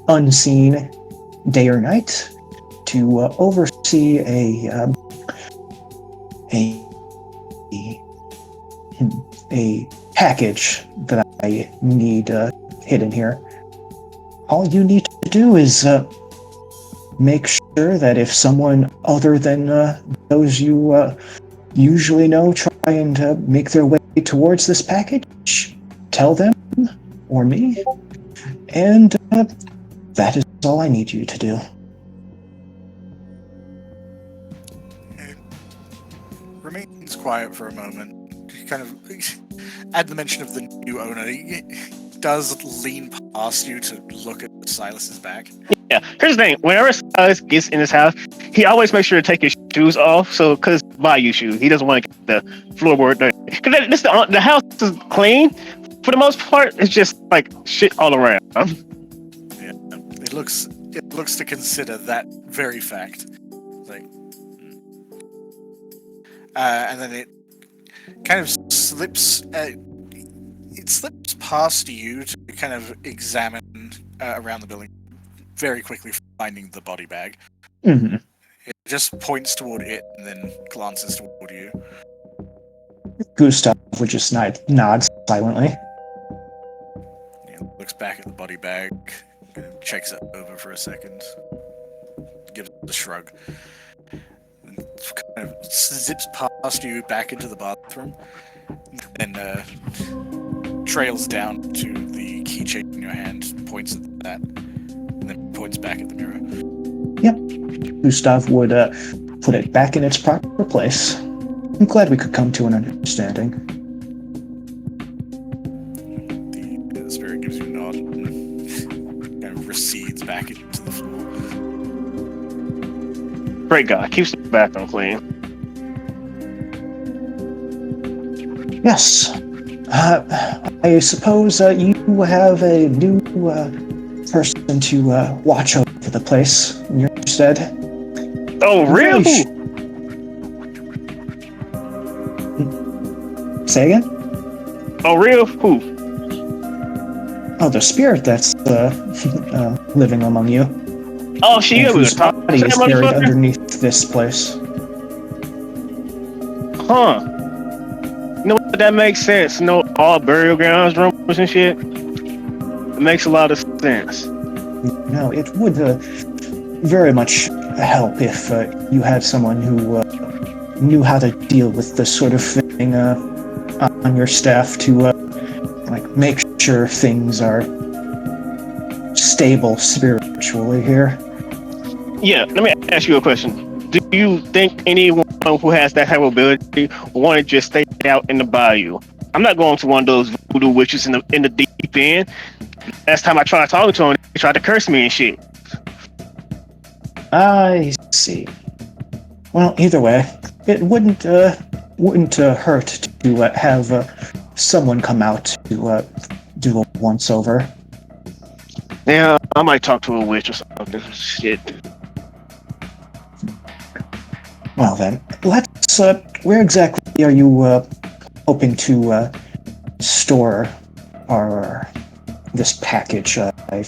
unseen day or night to oversee a package that I need hidden here. All you need to do is make sure that if someone other than those you usually know try and make their way towards this package, tell them or me, and that is all I need you to do. quiet for a moment. Kind of add the mention of the new owner. He does lean past you to look at Silas's back. Yeah, here's the thing. Whenever Silas gets in his house, he always makes sure to take his shoes off. So, because Bayou shoes, he doesn't want to get the floorboard dirty. Because the house is clean for the most part. It's just like shit all around. Yeah, it looks to consider that very fact. Like, and then it kind of slips. It slips past you to kind of examine around the building, very quickly finding the body bag. Mm-hmm. It just points toward it and then glances toward you. Gustave would just nod silently. He looks back at the body bag, kind of checks it over for a second, gives it a shrug, and kind of zips past you back into the bathroom, and trails down to the keychain in your hand, points at that, and then points back at the mirror. Yep. Gustave would put it back in its proper place. I'm glad we could come to an understanding. The spirit gives you a nod and kind of recedes back into the floor. Great guy, keeps the bathroom clean. Yes. I suppose you have a new person to watch over the place in your stead. Oh, really? Say again? Oh, real? Who? Oh, the spirit that's living among you. Oh, she and was whose body is buried motherfucker? underneath this place. Huh. You know what? That makes sense. You know, all burial grounds, rumors and shit. It makes a lot of sense. No, it would very much help if you had someone who knew how to deal with this sort of thing on your staff to like make sure things are stable spiritually here. Yeah, let me ask you a question. Do you think anyone who has that type of ability want to just stay out in the bayou? I'm not going to one of those voodoo witches in the deep end. Last time I tried talking to him, he tried to curse me and shit. I see. Well, either way, it wouldn't hurt to have someone come out to do a once over. Yeah, I might talk to a witch or something. Shit. Well then, let's. Where exactly are you hoping to store this package I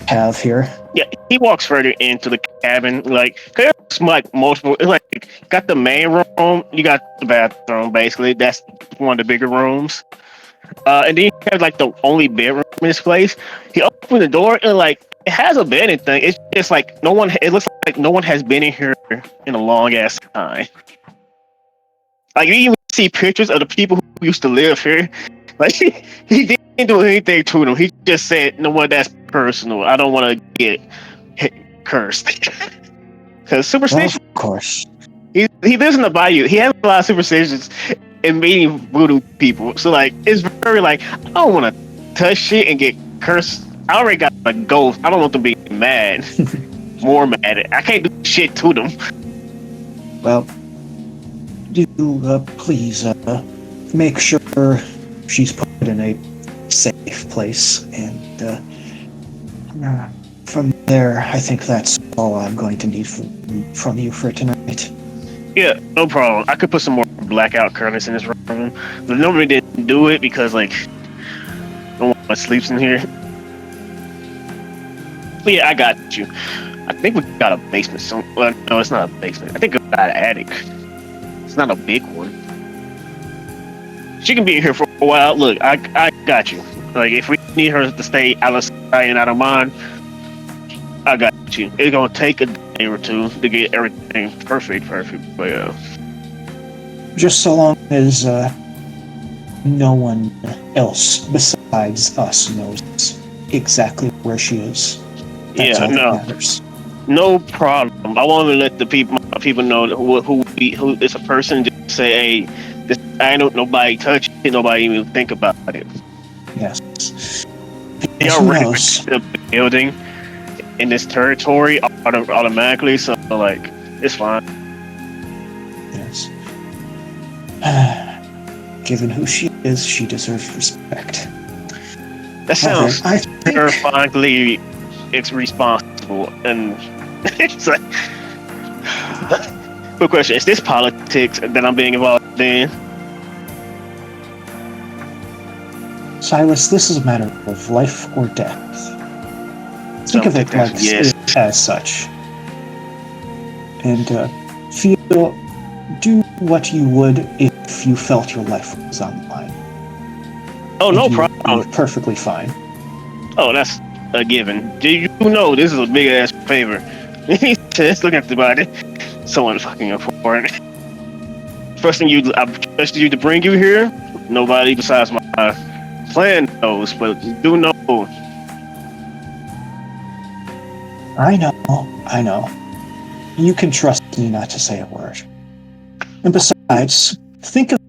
have here? Yeah, he walks further into the cabin. Like, there's like multiple. It's like got the main room. You got the bathroom. Basically, that's one of the bigger rooms. And then you have like the only bedroom in this place. He opened the door and like it has a bed and thing. It's just like no one. It looks like no one has been in here in a long ass time. Like you even see pictures of the people who used to live here. Like he didn't do anything to them. He just said, "No, what? That's personal. I don't want to get cursed." Because superstition. Well, of course. He lives in the bayou. He has a lot of superstitions and meeting voodoo people. So like it's very like I don't want to touch shit and get cursed. I already got a ghost. I don't want them to be mad. More mad. I can't do shit to them. Well, do please make sure she's put in a safe place, and from there, I think that's all I'm going to need from you for tonight. Yeah, no problem. I could put some more blackout curtains in this room. But nobody didn't do it because like no one sleeps in here. But yeah, I got you. I think we got a basement. Well, no, it's not a basement. I think we got an attic. It's not a big one. She can be here for a while. Look, I got you. Like if we need her to stay out of sight and out of mind, I got you. It's gonna take a day or two to get everything perfect. But just so long as no one else besides us knows exactly where she is. That's all that matters. No problem. I want to let the people know who is a person. Just say, hey, this, I don't nobody touch it, nobody even think about it. Yes. They Yes, who already knows? the building in this territory automatically, so like it's fine. Yes. Given who she is, she deserves respect. That sounds I think terrifyingly it's responsible and it's like quick question, is this politics that I'm being involved in? Silas, this is a matter of life or death. Think of it like as such. And do what you would if you felt your life was on the line. Oh, and no you problem. would be perfectly fine. Oh, that's a given. Do you know this is a big ass favor? He says, look at the body. Someone fucking important. First thing I trusted you to bring you here. Nobody besides my clan knows, but you do know. I know. You can trust me not to say a word. And besides, think of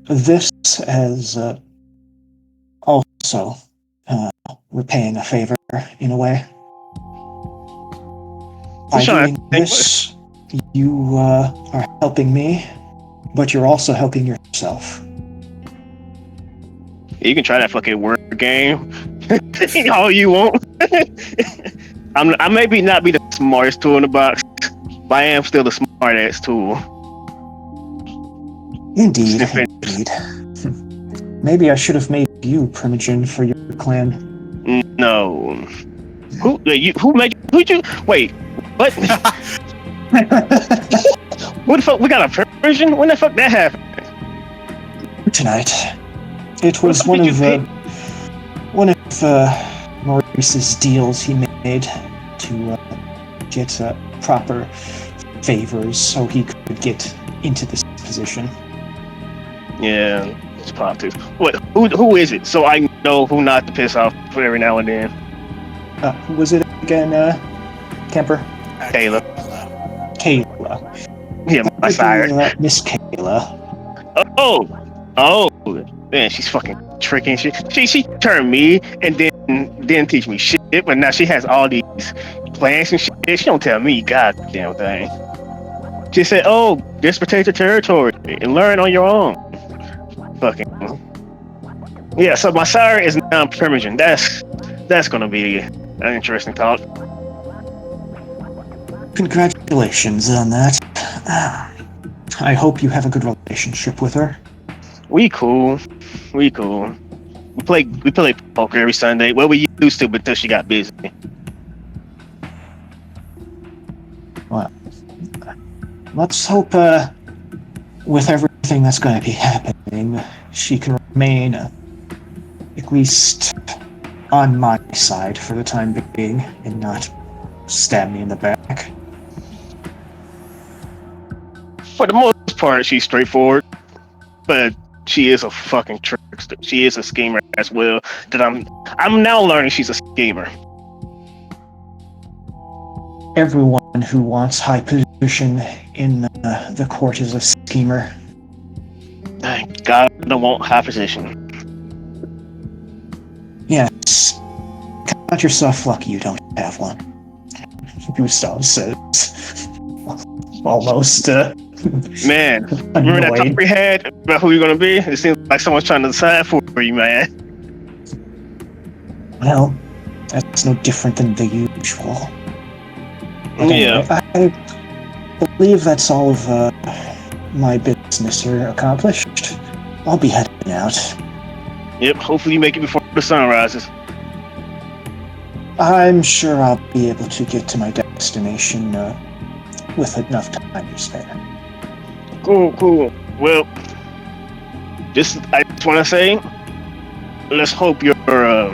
this as also repaying a favor in a way. By doing this, you are helping me, but you're also helping yourself. You can try that fucking word game all you want. I maybe not be the smartest tool in the box, but I am still the smart-ass tool. Indeed. Maybe I should have made you Primogen for your clan. No. Who made you? Wait, what? What the fuck? We got a Primogen? When the fuck that happened? Tonight. It was one of Maurice's deals he made to get proper favors so he could get into this position. Yeah, it's politics. What? Who is it? So I know who not to piss off for every now and then. Who was it again, Camper? Kayla. Yeah, my sire. Miss Kayla. Oh, man, she's fucking tricking shit. She turned me and then didn't teach me shit, but now she has all these plans and shit. She don't tell me goddamn thing. She said, "Oh, just protect your territory and learn on your own." Fucking yeah. So my sire is now Primogen. That's gonna be an interesting talk. Congratulations on that. I hope you have a good relationship with her. We cool. We play poker every Sunday. Well, we used to, but until she got busy. Well, let's hope with everything that's going to be happening, she can remain at least on my side for the time being and not stab me in the back. For the most part, she's straightforward, but she is a fucking trickster. She is a schemer as well. That I'm now learning she's a schemer. Everyone who wants high position in the court is a schemer. Thank God I don't want high position. Yes. Count yourself lucky you don't have one. Gustave says. Almost, man, remember that talk we had about who you're gonna be? It seems like someone's trying to decide for you, man. Well, that's no different than the usual. But yeah. Anyway, I believe that's all of my business here accomplished. I'll be heading out. Yep, hopefully you make it before the sun rises. I'm sure I'll be able to get to my destination with enough time to spare. Cool. Well, I just want to say, let's hope your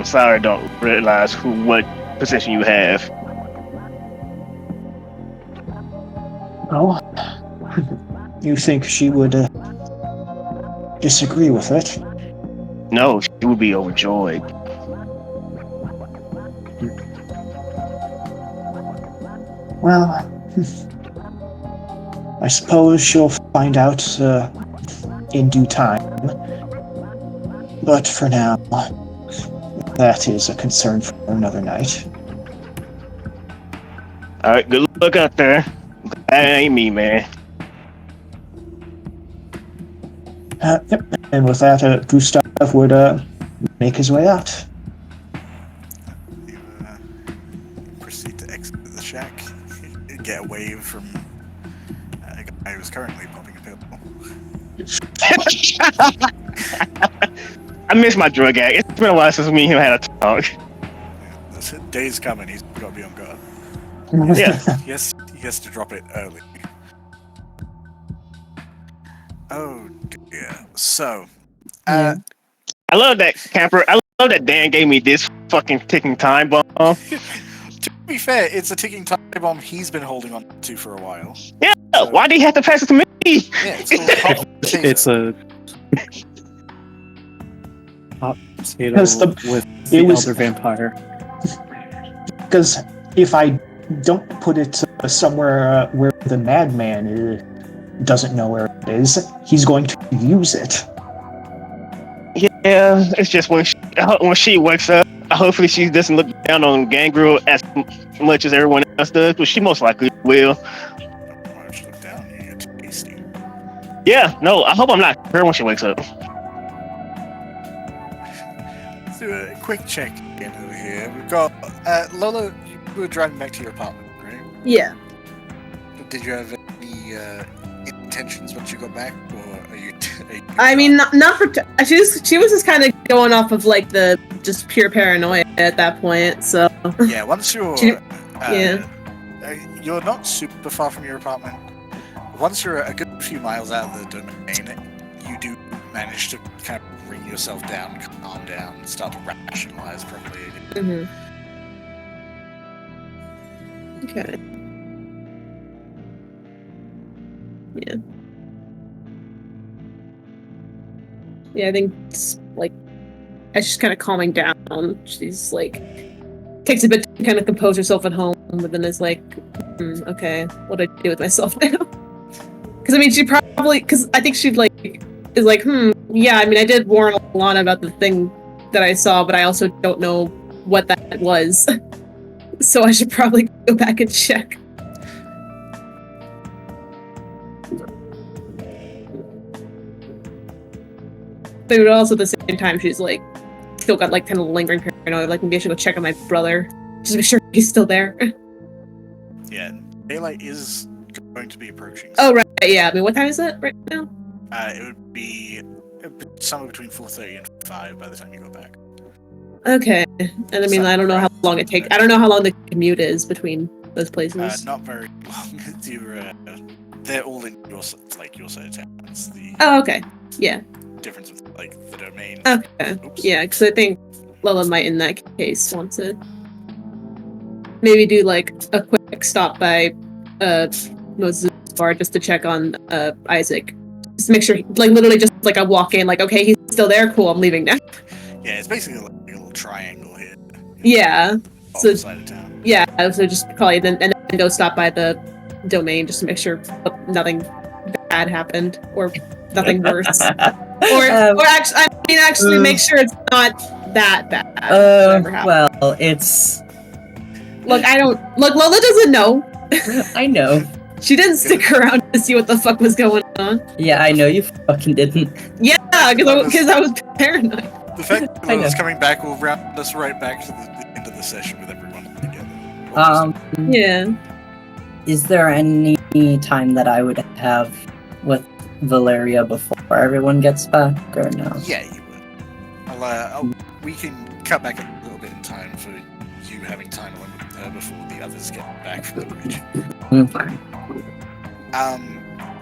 sire don't realize what position you have. Oh, you think she would disagree with it? No, she would be overjoyed. Well, I suppose she'll find out in due time. But for now, that is a concern for another night. Alright, good luck out there. That ain't me, man. Yep. And with that, Gustave would make his way out. You proceed to exit the shack. You get a wave from a guy who's currently popping a pill. I miss my drug addict. It's been a while since me and him had a talk. This day's coming. He's got to be on guard. Yeah. He has to drop it early. Oh dear. So, I love that camper. I love that Dan gave me this fucking ticking time bomb. to be fair, it's a ticking time bomb he's been holding on to for a while. Yeah. So, why do you have to pass it to me? Yeah, it's called hot potato. It's a hot potato Because with the elder vampire. Because if I don't put it somewhere where the madman doesn't know where it is, he's going to use it. Yeah, it's just when she wakes up, hopefully she doesn't look down on Gangrel as much as everyone else does, but she most likely will. Why don't you look down? You're tasty. Yeah, no, I hope I'm not her when she wakes up. Let's do a quick check in over here. We've got Lola. You were driving back to your apartment, right? Yeah. Did you have any intentions once you got back, or are you? I mean, not for. She was just kind of going off of like the just pure paranoia at that point. So Yeah, once you're. You're not super far from your apartment. Once you're a good few miles out of the domain, you do manage to kind of bring yourself down, calm down, start to rationalize properly. Mhm. Okay. Yeah. Yeah, I think it's like as she's kind of calming down, she's like takes a bit to kind of compose herself at home, but then is like, okay, what do I do with myself now? Because I mean, she probably I think she'd like is like, yeah, I mean, I did warn Alanna about the thing that I saw, but I also don't know what that was, so I should probably go back and check. But also at the same time, she's like, still got like kind of lingering paranoia. Like maybe I should go check on my brother, just to make sure he's still there. Yeah, daylight is going to be approaching. Oh right, yeah. I mean, what time is it right now? It would be somewhere between 4:30 and 5 by the time you go back. Okay, and I mean, I don't know how long it takes. I don't know how long the commute is between those places. Not very long. They're all in your side of town. It's the Oh, okay. Yeah. difference with like the domain. Okay. Oops. Yeah, because I think Lola might, in that case, want to maybe do like a quick stop by Moses' bar just to check on Isaac, just to make sure, like literally just like a walk in, like okay, he's still there. Cool, I'm leaving now. Yeah, it's basically like a little triangle here. Yeah. On So the side of town. yeah, so just probably then go stop by the domain just to make sure nothing bad happened or nothing worse. Or actually make sure it's not that bad. Whatever happened. Well, it's... Look, Lola doesn't know. I know. She didn't stick around to see what the fuck was going on. Yeah, I know you fucking didn't. Yeah, because I was paranoid. The fact that I know. Lola's coming back will round us right back to the end of the session with everyone together. Yeah. Is there any time that I would have with Valeria before everyone gets back, or no? Yeah, you would. We can cut back a little bit in time for you having time along with her before the others get back from the bridge.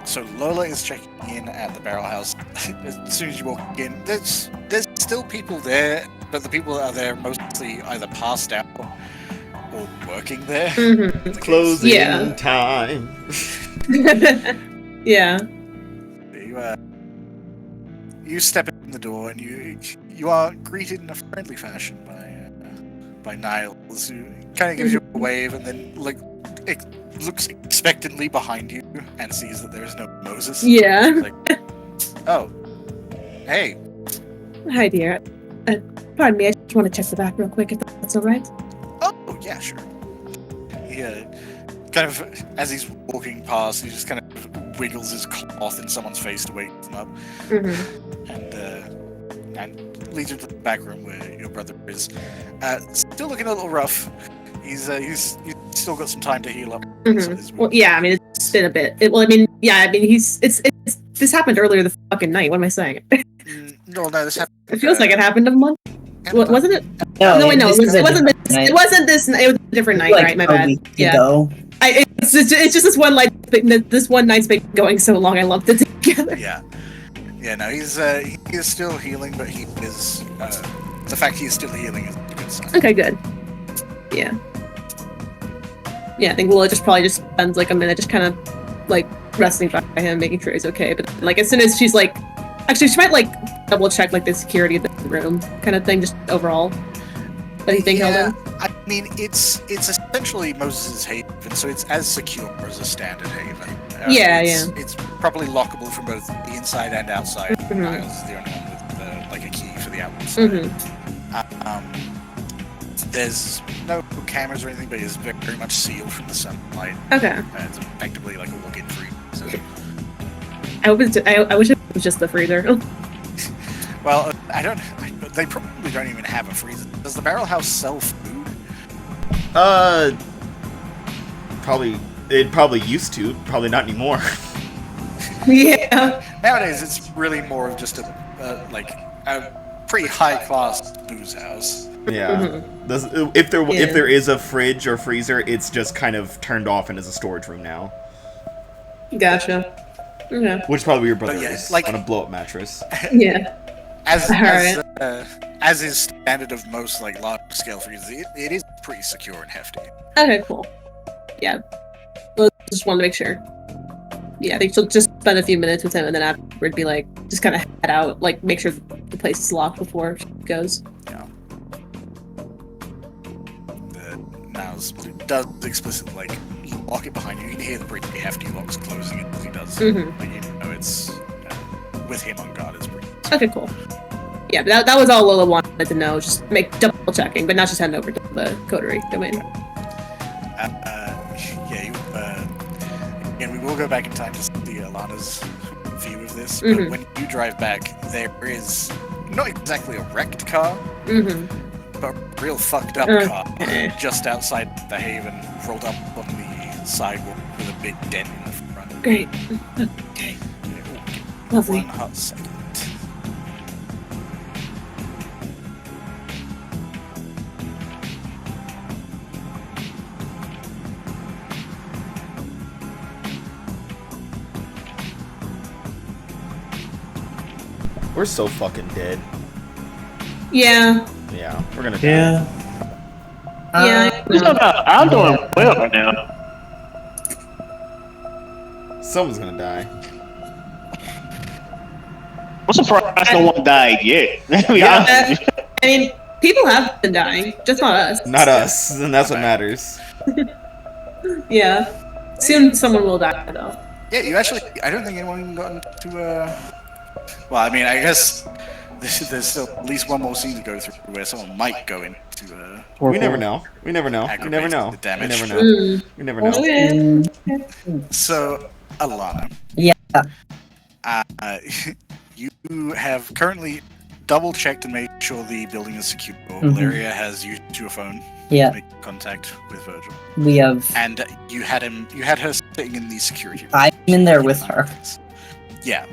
So Lola is checking in at the barrel house. As soon as you walk in, there's still people there, but the people that are there mostly either passed out or working there. Mm-hmm. Closing time. Yeah. You step in the door and you are greeted in a friendly fashion by Niles, who kind of gives you a wave and then looks expectantly behind you and sees that there is no Moses. Yeah. Like, oh, Hey. Hi, dear. Pardon me, I just want to check the back real quick, if that's alright. Oh, yeah, sure. He kind of, as he's walking past, he just kind of wiggles his cloth in someone's face to wake them up. Mm-hmm. And leads you to the back room where your brother is. Still looking a little rough. He's still got some time to heal up. Mm-hmm. Well, yeah, I mean, it's been a bit. This happened earlier the fucking night. What am I saying? No, this happened. It feels like it happened a month. Wasn't it? No, No, wait, no, this it is a wasn't different this. night. It wasn't this. It was a different night, Like right? My a bad. week Yeah. ago. It's just this one this one night's been going so long. I lumped it together. Yeah. No, he is still healing, but he is the fact he is still healing is a good sign. Okay, good. Yeah. Yeah, I think Lola probably just spends like a minute just kind of like resting by him, making sure he's okay. But like as soon as she's like, actually she might like double check like the security of the room kind of thing, just overall. That you think held in? I mean, it's essentially Moses' haven, so it's as secure as a standard haven. It's probably lockable from both the inside and outside. Mm-hmm. Niles is the only one with like a key for the outside. Mm-hmm. There's no cameras or anything, but it's very much sealed from the sunlight. Okay. It's effectively like a walk-in freezer. I wish it was just the freezer. Well, they probably don't even have a freezer. Does the barrel house sell food? It probably used to. Probably not anymore. Yeah. Nowadays, it's really more of just a pretty high-class booze house. Yeah. Mm-hmm. If there is a fridge or freezer, it's just kind of turned off and is a storage room now. Gotcha. Okay. Which probably your brother But yeah, is like- on a blow-up mattress. Yeah. As is standard of most like large-scale freezers, it is pretty secure and hefty. Okay, cool. Yeah. Well, just wanted to make sure. Yeah, I think she'll just spend a few minutes with him and then afterward be like, just kind of head out, like make sure the place is locked before she goes. Yeah. Niles does explicitly like lock it behind you. You can hear the pretty hefty locks closing as he does. Mm-hmm. But you know it's with him on guard is pretty. Okay, cool. Yeah, but that was all Lola wanted to know, just double checking, but not just heading over to the coterie domain. Again, we will go back in time to see Alanna's view of this, but Mm-hmm. when you drive back, there is not exactly a wrecked car, Mm-hmm. but a real fucked up Okay. car just outside the haven, rolled up on the sidewalk with a big dent in the front. Great. Okay. Lovely. One hot second. We're so fucking dead. Yeah. Yeah, we're gonna die. Yeah. Yeah. I'm doing well right now. Someone's gonna die. I'm surprised no one died yet. To be honest with you. I mean, people have been dying, just not us. Not us, and that's what matters. Yeah. Soon someone will die, though. Yeah, you actually, I don't think anyone got into, well, I mean, I guess there's still at least one more scene to go through where someone might go into, We never know. We never know. We aggravate never know. the We damage. never know. Mm. We never know. Okay. So, Alanna. Yeah. You have currently double-checked and made sure the building is secure. Valeria has used your phone Yeah. to make contact with Virgil. We have. And you had her sitting in the security room. I'm in there with her. Yeah.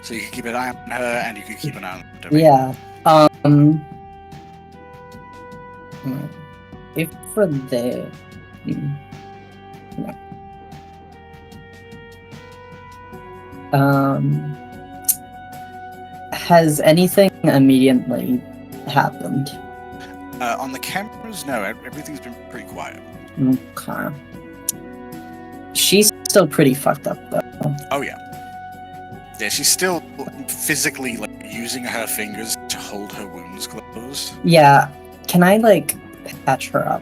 So you can keep an eye on her, and you can keep an eye on the domain. Yeah. If we're there. Has anything immediately happened? On the cameras, no. Everything's been pretty quiet. Okay. She's still pretty fucked up, though. Oh yeah. Yeah, she's still physically like using her fingers to hold her wounds closed. Yeah. Can I, like, patch her up?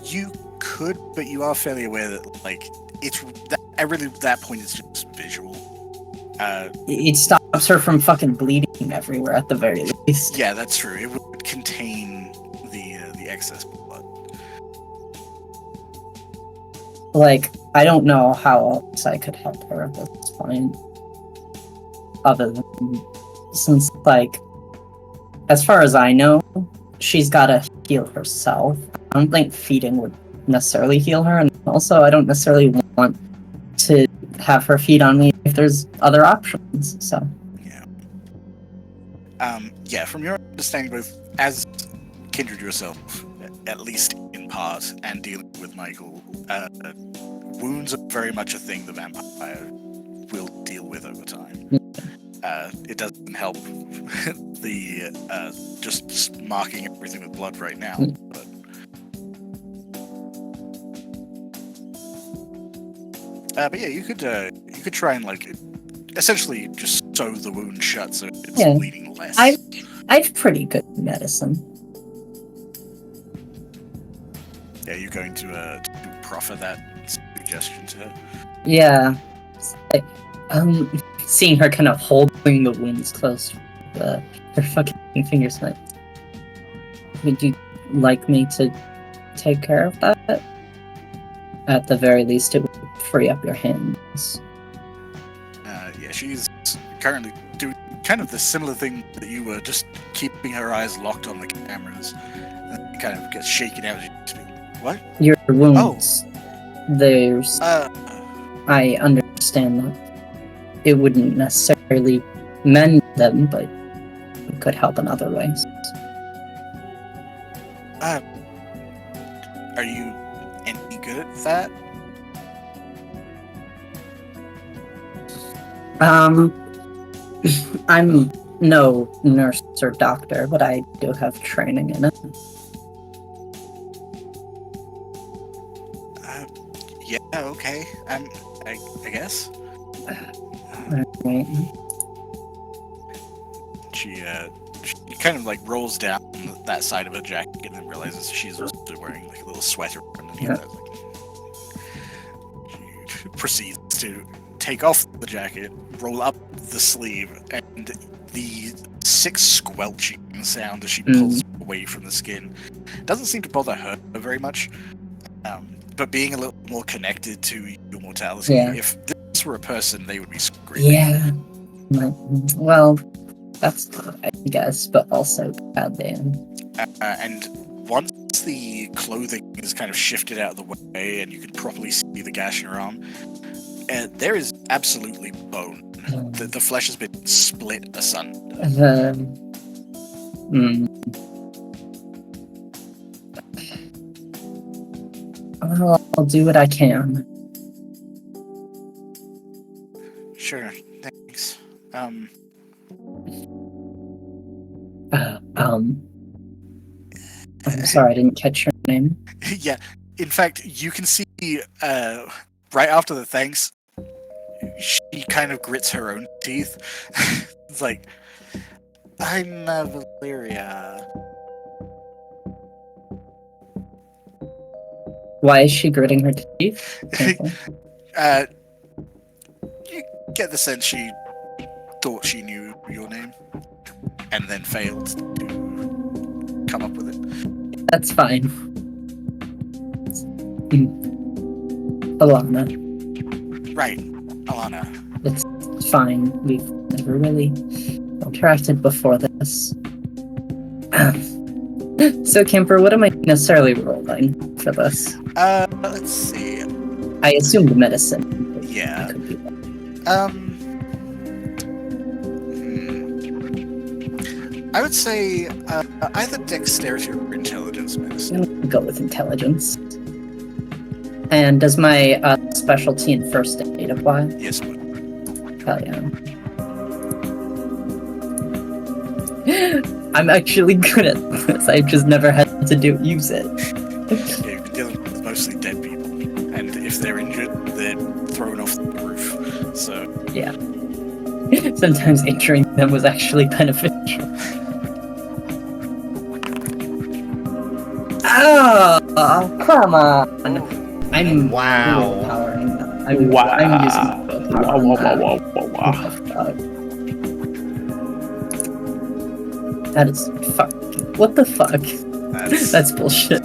You could, but you are fairly aware that like it's that at really that point it's just visual. It stops her from fucking bleeding everywhere at the very least. Yeah, that's true. It would contain the excess blood. Like, I don't know how else I could help her at this point. Other than, since, like, as far as I know, she's gotta heal herself. I don't think feeding would necessarily heal her, and also I don't necessarily want to have her feed on me if there's other options, so. Yeah, from your understanding, both as Kindred yourself, at least in part, and dealing with Michael, wounds are very much a thing the vampire will deal with over time. It doesn't help the just marking everything with blood right now, but yeah, you could try and like essentially just sew the wound shut so it's bleeding less. I've pretty good medicine. Yeah, you're going to proffer that suggestion to her. Yeah, like, seeing her kind of holding the wounds close, her fucking fingers. Like, would you like me to take care of that? At the very least, it would free up your hands. Yeah, she's currently doing kind of the similar thing that you were, just keeping her eyes locked on the cameras. And it kind of gets shaken out. What? Your wounds. There's. I understand that it wouldn't necessarily mend them, but it could help in other ways. Are you any good at that? I'm no nurse or doctor, but I do have training in it. Yeah, okay. I guess. Right. She kind of like rolls down that side of her jacket and then realizes she's also wearing like a little sweater underneath that. She proceeds to take off the jacket, roll up the sleeve, and the sick squelching sound as she pulls away from the skin doesn't seem to bother her very much. But being a little more connected to your mortality, if this were a person, they would be screaming. Yeah. Well, that's I guess, but also goddamn. And once the clothing is kind of shifted out of the way and you can properly see the gash in your arm, there is absolutely bone. The flesh has been split asunder. Well, I'll do what I can. Sure, thanks. I'm sorry, I didn't catch your name. Yeah, in fact, you can see right after the thanks, she kind of grits her own teeth. It's like, I'm Valeria. Why is she gritting her teeth? You get the sense she thought she knew your name, and then failed to come up with it. That's fine. Alanna. Right, Alanna. It's fine. We've never really interacted before this. So, Camper, what am I necessarily rolling for this? Let's see. I assumed medicine. Yeah. Could be I would say either dexterity or intelligence medicine. I'm gonna go with intelligence. And does my specialty in first aid apply? Yes, it would. Hell yeah. I'm actually good at this. I've just never had to use it. Yeah, you've been dealing with mostly dead people, and if they're injured, they're thrown off the roof. So yeah, sometimes injuring them was actually beneficial. Oh, come on! I'm Wow. overpowering them. I'm using both. Wow. fuck? That is fuck. What the fuck? That's bullshit.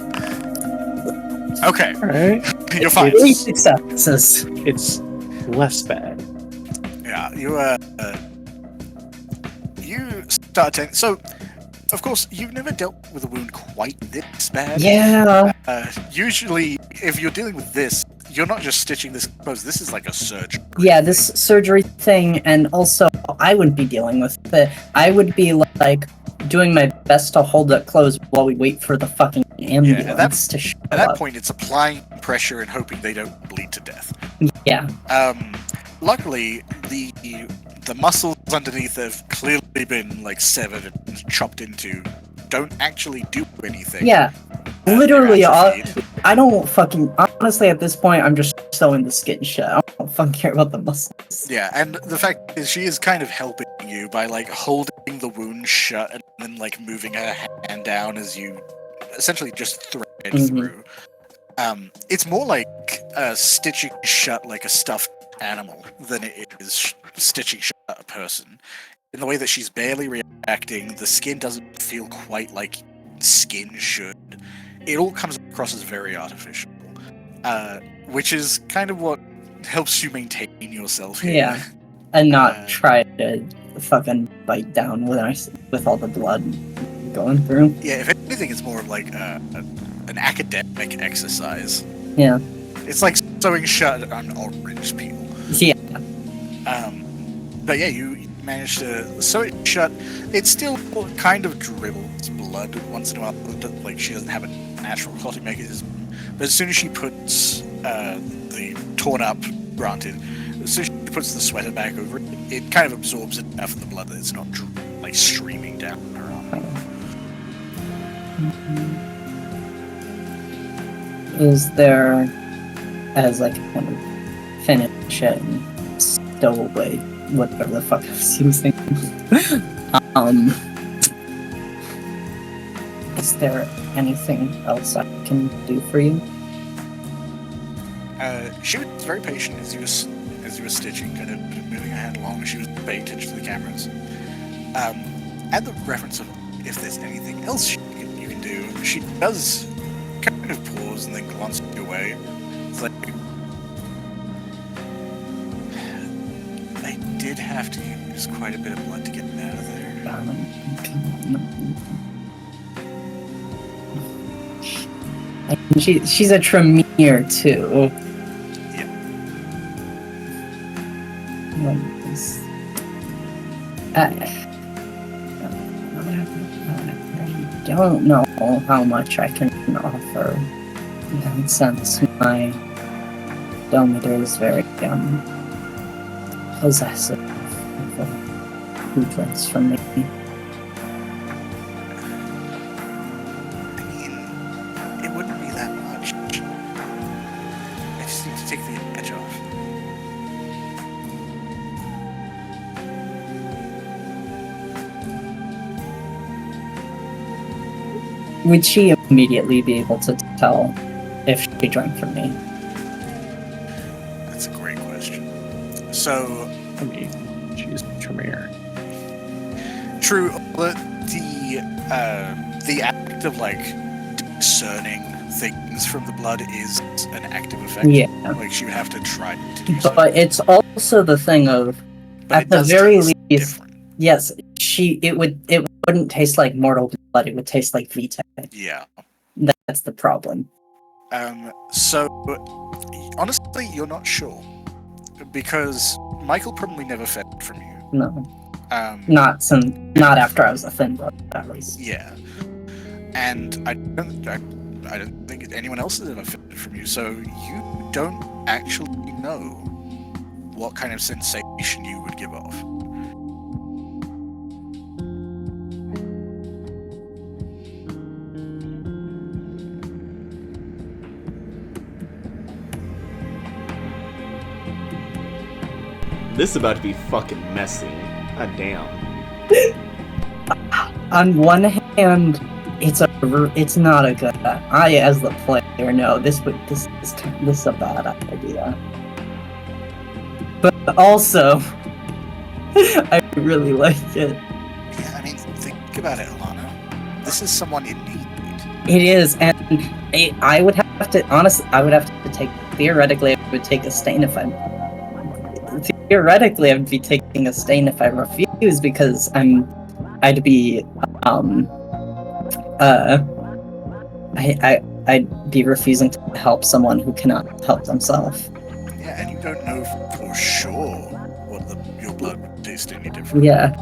Okay, Alright. you're fine. 3 successes. It's less bad. Yeah, you start to... So, of course, you've never dealt with a wound quite this bad. Yeah. Usually, if you're dealing with this, you're not just stitching this closed. This is like a surgery. Yeah, this surgery thing, and also I wouldn't be dealing with it. I would be like doing my best to hold it closed while we wait for the fucking ambulance to show At that up. point, it's applying pressure and hoping they don't bleed to death. Yeah. Luckily, the muscles underneath have clearly been like severed and chopped into. Don't actually do anything. Yeah. Literally, they're atrophied. I don't fucking... Honestly, at this point, I'm just sewing the skin shut. I don't fucking care about the muscles. Yeah, and the fact is, she is kind of helping you by like holding the wound shut and then like moving her hand down as you essentially just thread through. It's more like stitching shut like a stuffed animal than it is stitching shut a person. In the way that she's barely reacting, the skin doesn't feel quite like skin should. It all comes across as very artificial, which is kind of what helps you maintain yourself here. Yeah. And not try to fucking bite down with all the blood going through. Yeah, if anything, it's more of like an academic exercise. Yeah. It's like sewing shut an orange peel. Yeah. But yeah, you managed to sew it shut. It still kind of dribbles blood once in a while. Like, she doesn't have a natural clotting mechanism. But as soon as she puts the torn up, granted, as soon as she puts the sweater back over it, it kind of absorbs enough of the blood that it's not like streaming down her arm. Is there, as like kind of finish it and stow away whatever the fuck I was using, is there anything else I can do for you? She was very patient as you were stitching, kind of moving her hand along. She was paying attention to the cameras. At the reference of if there's anything else you can do, she does kind of pause and then glance your way. It's like, I did have to use quite a bit of blood to get it out of there. And she's a Tremere too. Yeah. I don't know how much I can offer. And since my Dometer is very possessive of who drinks from me. I mean, it wouldn't be that much. I just need to take the edge off. Would she immediately be able to tell if she drank from me? That's a great question. So, I mean, she's Tremere. true, but the act of like discerning things from the blood is an active effect. Yeah. Like, she would have to try to do so. But it's also the thing of, But at it the does very taste least, different. yes, it wouldn't taste like mortal blood. It would taste like vitae. Yeah. That's the problem. So, honestly, you're not sure. Because Michael probably never fed from you. No, Not. not after I was a thin blood, at least. Yeah. And I don't think anyone else has ever fed from you, so you don't actually know what kind of sensation you would give off. This is about to be fucking messy. God damn. On one hand, it's not a good. I, as the player, know this is a bad idea. But also, I really like it. Yeah, I mean, think about it, Alanna. This is someone in need. It is, and I would have to honestly. I would have to take theoretically. I would take a stain if I. Theoretically, I would be taking a stain if I refuse because I'd be I'd be refusing to help someone who cannot help themselves. Yeah, and you don't know for sure what your blood would taste any different. Yeah.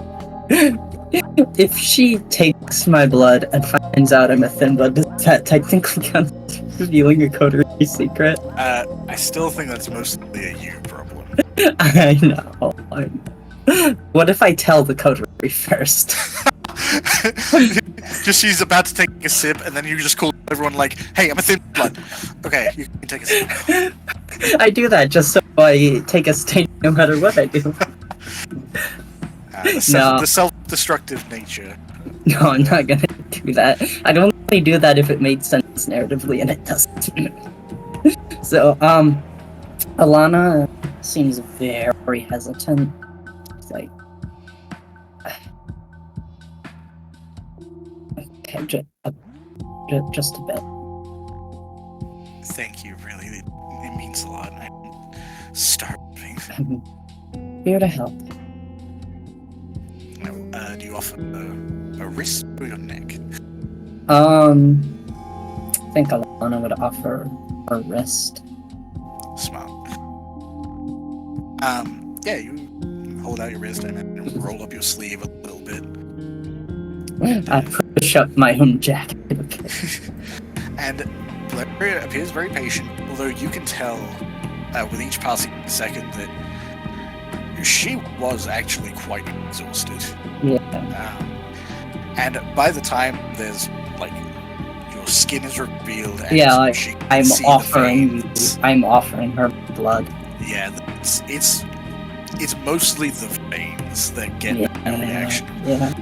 If she takes my blood and finds out I'm a thin blood, does that technically count as revealing a coterie secret? I still think that's mostly a you problem. I know. What if I tell the coterie first? Just she's about to take a sip, and then you just call everyone like, "Hey, I'm a thin blood." Okay, you can take a sip. I do that just so I take a stain no matter what I do. The self-destructive nature. No, I'm not gonna do that. I'd only do that if it made sense narratively, and it doesn't. So, Alanna seems very hesitant. It's like, okay, just a bit. Thank you, really. It means a lot. I'm starving. I'm here to help. Do you offer a wrist or your neck? I think Alanna would offer a wrist. Smart. Yeah, you hold out your wrist and then roll up your sleeve a little bit. I push up my own jacket. And Blair appears very patient, although you can tell with each passing second that she was actually quite exhausted. Yeah. And by the time there's like your skin is revealed, and Yeah, like she can I'm see the veins. offering her blood. Yeah, it's mostly the veins that get a reaction. Yeah.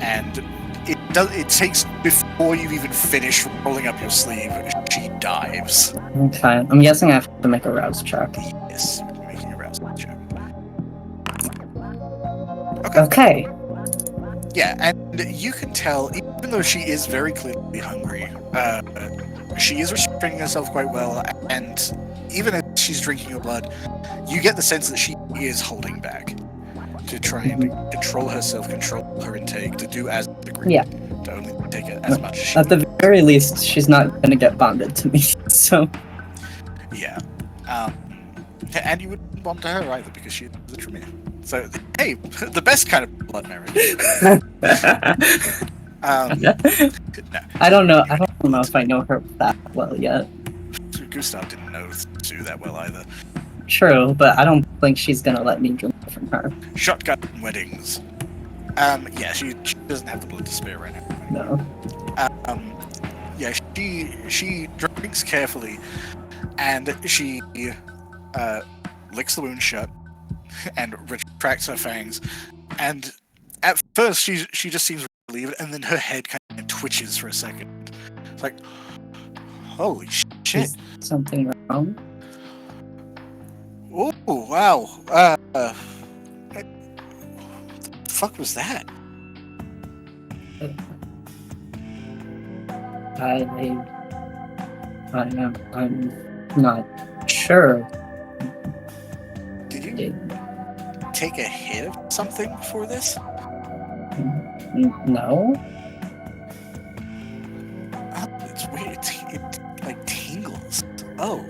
And it takes, before you even finish rolling up your sleeve, she dives. Okay. I'm guessing I have to make a rouse check. Yes, making a rouse check. Okay. Yeah, and you can tell, even though she is very clearly hungry, she is restraining herself quite well, and even as she's drinking your blood, you get the sense that she is holding back to try and control herself, control her intake, to do as agreed. Yeah. To only take it as much as she At the very least, she's not gonna get bonded to me. So. Yeah. And you wouldn't bond to her either because she is a Tremere. So, hey, the best kind of blood marriage. No. I don't know. I don't know if I know her that well yet. Gustave didn't know Sue that well either. True, but I don't think she's gonna let me drink from her. Shotgun weddings. Yeah, she doesn't have the blood to spare right now. No. Yeah, she drinks carefully, and she licks the wound shut and retracts her fangs. And at first, she just seems relieved, and then her head kind of twitches for a second. It's like, holy shit! Is something wrong? Oh wow! What the fuck was that? I'm not sure. Did you take a hit of something before this? No. Oh, it's weird. It like tingles. Oh.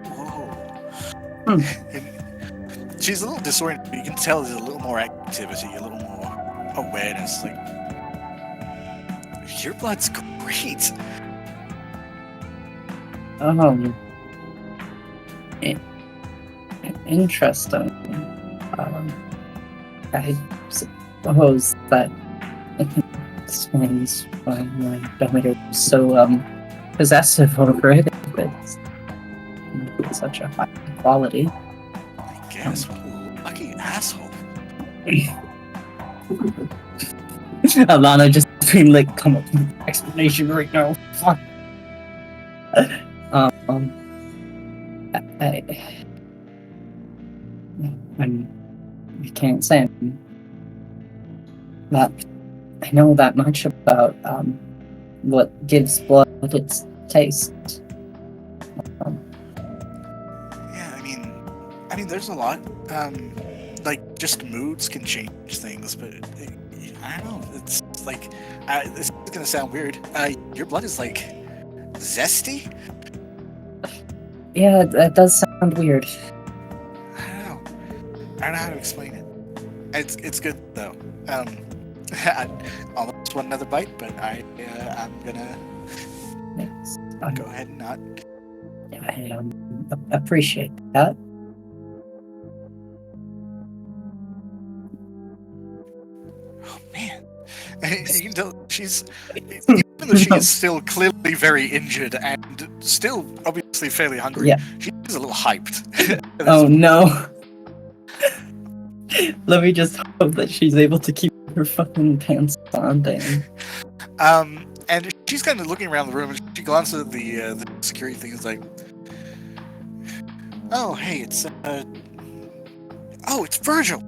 Whoa. And she's a little disoriented, but you can tell there's a little more activity, a little more awareness. Like, your blood's great. Interesting. I suppose that explains why my dominator is so possessive over it. It's such a high quality. I guess. What a lucky asshole. Alanna just being like, come up with an explanation right now. Fuck. I'm I can't say that I know that much about what gives blood its taste. Yeah, I mean, there's a lot. Like just moods can change things, but I don't know. It's like this is gonna sound weird. Your blood is like zesty. Yeah, that does sound weird. I don't know. I don't know how to explain it. It's good though. I almost want another bite, but I'm gonna Thanks. go ahead and not. I appreciate that. Oh man, you can tell she's even though she is still clearly very injured and still obviously fairly hungry. Yeah. She's a little hyped. Oh no. Let me just hope that she's able to keep her fucking pants on, damn. And she's kind of looking around the room, and she glances at the security thing. It's like, oh, hey, it's it's Virgil.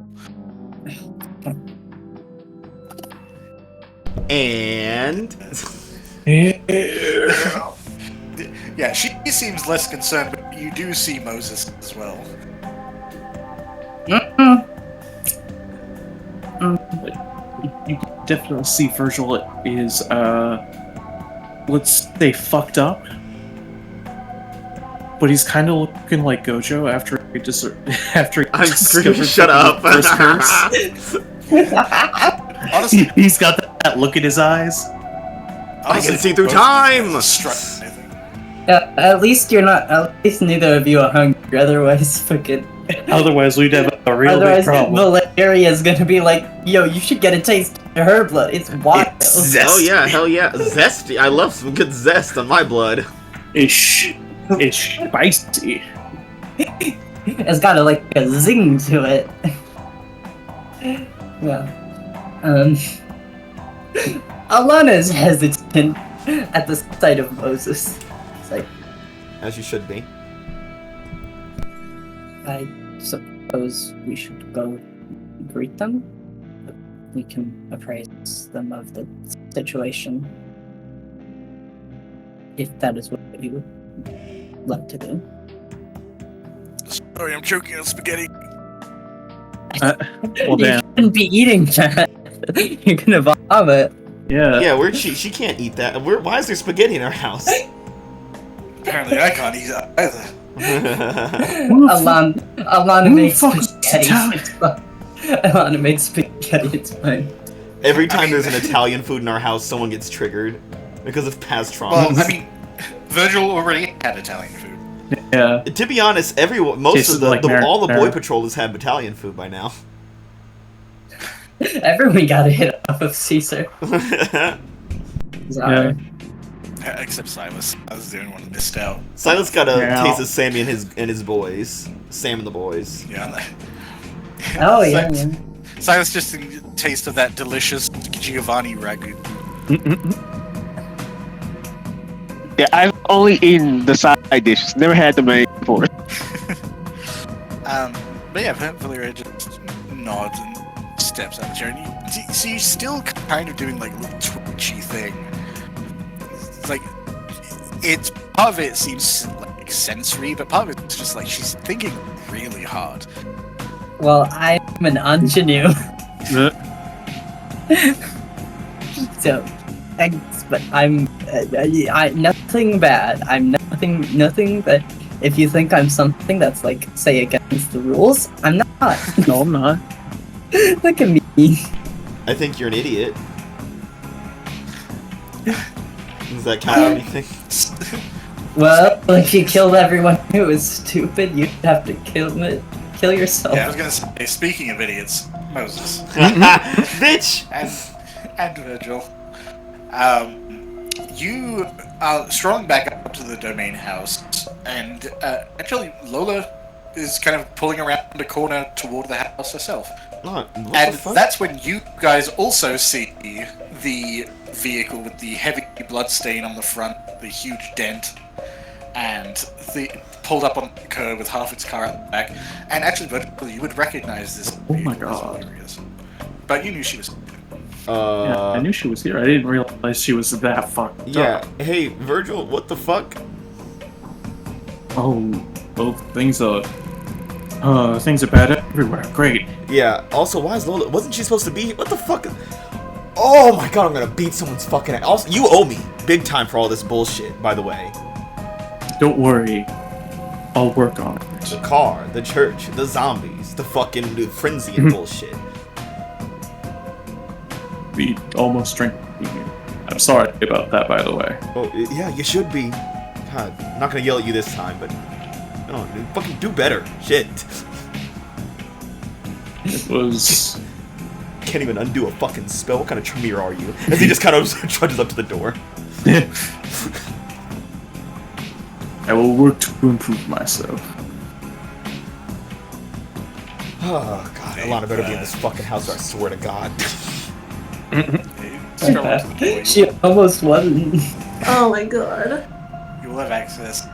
And Yeah, she seems less concerned, but you do see Moses as well. You definitely see Virgil is, let's say, fucked up. But he's kind of looking like Gojo after he I'm screaming, shut up. First curse. Honestly, He's got that look in his eyes. I can see through time. At least you're not. At least neither of you are hungry. Otherwise, fucking. Otherwise, we'd have a real big Otherwise, problem. Valeria's gonna be like, "Yo, you should get a taste of her blood. It's wild." Oh yeah, hell yeah, zesty. I love some good zest on my blood. It's spicy. It's got like a zing to it. Yeah. Alanna is hesitant at the sight of Moses. It's like, As you should be. I suppose we should go greet them. We can appraise them of the situation. If that is what you would like to do. Sorry, I'm choking on spaghetti. Well, You damn. shouldn't be eating that. You're gonna vomit. Yeah. Yeah, where'd she can't eat that. Why is there spaghetti in our house? Apparently, I can't eat that either. Alanna makes fuck is spaghetti. Italian? It's fine. Alanna makes spaghetti. It's fine. Every time there's an Italian food in our house, someone gets triggered because of past traumas. Well, I mean, Virgil already had Italian food. Yeah. To be honest, all the boy patrollers have Italian food by now. Everyone got a hit off of Caesar. Yeah. Except Silas. I was the only one who missed out. Silas got a Yeah. taste of Sammy and his boys. Sam and the boys. Yeah. Oh yeah. Silas just a taste of that delicious Giovanni ragu. Yeah, I've only eaten the side dishes, never had the main course. But yeah, Valeria just nods and steps out of the chair. And you see, you're still kind of doing like a little twitchy thing. It's like, it's part of it seems like sensory, but part of it's just like she's thinking really hard. Well, I'm an ingenue. So, thanks, but I'm nothing bad. I'm nothing that. If you think I'm something that's like, say, against the rules, I'm not. No, I'm not. Look at me. I think you're an idiot. Does that count for anything? Well, if you killed everyone who was stupid, you'd have to kill yourself. Yeah, I was gonna say, speaking of idiots, Moses Bitch! and Virgil, you are strolling back up to the domain house, and actually Lola is kind of pulling around the corner toward the house herself. What And the fuck? that's when you guys also see the vehicle with the heavy blood stain on the front, the huge dent, and the pulled up on the curb with half its car out the back. And actually, Virgil, you would recognize this Oh my god. hilarious. But you knew she was. Yeah, I knew she was here. I didn't realize she was that fucked Yeah. up. Hey, Virgil, what the fuck? Oh, well, things are bad everywhere. Great. Yeah. Also, why is Lola? Wasn't she supposed to be? What the fuck? Oh my god, I'm gonna beat someone's fucking ass. Also, you owe me big time for all this bullshit. By the way, Don't worry. I'll work on it. the car, the church, the zombies, the fucking frenzy and bullshit. We almost drank. I'm sorry about that, by the way. Oh yeah, you should be. God, I'm not gonna yell at you this time, but no, fucking do better. Shit. It was. Can't even undo a fucking spell. What kind of Tremere are you? As he just kind of trudges up to the door. I will work to improve myself. Oh god, Alanna better be in this fucking house, or I swear to God. She almost wasn't. Oh my god. You will have access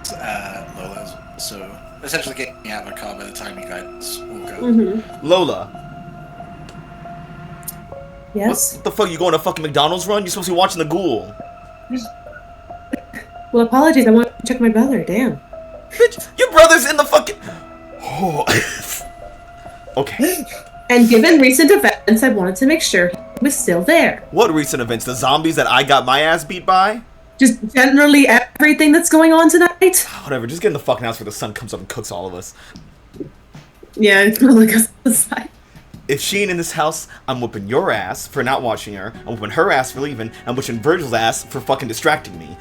Lola's, so essentially getting out of the car by the time you guys will go. Mm-hmm. Lola, Yes? what the fuck? You going to fucking McDonald's run? You're supposed to be watching the Ghoul. Well, apologies. I want to check my brother. Damn. Bitch, your brother's in the fucking... Oh. Okay. And given recent events, I wanted to make sure he was still there. What recent events? The zombies that I got my ass beat by? Just generally everything that's going on tonight. Whatever, just get in the fucking house where the sun comes up and cooks all of us. Yeah, it's gonna look us aside. If she ain't in this house, I'm whooping your ass for not watching her. I'm whooping her ass for leaving. I'm whooping Virgil's ass for fucking distracting me.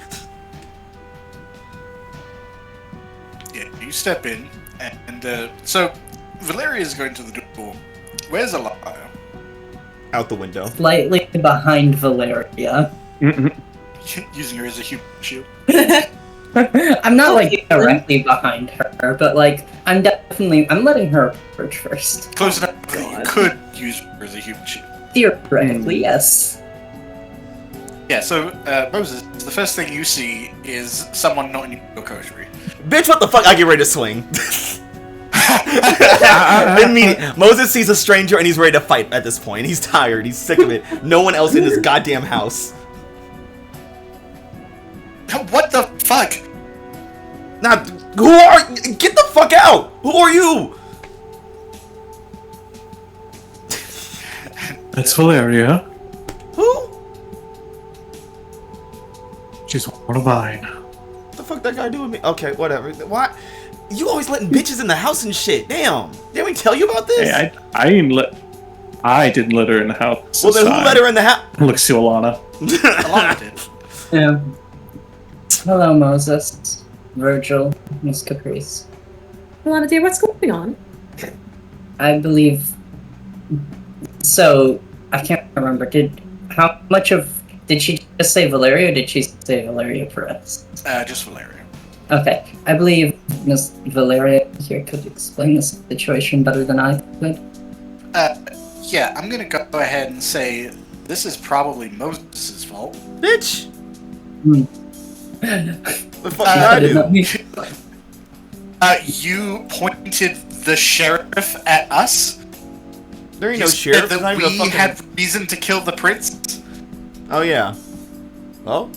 Yeah, you step in, and so Valeria is going to the door. Where's Alanna? Out the window. Slightly behind Valeria. Using her as a human shield. I'm not like directly behind her, but like I'm letting her approach first. Close enough that you could use her as a human shield. Theoretically, yes. Yeah, so Moses, the first thing you see is someone not in your coterie. Bitch, what the fuck? I get ready to swing. Moses sees a stranger and he's ready to fight at this point. He's tired. He's sick of it. No one else in this goddamn house. What the fuck? Nah, who are... Get the fuck out! Who are you? That's Valeria. Who? She's one of mine. What the fuck that guy do with me? Okay, whatever. Why? You always letting bitches in the house and shit. Damn. Didn't we tell you about this? Hey, I didn't let her in the house. Well, then who let her in the house? Looks to Alanna. Alanna did. Yeah. Hello, Moses, Virgil, Miss Caprice. Alanna, dear, what's going on? I believe. So I can't remember. Did she just say Valeria, or did she say Valeria Perez? Just Valeria. Okay, I believe Miss Valeria here could explain the situation better than I could. Yeah, I'm gonna go ahead and say this is probably Moses' fault. Bitch. The fuck did I do? You pointed the sheriff at us. There ain't You no said sheriff. that There's not even a we fucking... had reason to kill the prince. Oh yeah. Well,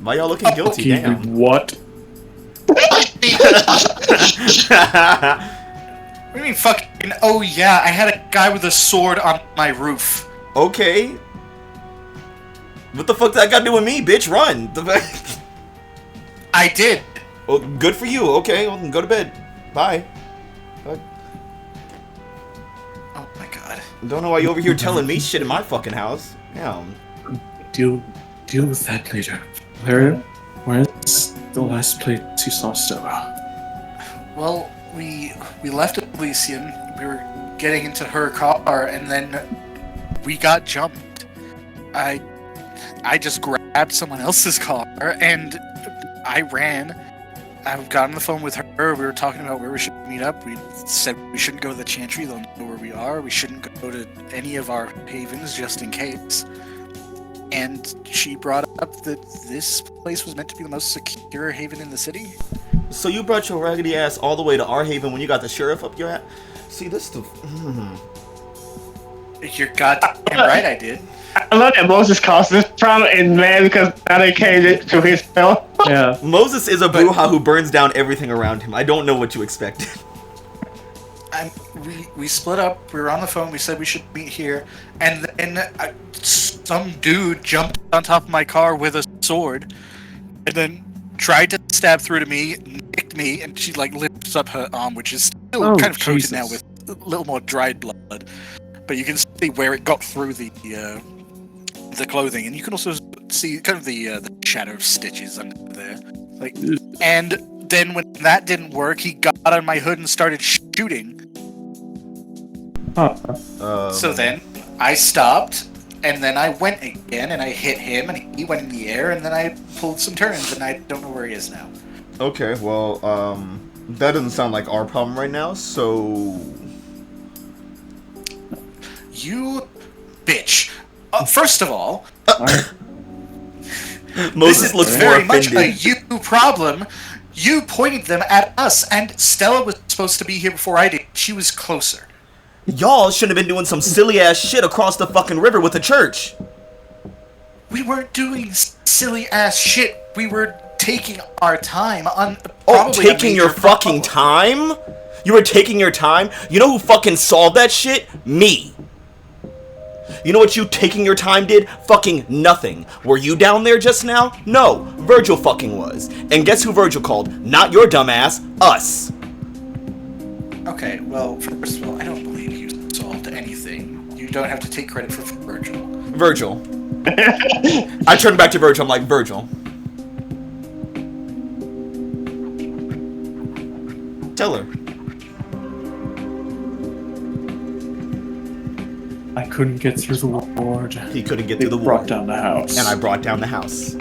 why y'all looking guilty? Damn. What? What do you mean fucking? Oh yeah, I had a guy with a sword on my roof. Okay. What the fuck that got to do with me, bitch? Run. I did. Well, good for you. Okay, well, then go to bed. Bye. Oh my god. Don't know why you over here telling me shit in my fucking house. Damn. Deal with that later. Valeria, where's the last place you saw Stella? Well, we left Elysium. We were getting into her car, and then we got jumped. I just grabbed someone else's car, and I ran. I got on the phone with her. We were talking about where we should meet up. We said we shouldn't go to the Chantry. They'll know where we are. We shouldn't go to any of our havens just in case. And she brought up that this place was meant to be the most secure haven in the city. So you brought your raggedy ass all the way to our haven when you got the sheriff up your ass? See, this the... You're goddamn right I did. I love that Moses caused this problem and mad because now they came to his spell. Yeah. Moses is a Bruja who burns down everything around him. I don't know what you expected. We split up. We were on the phone. We said we should meet here, and then some dude jumped on top of my car with a sword, and then tried to stab through to me, nicked me, and she like lifts up her arm, which is still kind of coated now with a little more dried blood, but you can see where it got through the clothing, and you can also see kind of the shadow of stitches under there. Like, and then when that didn't work, he got on my hood and started shooting. So then I stopped, and then I went again, and I hit him, and he went in the air, and then I pulled some turns, and I don't know where he is now. Okay, well, that doesn't sound like our problem right now, so... You bitch. First of all... Moses looks very more much a offended. you problem. You pointed them at us, and Stella was supposed to be here before I did. She was closer. Y'all should have been doing some silly-ass shit across the fucking river with the church. We weren't doing silly-ass shit. We were taking our time on... Taking your fucking time? You were taking your time? You know who fucking solved that shit? Me. You know what you taking your time did? Fucking nothing. Were you down there just now? No, Virgil fucking was. And guess who Virgil called? Not your dumbass, us. Okay, well, first of all, I don't believe you solved anything. You don't have to take credit for Virgil. Virgil. I turned back to Virgil, I'm like, Virgil. Tell her. I couldn't get through the ward. He couldn't get They through the brought ward. down the house. And I brought down the house.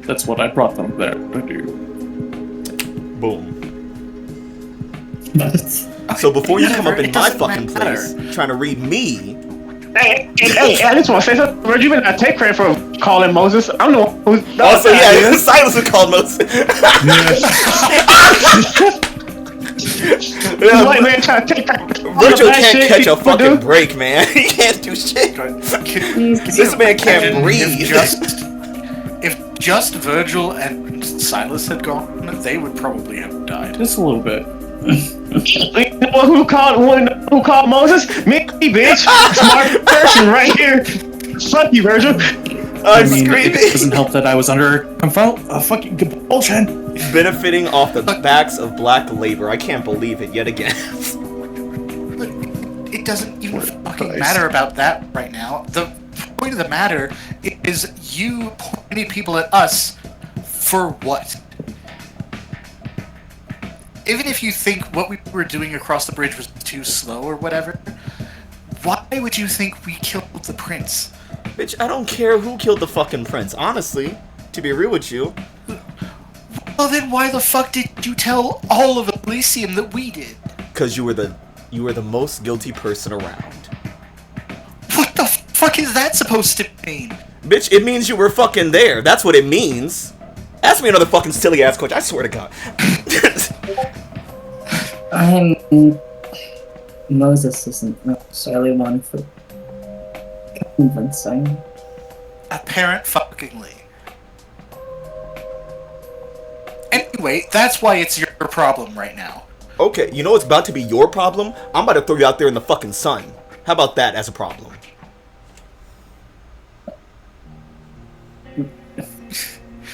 That's what I brought them there to do. Boom. So before you come up in my fucking place, trying to read me... Hey, I just want to say something. Virgil, you better not take credit for calling Moses. I'm the one who's... Also, yeah, Silas was called Moses. White man trying to take Virgil can't catch a fucking break, man. He can't do shit. This man can't breathe. If just Virgil and Silas had gone, they would probably have died. Just a little bit. You know who called Moses? Me, bitch. Smart person right here. Fuck you, Virgil. I'm screaming. It doesn't help that I was under fucking compulsion. Benefiting off the backs of black labor. I can't believe it yet again. It doesn't even fucking matter about that right now. The point of the matter is you pointing people at us for what? Even if you think what we were doing across the bridge was too slow or whatever, why would you think we killed the prince? Bitch, I don't care who killed the fucking prince, honestly. To be real with you. Well then why the fuck did you tell all of Elysium that we did? Because you were the most guilty person around. What the fuck is that supposed to mean? Bitch, it means you were fucking there. That's what it means. Ask me another fucking silly ass question, I swear to God. Moses isn't necessarily one for convincing. Apparently. Anyway, that's why it's your problem right now. Okay, you know what's about to be your problem? I'm about to throw you out there in the fucking sun. How about that as a problem?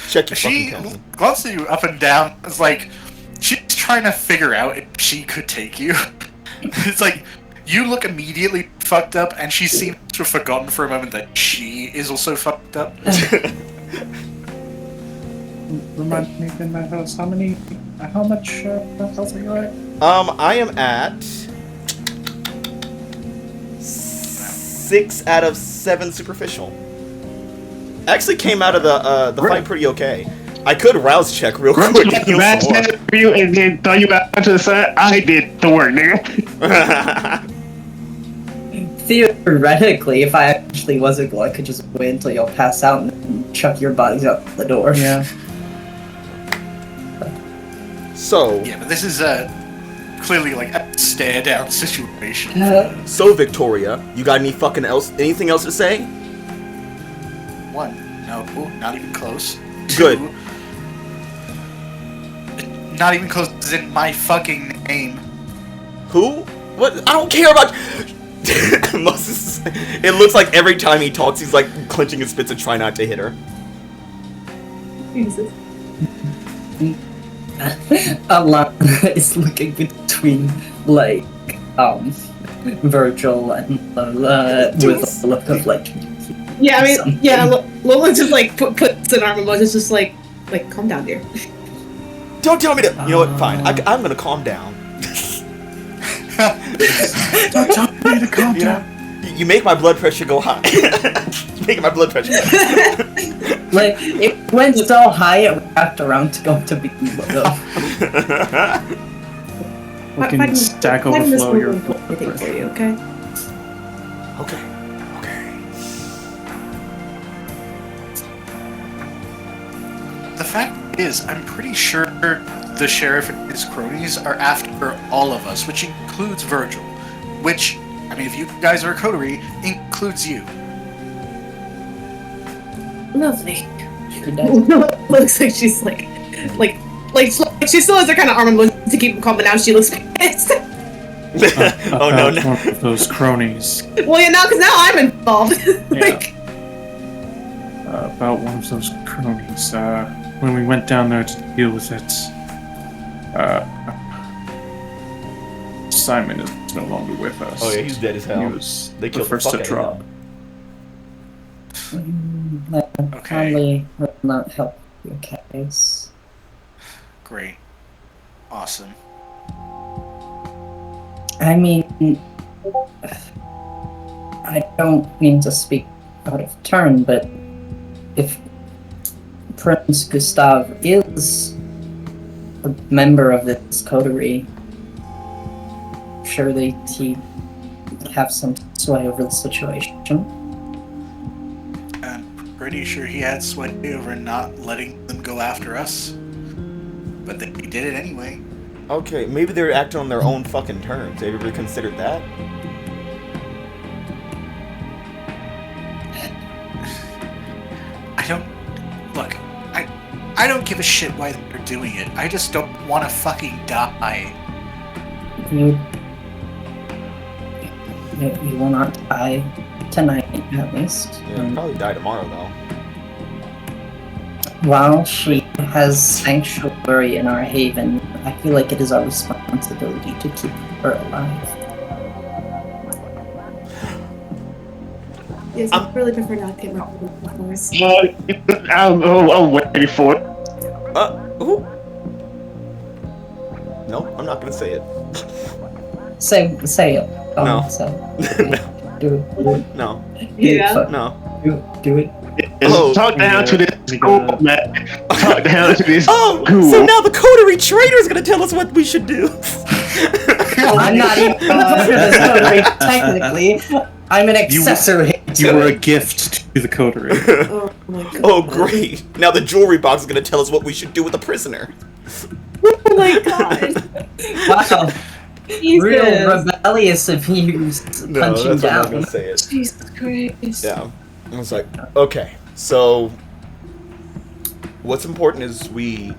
Check your She fucking pencil. glanced at you up and down. It's like she's trying to figure out if she could take you. It's like you look immediately fucked up, and she seems to have forgotten for a moment that she is also fucked up. Remind me again, my house. How much health are you at? I am at 6 out of 7 superficial. Actually came out of the fight pretty okay. I could rouse check real quick. And heal some more. You and then throw you back to the side. I did the work, nigga. Theoretically, if I actually was a ghoul, I could just wait until you'll pass out and then chuck your bodies out the door. Yeah. So Yeah, but this is clearly like a stare down situation. So, Victoria, you got anything else to say? One, no, not even close. Good. Two, not even close as in my fucking name. Who? What? I don't care about. Moses. It looks like every time he talks, he's like clenching his fists and trying not to hit her. Jesus. Alanna is looking between, like, Virgil and Lola with a look of, like... Yeah, I mean, yeah, Lola just, like, puts an arm on Moses, just like, calm down, dear. Don't tell me to. You know what? Fine. I'm gonna calm down. Don't tell me to calm down. You make my blood pressure go high. You're making my blood pressure go high. Like, it went so high it wrapped around to go to be low. Fucking stack overflow your blood Anything for pressure. you, okay? Okay. The fact is, I'm pretty sure the sheriff and his cronies are after all of us, which includes Virgil. Which, I mean, if you guys are a coterie, includes you. Lovely. Looks like she's like she still has her kind of arm and to keep him calm, but now she looks pissed. Oh no! One of those cronies. Well, yeah, because now I'm involved. Like, About one of those cronies. When we went down there to deal with it, Simon is no longer with us. Oh yeah, he's dead as hell. He was They the killed first the to fuck out of drop. That Okay. probably will not help your case. Great. Awesome. I mean, I don't mean to speak out of turn, but if Prince Gustave is a member of this coterie, surely he would have some sway over the situation. I'm pretty sure he had sway over not letting them go after us. But they did it anyway. Okay, maybe they're acting on their own fucking terms. Have you ever considered that? I don't give a shit why they're doing it. I just don't want to fucking die. You will not die tonight, at least. Yeah, he'll probably die tomorrow though. While she has sanctuary in our haven, I feel like it is our responsibility to keep her alive. yes, I really prefer not to get my flowers. I'm waiting for it. Who? No, I'm not gonna say it. Say it. No. Do it. No. Yeah. No. Do it. Oh, Talk down to this school, man. Talk down to this Oh, school. so now the coterie traitor's gonna tell us what we should do. I'm not even part of this coterie, technically. I'm an accessory. You were a gift to the coterie. Oh my god. Oh, great. Now the jewelry box is gonna tell us what we should do with the prisoner. Oh my god. Wow. Jesus. Real rebellious of you punching No, that's what I'm not down. gonna say it. Jesus Christ. Yeah. I was like, okay, so what's important is we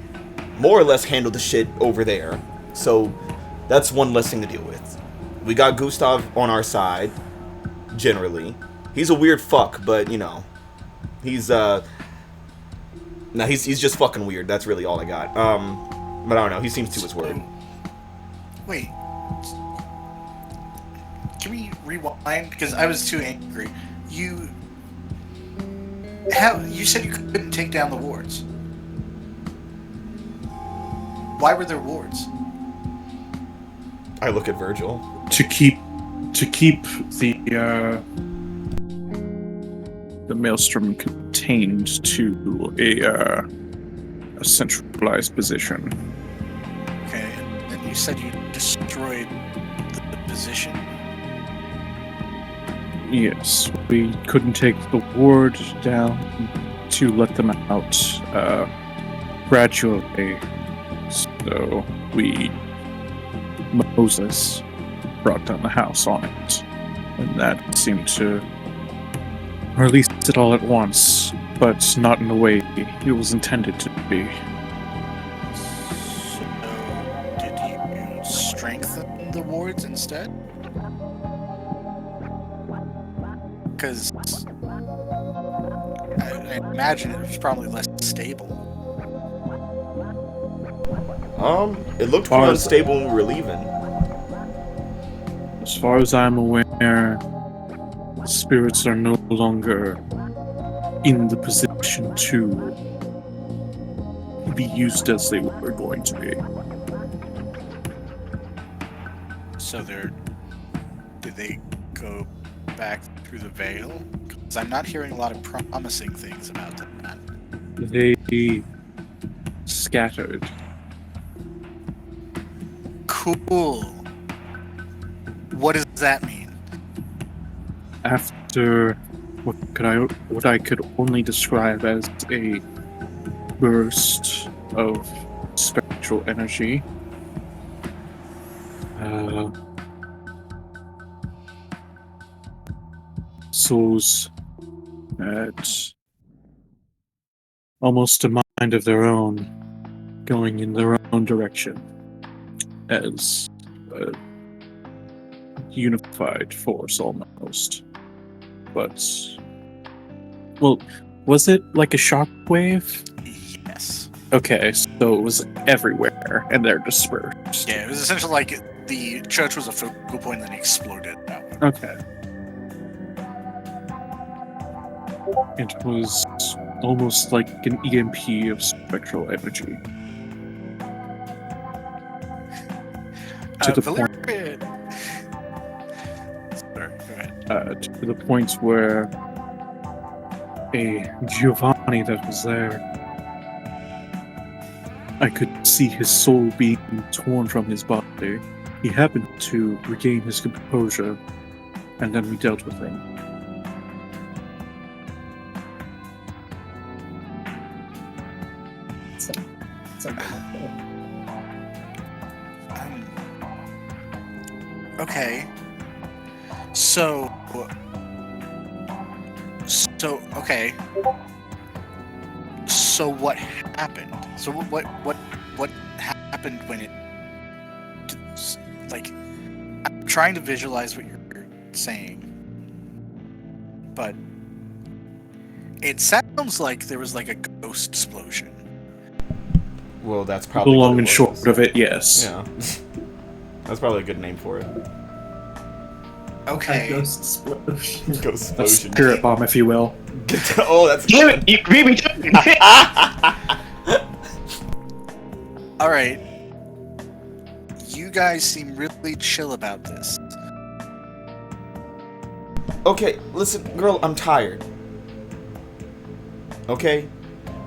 more or less handle the shit over there. So that's one less thing to deal with. We got Gustave on our side, generally. He's a weird fuck, but you know, he's he's just fucking weird. That's really all I got. But I don't know. He seems to his word. Wait. Can we rewind? Because I was too angry. You said you couldn't take down the wards. Why were there wards? I look at Virgil. to keep the maelstrom contained to a centralized position. Okay, and you said you destroyed the position. Yes, we couldn't take the ward down to let them out gradually, so we Moses brought down the house on it. And that seemed to release it all at once, but not in the way it was intended to be. So, did you strengthen the wards instead? Because I imagine it was probably less stable. It looked more unstable when we were leaving. As far as I'm aware, the spirits are no longer in the position to be used as they were going to be. So did they go back through the veil? Because I'm not hearing a lot of promising things about that. They scattered. Cool. What does that mean? After what I could only describe as a burst of spectral energy, souls had almost a mind of their own, going in their own direction as a unified force almost. But, well, was it like a shockwave? Yes. Okay, so it was everywhere, and they're dispersed. Yeah, it was essentially like the church was a focal point and then it exploded outward. Okay. It was almost like an EMP of spectral energy. To the point. Sorry, go ahead. To the point where a Giovanni that was there, I could see his soul being torn from his body. He happened to regain his composure, and then we dealt with him. Okay. So okay. So what happened? So what happened when it like I'm trying to visualize what you're saying. But it sounds like there was like a ghost explosion. Well, that's probably The long what it and was. short of it, yes. Yeah. That's probably a good name for it. Okay. Ghost explosion. Ghost A explosion. spirit bomb, if you will. Oh, that's Damn it! You beat me to it. All right. You guys seem really chill about this. Okay, listen, girl, I'm tired. Okay?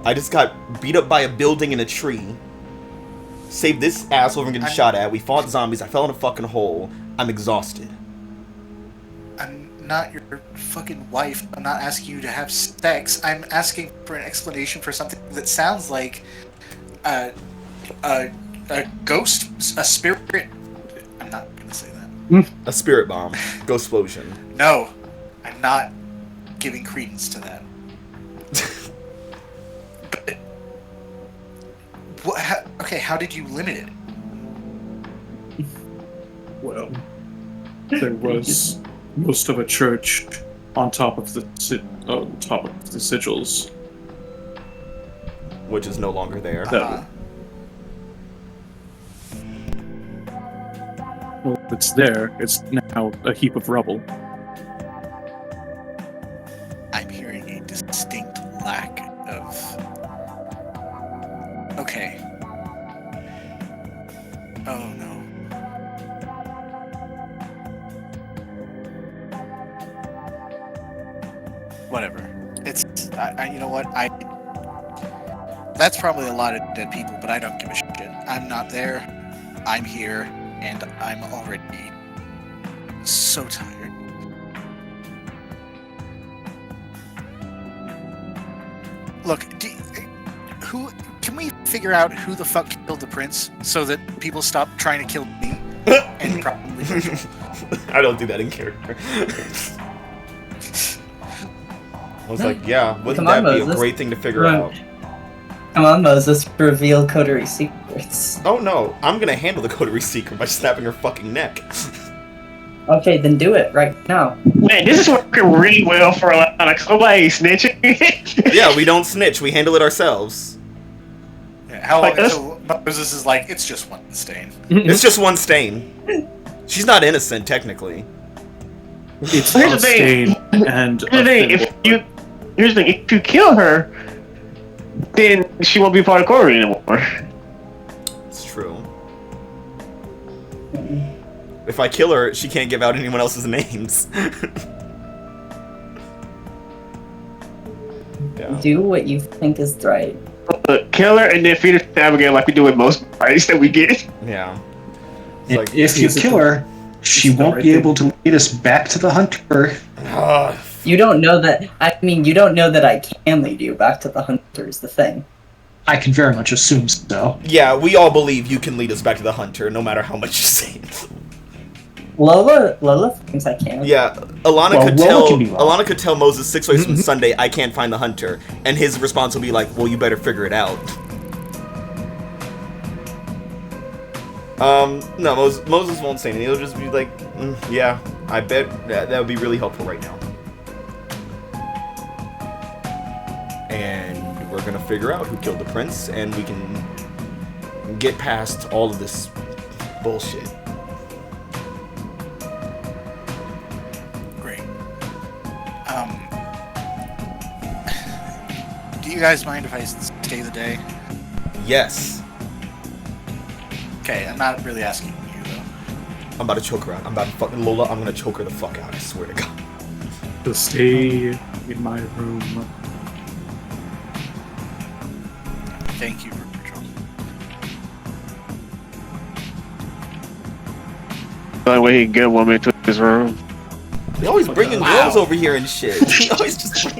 I just got beat up by a building and a tree. Saved this asshole from getting shot at. We fought zombies. I fell in a fucking hole. I'm exhausted. I'm not your fucking wife. I'm not asking you to have sex. I'm asking for an explanation for something that sounds like a ghost, a spirit. I'm not gonna say that. A spirit bomb. Ghost explosion. No, I'm not giving credence to that. But what? Okay, how did you limit it? Well, there was most of a church on top of the sigils. Which is no longer there. Well, it's there. It's now a heap of rubble. I'm hearing a distinct lack of. Okay. Oh no. Whatever. It's. You know what? That's probably a lot of dead people, but I don't give a shit. I'm not there. I'm here, and I'm already so tired. Look, who can we figure out who the fuck killed the prince so that people stop trying to kill me? and probably Virgil. I don't do that in character. I was like, yeah, wouldn't Come on, that be a Moses. great thing to figure Run. out? Come on, Moses, reveal coterie secrets. Oh no, I'm gonna handle the coterie secret by snapping her fucking neck. Okay, then do it right now. Man, this is working really well for Alanna. Somebody snitching. Yeah, we don't snitch, we handle it ourselves. Yeah, how long Like this- until Moses is like, it's just one stain? It's just one stain. She's not innocent, technically. It's Here's the a thing. stain and Here's the thing, here's the thing, if you kill her, then she won't be part of Corey anymore. It's true. If I kill her, she can't give out anyone else's names. Yeah. Do what you think is right. Kill her and then feed her to Abigail like we do with most fights that we get. Yeah. It's And like, if you kill her, she won't be able to lead us back to the hunter. You don't know that. I mean, you don't know that I can lead you back to the hunter. Is the thing. I can very much assume so. yeah, we all believe you can lead us back to the hunter, no matter how much you say it. Lola thinks I can. Yeah, Alanna Well, could Lola tell can be wrong. Alanna could tell Moses 6 ways from Sunday, I can't find the hunter, and his response will be like, well, you better figure it out. No, Moses won't say anything. He'll just be like, yeah, I bet that would be really helpful right now. And we're gonna figure out who killed the prince, and we can get past all of this bullshit. Great. Do you guys mind if I stay the day? Yes. Okay, I'm not really asking you though. I'm about to choke her out. I'm about to fucking Lola. I'm gonna choke her the fuck out. I swear to God. To stay in my room. Thank you, Virgil. The only way he can get a woman into his room. They always bringing girls over here and shit. They always just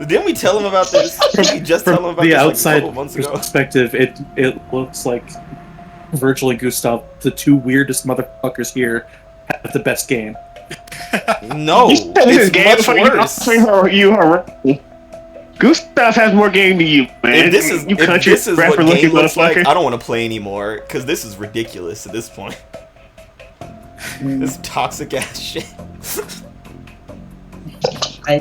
Didn't we tell him about this? Didn't we just tell him about the this like, a outside couple months ago? perspective, it looks like Virgil and Gustave, the two weirdest motherfuckers here, have the best game. No, it's much worse. You are right. Gustav has more game than you, man. If this is, you if country this is what rapper looking game looks like, motherfucker. I don't want to play anymore, because this is ridiculous at this point. This toxic ass shit. I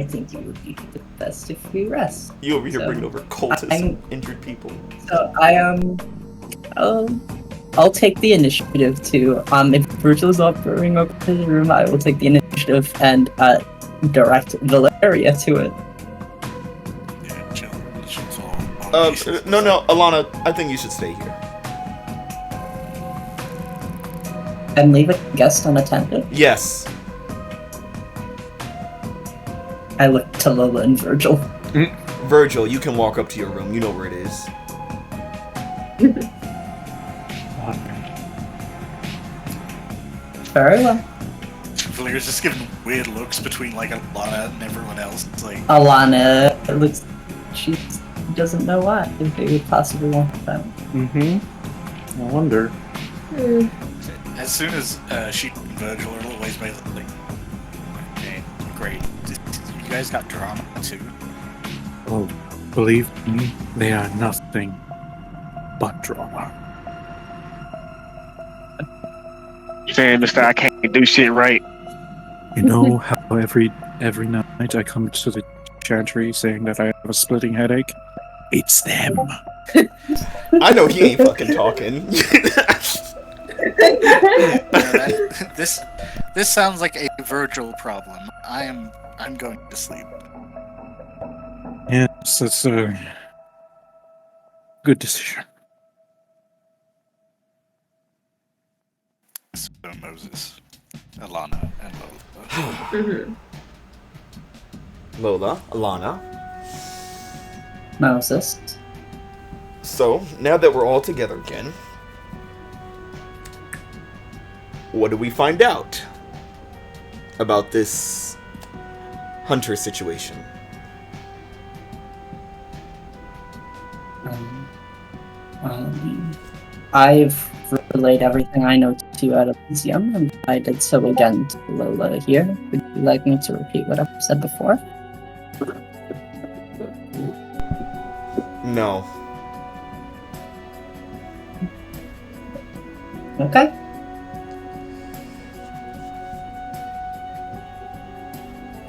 think it would be best if we rest. You over here So, bringing over cultists and injured people. So I'll take the initiative to if Virgil's offering up his room, I will take the initiative and direct Valeria to it. Yeah, chill. It's all No, Alanna, I think you should stay here. And leave a guest unattended. Yes. I look to Lola and Virgil. Virgil, you can walk up to your room. You know where it is. Very well. Valeria's just giving weird looks between like Alanna and everyone else. It's like Alanna looks. She doesn't know why they would possibly want that. Mm-hmm. I wonder. as soon as she and Virgil are a little ways away, like, okay, great. You guys got drama too. Oh, believe me, they are nothing but drama. Saying, Mister, I can't do shit right. You know how every night I come to the chantry saying that I have a splitting headache? It's them. I know he ain't fucking talking. This sounds like a Virgil problem. I'm going to sleep. Yes, that's a good decision. So Moses, Alanna, and Lola. Lola, Alanna. Moses. So, now that we're all together again, what do we find out about this hunter situation? I've relayed everything I know to you at Elysium, and I did so again to Lola here. Would you like me to repeat what I've said before? No. Okay.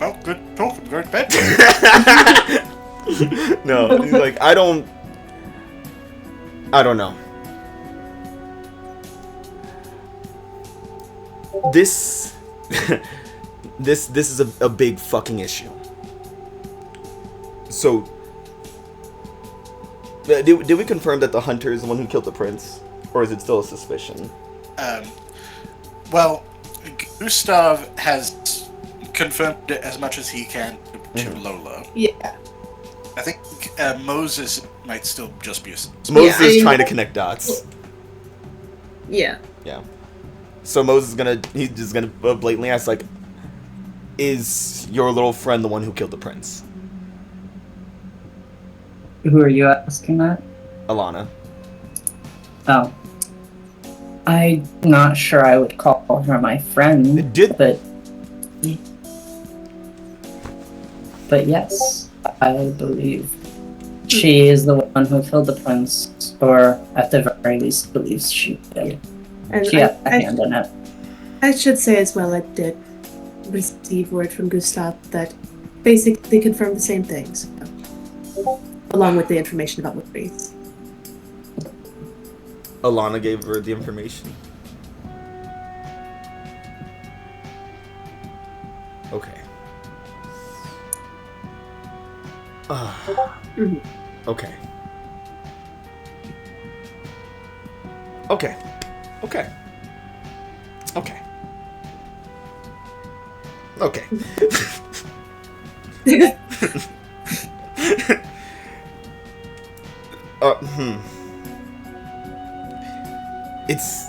Well, good talk. I'm going to bed. No, he's like, I don't know. This this is a big fucking issue. So did we confirm that the hunter is the one who killed the prince, or is it still a suspicion? Well, Gustave has confirmed it as much as he can to Lola. Yeah. I think Moses might still just be a... Moses is trying to connect dots. Yeah. Yeah. So Moses is he's just gonna blatantly ask, like, is your little friend the one who killed the prince? Who are you asking that? Alanna. Oh. I'm not sure I would call her my friend, but yes, I believe she is the one who killed the prince, or at the very least believes she did. And She had a hand in it. I should say as well, I did receive word from Gustave that basically confirmed the same things, along with the information about Maurice. Alanna gave her the information. Okay. Okay. Okay. Okay. Okay. Okay. It's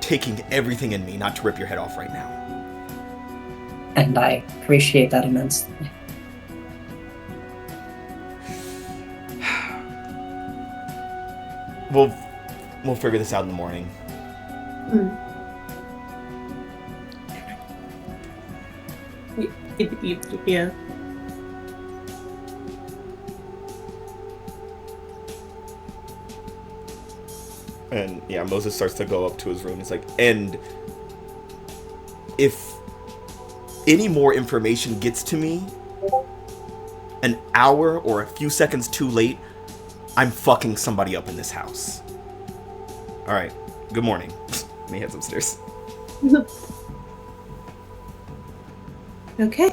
taking everything in me not to rip your head off right now. And I appreciate that immensely. We'll figure this out in the morning. Yeah. And yeah, Moses starts to go up to his room. He's like, and if any more information gets to me an hour or a few seconds too late, I'm fucking somebody up in this house. Alright, good morning. And he heads upstairs. Okay.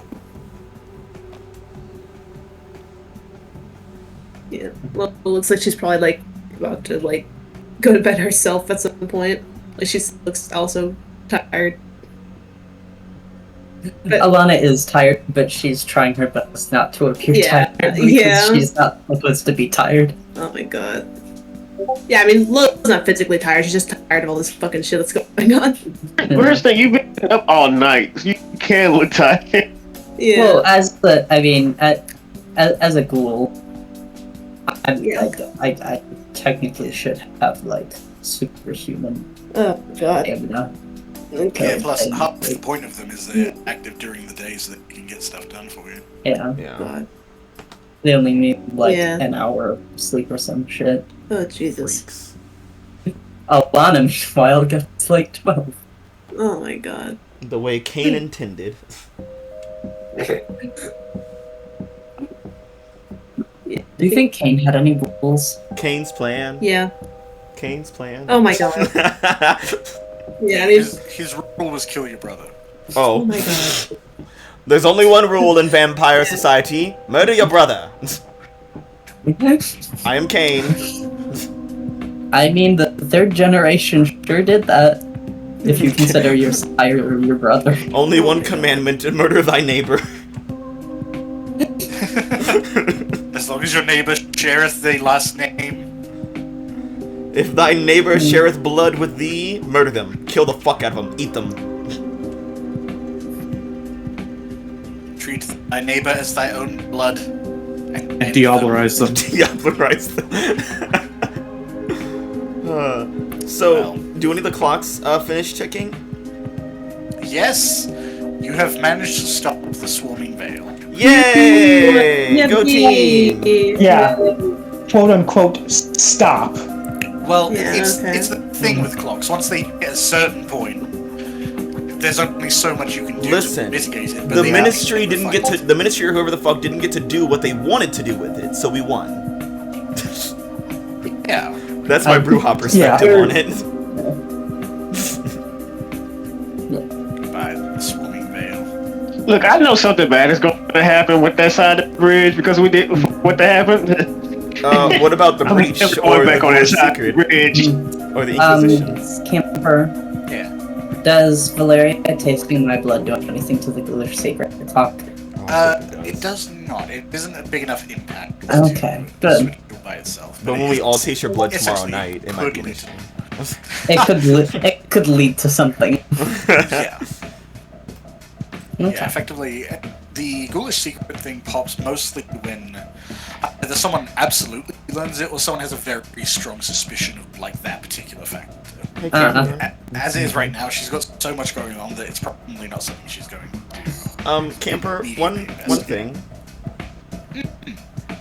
Yeah. Well, it looks like she's probably like about to like go to bed herself at some point. Like she looks also tired. But, Alanna is tired, but she's trying her best not to appear tired because she's not supposed to be tired. Oh my god. Yeah, I mean, Lola's not physically tired. She's just tired of all this fucking shit that's going on. Worst thing, you've been up all night. You can look tired. Yeah. Well, as a ghoul, I technically should have like superhuman. Oh god. Stamina. Okay. Yeah, plus half the point of them is they're active during the day so that you can get stuff done for you. Yeah. God. They only need like an hour of sleep or some shit. Oh Jesus. Freaks. Alanna, meanwhile, gets like 12. Oh my god. The way Cain intended. Do you think Cain had any rules? Cain's plan. Yeah. Cain's plan. Oh my god. Yeah, I mean, his rule was kill your brother. oh my god. There's only one rule in vampire society: murder your brother. I am Cain. I mean, the third generation sure did that. If you consider your sire or your brother. Only one commandment: to murder thy neighbor. As long as your neighbor shareth the last name. If thy neighbor shareth blood with thee, murder them. Kill the fuck out of them. Eat them. Treat thy neighbor as thy own blood. And diablerize them. Diablerize them. So, do any of the clocks finish ticking? Yes, you have managed to stop the swarming veil. Yay! Go team! Yeah. Quote unquote stop. Well, Yeah, it's okay. the thing with clocks. Once they hit a certain point, there's only so much you can do Listen, to mitigate it. But the they ministry actually didn't get to. The ministry or whoever the fuck didn't get to do what they wanted to do with it, so we won. Yeah. That's my Brewhop perspective on it. By the swarming veil. Look, I know something bad is going to happen with that side of the bridge because we did what happened. What about the breach never or going the back on that side of the secret bridge. or the Inquisition? Camper, Yeah. does Valeria tasting my blood do anything to the ghoulish secret clock? It does not. It isn't a big enough impact. Okay, good. switch it by itself. But when we all taste your blood It's tomorrow actually night, it might be good. interesting. It could lead to something. Yeah. Okay. Yeah, effectively, the ghoulish secret thing pops mostly when either someone absolutely learns it or someone has a very strong suspicion of, like, that particular fact. As is right now, she's got so much going on that it's probably not something she's going to do. Camper, one thing.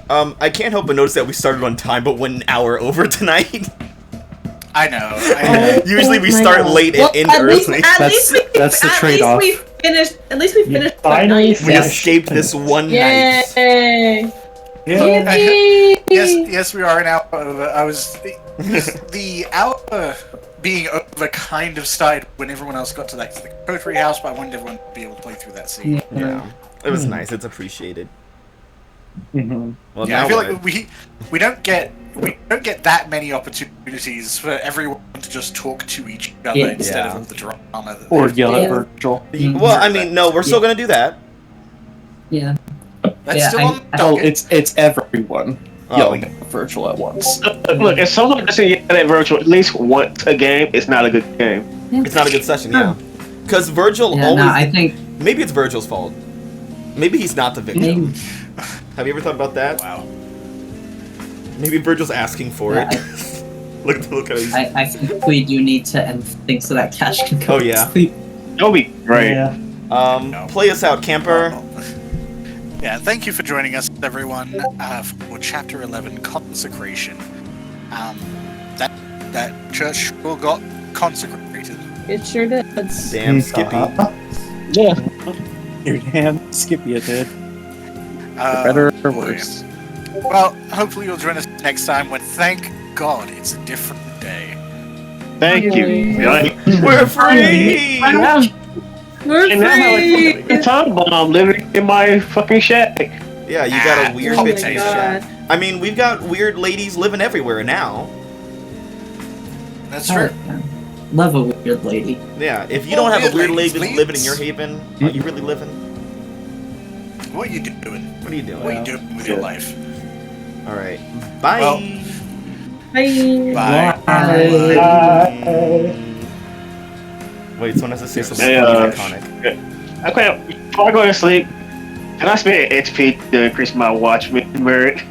I can't help but notice that we started on time, but went an hour over tonight. I know. Usually we my start God. late Well, and at early. least we finished. At least we finished. Finally We escaped this one night. Yay! Yes, we are an hour over. The hour being over kind of started when everyone else got to the coterie house, but I wanted everyone to be able to play through that scene. Yeah, it was nice. It's appreciated. Mm-hmm. Well, Yeah, now I feel what? like we don't get that many opportunities for everyone to just talk to each other Yeah. instead Yeah. of all the drama. That Or they've- yell at Yeah. Virgil. Well, I mean, no, we're still gonna do that. Yeah. That's Yeah, still on the Well, docket. it's everyone Oh. yelling at Virgil at once. Look, if someone doesn't yell at Virgil at least once a game, it's not a good game. It's not a good session, yeah. Because Virgil Yeah, always. no, I think Maybe it's Virgil's fault. Maybe he's not the victim. maybe, Have you ever thought about that? Wow. Maybe Virgil's asking for Yeah, it. Look at these. I think we do need to end things so that Cash can go Oh, to yeah. sleep. That'll be great. Yeah. Play us out, camper. Yeah, thank you for joining us, everyone, for Chapter 11, Consecration. That church sure got consecrated. It sure did. Damn, Skippy. Yeah. Your damn Skippy did. Uh, Better or boy. worse. Well, hopefully you'll join us next time when, thank God, it's a different day. Thank you. Like, We're free! We're and now I free! have a time bomb living in my fucking shack. Yeah, you got a weird Oh my bitch in your God. shack. I mean, we've got weird ladies living everywhere now. That's true. Love a weird lady. Yeah, if you Well, don't have a weird weird ladies, lady please. living in your haven, are you really living? What are you doing? What are you doing? What are you doing with your life? Alright. Bye! Well, Bye. Bye. Wait, someone has to say something Hey, iconic. Okay, before I go to sleep, can I spend XP to increase my watchman merit?